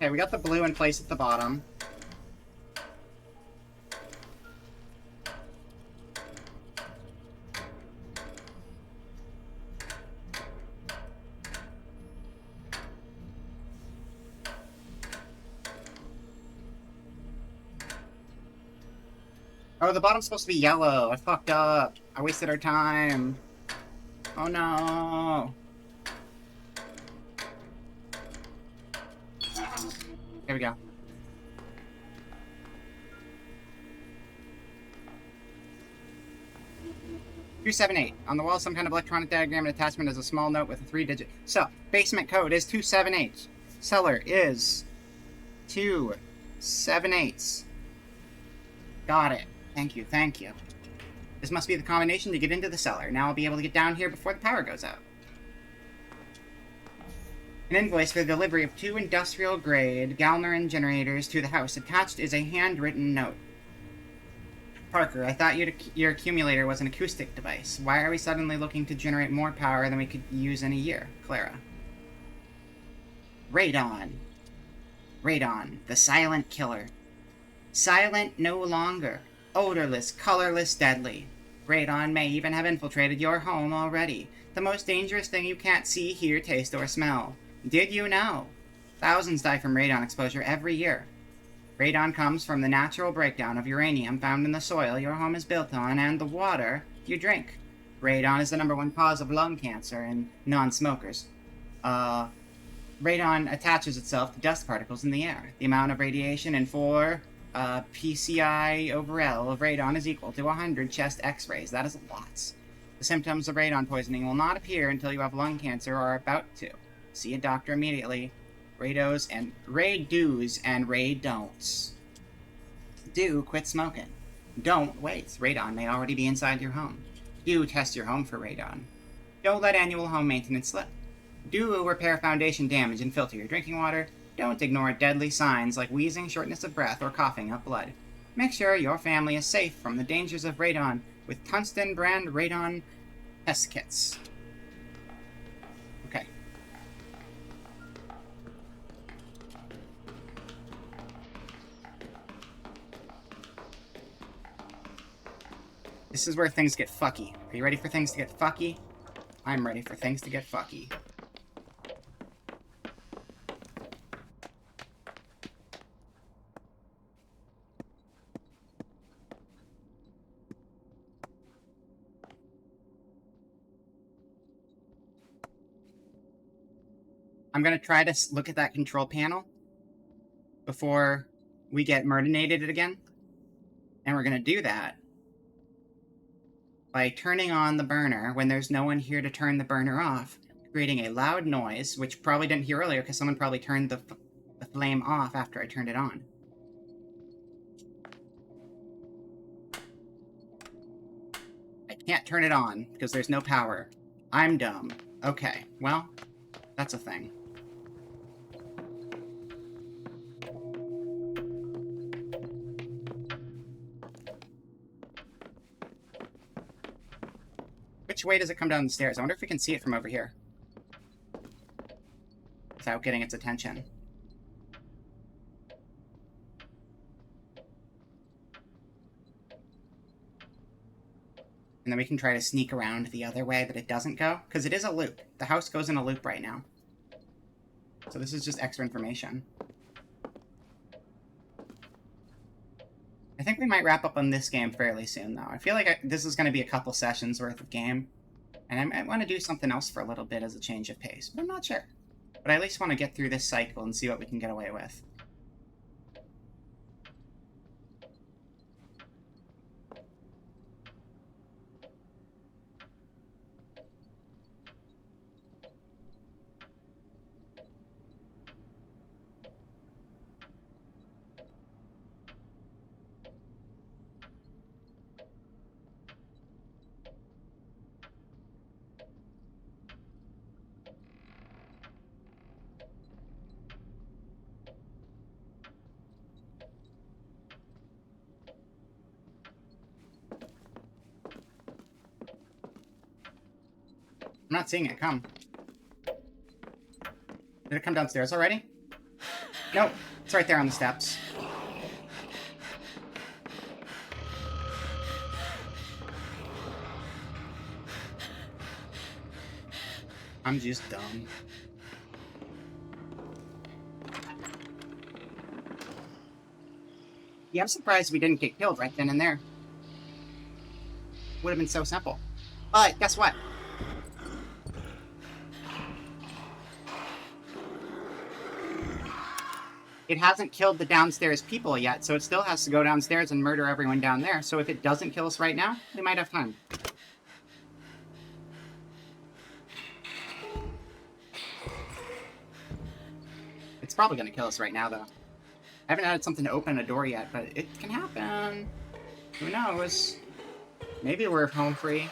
Okay, we got the blue in place at the bottom. Oh, the bottom's supposed to be yellow. I fucked up. I wasted our time. Oh no. There we go. $278. On the wall, some kind of electronic diagram and attachment is a small note with a 3-digit. So, basement code is 278. Cellar is 278. Got it. Thank you, thank you. This must be the combination to get into the cellar. Now I'll be able to get down here before the power goes out. An invoice for the delivery of 2 industrial-grade Galnerin generators to the house. Attached is a handwritten note. Parker, I thought your accumulator was an acoustic device. Why are we suddenly looking to generate more power than we could use in a year? Clara. Radon. Radon, the silent killer. Silent no longer. Odorless, colorless, deadly. Radon may even have infiltrated your home already. The most dangerous thing you can't see, hear, taste, or smell. Did you know? Thousands die from radon exposure every year. Radon comes from the natural breakdown of uranium found in the soil your home is built on and the water you drink. Radon is the #1 cause of lung cancer in non-smokers. Radon attaches itself to dust particles in the air. The amount of radiation in 4 PCI over L of radon is equal to 100 chest x-rays. That is lots. The symptoms of radon poisoning will not appear until you have lung cancer or are about to. See a doctor immediately. Ray-dos and Ray-dos and Ray-don'ts. Do quit smoking. Don't wait. Radon may already be inside your home. Do test your home for radon. Don't let annual home maintenance slip. Do repair foundation damage and filter your drinking water. Don't ignore deadly signs like wheezing, shortness of breath, or coughing up blood. Make sure your family is safe from the dangers of radon with Tungsten brand radon test kits. Okay. This is where things get fucky. Are you ready for things to get fucky? I'm ready for things to get fucky. I'm going to try to look at that control panel before we get murdinated again. And we're going to do that by turning on the burner when there's no one here to turn the burner off, creating a loud noise, which probably didn't hear earlier because someone probably turned the flame off after I turned it on. I can't turn it on because there's no power. I'm dumb. Okay, well, that's a thing. Which way does it come down the stairs? I wonder if we can see it from over here without getting its attention. And then we can try to sneak around the other way that it doesn't go, because it is a loop. The house goes in a loop right now. So this is just extra information. I think we might wrap up on this game fairly soon, though. I feel like this is going to be a couple sessions worth of game. And I might want to do something else for a little bit as a change of pace, but I'm not sure. But I at least want to get through this cycle and see what we can get away with. I'm not seeing it come. Did it come downstairs already? Nope. It's right there on the steps. I'm just dumb. Yeah, I'm surprised we didn't get killed right then and there. Would have been so simple. But guess what? It hasn't killed the downstairs people yet, so it still has to go downstairs and murder everyone down there. So if it doesn't kill us right now, we might have time. It's probably going to kill us right now, though. I haven't had something to open a door yet, but it can happen. Who knows? Maybe we're home free.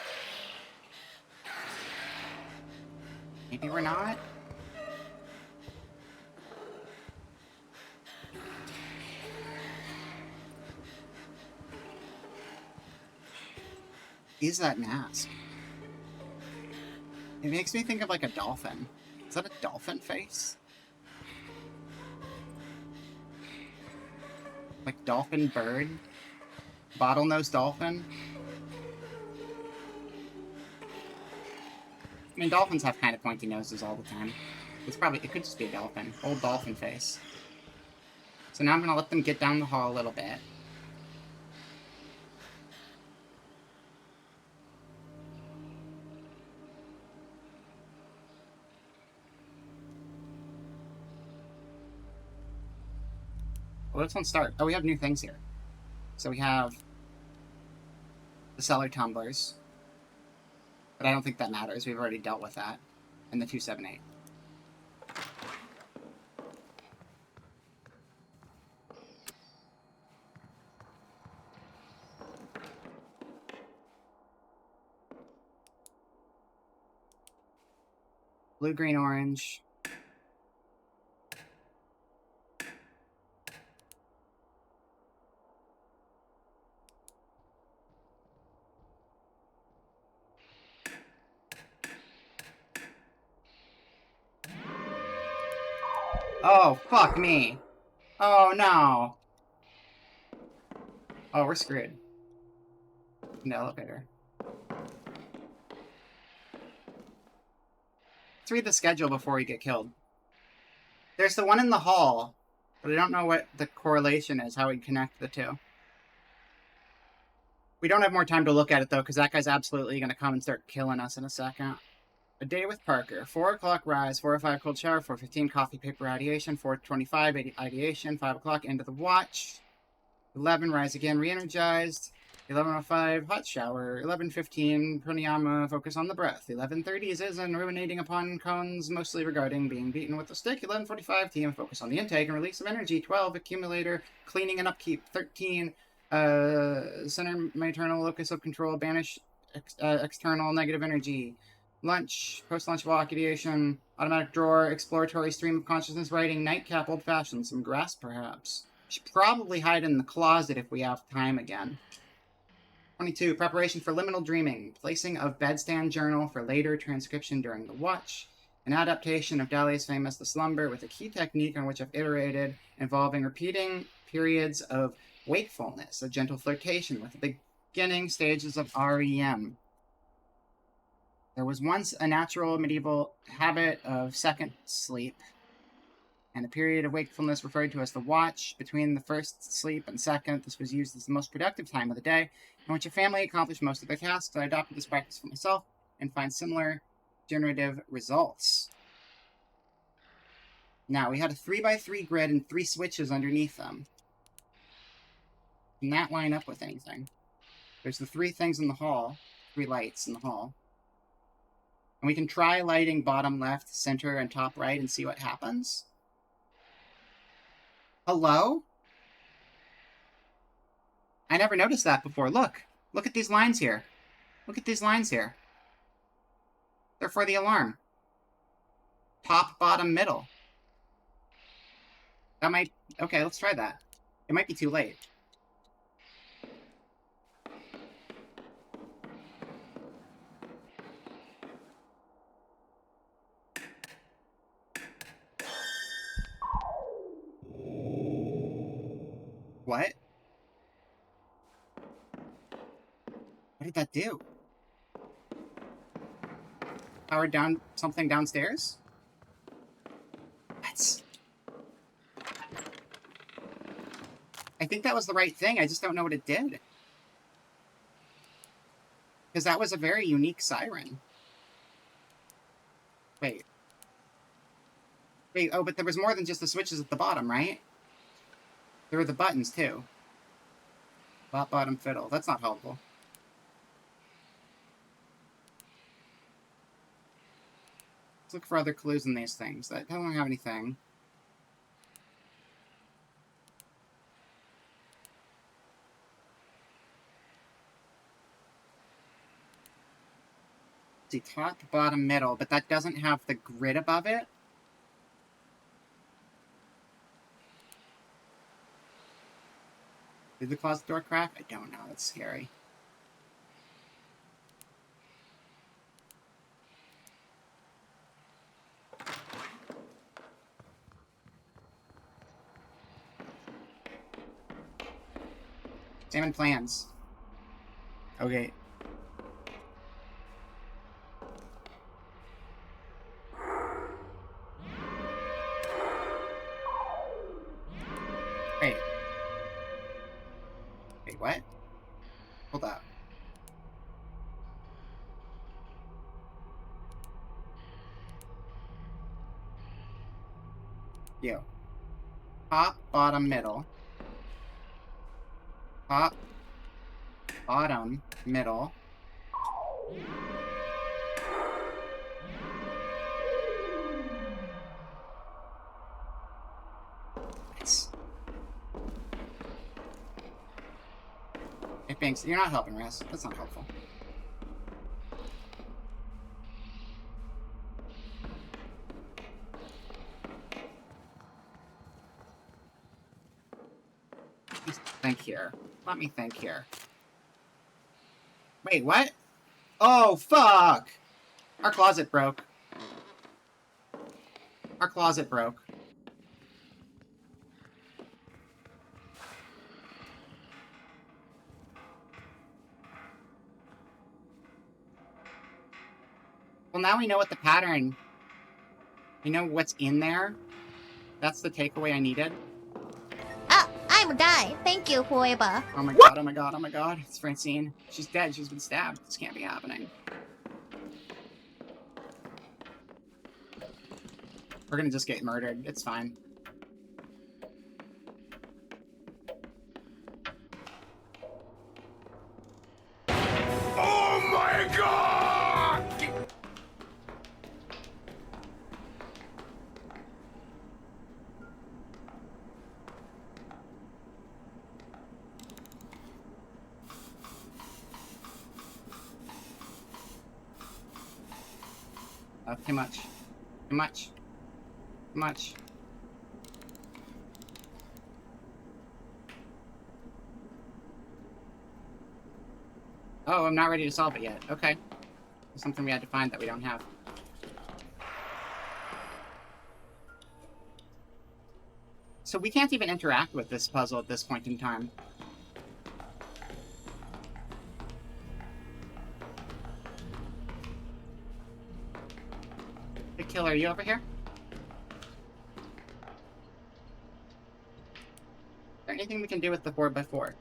Maybe we're not. Is that mask? It makes me think of like a dolphin. Is that a dolphin face? Like dolphin bird? Bottlenose dolphin? I mean, dolphins have kind of pointy noses all the time. It could just be a dolphin. Old dolphin face. So now I'm gonna let them get down the hall a little bit. Well, let's start. Oh, we have new things here. So we have the cellar tumblers. But I don't think that matters. We've already dealt with that. And the 278. Blue, green, orange. Oh, fuck me. Oh, no. Oh, we're screwed. In the elevator. Let's read the schedule before we get killed. There's the one in the hall, but I don't know what the correlation is, how we connect the two. We don't have more time to look at it, though, because that guy's absolutely going to come and start killing us in a second. A day with Parker. 4 o'clock rise, 4:05 cold shower, 4:15 coffee paper ideation, 4:25 ideation, 5 o'clock end of the watch. 11 rise again, re-energized. 11:05 hot shower. 11:15 pranayama, focus on the breath. 11:30 is and ruminating upon cones, mostly regarding being beaten with a stick. 11:45 TM, focus on the intake and release of energy. 12 accumulator, cleaning and upkeep. 13 center maternal locus of control, banish external negative energy. Lunch, post-lunch walk, ideation, automatic drawer, exploratory stream of consciousness, writing, nightcap, old-fashioned, some grass perhaps. Should probably hide in the closet if we have time again. 22, preparation for liminal dreaming, placing of bedstand journal for later transcription during the watch, an adaptation of Dali's famous The Slumber with a key technique on which I've iterated, involving repeating periods of wakefulness, a gentle flirtation with the beginning stages of REM. There was once a natural medieval habit of second sleep, and a period of wakefulness referred to as the watch. Between the first sleep and second, this was used as the most productive time of the day, in which a family accomplished most of their tasks. I adopted this practice for myself and find similar generative results. Now, we had a 3x3 grid and 3 switches underneath them. Can that line up with anything? There's the 3 things in the hall, 3 lights in the hall. And we can try lighting bottom left, center, and top right and see what happens. Hello? I never noticed that before. Look. Look at these lines here. Look at these lines here. They're for the alarm. Top, bottom, middle. That might... Okay, let's try that. It might be too late. What? What did that do? Powered down something downstairs? What? I think that was the right thing, I just don't know what it did. Because that was a very unique siren. Wait. Wait, oh, but there was more than just the switches at the bottom, right? There were the buttons, too. Top, bottom, fiddle. That's not helpful. Let's look for other clues in these things. That don't have anything. See, top, bottom, middle, but that doesn't have the grid above it. Did the closet door crack? I don't know. That's scary. Examine plans. Okay. Wait. Wait, what? Hold up. You. Top, bottom, middle. Top, bottom, middle. Nice. Hey, Binks, you're not helping, Russ. That's not helpful. Please think here. Let me think here. Wait, what? Oh, fuck! Our closet broke. Our closet broke. Well, now we know what the pattern... We know what's in there. That's the takeaway I needed. Ah, I'm die. Thank you, whoever. Oh my god, oh my god, oh my god. It's Francine. She's dead. She's been stabbed. This can't be happening. We're gonna just get murdered. It's fine. Oh my god! Too much. Too much. Too much. Oh, I'm not ready to solve it yet. Okay. There's something we had to find that we don't have. So we can't even interact with this puzzle at this point in time. The killer, are you over here? Is there anything we can do with the 4x4?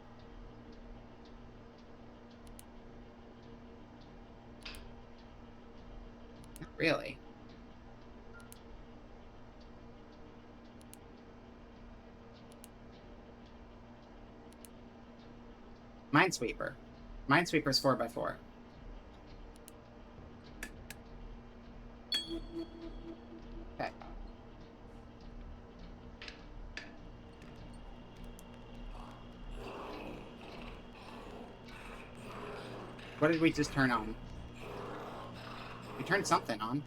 Not really. Minesweeper. Minesweeper's 4x4. Okay. What did we just turn on? We turned something on.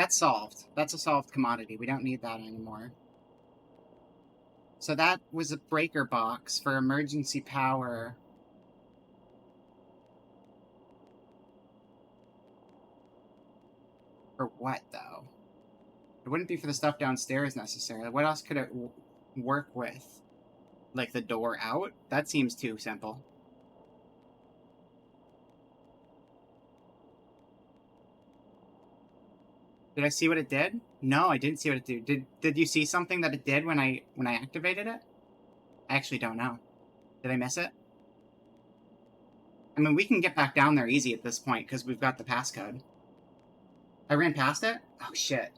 that's solved. That's a solved commodity. We don't need that anymore. So that was a breaker box for emergency power. For what, though? It wouldn't be for the stuff downstairs, necessarily. What else could it work with? Like the door out? That seems too simple. Did I see what it did? No, I didn't see what it did. Did you see something that it did when I activated it? I actually don't know. Did I miss it? I mean, we can get back down there easy at this point, because we've got the passcode. I ran past it? Oh, shit.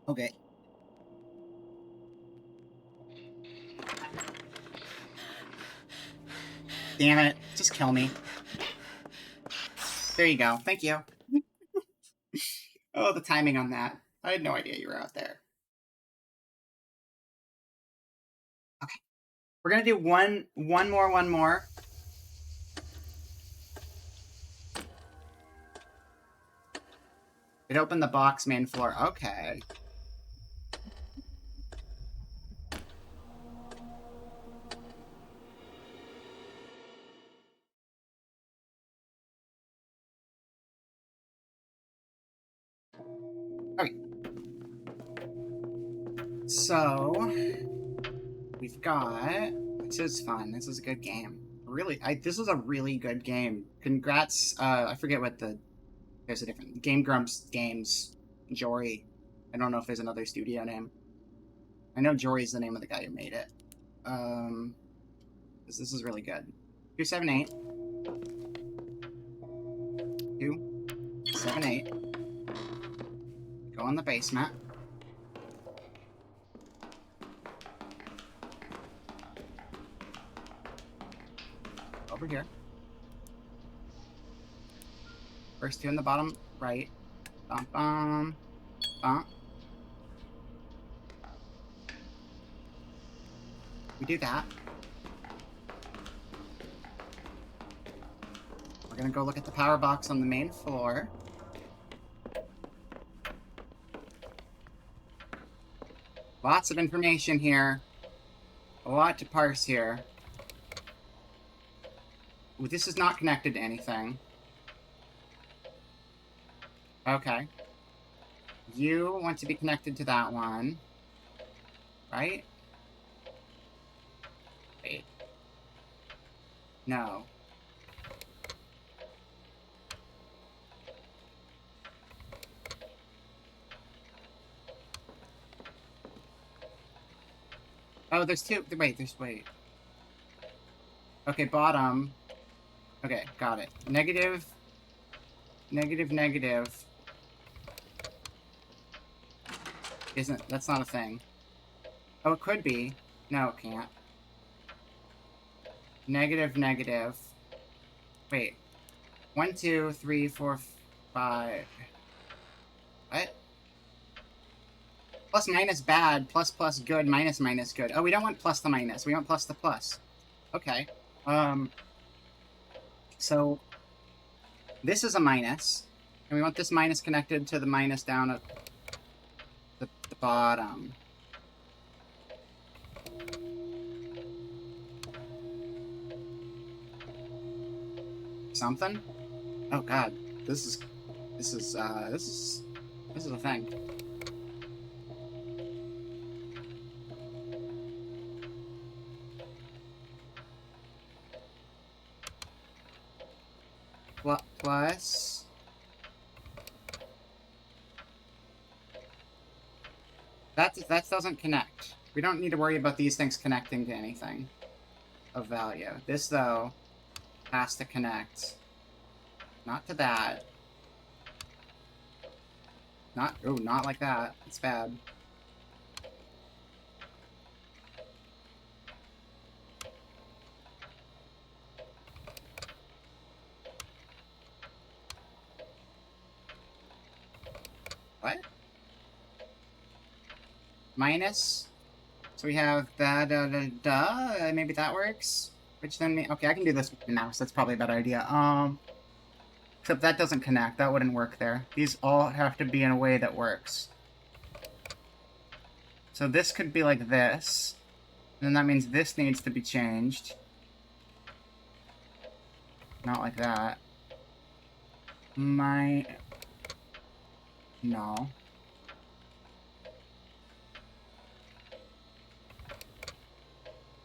Okay. Damn it. Just kill me. There you go. Thank you. Oh, the timing on that. I had no idea you were out there. Okay. We're gonna do one more. It opened the box main floor. Okay. Okay. So we've got. This is fun. This is a good game. Really, this is a really good game. Congrats. I forget what there's a different Game Grumps Games. Jory. I don't know if there's another studio name. I know Jory's the name of the guy who made it. This is really good. 278. 278. Go in the basement. Over here. First two in the bottom right. Bum bum. Bump. We do that. We're gonna go look at the power box on the main floor. Lots of information here. A lot to parse here. Ooh, this is not connected to anything. Okay. You want to be connected to that one. Right? Wait. No. Oh, there's two. Wait. Okay, bottom. Okay, got it. Negative. That's not a thing. Oh, it could be. No, it can't. Negative. Wait. 1, 2, 3, 4, 5. What? Plus minus bad, plus good, minus good. Oh, we don't want plus the minus. We want plus the plus. Okay. So this is a minus, and we want this minus connected to the minus down at the bottom. Something? Oh god, this is a thing. Plus that doesn't connect. We don't need to worry about these things connecting to anything of value. This though has to connect. Not to that. Not like that. It's bad. What? Minus. So we have maybe that works. Which then, okay, I can do this with the mouse. That's probably a better idea. Except that doesn't connect. That wouldn't work there. These all have to be in a way that works. So this could be like this. And then that means this needs to be changed. Not like that. No.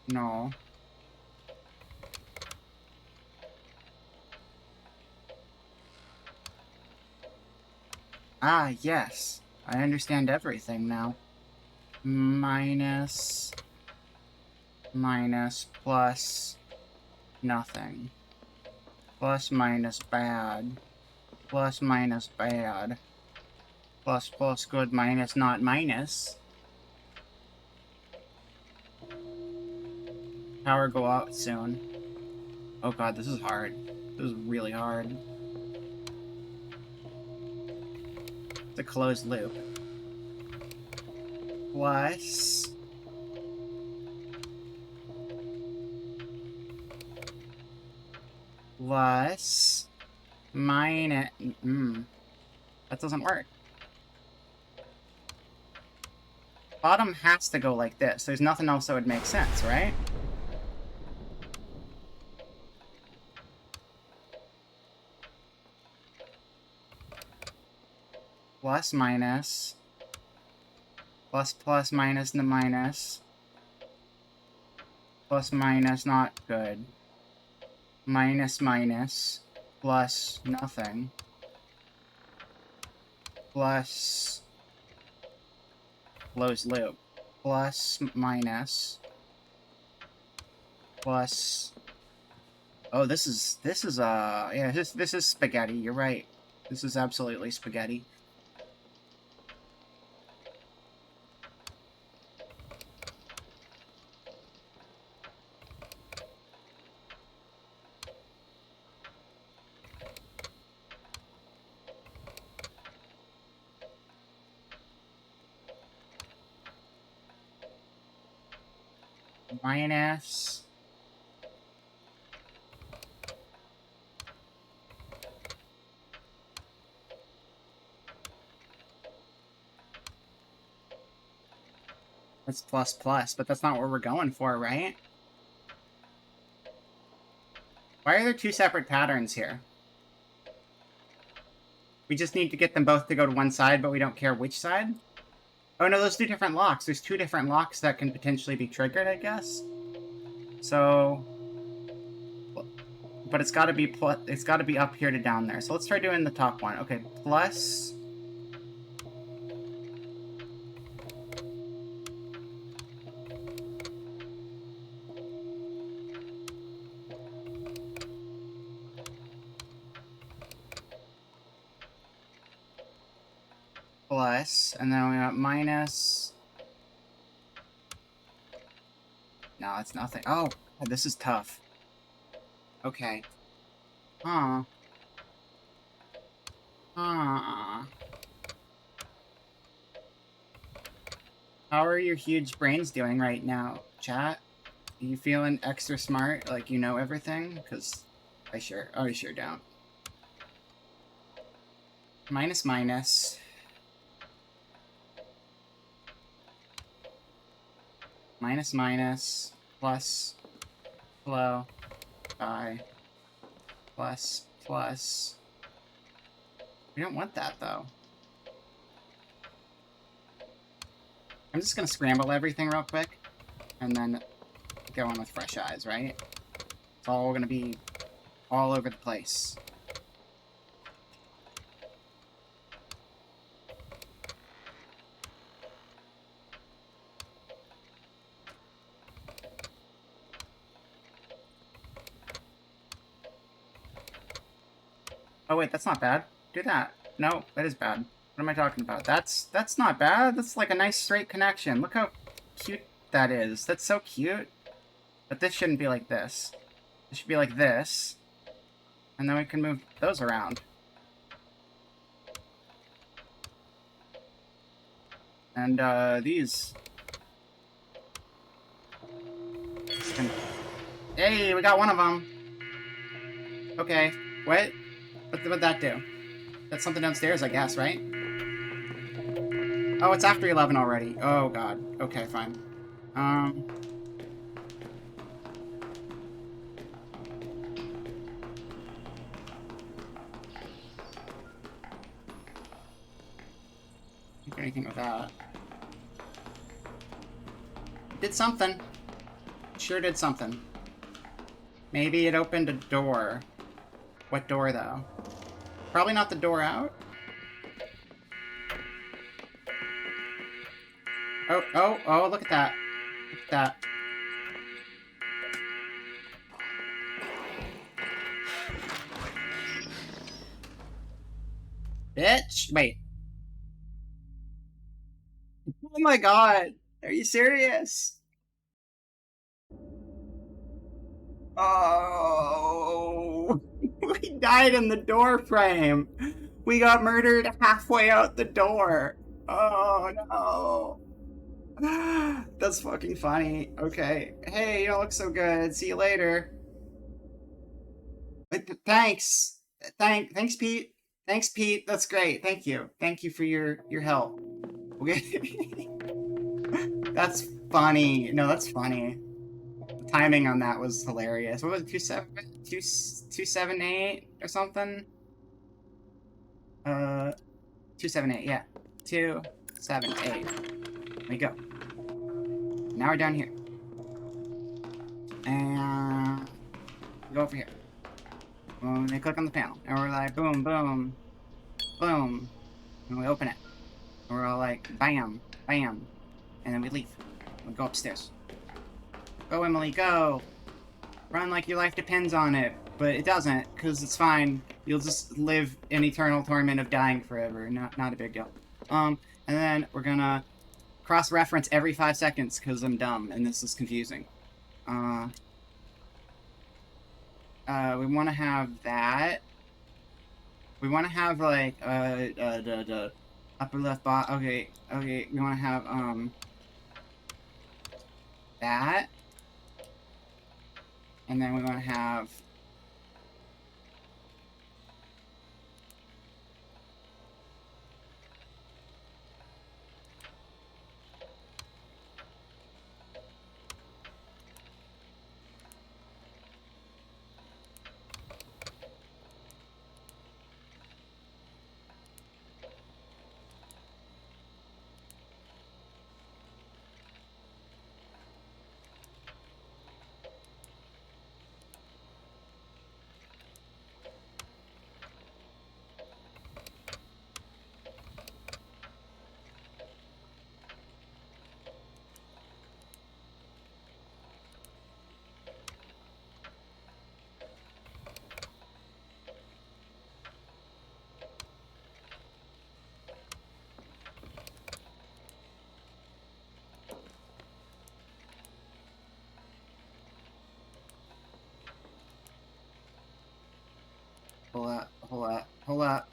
No. Ah, yes. I understand everything now. Minus, plus, nothing. Plus, minus, bad. Plus, minus, bad. Plus, good, minus, not minus. Power go out soon. Oh god, this is hard. This is really hard. It's a closed loop. Plus... minus... That doesn't work. Bottom has to go like this. There's nothing else that would make sense, right? Plus, minus. Plus, minus, the minus. Plus, minus, not good. Minus, plus, nothing. Plus, closed loop. Plus, minus. Plus, oh, this is, yeah, this is spaghetti, you're right. This is absolutely spaghetti. Minus. That's plus, but that's not what we're going for, right? Why are there two separate patterns here? We just need to get them both to go to one side, but we don't care which side? Oh no, those two different locks. There's two different locks that can potentially be triggered, I guess. So, but it's got to be it's got to be up here to down there. So let's try doing the top one. Okay, plus. Plus, and then we got minus. No, it's nothing. Oh, this is tough. Okay. Huh. How are your huge brains doing right now, chat? Are you feeling extra smart, like you know everything? Because I sure don't. Minus. Minus, plus, flow, by, plus. We don't want that, though. I'm just gonna scramble everything real quick, and then go on with fresh eyes, right? It's all gonna be all over the place. Oh wait, that's not bad. Do that. No, that is bad. What am I talking about? That's not bad. That's like a nice straight connection. Look how cute that is. That's so cute. But this shouldn't be like this. It should be like this. And then we can move those around. And these. Hey, we got one of them. Okay, what? What'd that do? That's something downstairs, I guess, right? Oh, it's after 11 already. Oh, God. Okay, fine. Can't do anything with that. Did something. Sure did something. Maybe it opened a door. What door, though? Probably not the door out. Oh, look at that. Look at that. Bitch! Wait. Oh my god! Are you serious? Oh! We died in the door frame! We got murdered halfway out the door! Oh no! That's fucking funny. Okay. Hey, you don't look so good. See you later. Thanks. Thanks, Pete. Thanks, Pete. That's great. Thank you. Thank you for your help. Okay. That's funny. No, that's funny. The timing on that was hilarious. What was it? 278 or something? 278, yeah. 278. There we go. Now we're down here. And go over here. Boom, they click on the panel. And we're like, boom, boom, boom. And we open it. And we're all like, bam, bam. And then we leave. We go upstairs. Go, Emily, go! Run like your life depends on it. But it doesn't, because it's fine. You'll just live in eternal torment of dying forever. Not a big deal. And then we're gonna cross-reference every 5 seconds, because I'm dumb, and this is confusing. We want to have that. We want to have, like, the upper left bot. Okay, we want to have, that. And then we want to have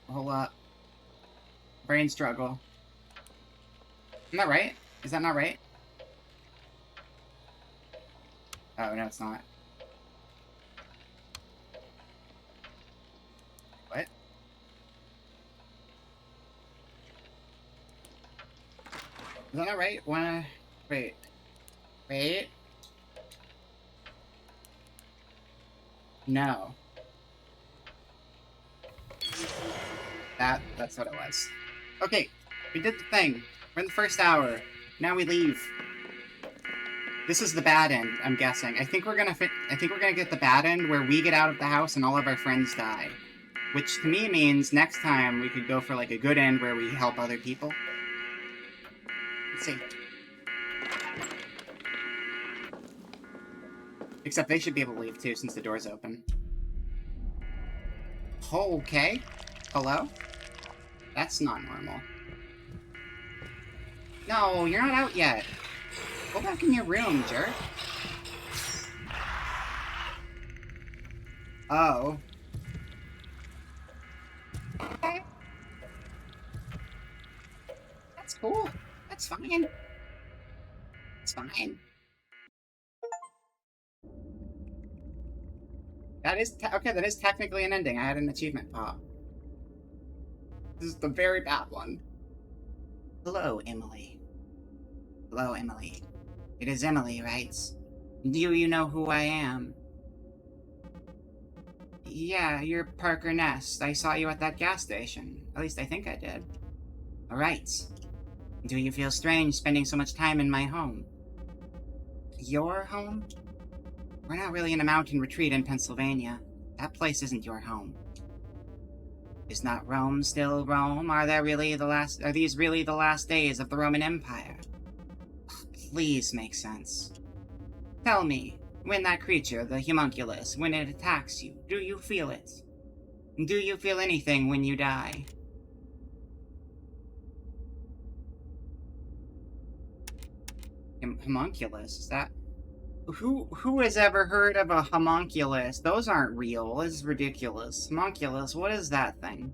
hold up. Brain struggle. Isn't that right? Is that not right? Oh, no, it's not. What? Is that not right? Wait. No. That's what it was. Okay, we did the thing. We're in the first hour. Now we leave. This is the bad end, I'm guessing. I think we're gonna get the bad end where we get out of the house and all of our friends die. Which to me means next time we could go for like a good end where we help other people. Let's see. Except they should be able to leave too since the door's open. Okay. Hello? That's not normal. No, you're not out yet. Go back in your room, jerk. Oh. Okay. That's cool. That's fine. It's fine. That is okay, that is technically an ending. I had an achievement pop. This is the very bad one. Hello, Emily. Hello, Emily. It is Emily, right? Do you know who I am? Yeah, you're Parker Nest. I saw you at that gas station. At least I think I did. Alright. Do you feel strange spending so much time in my home? Your home? We're not really in a mountain retreat in Pennsylvania. That place isn't your home. Is not Rome still Rome? Are these really the last days of the Roman Empire? Please make sense. Tell me, when that creature, the homunculus, when it attacks you, do you feel it? Do you feel anything when you die? Homunculus, is that... Who has ever heard of a homunculus? Those aren't real. This is ridiculous. Homunculus, what is that thing?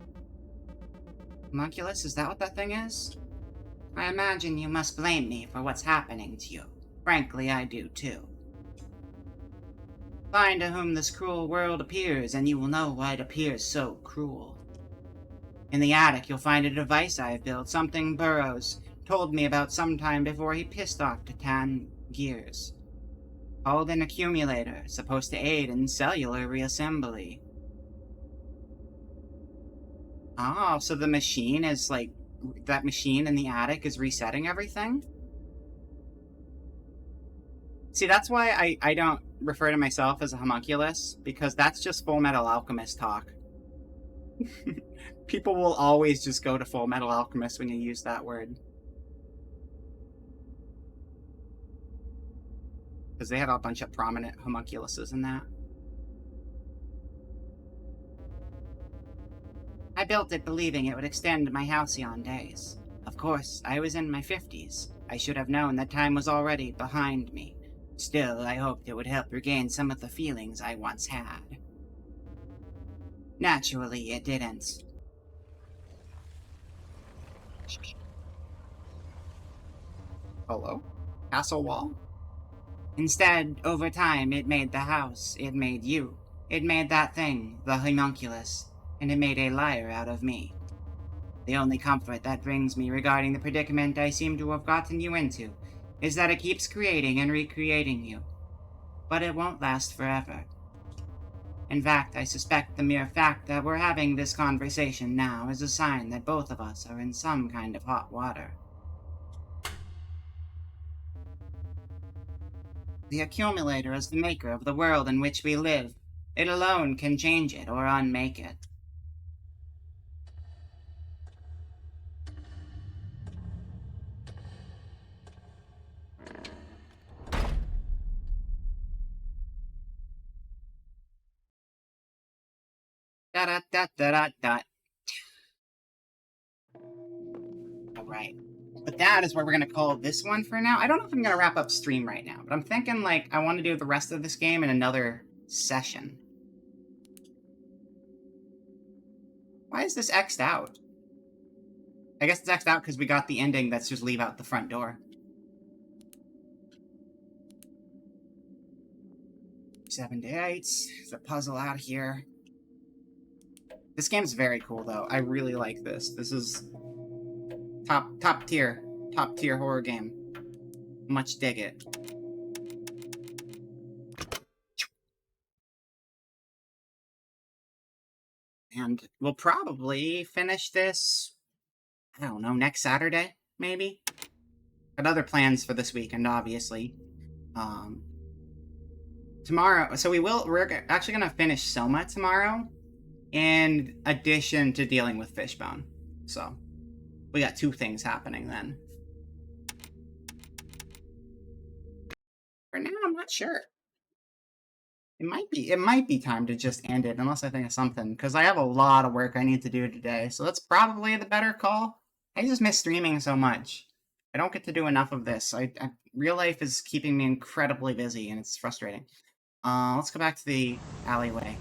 Homunculus, is that what that thing is? I imagine you must blame me for what's happening to you. Frankly, I do too. Find to whom this cruel world appears, and you will know why it appears so cruel. In the attic, you'll find a device I have built, something Burroughs told me about sometime before he pissed off to Tangiers. Called an accumulator, supposed to aid in cellular reassembly. Oh, so the machine is like... that machine in the attic is resetting everything? See, that's why I don't refer to myself as a homunculus, because that's just Full Metal Alchemist talk. People will always just go to Full Metal Alchemist when you use that word. Because they have a bunch of prominent homunculuses in that. I built it believing it would extend my halcyon days. Of course, I was in my 50s. I should have known that time was already behind me. Still, I hoped it would help regain some of the feelings I once had. Naturally, it didn't. Hello? Castle wall? Instead, over time, it made the house. It made you. It made that thing, the homunculus, and it made a liar out of me. The only comfort that brings me regarding the predicament I seem to have gotten you into is that it keeps creating and recreating you. But it won't last forever. In fact, I suspect the mere fact that we're having this conversation now is a sign that both of us are in some kind of hot water. The accumulator is the maker of the world in which we live. It alone can change it or unmake it. Da-da-da-da-da-da. Alright. But that is where we're going to call this one for now. I don't know if I'm going to wrap up stream right now, but I'm thinking, like, I want to do the rest of this game in another session. Why is this X'd out? I guess it's X'd out because we got the ending that's just leave out the front door. 7 to 8. There's a puzzle out here. This game's very cool, though. I really like this. This is top tier horror game. Much dig it. And we'll probably finish this, I don't know, next Saturday, maybe? Got other plans for this weekend, obviously. Tomorrow, so we're actually gonna finish Soma tomorrow, in addition to dealing with Fishbone. So, we got 2 things happening then. For now, I'm not sure. It might be time to just end it, unless I think of something, because I have a lot of work I need to do today, so that's probably the better call. I just miss streaming so much. I don't get to do enough of this. Real life is keeping me incredibly busy, and it's frustrating. Let's go back to the alleyway.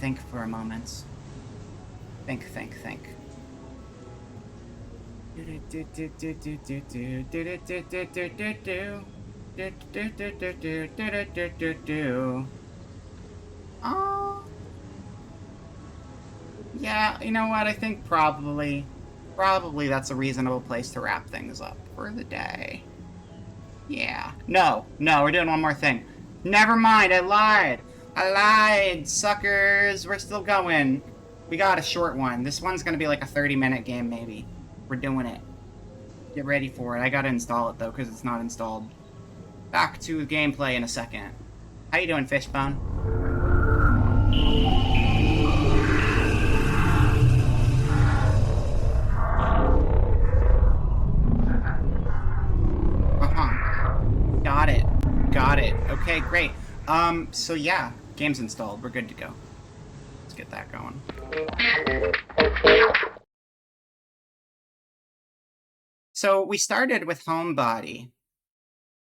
Think for a moment. Think. Yeah, you know what? I think probably that's a reasonable place to wrap things up for the day. Yeah. No, we're doing one more thing. Never mind, I lied, suckers. We're still going. We got a short one. This one's gonna be like a 30-minute game, maybe. We're doing it. Get ready for it. I gotta install it, though, because it's not installed. Back to gameplay in a second. How you doing, Fishbone? Got it. Okay, great. So yeah, game's installed. We're good to go. Let's get that going. So we started with Homebody.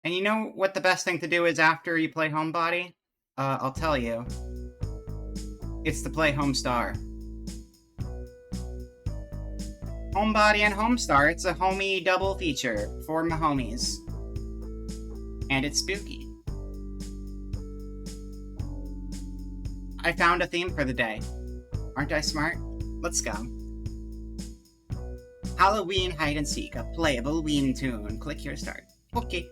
And you know what the best thing to do is after you play Homebody? I'll tell you. It's to play Homestar. Homebody and Homestar, it's a homie double feature for my homies. And it's spooky. I found a theme for the day. Aren't I smart? Let's go. Halloween hide and seek, a playable ween tune. Click here to start. Okay.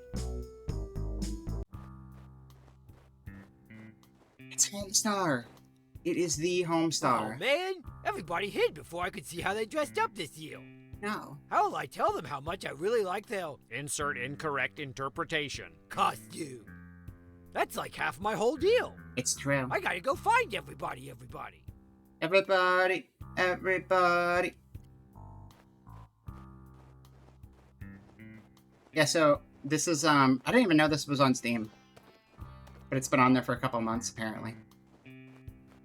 It's Homestar. It is the Homestar. Oh man, everybody hid before I could see how they dressed up this year. No. How will I tell them how much I really like their Insert incorrect interpretation. costume? That's like half my whole deal. It's true. I gotta go find everybody. Everybody. Yeah, so this is, I didn't even know this was on Steam. But it's been on there for a couple months, apparently.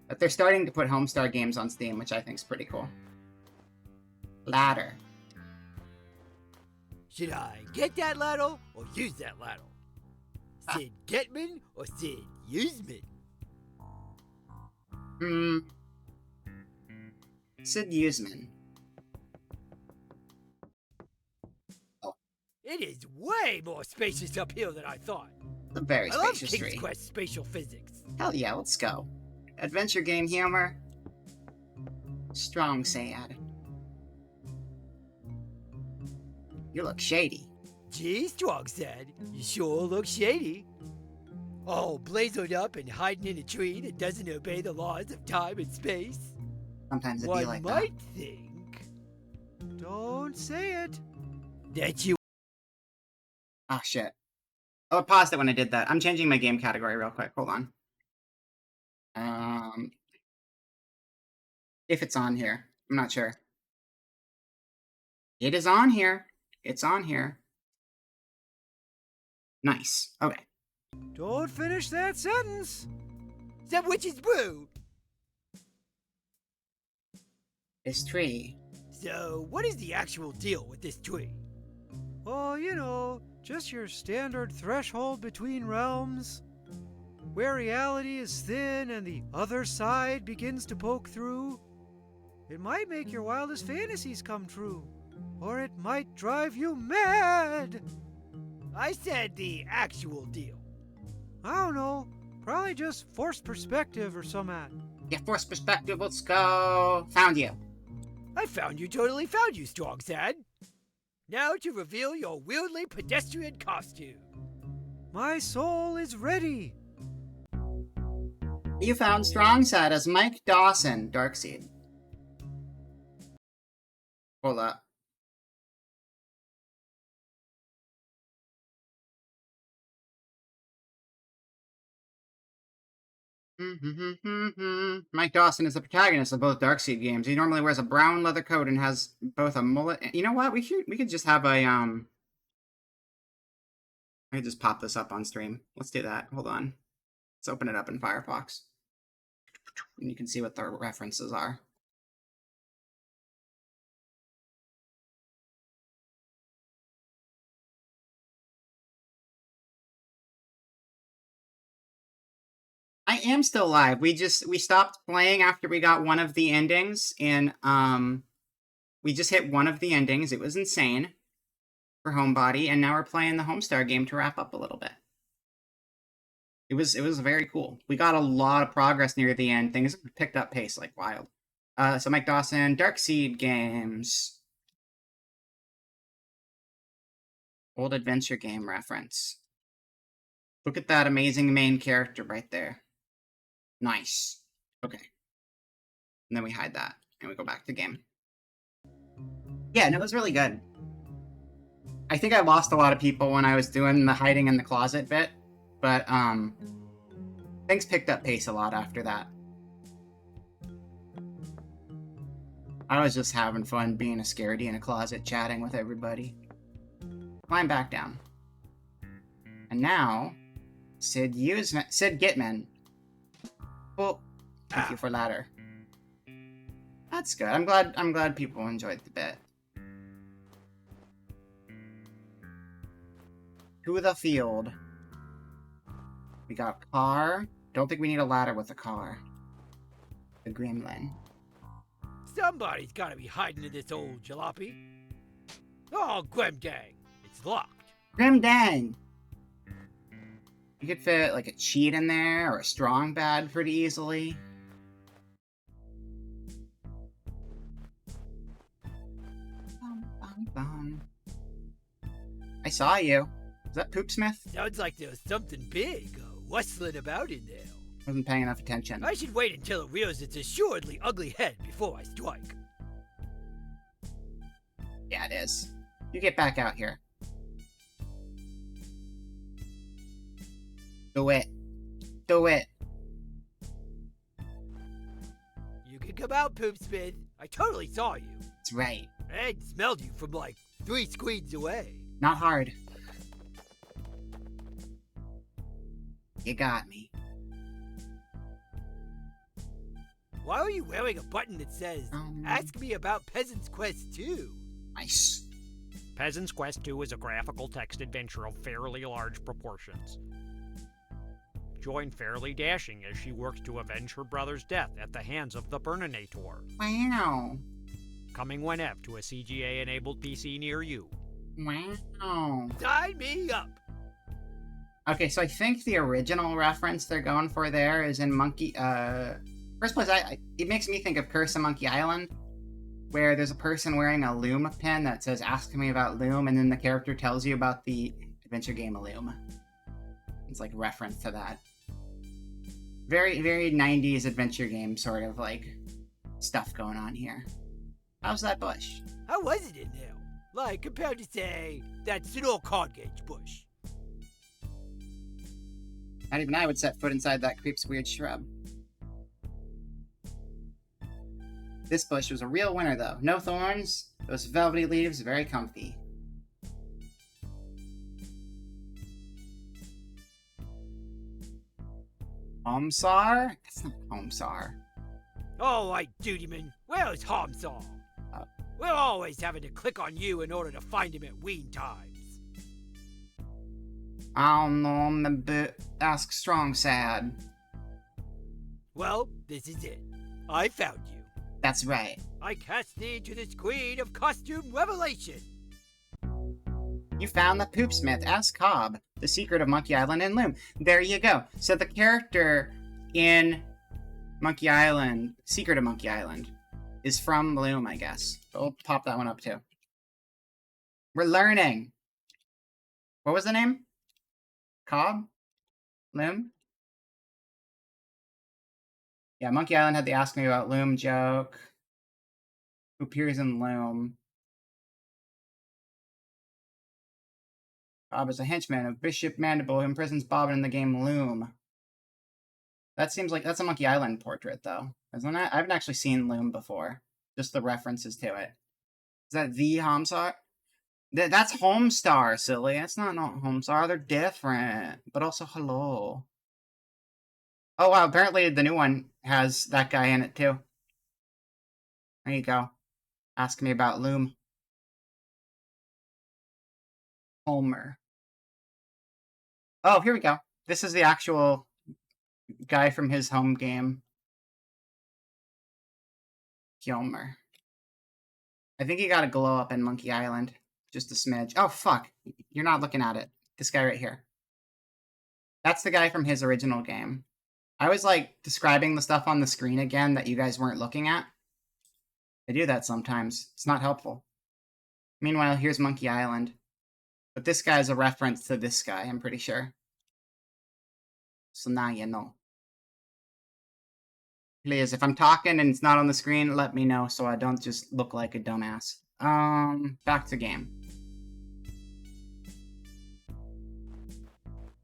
But they're starting to put Homestar games on Steam, which I think is pretty cool. Ladder. Should I get that ladle or use that ladle? Sid Getman or Sid Useman? Sid Useman. It is way more spacious up here than I thought. A very I love spacious King's tree. Quest spatial physics. Hell yeah, let's go. Adventure game humor. Strong sad. You look shady. Gee, Strong said, you sure look shady. All blazoed up and hiding in a tree that doesn't obey the laws of time and space. Sometimes it'd One be like that. might think. Don't say it. That you. Oh shit. Oh, I paused it when I did that. I'm changing my game category real quick. Hold on. If it's on here. I'm not sure. It is on here. It's on here. Nice. Okay. Don't finish that sentence. That witch's brew. This tree. So, what is the actual deal with this tree? Oh, you know, just your standard threshold between realms, where reality is thin and the other side begins to poke through. It might make your wildest fantasies come true, or it might drive you mad. I said the actual deal. I don't know, probably just forced perspective or some at. Yeah, force perspective. Let's go. Found you. I totally found you, Strong Sad. Now to reveal your weirdly pedestrian costume. My soul is ready. You found Strong Sad as Mike Dawson, Darkseid. Hold up. Mike Dawson is the protagonist of both Darkseid games. He normally wears a brown leather coat and has both a mullet. You know what? We could just have a I could just pop this up on stream. Let's do that. Hold on. Let's open it up in Firefox, and you can see what the references are. I am still live. We stopped playing after we got one of the endings, and we just hit one of the endings. It was insane for Homebody, and now we're playing the Homestar game to wrap up a little bit. It was very cool. We got a lot of progress near the end. Things picked up pace like wild. So Mike Dawson, Darkseed Games. Old adventure game reference. Look at that amazing main character right there. Nice. Okay. And then we hide that, and we go back to game. Yeah, no, it was really good. I think I lost a lot of people when I was doing the hiding in the closet bit, but, things picked up pace a lot after that. I was just having fun being a scaredy in a closet, chatting with everybody. Climb back down. And now, Sid Gitman. Well, thank you for ladder. That's good. I'm glad people enjoyed the bit. To the field. We got car. Don't think we need a ladder with a car. The gremlin. Somebody's gotta be hiding in this old jalopy. Oh, Grimdang, it's locked. Grimdang! You could fit like a cheat in there or a strong bad pretty easily. Bum, bum, bum. I saw you. Is that Poopsmith? Sounds like there's something big rustling about in there. Wasn't paying enough attention. I should wait until it rears its assuredly ugly head before I strike. Yeah, it is. You get back out here. Do it. Do it. You can come out, Poopsmith. I totally saw you. That's right. And smelled you from like 3 screens away. Not hard. You got me. Why are you wearing a button that says, Ask me about Peasant's Quest 2? Nice. Peasant's Quest 2 is a graphical text adventure of fairly large proportions. Join Fairly Dashing as she works to avenge her brother's death at the hands of the Burninator. Wow. Coming whenever to a CGA-enabled PC near you. Wow. Sign me up! Okay, so I think the original reference they're going for there is in Monkey... First place, it makes me think of Curse of Monkey Island, where there's a person wearing a Loom pin that says, Ask me about Loom, and then the character tells you about the adventure game Loom. It's like reference to that. Very, very 90s adventure game sort of like stuff going on here. How's that bush? How was it in there? Like, compared to, say, that Sonor card gauge bush. Not even I would set foot inside that creep's weird shrub. This bush was a real winner, though. No thorns, those velvety leaves, very comfy. Homsar? That's not Homsar. All right, Dutyman, where's Homsar? We're always having to click on you in order to find him at wean times. I don't know, but ask Strong Sad. Well, this is it. I found you. That's right. I cast thee to this queen of costume revelation. You found the Poopsmith. Ask Cobb. The secret of Monkey Island and Loom. There you go. So the character in Monkey Island, Secret of Monkey Island, is from Loom, I guess. But we'll pop that one up too. We're learning. What was the name? Cobb? Loom? Yeah, Monkey Island had the Ask Me About Loom joke. Who appears in Loom? Bob is a henchman of Bishop Mandible who imprisons Bob in the game Loom. That seems like that's a Monkey Island portrait, though, isn't it? I haven't actually seen Loom before. Just the references to it. Is that the Homestar? That's Homestar, silly. That's not Homestar. They're different. But also, hello. Oh, wow. Apparently the new one has that guy in it, too. There you go. Ask me about Loom. Homer. Oh, here we go. This is the actual guy from his home game. Homer. I think he got a glow up in Monkey Island. Just a smidge. Oh, fuck. You're not looking at it. This guy right here. That's the guy from his original game. I was, like, describing the stuff on the screen again that you guys weren't looking at. They do that sometimes. It's not helpful. Meanwhile, here's Monkey Island. But this guy's a reference to this guy, I'm pretty sure. So now you know. Please, if I'm talking and it's not on the screen, let me know so I don't just look like a dumbass. Back to game.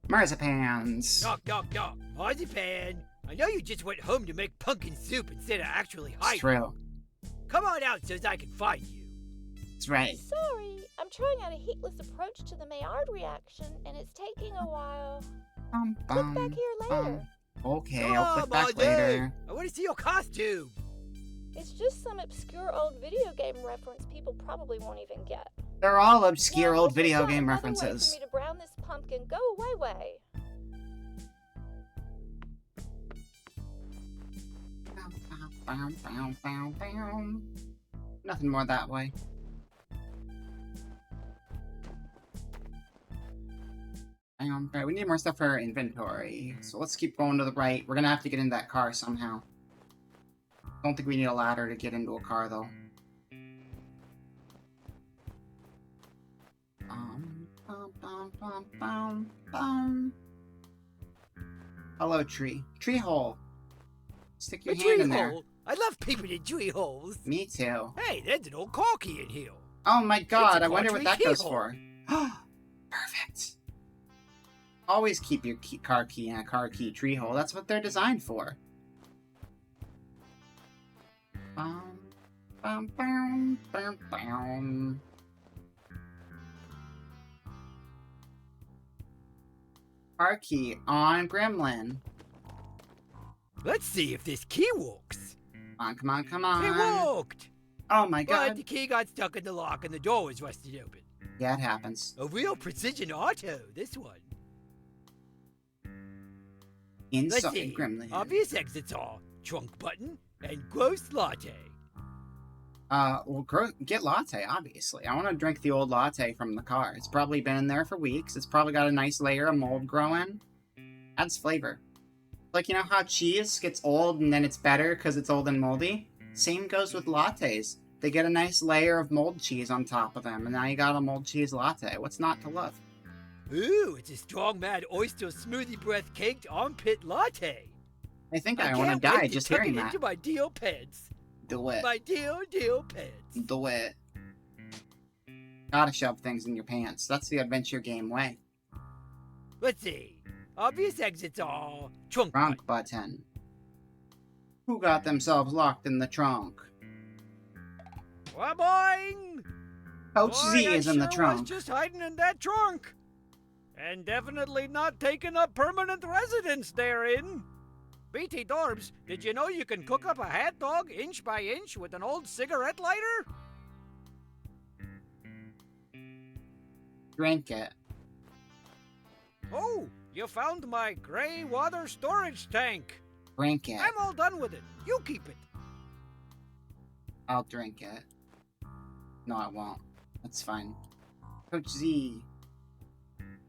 Marzipans. Knock, knock, knock. Marzipan, I know you just went home to make pumpkin soup instead of actually hiding. It's true. Come on out so I can find you. It's right. Sorry, I'm trying out a heatless approach to the Maillard reaction, and it's taking a while. Click back here later. Okay, Come I'll on, click back Marzi. later. I want to see your costume. It's just some obscure old video game reference people probably won't even get. They're all obscure Now, old if you've video got game another way references. for me to brown this pumpkin, go away. Nothing more that way. Right, we need more stuff for our inventory. So let's keep going to the right. We're gonna have to get in that car somehow. Don't think we need a ladder to get into a car though. Hello, tree. Tree hole. Stick your A hand tree in there. hole. I love peeping in tree holes. Me too. Hey, there's an old car key in here. Oh my god, a I wonder what that quadrille goes keyhole. for. Perfect. Always keep your car key in a car key tree hole. That's what they're designed for. Bum, bum, bum, bum, bum. Car key on Gremlin. Let's see if this key works. Come on, come on, come on. It worked. Oh my But god. the key got stuck in the lock and the door was rusted open. Yeah, it happens. A real precision auto, this one. Let's Inside see. Gremlin. Obvious exits are trunk button and gross latte. Well, get latte, obviously. I want to drink the old latte from the car. It's probably been in there for weeks. It's probably got a nice layer of mold growing. Adds flavor. Like, you know how cheese gets old and then it's better because it's old and moldy? Same goes with lattes. They get a nice layer of mold cheese on top of them, and now you got a mold cheese latte. What's not to love? Ooh, it's a strong mad oyster smoothie breath caked armpit latte. I think I want to can't die wait just tuck hearing it that. into my deal pants. Do it. My deal pants. Do it. Gotta shove things in your pants. That's the adventure game way. Let's see. Obvious exits are trunk button. Trunk button. Who got themselves locked in the trunk? We're boing! Coach Boy, Z I is in the sure trunk. was just hiding in that trunk. And definitely not taking up permanent residence therein. BT Dorbs, did you know you can cook up a hot dog inch by inch with an old cigarette lighter? Drink it. Oh, you found my gray water storage tank. Drink it. I'm all done with it. You keep it. I'll drink it. No, I won't. That's fine. Coach Z.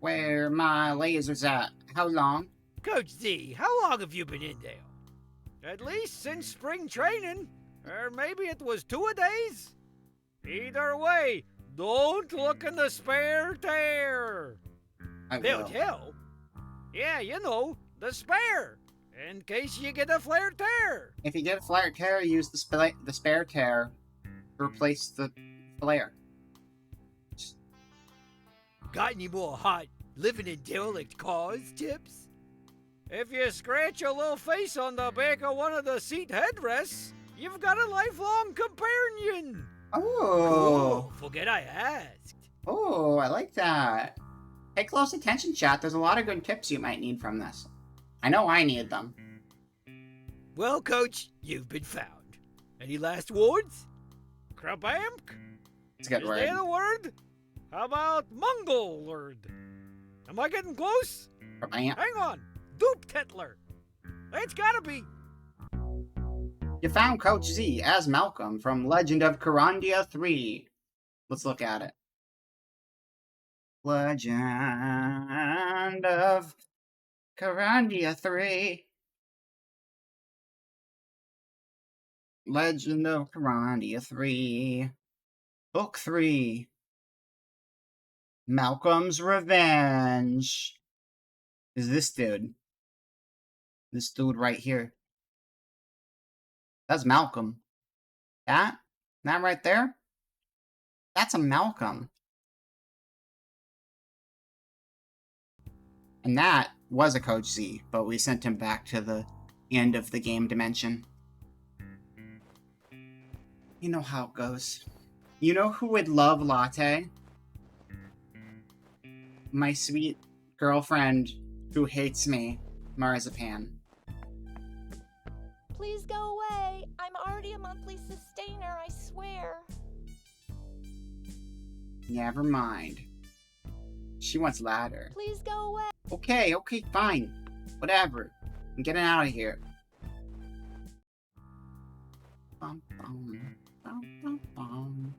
Where my lasers at? How long? Coach Z, how long have you been in there? At least since spring training. Or maybe it was 2 days? Either way, don't look in the spare tire. I They'll will. tell. Yeah, you know, the spare. In case you get a flare tear. If you get a flare tear, use the spare tear to replace the flare. Got any more hot living in derelict cars tips? If you scratch your little face on the back of one of the seat headrests, you've got a lifelong companion. Oh. Forget I asked. Oh, I like that. Pay close attention, chat. There's a lot of good tips you might need from this. I know I need them. Well, Coach, you've been found. Any last words? Krabamk? It's a good Is word. that a word? How about Mongolord? Am I getting close? Bam. Hang on. Doop Tetler. It's gotta be. You found Coach Z as Malcolm from Legend of Carandia 3. Let's look at it. Legend of Carandia 3. Legend of Piranha 3. Book 3. Malcolm's Revenge. Is this dude. This dude right here. That's Malcolm. That right there? That's a Malcolm. And that was a Coach Z, but we sent him back to the end of the game dimension. You know how it goes. You know who would love latte? My sweet girlfriend who hates me, Marzipan. Please go away. I'm already a monthly sustainer, I swear. Never mind. She wants ladder. Please go away. Okay, fine. Whatever. I'm getting out of here. Bum, bum, bum, bum, bum.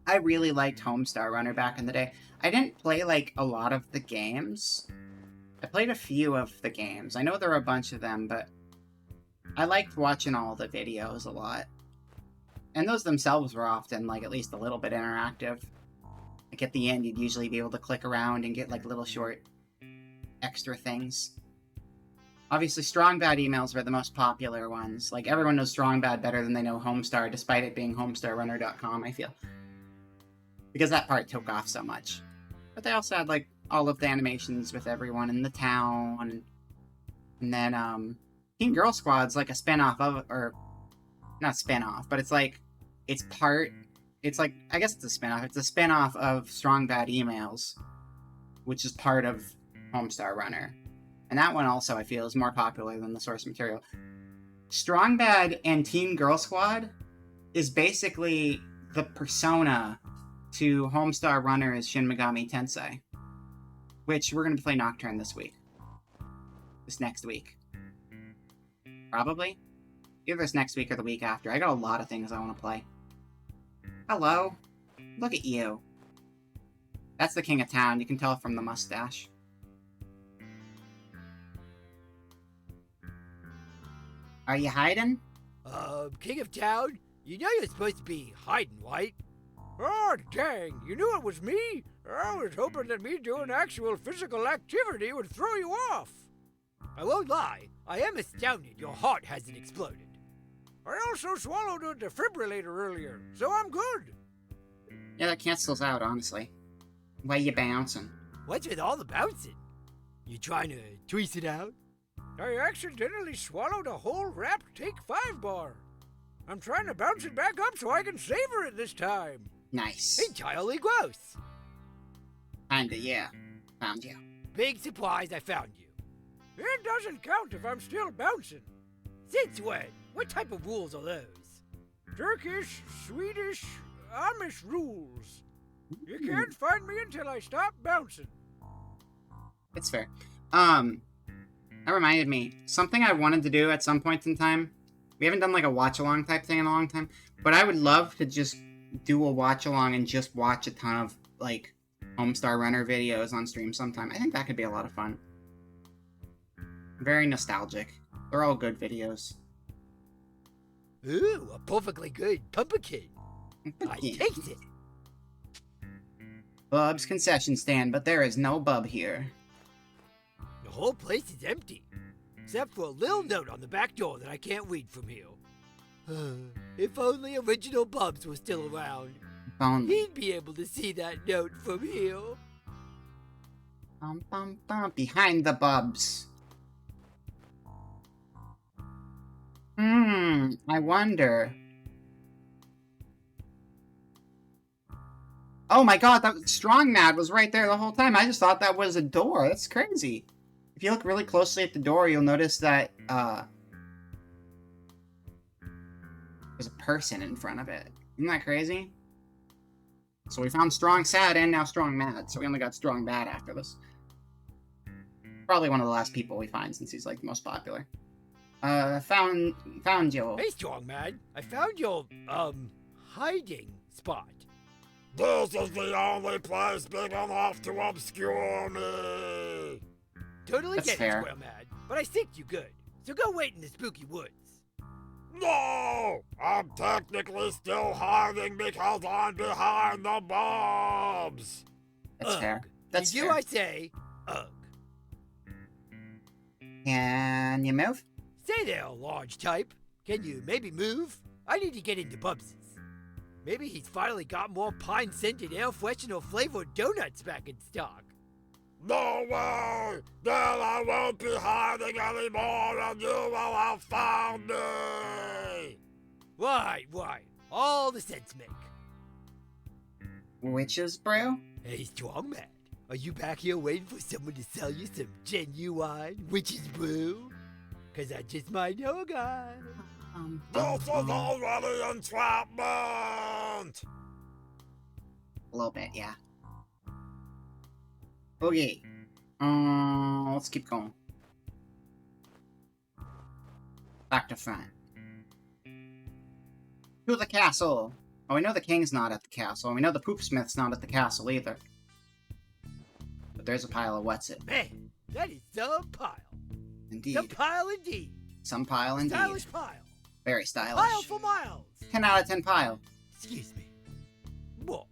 I really liked Homestar Runner back in the day. I didn't play, like, a lot of the games. I played a few of the games. I know there are a bunch of them, but I liked watching all the videos a lot. And those themselves were often, like, at least a little bit interactive. Like, at the end, you'd usually be able to click around and get, like, little short extra things. Obviously, Strong Bad emails were the most popular ones. Like, everyone knows Strong Bad better than they know Homestar, despite it being homestarrunner.com, I feel. Because that part took off so much. But they also had, like, all of the animations with everyone in the town. And then, Teen Girl Squad's, like, a spin-off of, or, not spin-off, but it's, like, it's like, I guess it's a spin-off. It's a spin-off of Strong Bad Emails, which is part of Homestar Runner. And that one also, I feel, is more popular than the source material. Strong Bad and Teen Girl Squad is basically the persona to Homestar Runner's Shin Megami Tensei, which we're going to play Nocturne this week. This next week. Probably. Either this next week or the week after. I got a lot of things I want to play. Hello. Look at you. That's the king of town. You can tell from the mustache. Are you hiding? King of town? You know you're supposed to be hiding, right? Oh, dang, you knew it was me? I was hoping that me doing actual physical activity would throw you off. I won't lie, I am astounded your heart hasn't exploded. I also swallowed a defibrillator earlier, so I'm good. Yeah, that cancels out, honestly. Why you bouncing? What's with all the bouncing? You trying to tweeze it out? I accidentally swallowed a whole wrapped Take-5 bar. I'm trying to bounce it back up so I can savor it this time. Nice. Entirely gross. Kinda, yeah. Found you. Big surprise I found you. It doesn't count if I'm still bouncing. Since when? What type of rules are those? Turkish, Swedish, Amish rules. You can't find me until I stop bouncing. It's fair. That reminded me. Something I wanted to do at some point in time. We haven't done like a watch-along type thing in a long time. But I would love to just do a watch-along and just watch a ton of, like, Homestar Runner videos on stream sometime. I think that could be a lot of fun. Very nostalgic. They're all good videos. Ooh, a perfectly good pumpkin. I taste it. Bub's concession stand, but there is no Bub here. The whole place is empty, except for a little note on the back door that I can't read from here. If only original Bubs was still around. If only. He'd be able to see that note from here. Bum, bum, bum. Behind the Bubs. I wonder. Oh my god, that Strong Mad was right there the whole time. I just thought that was a door. That's crazy. If you look really closely at the door, you'll notice that, there's a person in front of it. Isn't that crazy? So we found Strong Sad and now Strong Mad, so we only got Strong Bad after this. Probably one of the last people we find since he's, like, the most popular. Found you. Hey, Strong Mad. I found your, hiding spot. This is the only place big enough to obscure me. Totally That's get fair. it, Square Mad, but I think you good. so go wait in the spooky woods. No! I'm technically still hiding because I'm behind the bombs! That's Ugh. fair. That's Did you, fair. I say, ugh. Can you move? Say there, large type. Can you maybe move? I need to get into Bubs's. Maybe he's finally got more pine-scented air freshener flavored donuts back in stock. No way! Then I won't be hiding anymore and you will have found me! Right. All the sense make. Witch's brew? Hey, Strong Man, are you back here waiting for someone to sell you some genuine witch's brew? Cause I just might know a guy. This is already entrapment! A little bit, yeah. Okay. Let's keep going. Back to front. To the castle! Oh, we know the king's not at the castle, and we know the poopsmith's not at the castle either. But there's a pile of what's-it. Man, that is some pile. Indeed. Some pile indeed. Some pile indeed. Stylish pile. Very stylish. Pile for miles. 10 out of 10 pile. Excuse me. Wolf.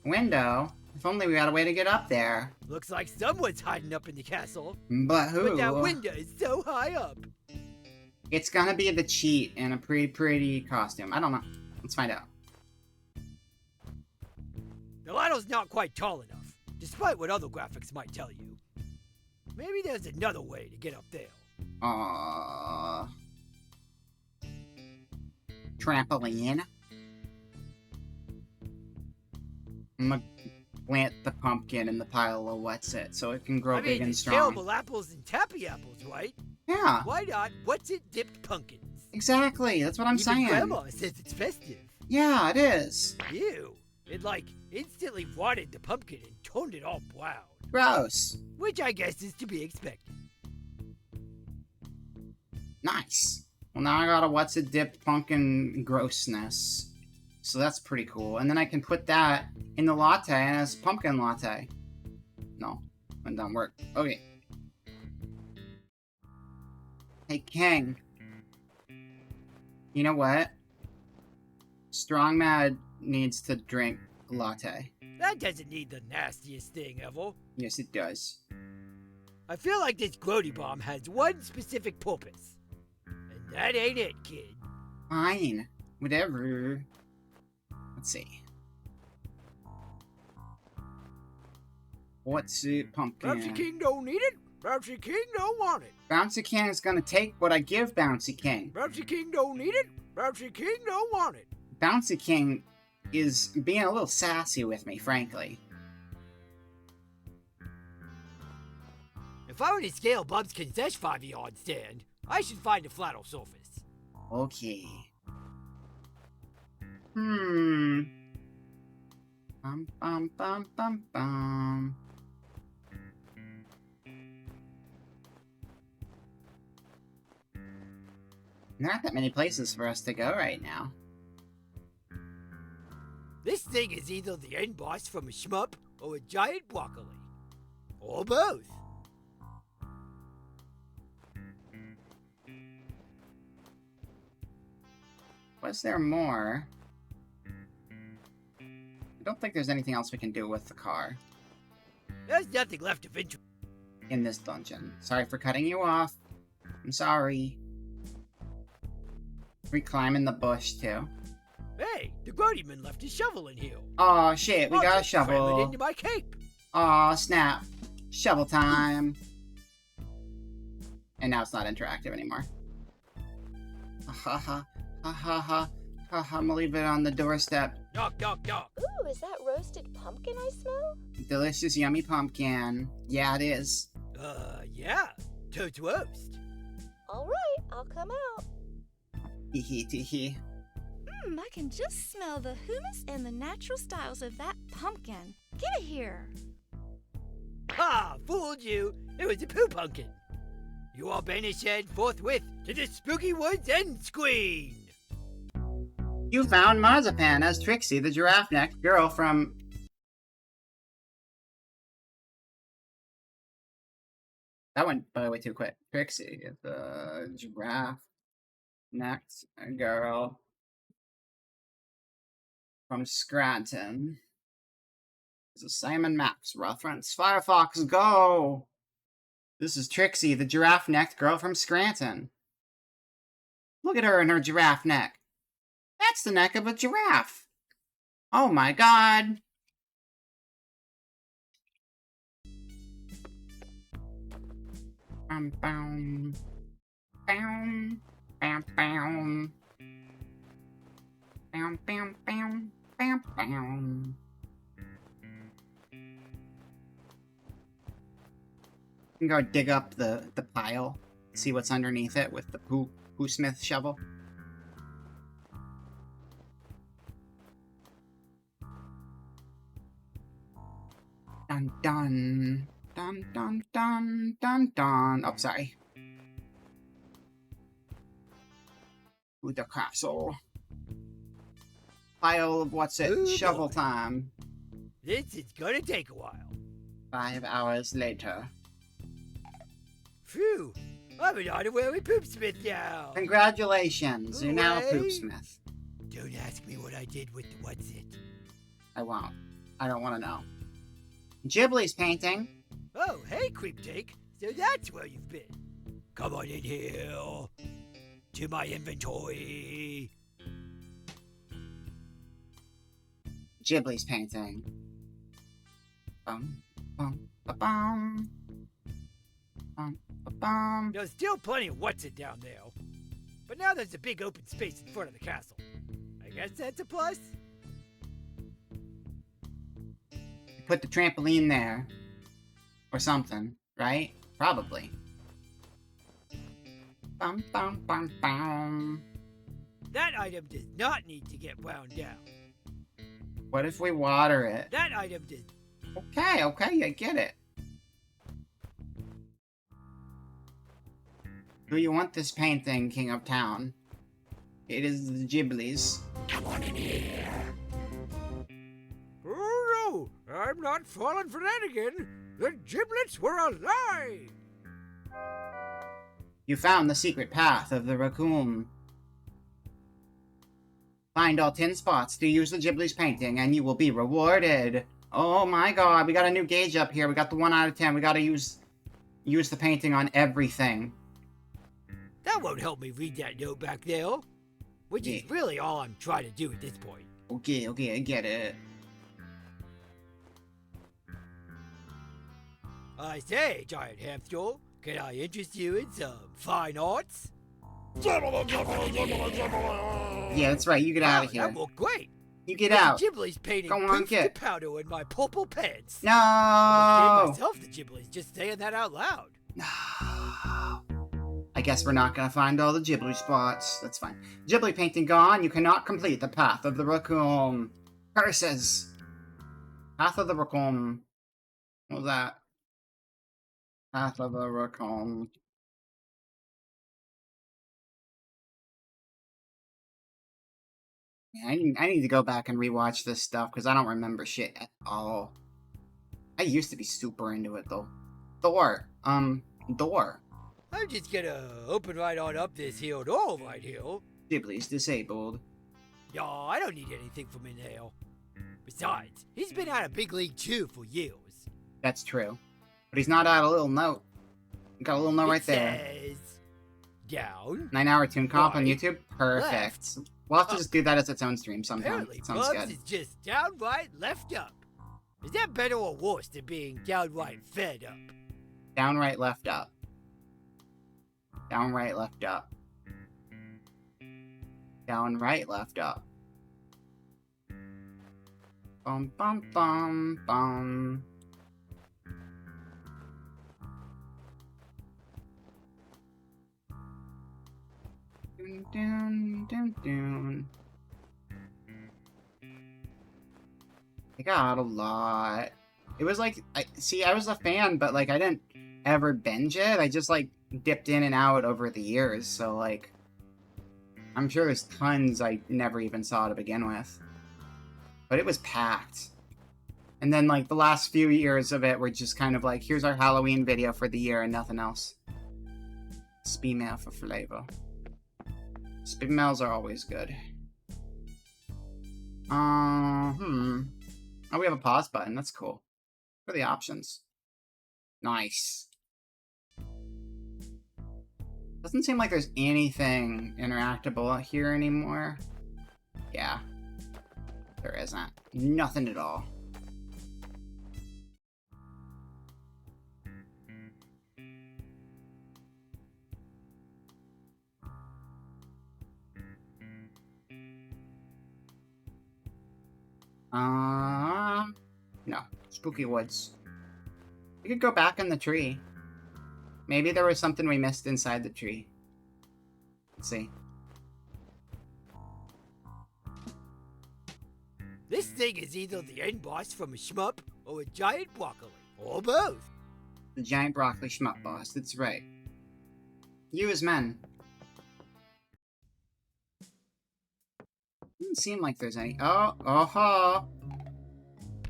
Window? If only we had a way to get up there. Looks like someone's hiding up in the castle. But who? But that window is so high up. It's gonna be the cheat in a pretty costume. I don't know. Let's find out. The ladder's not quite tall enough, despite what other graphics might tell you. Maybe there's another way to get up there. Trampoline. I'm gonna plant the pumpkin in the pile of what's-it so it can grow big and there's strong. terrible apples and tappy apples, right? Yeah, Why not what's-it dipped pumpkins? exactly. That's what I'm Even saying. Grandma says it's festive. Yeah, it is. Ew. It, instantly rotted the pumpkin and toned it all brown. Gross. Which I guess is to be expected. Nice. Well, now I got a what's-it dipped pumpkin grossness. So that's pretty cool. And then I can put that in the latte as pumpkin latte. No, that doesn't work. Okay. Hey, King. You know what? Strong Mad needs to drink latte. That doesn't need the nastiest thing ever. Yes, it does. I feel like this Grody Bomb has one specific purpose. And that ain't it, kid. Fine. Whatever. Let's see. What's it, pumpkin? Bouncy King don't need it. Bouncy King don't want it. Bouncy King is gonna take what I give Bouncy King. Bouncy King don't need it. Bouncy King don't want it. Bouncy King is being a little sassy with me, frankly. If I were to scale Bub's concession 5-yard stand, I should find a flatter surface. Okay. Bum bum bum bum bum. There aren't that many places for us to go right now. This thing is either the end boss from a shmup or a giant broccoli. Or both. Was there more? I don't think there's anything else we can do with the car There's nothing left of interest. in this dungeon. Sorry for cutting you off. I'm sorry. We climb in the bush too. Hey, the Grody Man left his shovel in here. Oh shit, we I'll got a just cram it shovel. into my cape. Aw, snap. Shovel time. And now it's not interactive anymore. Ha ha ha ha ha ha ha. I'm gonna leave it on the doorstep. Knock, knock, knock. Ooh, is that roasted pumpkin I smell? Delicious, yummy pumpkin. Yeah, it is. Yeah. Toad's roast. All right, I'll come out. Hee hee tee hee. I can just smell the hummus and the natural styles of that pumpkin. Give it here. Ha! Fooled you. It was a poo pumpkin. You are banished forthwith to the spooky woods end screen. You found Marzipan as Trixie, the giraffe-necked girl from That went by the way too quick. Trixie, the giraffe-necked girl from Scranton. This is Simon Max reference. Firefox, go! This is Trixie, the giraffe-necked girl from Scranton. Look at her and her giraffe neck. That's the neck of a giraffe. Oh my god. Bam, bam. Bam, bam, bam. Bam, bam, bam, bam, bam. You can go dig up the pile, see what's underneath it with the Pooh Smith shovel. Dun dun dun dun dun dun dun. Oh, sorry. With the castle. Pile of what's it? Ooh, Shovel boy. time. This is gonna take a while. 5 hours later. Phew! I'm an honorary poopsmith now. Congratulations, you're now a Hooray. poopsmith. Don't ask me what I did with the what's it. I won't. I don't want to know. Ghibli's painting. Oh, hey, Creeptake. So that's where you've been. Come on in here. To my inventory. Ghibli's painting. Bum, bum, ba-bum. Bum, ba-bum. There's still plenty of what's it down there. But now there's a big open space in front of the castle. I guess that's a plus. Put the trampoline there. Or something, right? Probably. Bum, bum, bum, bum. That item does not need to get wound down. What if we water it? That item does. Okay, I get it. Do you want this painting, King of Town? It is the Ghibli's. Come on in here. Oh no, I'm not falling for that again. The giblets were a lie. You found the secret path of the raccoon. Find all 10 spots to use the Ghibli's painting, and you will be rewarded. Oh my god, we got a new gauge up here. We got the 1 out of 10. We gotta use the painting on everything. That won't help me read that note back there. Which is really all I'm trying to do at this point. Okay, I get it. I say, giant hamster, can I interest you in some fine arts? Jibbly, jibbly, jibbly, jibbly. Yeah, that's right. You get out of here. That looked great. You get But out. The Ghibli's painting Go on, poops get. the powder in my purple pants. No! I gave myself the Ghibli's just saying that out loud. I guess we're not gonna find all the Ghibli spots. That's fine. Ghibli painting gone. You cannot complete the path of the raccoon. Curses. Path of the raccoon. What was that? Path of the raccoon. Yeah, I need to go back and rewatch this stuff because I don't remember shit at all. I used to be super into it though. Door. Door. I'm just gonna open right on up this here door right here. Ghibli's disabled. Yeah, I don't need anything from in there. Besides, he's been out of Big League 2 for years. That's true. But he's not out a little note. Got a little note right It there. says, down. 9-hour tune comp on Right, YouTube? Perfect. left, We'll have to up. just do that as its own stream sometime. Apparently, Sounds Bubs good. is just downright left up. Is that better or worse than being downright fed up? Downright left up. Downright left up. Downright left up. Bum bum bum bum. Dun dun dun dun. I got a lot. It was like, I was a fan, but like I didn't ever binge it. I just like dipped in and out over the years. So like, I'm sure there's tons I never even saw to begin with. But it was packed. And then, like, the last few years of it were just kind of like, here's our Halloween video for the year and nothing else. Speedmail for flavor. Speedmails are always good. Oh, we have a pause button. That's cool. What are the options? Nice. Doesn't seem like there's anything interactable here anymore. Yeah. There isn't. Nothing at all. No. Spooky Woods. We could go back in the tree. Maybe there was something we missed inside the tree. Let's see. This thing is either the end boss from a shmup or a giant broccoli, or both. The giant broccoli shmup boss, that's right. You as men. Doesn't seem like there's any. Oh.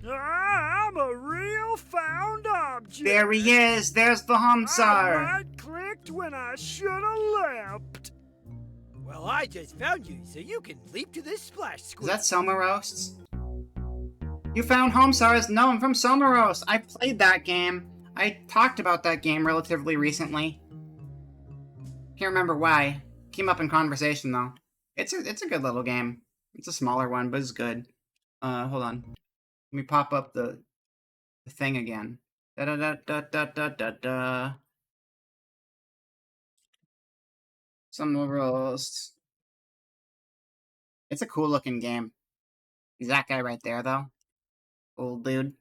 I'm a real found object. There he is! There's the Homsar! I right-clicked when I should have leapt. Well, I just found you, so you can leap to this splash screen. Is that Soma Roasts? You found Homsars? No, I'm from Soma Roast. I played that game. I talked about that game relatively recently. Can't remember why. Came up in conversation though. It's a good little game. It's a smaller one, but it's good. Hold on. Let me pop up the thing again. Da-da-da-da-da-da-da. Soma Roast. It's a cool looking game. He's that guy right there though. Old dude.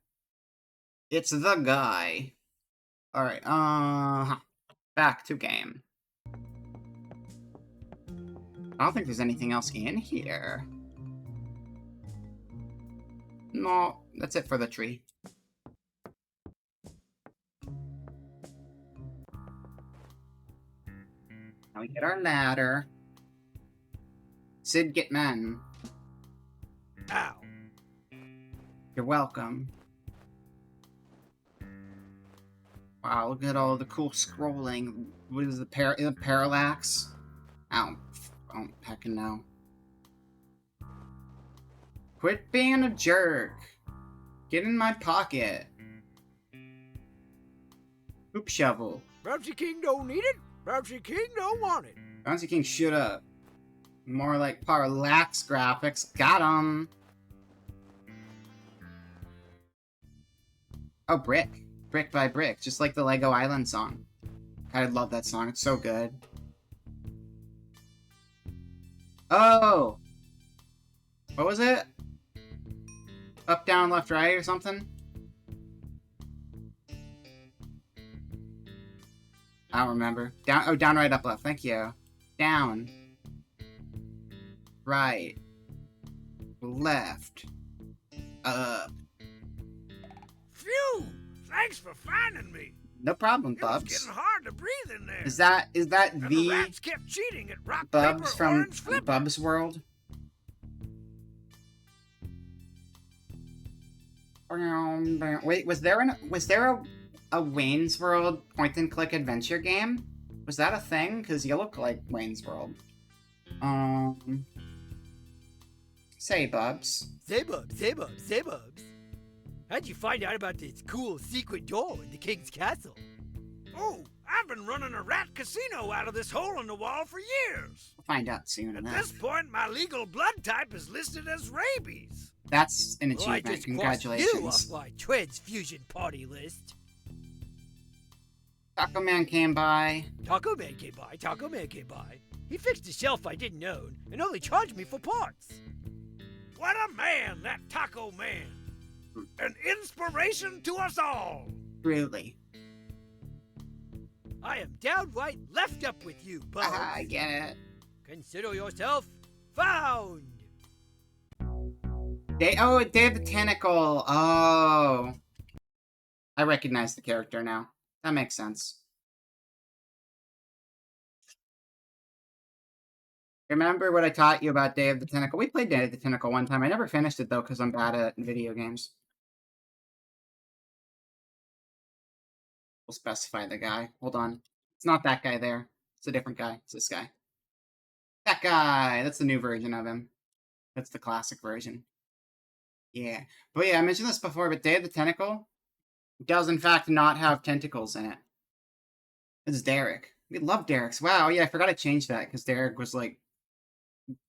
It's the guy. Alright, back to game. I don't think there's anything else in here. No, that's it for the tree. Now we get our ladder. Sid, get men. Ow. You're welcome. Wow, look at all the cool scrolling. What is the parallax? I don't heckin' know. Quit being a jerk. Get in my pocket. Hoop shovel. Bouncy King don't need it. Bouncy King don't want it. Bouncy King, shut up. More like parallax graphics. Got 'em. Oh, Brick. Brick by Brick. Just like the Lego Island song. I love that song. It's so good. Oh! What was it? Up, down, left, right, or something? I don't remember. Down, right, up, left. Thank you. Down. Right. Left. Up. Phew! Thanks for finding me. No problem, It was Bubs. getting hard to breathe in there. Is that and the the rats kept cheating at rock, Bubs paper, from orange, flip. Bubs World? Wait, was there a Wayne's World point-and-click adventure game? Was that a thing? Because you look like Wayne's World. Say, Bubs. Say, Bubs, say, Bubs, say, Bubs. How'd you find out about this cool secret door in the king's castle? Oh, I've been running a rat casino out of this hole in the wall for years. We'll find out soon At enough. this point, my legal blood type is listed as rabies. That's an Well, I achievement. just crossed you off Congratulations. my transfusion party list. Taco Man came by. Taco Man came by, Taco Man came by. He fixed a shelf I didn't own and only charged me for parts. What a man, that Taco Man. An inspiration to us all. Really. I am downright left up with you, Bubs. I get it. Consider yourself found. Day of the Tentacle. Oh. I recognize the character now. That makes sense. Remember what I taught you about Day of the Tentacle? We played Day of the Tentacle one time. I never finished it, though, because I'm bad at video games. We'll specify the guy. Hold on. It's not that guy there. It's a different guy. It's this guy. That guy! That's the new version of him. That's the classic version. Yeah. But yeah, I mentioned this before, but Day of the Tentacle does in fact not have tentacles in it. It's Derek. We love Derek's. Wow, yeah, I forgot to change that because Derek was like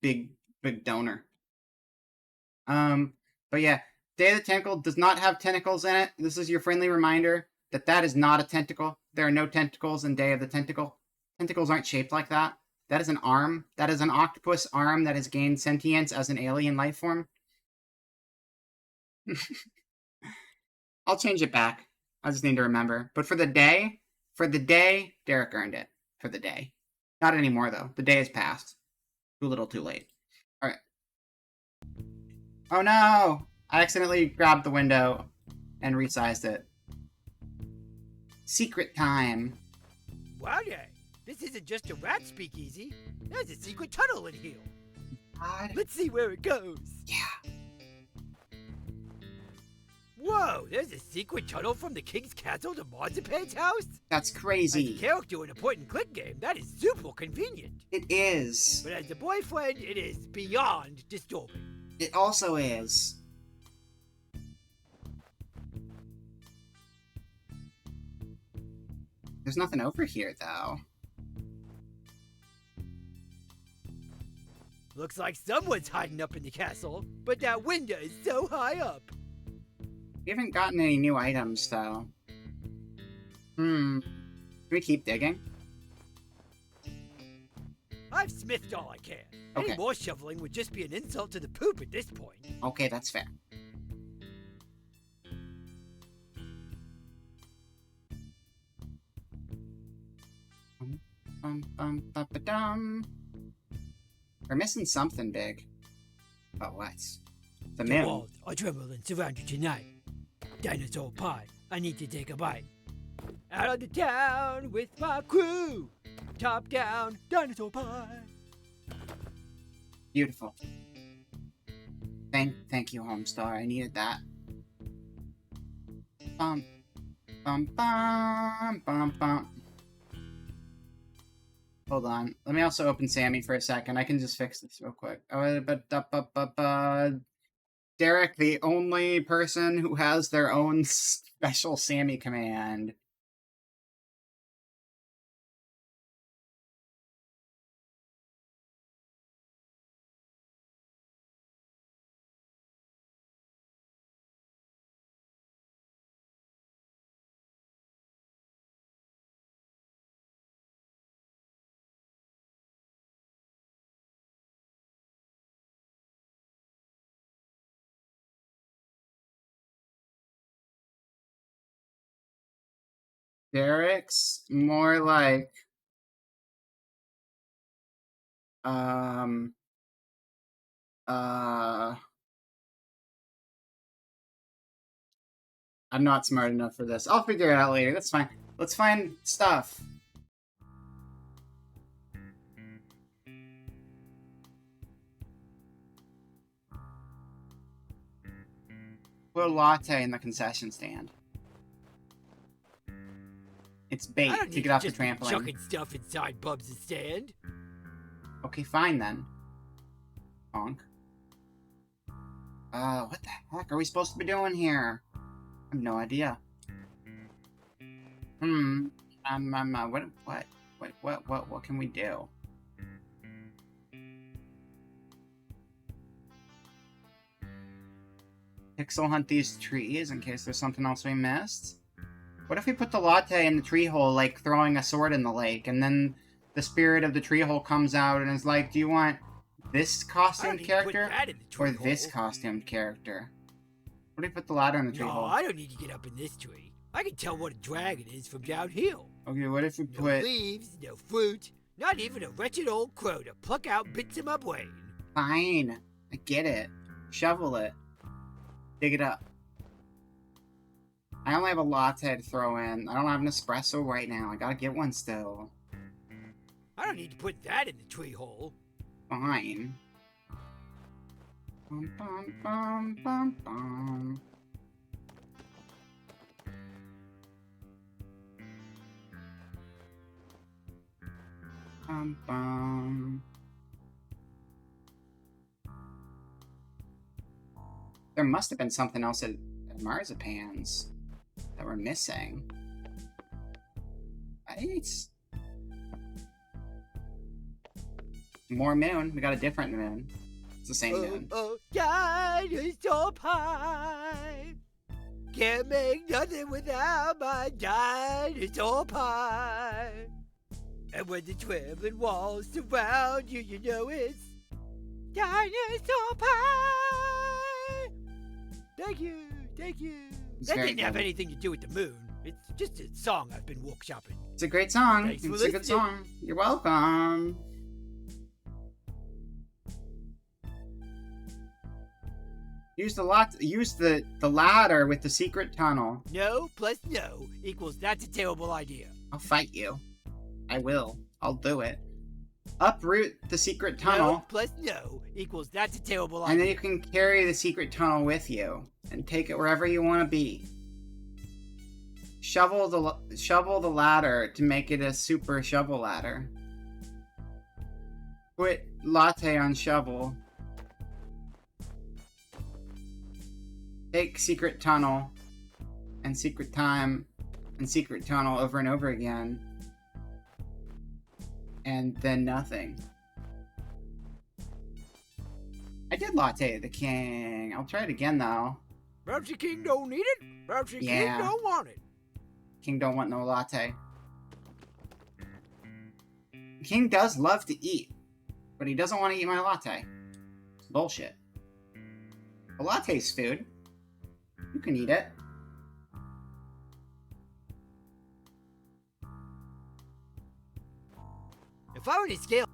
big donor. But yeah, Day of the Tentacle does not have tentacles in it. This is your friendly reminder that that is not a tentacle. There are no tentacles in Day of the Tentacle. Tentacles aren't shaped like that. That is an arm. That is an octopus arm that has gained sentience as an alien life form. I'll change it back. I just need to remember. But for the day, Derek earned it. For the day. Not anymore, though. The day has passed. Too little, too late. Alright. Oh no! I accidentally grabbed the window and resized it. Secret time. Wow, yeah. This isn't just a rat speakeasy. There's a secret tunnel in here. God. Let's see where it goes. Yeah. Whoa, there's a secret tunnel from the King's Castle to Marzipan's house? That's As a crazy. character in a point-and-click game, that is super convenient. It is. But as a boyfriend, it is beyond disturbing. It also is. There's nothing over here, though. Looks like someone's hiding up in the castle, but that window is so high up. We haven't gotten any new items, though. Can we keep digging? I've smithed all I can. Okay. Any more shoveling would just be an insult to the poop at this point. Okay, that's fair. We're missing something big. But what? The The moon. walls are trembling surround you tonight. Dinosaur pie, I need to take a bite. Out of the town with my crew. Top down, dinosaur pie. Beautiful. Thank you, Homestar. I needed that. Bum, bum, bum, bum, bum. Hold on. Let me also open Sammy for a second. I can just fix this real quick. Derek, the only person who has their own special Sammy command. Derek's more like I'm not smart enough for this. I'll figure it out later. That's fine. Let's find stuff. Put a latte in the concession stand. It's bait I don't to need get off the just be trampoline. chucking stuff inside Bubs' stand. Okay, fine then. Honk. What the heck are we supposed to be doing here? I have no idea. What can we do? Pixel hunt these trees in case there's something else we missed. What if we put the latte in the tree hole, like throwing a sword in the lake, and then the spirit of the tree hole comes out and is like, do you want this costumed character or this costumed character? What if we put the ladder in the tree No, hole? I don't need to get up in this tree. I can tell what a dragon is from downhill. Okay, what if we No put... leaves, no fruit, not even a wretched old crow to pluck out bits of my brain. Fine. I get it. Shovel it. Dig it up. I only have a latte to throw in. I don't have an espresso right now. I gotta get one still. I don't need to put that in the tree hole. Fine. Bum, bum, bum, bum, bum. Bum. There must have been something else at Marzipan's that we're missing. It's more moon. We got a different moon. It's the same moon. Oh, dinosaur pie. Can't make nothing without my dinosaur pie. And when the trembling walls surround you, you know it's dinosaur pie. Thank you, thank you. It's That very didn't have good. anything to do with the moon. It's just a song I've been workshopping. It's a great song. Thanks for It's a good listening. song. You're welcome. Use the ladder with the secret tunnel. No plus no equals that's a terrible idea. I'll fight you. I will. I'll do it. Uproot the secret tunnel, No plus no equals that's a terrible and then idea. you can carry the secret tunnel with you and take it wherever you want to be. Shovel the ladder to make it a super shovel ladder. Put latte on shovel. Take secret tunnel and secret time and secret tunnel over and over again. And then nothing. I did latte the king. I'll try it again though. Perhaps the king don't need it. Perhaps the Yeah. king don't want it. King don't want no latte. King does love to eat, but he doesn't want to eat my latte. Bullshit. A latte's food. You can eat it. If I were to scale,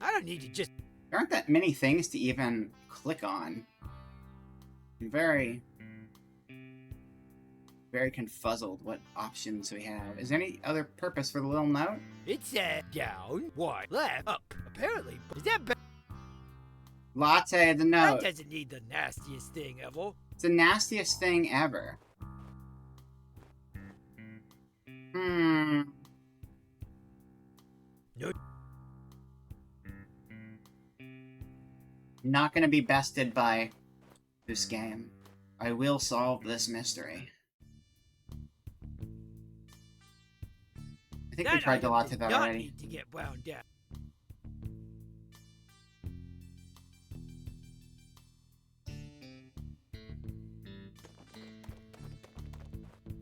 I don't need to just. There aren't that many things to even click on. Very confuzzled what options we have. Is there any other purpose for the little note? It's down, one, left, up. Apparently, is that better? Latte the That note. doesn't need the nastiest thing ever. It's the nastiest thing ever. No. Not gonna be bested by this game. I will solve this mystery. I think we tried the item latte did that not already. need to get wound down.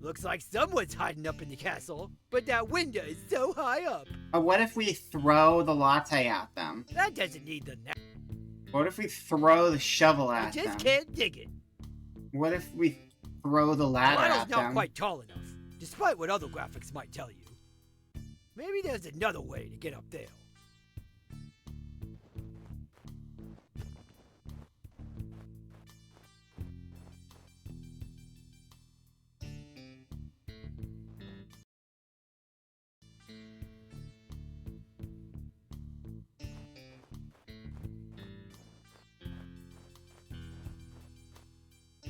Looks like someone's hiding up in the castle, but that window is so high up. What if we throw the latte at them? That doesn't need the What if we throw the shovel I at just them? can't dig it. What if we throw the ladder Lionel's at not them? quite tall enough, despite what other graphics might tell you. Maybe there's another way to get up there.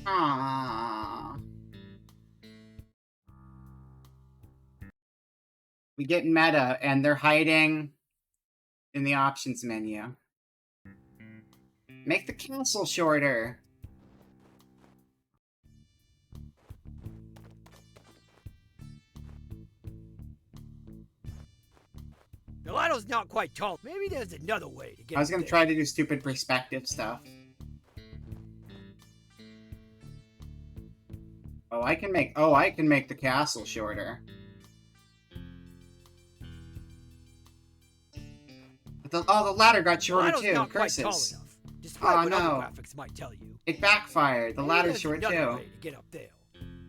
Aww. We get meta, and they're hiding in the options menu. Make the castle shorter. Lionel's not quite tall. Maybe there's another way to get I was up gonna there. try to do stupid perspective stuff. I can make the castle shorter. But the ladder got shorter Lionel's too. not quite tall Curses. enough, despite Oh, what no. other graphics might tell you. It backfired. The Maybe ladder's there's short another too. way to get up there.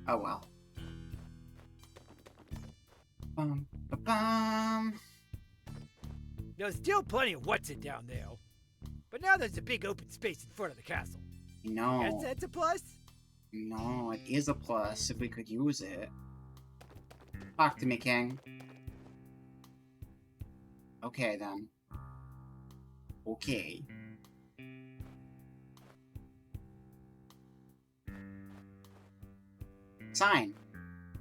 Oh well. Bum, ba-bum. There's still plenty of what's it down there. But now there's a big open space in front of the castle. No. Guess that's a plus? No, it is a plus if we could use it. Talk to me, King. Okay, then. Okay. Sign.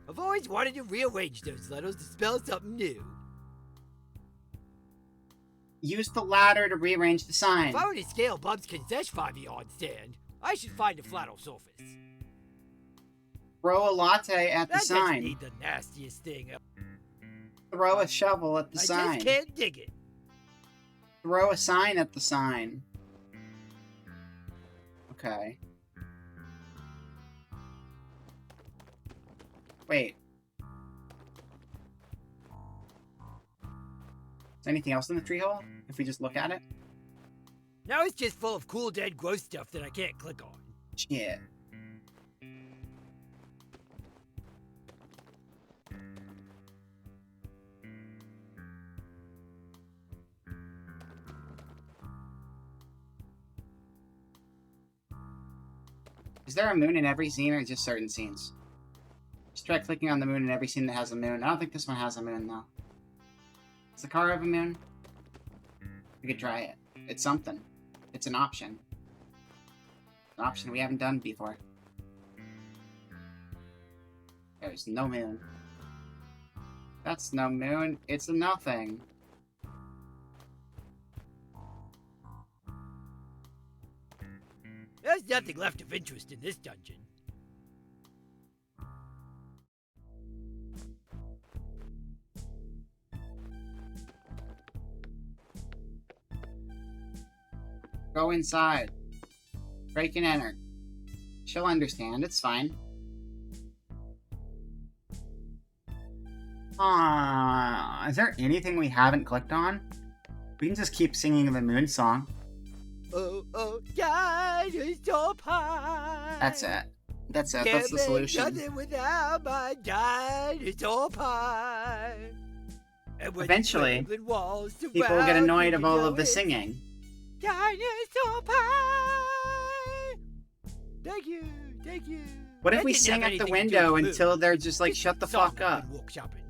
I've always wanted to rearrange those letters to spell something new. use the ladder to rearrange the sign. If I were to scale Bub's concession 5-yard stand, I should find a flat surface. Throw a latte at the That doesn't sign. need the nastiest thing. Throw a shovel at the I sign. just can't dig it. Throw a sign at the sign. Okay. Wait. Is anything else in the tree hole? If we just look at it? Now it's just full of cool dead gross stuff that I can't click on. Shit. Is there a moon in every scene or just certain scenes? Just try clicking on the moon in every scene that has a moon. I don't think this one has a moon, though. Does the car have a moon? We could try it. It's something. It's an option. An option we haven't done before. There's no moon. That's no moon. It's a nothing. There's nothing left of interest in this dungeon. Go inside. Break and enter. She'll understand. It's fine. Is there anything we haven't clicked on? We can just keep singing the moon song. Oh, oh, dinosaur pie. That's it. That's it. Can't That's the make solution. nothing without my dinosaur pie. And when Eventually, the trembling walls People get surround annoyed me, of all you of the know singing. it's Dinosaur pie. Thank you, thank you. What if That we didn't sing have at the anything to do window with until food. they're just like, Just shut the song fuck up? and walk shopping.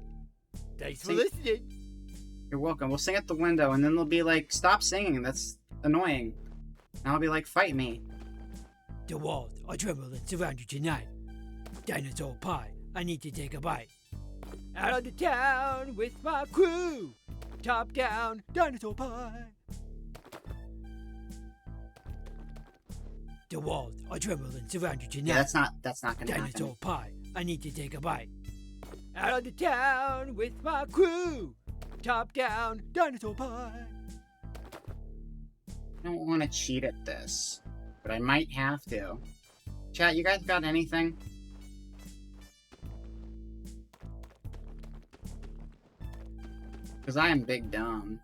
Thanks for Sing- listening. You're welcome. We'll sing at the window, and then they'll be like, stop singing. That's annoying. And I'll be like, fight me. The walls are trembling and surround you tonight. Dinosaur pie, I need to take a bite. Out on the town with my crew. Top down, dinosaur pie. The walls are trembling and surround you tonight. Yeah, that's not gonna happen. Dinosaur pie, I need to take a bite. Out on the town with my crew. Top down, dinosaur pie. I don't want to cheat at this, but I might have to. Chat, you guys got anything? Because I am big dumb.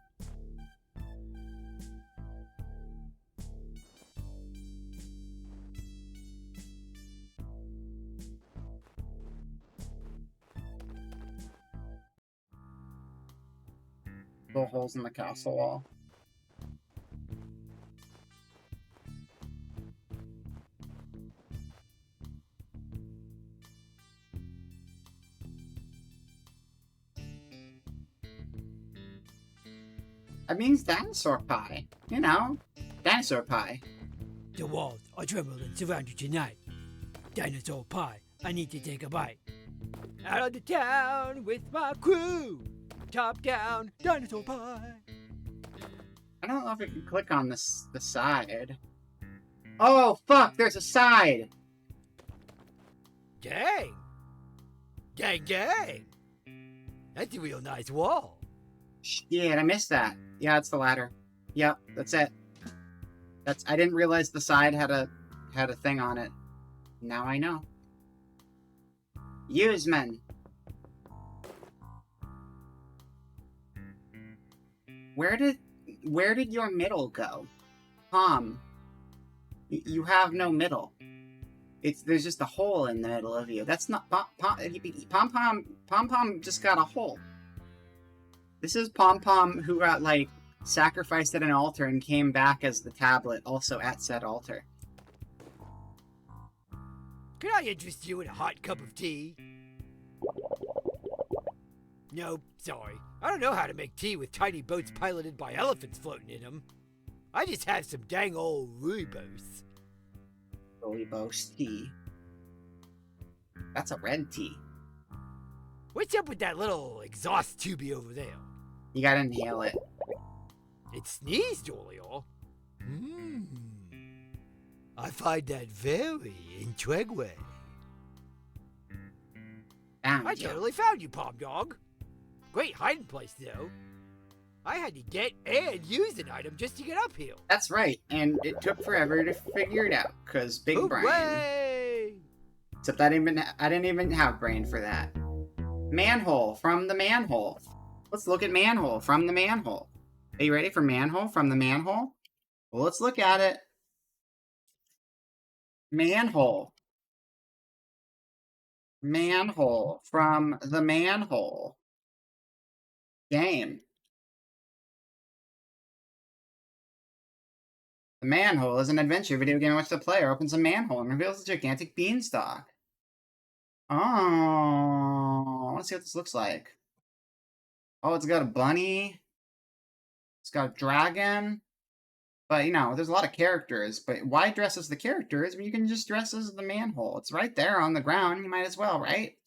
Little holes in the castle wall. That means dinosaur pie. You know, dinosaur pie. The walls are trembling and surround you tonight. Dinosaur pie, I need to take a bite. Out on the town with my crew. Top down, dinosaur pie. I don't know if I can click on this the side. Oh fuck! There's a side. Dang. Dang, dang. That's a real nice wall. Shit, I missed that. Yeah, it's the ladder. Yep, that's it. I didn't realize the side had a thing on it. Now I know. Useman. Where did your middle go? Pom. You have no middle. There's just a hole in the middle of you. That's not Pom Pom just got a hole. This is Pom Pom who got like sacrificed at an altar and came back as the tablet, also at said altar. Could I interest you in a hot cup of tea? Nope, sorry. I don't know how to make tea with tiny boats piloted by elephants floating in them. I just have some dang old rooibos. Rooibos tea. That's a red tea. What's up with that little exhaust tubey over there? You gotta inhale it. It sneezed earlier. I find that very intriguing. I totally found you, Palm Dog. Great hiding place, though. I had to get and use an item just to get up here. That's right, and it took forever to figure it out, cause big brain. Hooray! Except I didn't even have brain for that. Manhole from the manhole. Let's look at manhole from the manhole. Are you ready for manhole from the manhole? Well, let's look at it. Manhole. Manhole from the manhole. Game. The Manhole is an adventure video game in which the player opens a manhole and reveals a gigantic beanstalk. Oh, I want to see what this looks like. Oh, it's got a bunny. It's got a dragon. But, you know, there's a lot of characters. But why dress as the characters when you can just dress as the manhole? It's right there on the ground. You might as well, right?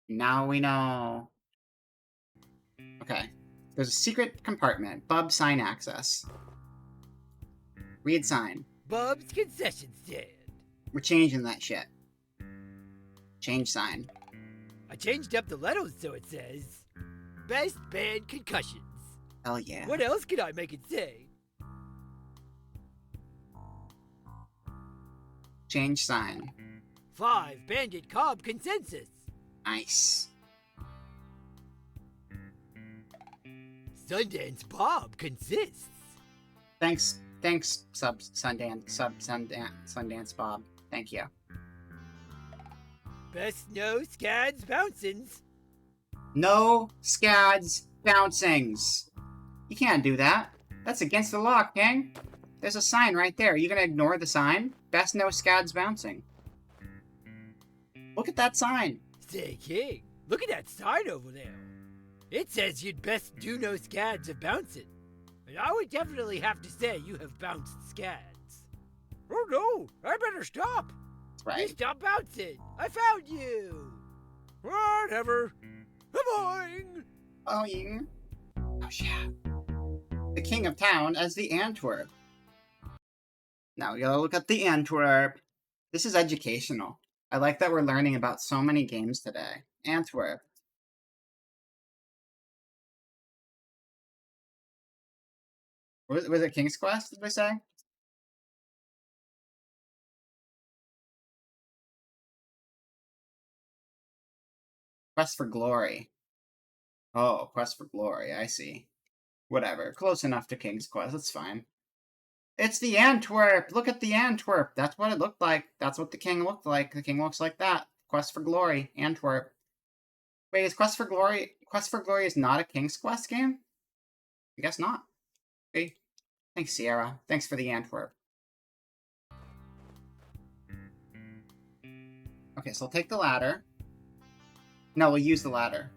Now we know. Okay. There's a secret compartment. Bub sign access. Read sign. Bub's concession stand. We're changing that shit. Change sign. I changed up the letters so it says, Best Band Concussions. Hell yeah. What else could I make it say? Change sign. 5 Bandit Cobb Consensus. Nice. Sundance Bob consists. Thanks, Sundance Bob. Thank you. Best no scads bouncins. No scads bouncings. You can't do that. That's against the law, King. There's a sign right there. Are you gonna ignore the sign? Best no scads bouncing. Look at that sign. Say, King, look at that sign over there. It says you'd best do no scads of bouncing. And I would definitely have to say you have bounced scads. Oh no, I better stop. That's right. You stop bouncing. I found you. Whatever. Boing. Boing. Oh, yeah. The king of town as the Antwerp. Now we gotta look at the Antwerp. This is educational. I like that we're learning about so many games today. Antwerp. Was it King's Quest, did they say? Quest for Glory. Oh, Quest for Glory, I see. Whatever, close enough to King's Quest, that's fine. It's the Antwerp! Look at the Antwerp! That's what it looked like. That's what the king looked like. The king looks like that. Quest for Glory, Antwerp. Wait, is Quest for Glory is not a King's Quest game? I guess not. Okay. Thanks, Sierra. Thanks for the Antwerp. Okay, so I'll take the ladder. No, we'll use the ladder.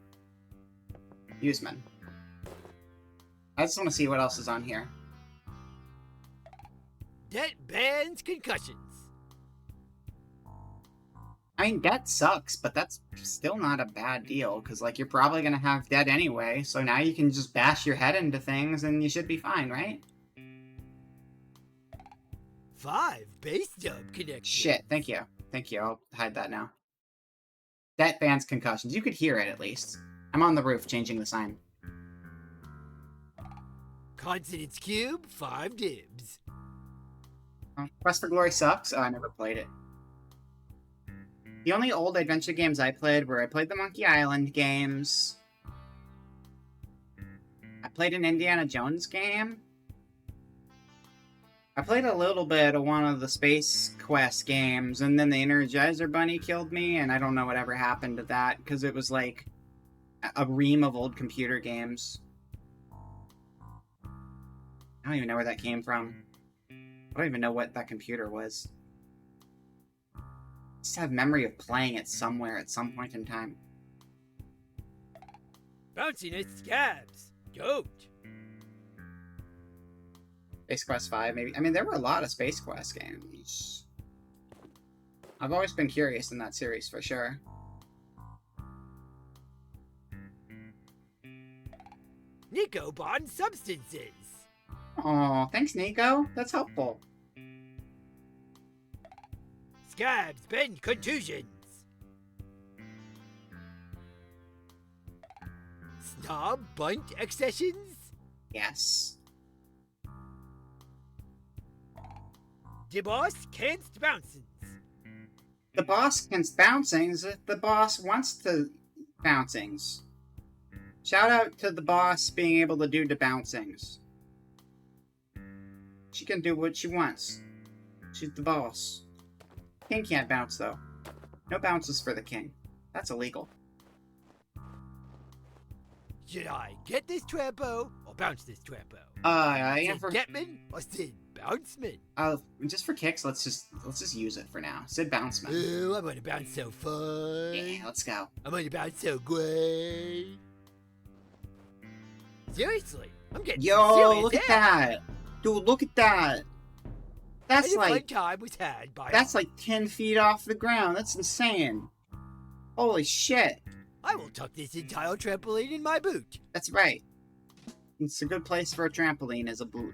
Useman. I just want to see what else is on here. That band's concussions. I mean, debt sucks, but that's still not a bad deal, because, like, you're probably going to have debt anyway, so now you can just bash your head into things and you should be fine, right? 5 bass dub connections. Shit, thank you. Thank you, I'll hide that now. Debt bans concussions. You could hear it, at least. I'm on the roof changing the sign. Consonants Cube, 5 dibs. Quest for Glory sucks? Oh, I never played it. The only old adventure games I played were I played the Monkey Island games. I played an Indiana Jones game. I played a little bit of one of the Space Quest games, and then the Energizer Bunny killed me, and I don't know whatever happened to that, because it was like a ream of old computer games. I don't even know where that came from. I don't even know what that computer was. I just have memory of playing it somewhere at some point in time. Bounciness scabs. Don't. Space Quest 5, maybe. I mean, there were a lot of Space Quest games. I've always been curious in that series, for sure. Nicobon substances. Oh, thanks, Nico. That's helpful. Scabs, bend contusions. Snob bunt accessions. Yes. The boss can't bouncins. The boss can bouncings if the boss wants to bouncings. Shout out to the boss being able to do the bouncings. She can do what she wants. She's the boss. King can't bounce, though. No bounces for the king. That's illegal. Should I get this trampo or bounce this trampo? Yeah, Sid Getman or Sid Bounceman? Just for kicks, let's just use it for now. Sid Bounceman. Oh, I'm gonna bounce so fun. Yeah, let's go. I'm gonna bounce so great. Seriously, I'm getting Yo, look at that. Dude, look at that. That's like time was had by that's like 10 feet off the ground. That's insane. Holy shit. I will tuck this entire trampoline in my boot. That's right. It's a good place for a trampoline as a boot.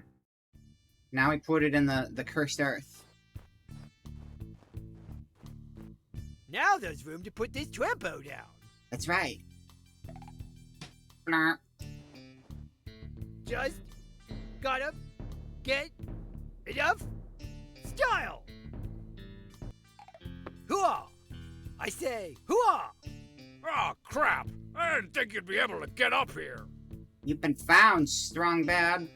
Now we put it in the cursed earth. Now there's room to put this trampo down. That's right. Blah. Just gotta get enough style. Hooah! I say, hooah! Oh, crap! I didn't think you'd be able to get up here. You've been found, strong bad.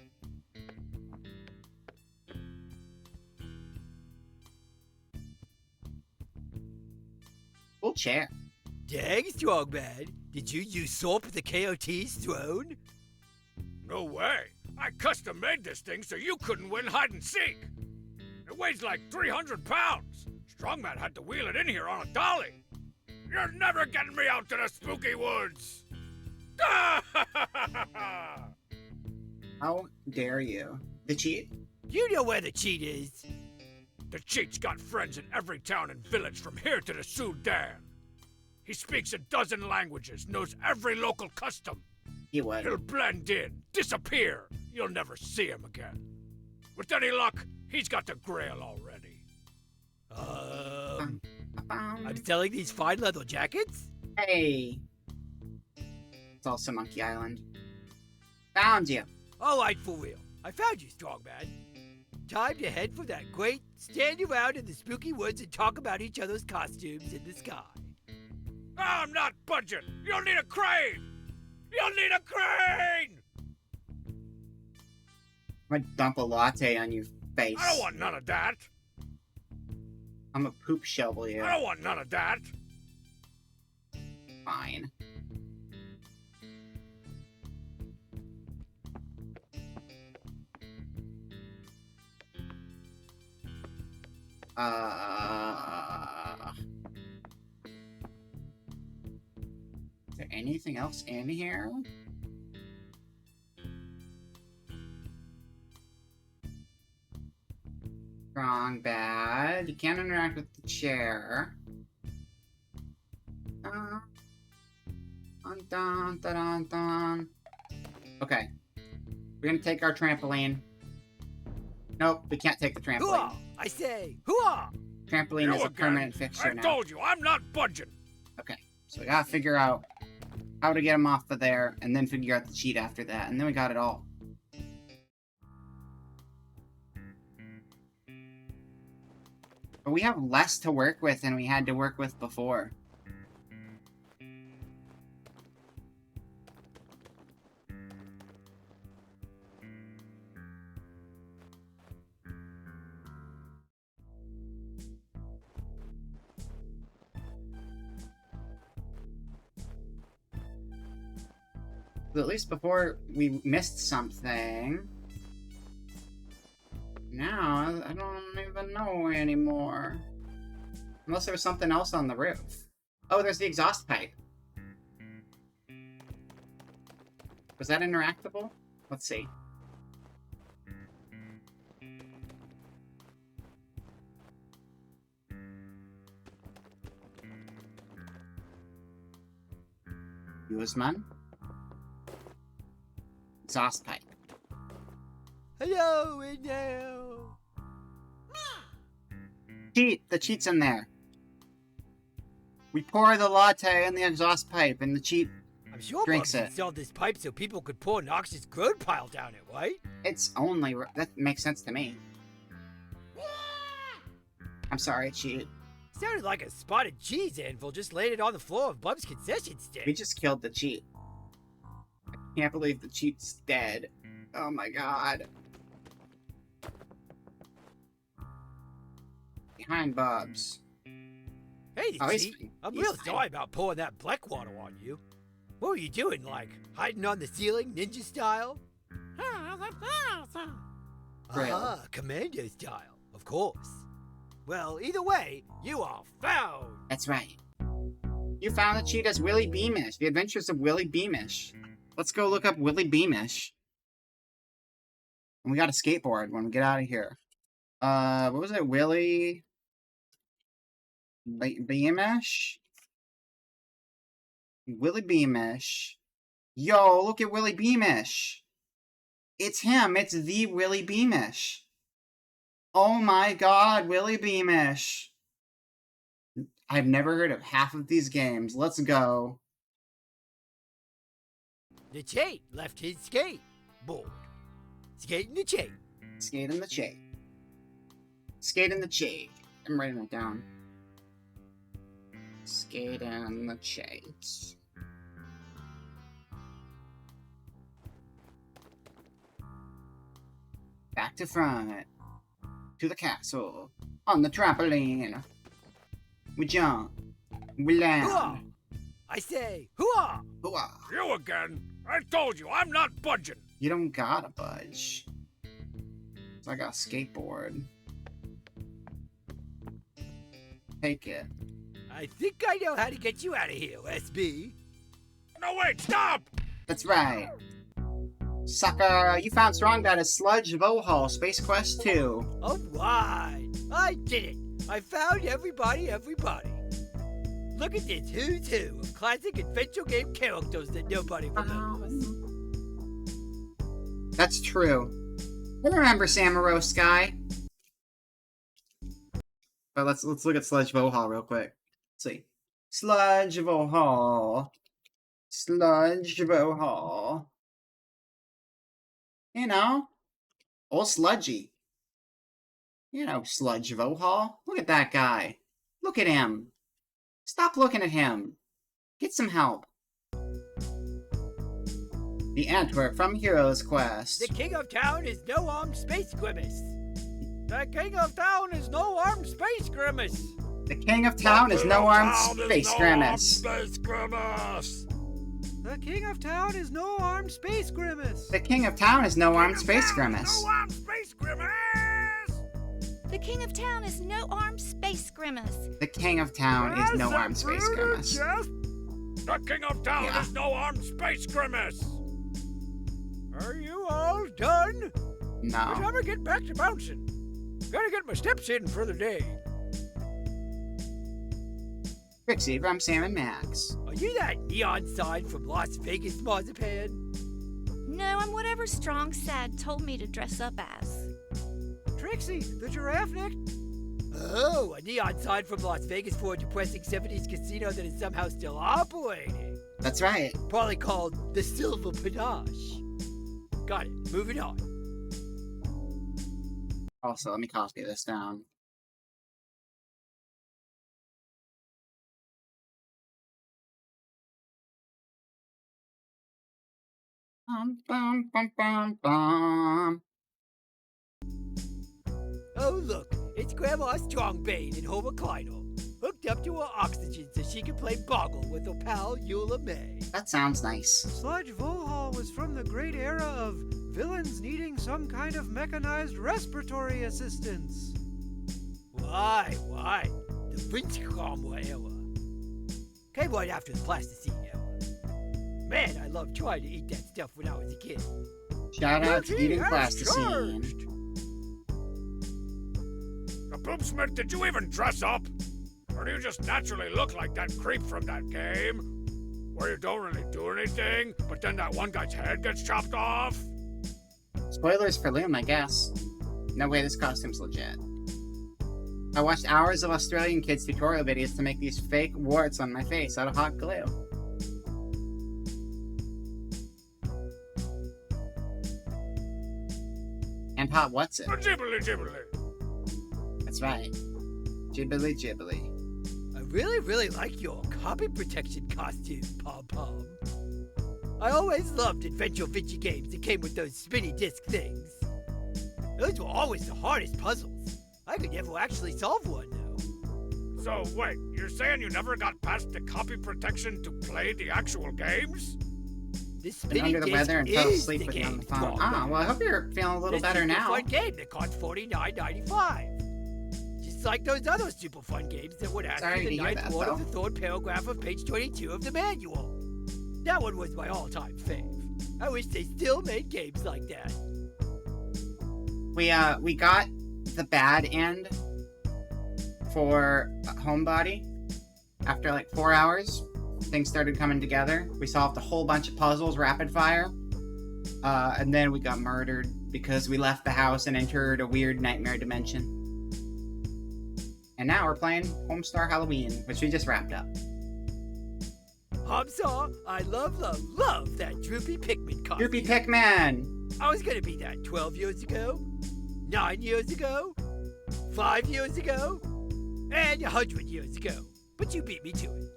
Cool chair. Dang, strong bad. Did you usurp the KOT's throne? No way. I custom made this thing so you couldn't win hide and seek. It weighs like 300 pounds. Strongman had to wheel it in here on a dolly. You're never getting me out to the spooky woods. How dare you? The cheat? You know where the cheat is. The cheat's got friends in every town and village from here to the Sudan. He speaks a dozen languages, knows every local custom. He would. He'll blend in, disappear. You'll never see him again. With any luck, he's got the Grail already. I'm selling these fine leather jackets? Hey. It's also Monkey Island. Found you. All right, for real. I found you, Strongman. Time to head for that great stand around in the spooky woods and talk about each other's costumes in the sky. I'm not budging. You'll need a crane. You'll need a crane. I'm gonna dump a latte on your face. I don't want none of that. I'm a poop shovel you. I don't want none of that. Fine. Is there anything else in here? Strong bad. You can't interact with the chair. Dun, dun, dun, dun, dun. Okay. We're gonna take our trampoline. Nope, we can't take the trampoline. Hooah! I say, hooah! Trampoline is a permanent fixture I now. told you, I'm not budging. Okay, so we gotta figure out how to get him off of there, and then figure out the cheat after that, and then we got it all. But we have less to work with than we had to work with before. So at least before we missed something. Now, I don't even know anymore. Unless there was something else on the roof. Oh, there's the exhaust pipe. Was that interactable? Let's see. Usman. Exhaust pipe. Hello, Wendell. Cheat! The cheat's in there. We pour the latte in the exhaust pipe, and the cheat I'm sure drinks Bubs it. installed this pipe so people could pour Nox's growth pile down it, right? It's only... That makes sense to me. I'm sorry, cheat. Sounded like a spotted cheese anvil just laid it on the floor of Bub's concession stand. We just killed the cheat. I can't believe the cheat's dead. Oh my god. Behind Bubs. Hey, the Oh, he's cheat. fine. I'm He's real fine. sorry about pouring that black water on you. What were you doing, like hiding on the ceiling, ninja style? Grill. Ah, commando style, of course. Well, either way, you are found. That's right. You found the cheat as Willie Beamish. The Adventures of Willie Beamish. Let's go look up Willie Beamish. And we got a skateboard when we get out of here. What was it? Willie Beamish? Willie Beamish. Yo, look at Willie Beamish. It's him. It's the Willie Beamish. Oh my god, Willie Beamish. I've never heard of half of these games. Let's go. The cheat left his skate board. Skating the cheat. Skate in the chain. Skate in the chain. I'm writing it down. Skate in the chase. Back to front. To the castle. On the trampoline. We jump. We Hooah! land. I say, hooah! Hooah. You again? I told you, I'm not budging. You don't gotta budge. So I got a skateboard. Take it. I think I know how to get you out of here, SB. No, wait, stop! That's right. Sucker, you found Strong Data's Sludge Vohall Space Quest 2. Alright, I did it. I found everybody. Look at this who's who of classic adventure game characters that nobody remembers. That's true. I remember Samuro Sky. But let's look at Sludge Vohall real quick. Let's see. Sludge Vohall. Sludge Vohall. You know, old Sludgy. You know, Sludge Vohall. Look at that guy. Look at him. Stop looking at him. Get some help. The Antwerp from Heroes Quest. The King of Town is no armed space grimace. The King of Town is no armed space grimace. The King of Town is no armed space grimace. Space grimace. The King of Town is no armed space grimace. The King of Town is no armed space grimace. No armed space grimace. The King of Town is no armed space grimace. The King of Town is no armed space grimace. The King of Town Yeah. is no armed space grimace. Are you all done? No. Time to get back to bouncing. Gotta get my steps in for the day. Trixie from Sam and Max. Are you that neon sign from Las Vegas, Marzipan? No, I'm whatever Strong Sad told me to dress up as. Trixie, the giraffe neck. Oh, a neon sign from Las Vegas for a depressing 70s casino that is somehow still operating. That's right. Probably called the Silver Panache. Got it. Moving on. Also, let me copy this down. Bum, bum, bum, bum, bum. Oh, look. It's Grandma Strongbane in her recliner, hooked up to her oxygen so she can play Boggle with her pal Eula May. That sounds nice. Sludge Vohall was from the great era of villains needing some kind of mechanized respiratory assistance. Why? The Vince Cromwell era. Came right after the Plasticine era. Man, I loved trying to eat that stuff when I was a kid. Shout out to Guilty eating as plasticine. charged. Boomsmith, did you even dress up? Or do you just naturally look like that creep from that game? Where you don't really do anything, but then that one guy's head gets chopped off? Spoilers for Loom, I guess. No way, this costume's legit. I watched hours of Australian kids' tutorial videos to make these fake warts on my face out of hot glue. And hot what's it? Jibbly jibbly. That's right. Jibbly jibbly. I really like your copy protection costume, Pom Pom. I always loved Adventure Vinci games that came with those spinny disc things. Those were always the hardest puzzles. I could never actually solve one, though. So, wait, you're saying you never got past the copy protection to play the actual games? The Been spinny under the disc weather and fell is asleep the with you on the game's phone. problem. Ah, well, I hope you're feeling a little This better super now. fun game that cost $49.95. Just like those other super fun games that would ask Sorry you the to hear ninth that, word of though. the third paragraph of page 22 of the manual. That one was my all-time fave. I wish they still made games like that. We got the bad end for Homebody. After like 4 hours, things started coming together. We solved a whole bunch of puzzles, rapid fire. And then we got murdered because we left the house and entered a weird nightmare dimension. And now we're playing Homestar Halloween, which we just wrapped up. Hamsa, I love that Droopy Pikmin costume. Droopy Pikmin! I was gonna be that 12 years ago, 9 years ago, 5 years ago, and 100 years ago. But you beat me to it.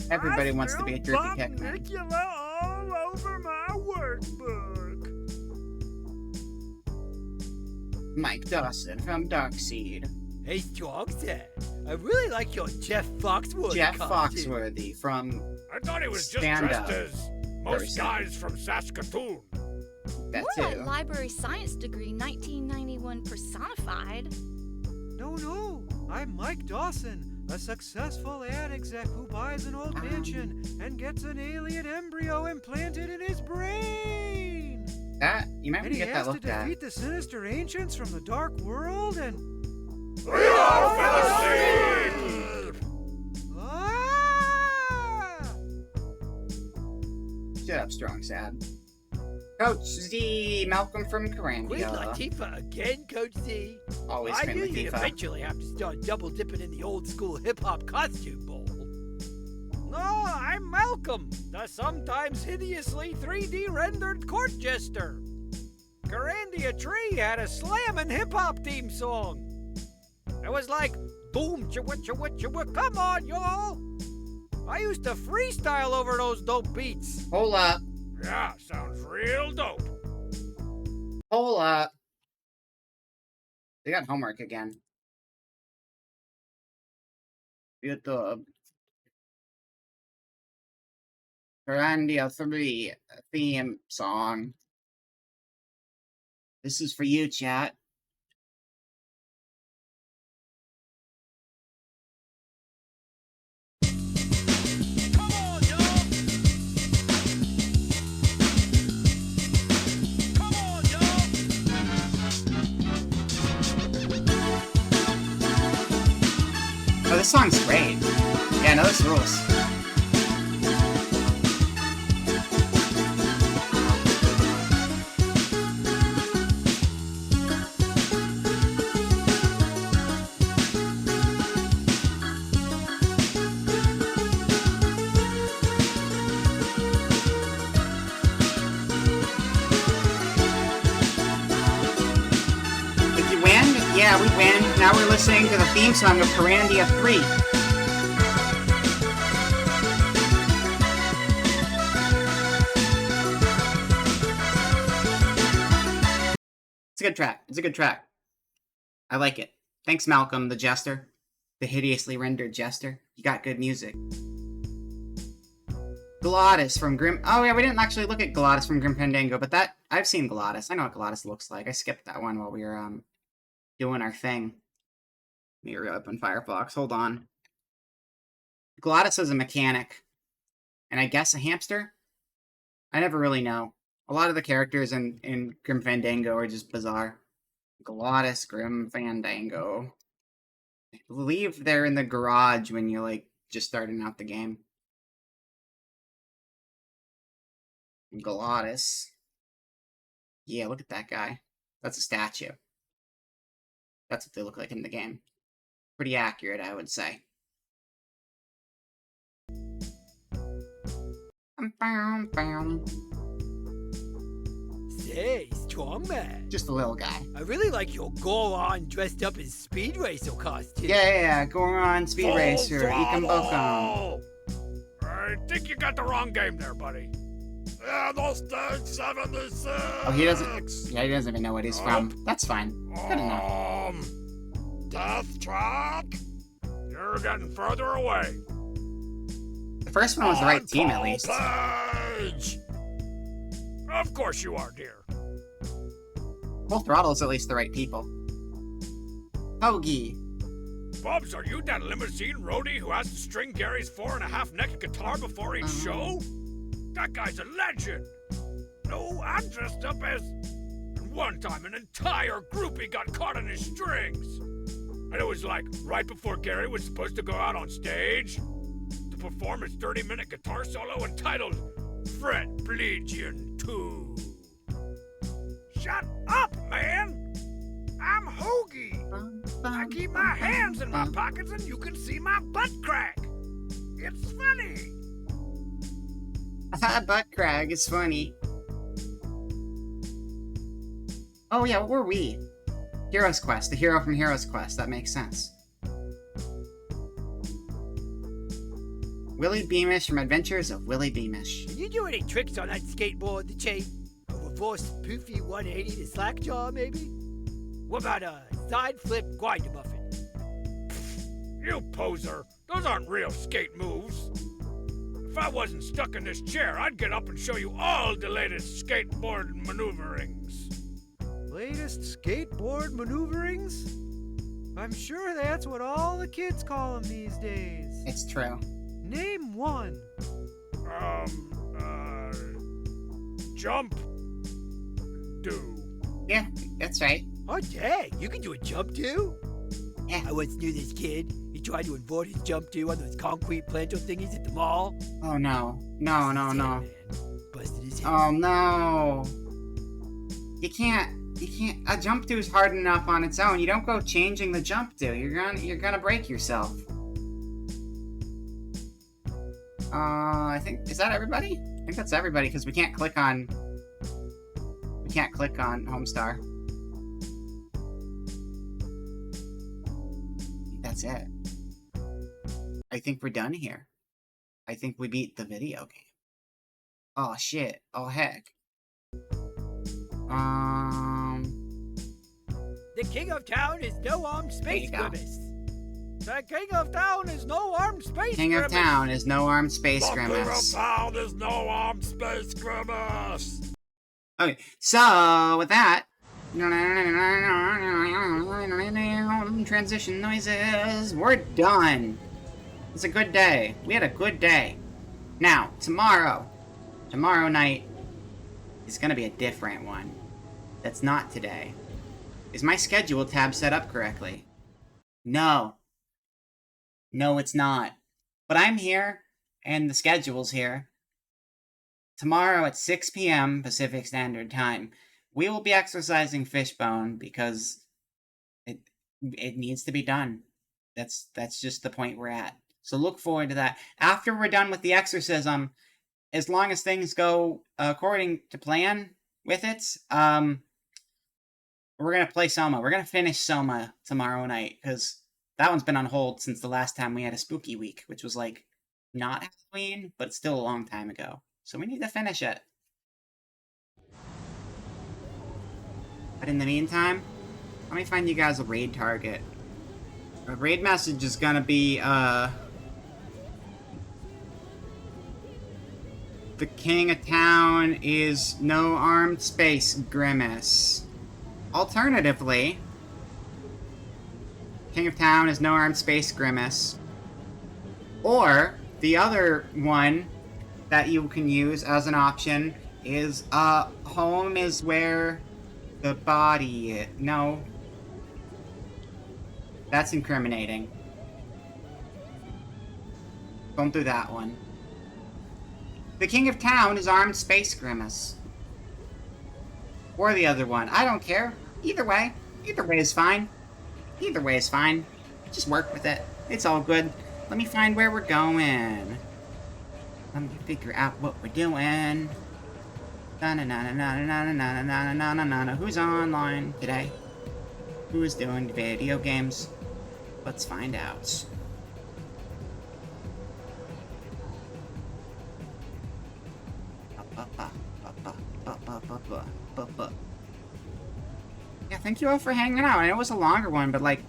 Everybody wants to be a Droopy Pikmin. Nicula all over my workbook. Mike Dawson from Darkseed. Hey, Strongset, I really like your Jeff Foxworthy Jeff costume. Foxworthy from I thought he was just Stand dressed up. as most guys from Saskatoon. that More too. like library science degree 1991 personified. No, I'm Mike Dawson, a successful ad exec who buys an old mansion and gets an alien embryo implanted in his brain. That you might want And to he get has that to looked at. defeat the sinister ancients from the dark world and... We are Philistine! Ah! Shut up, Strong Sad. Coach Z, Malcolm from Queen Carandia. Latifah again, Coach Z. Always I Queen knew you'd Latifah. eventually have to start double dipping in the old school hip hop costume bowl. No, I'm Malcolm, the sometimes hideously 3D rendered court jester. Carandia Tree had a slammin' hip hop theme song. It was like, boom, chiwa, come on, y'all. I used to freestyle over those dope beats. Hold up. Yeah, sounds real dope. Hold up. They got homework again. YouTube. Carandia 3 theme song. This is for you, chat. Come on, y'all. Come on, y'all. Oh, this song's great. Yeah, no, this rules. Did you win? Yeah, we win. Now we're listening to the theme song of Carandia 3. It's a good track. It's a good track. I like it. Thanks, Malcolm, the jester. The hideously rendered jester. You got good music. Glottis from Grim... Oh, yeah, we didn't actually look at Glottis from Grim Fandango, but that... I've seen Glottis. I know what Glottis looks like. I skipped that one while we were, doing our thing. Let me reopen Firefox. Hold on. Glottis is a mechanic. And I guess a hamster? I never really know. A lot of the characters in Grim Fandango are just bizarre. Glottis, Grim Fandango. I believe they're in the garage when you're, like, just starting out the game. Glottis. Yeah, look at that guy. That's a statue. That's what they look like in the game. Pretty accurate, I would say. Say, Strongman. Just a little guy. I really like your Goron dressed up in Speed Racer costume. Yeah, Goron, Speed Full Racer, Ikan Bokum. throttle! I think you got the wrong game there, buddy. Yeah, those things 76. Oh, he doesn't. Yeah, he doesn't even know what he's from. That's fine. Good enough. Death Track? You're getting further away. The first one was the right team, at least. Page. Of course you are, dear. Full Throttle is at least the right people. Hoagie. Bubs, are you that limousine roadie who has to string Gary's 4.5-neck guitar before each show? That guy's a legend. No, I'm dressed up as... And one time, an entire groupie got caught in his strings. And it was like right before Gary was supposed to go out on stage to perform his 30-minute guitar solo entitled Fret Blegion 2. Shut up, man! I'm Hoagie. I keep my hands in my pockets and you can see my butt crack. It's funny. Butt Crag is funny. Oh yeah, what were we? Hero's Quest, the hero from Hero's Quest, that makes sense. Willie Beamish from Adventures of Willie Beamish. Can you do any tricks on that skateboard, the chain? A reverse poofy 180 to slackjaw, maybe? What about a side flip grinder muffin? You poser. Those aren't real skate moves. If I wasn't stuck in this chair, I'd get up and show you all the latest skateboard maneuverings. Latest skateboard maneuverings? I'm sure that's what all the kids call them these days. It's true. Name one. Jump. Do. Yeah, that's right. Oh, dang, you can do a jump too? Yeah. I once knew this kid. He tried to invert his jump to one of those concrete planter thingies at the mall. Oh no. No. Man. Busted his head. Oh no. You can't, a jump do is hard enough on its own. You don't go changing the jump do. You're gonna break yourself. I think, is that everybody? I think that's everybody, because we can't click on Homestar. That's it. I think we're done here. I think we beat the video game. Oh shit. Oh heck. The King of Town is no armed space grimace. The King of Town is no armed space King grimace. of Town is no armed space The grimace. King of Town is no armed space grimace. Okay, so with that, transition noises, we're done. It's a good day. We had a good day. Now, tomorrow night is gonna be a different one. That's not today. Is my schedule tab set up correctly? No. No, it's not. But I'm here, and the schedule's here. Tomorrow at 6 p.m. Pacific Standard Time, we will be exercising Fishbone because it needs to be done. That's just the point we're at. So look forward to that. After we're done with the exorcism, as long as things go according to plan with it, we're gonna play Soma. We're gonna finish Soma tomorrow night because that one's been on hold since the last time we had a spooky week, which was like not Halloween, but still a long time ago. So we need to finish it. But in the meantime, let me find you guys a raid target. A raid message is gonna be, the King of Town is no armed space grimace. Alternatively, King of Town is no armed space grimace. Or, the other one that you can use as an option is, home is where the body is. No. That's incriminating. Don't do that one. The King of Town is armed space grimace. Or the other one. I don't care. Either way. Either way is fine. Either way is fine. Just work with it. It's all good. Let me find where we're going. Let me figure out what we're doing. Na-na-na-na-na-na-na-na-na-na-na-na-na. Who's online today? Who is doing video games? Let's find out. Yeah, thank you all for hanging out. I know it was a longer one, but like,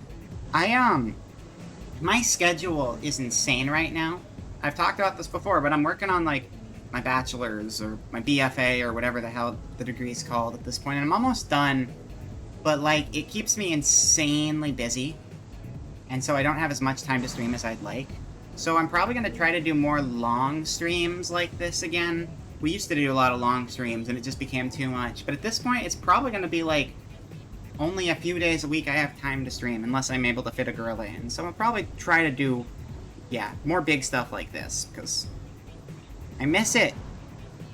my schedule is insane right now. I've talked about this before, but I'm working on like my bachelor's or my BFA or whatever the hell the degree is called at this point, and I'm almost done, but like, it keeps me insanely busy, and so I don't have as much time to stream as I'd like. So I'm probably going to try to do more long streams like this again. We used to do a lot of long streams, and it just became too much, but at this point, it's probably going to be like, only a few days a week I have time to stream, unless I'm able to fit a girl in. So I'll probably try to do, yeah, more big stuff like this, because I miss it.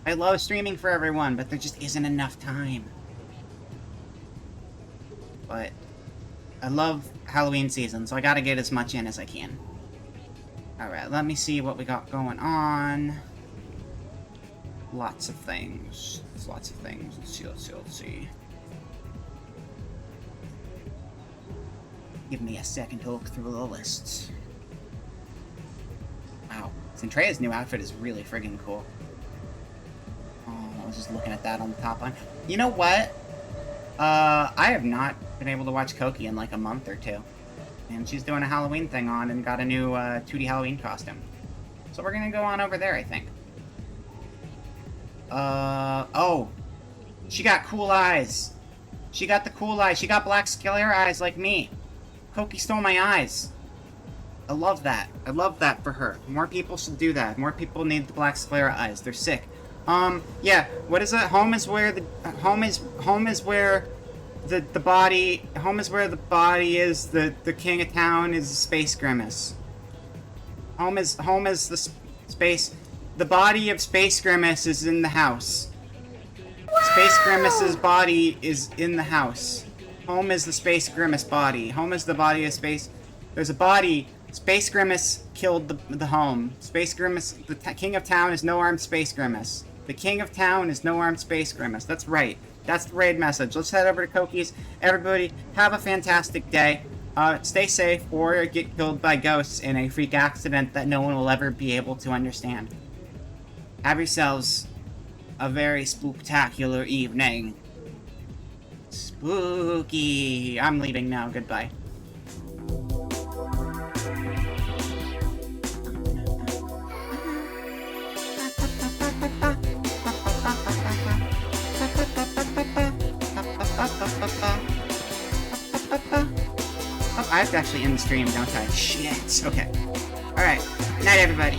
I love streaming for everyone, but there just isn't enough time. But I love Halloween season, so I gotta get as much in as I can. Alright, let me see what we got going on. Lots of things. Lots of things. Let's see. Give me a second to look through the lists. Wow. Centrea's new outfit is really friggin' cool. Oh, I was just looking at that on the top line. You know what? I have not been able to watch Koki in like a month or two. And she's doing a Halloween thing on and got a new 2D Halloween costume. So we're gonna go on over there, I think. Oh. She got cool eyes. She got the cool eyes. She got black sclera eyes like me. Koki stole my eyes. I love that. I love that for her. More people should do that. More people need the black sclera eyes. They're sick. Yeah. What is it? Home is where the body is. The king of town is Space Grimace. Home is the space. The body of Space Grimace is in the house. Wow! Space Grimace's body is in the house. Home is the Space Grimace body. Home is the body of Space... There's a body. Space Grimace killed the home. Space Grimace... The king of town is no-armed Space Grimace. The king of town is no-armed Space Grimace. That's right. That's the raid message. Let's head over to Koki's. Everybody, have a fantastic day. Stay safe or get killed by ghosts in a freak accident that no one will ever be able to understand. Have yourselves a very spooktacular evening. Spooky. I'm leaving now. Goodbye. Oh, I have to actually end the stream, don't I? Shit. Okay. Alright. Night, everybody.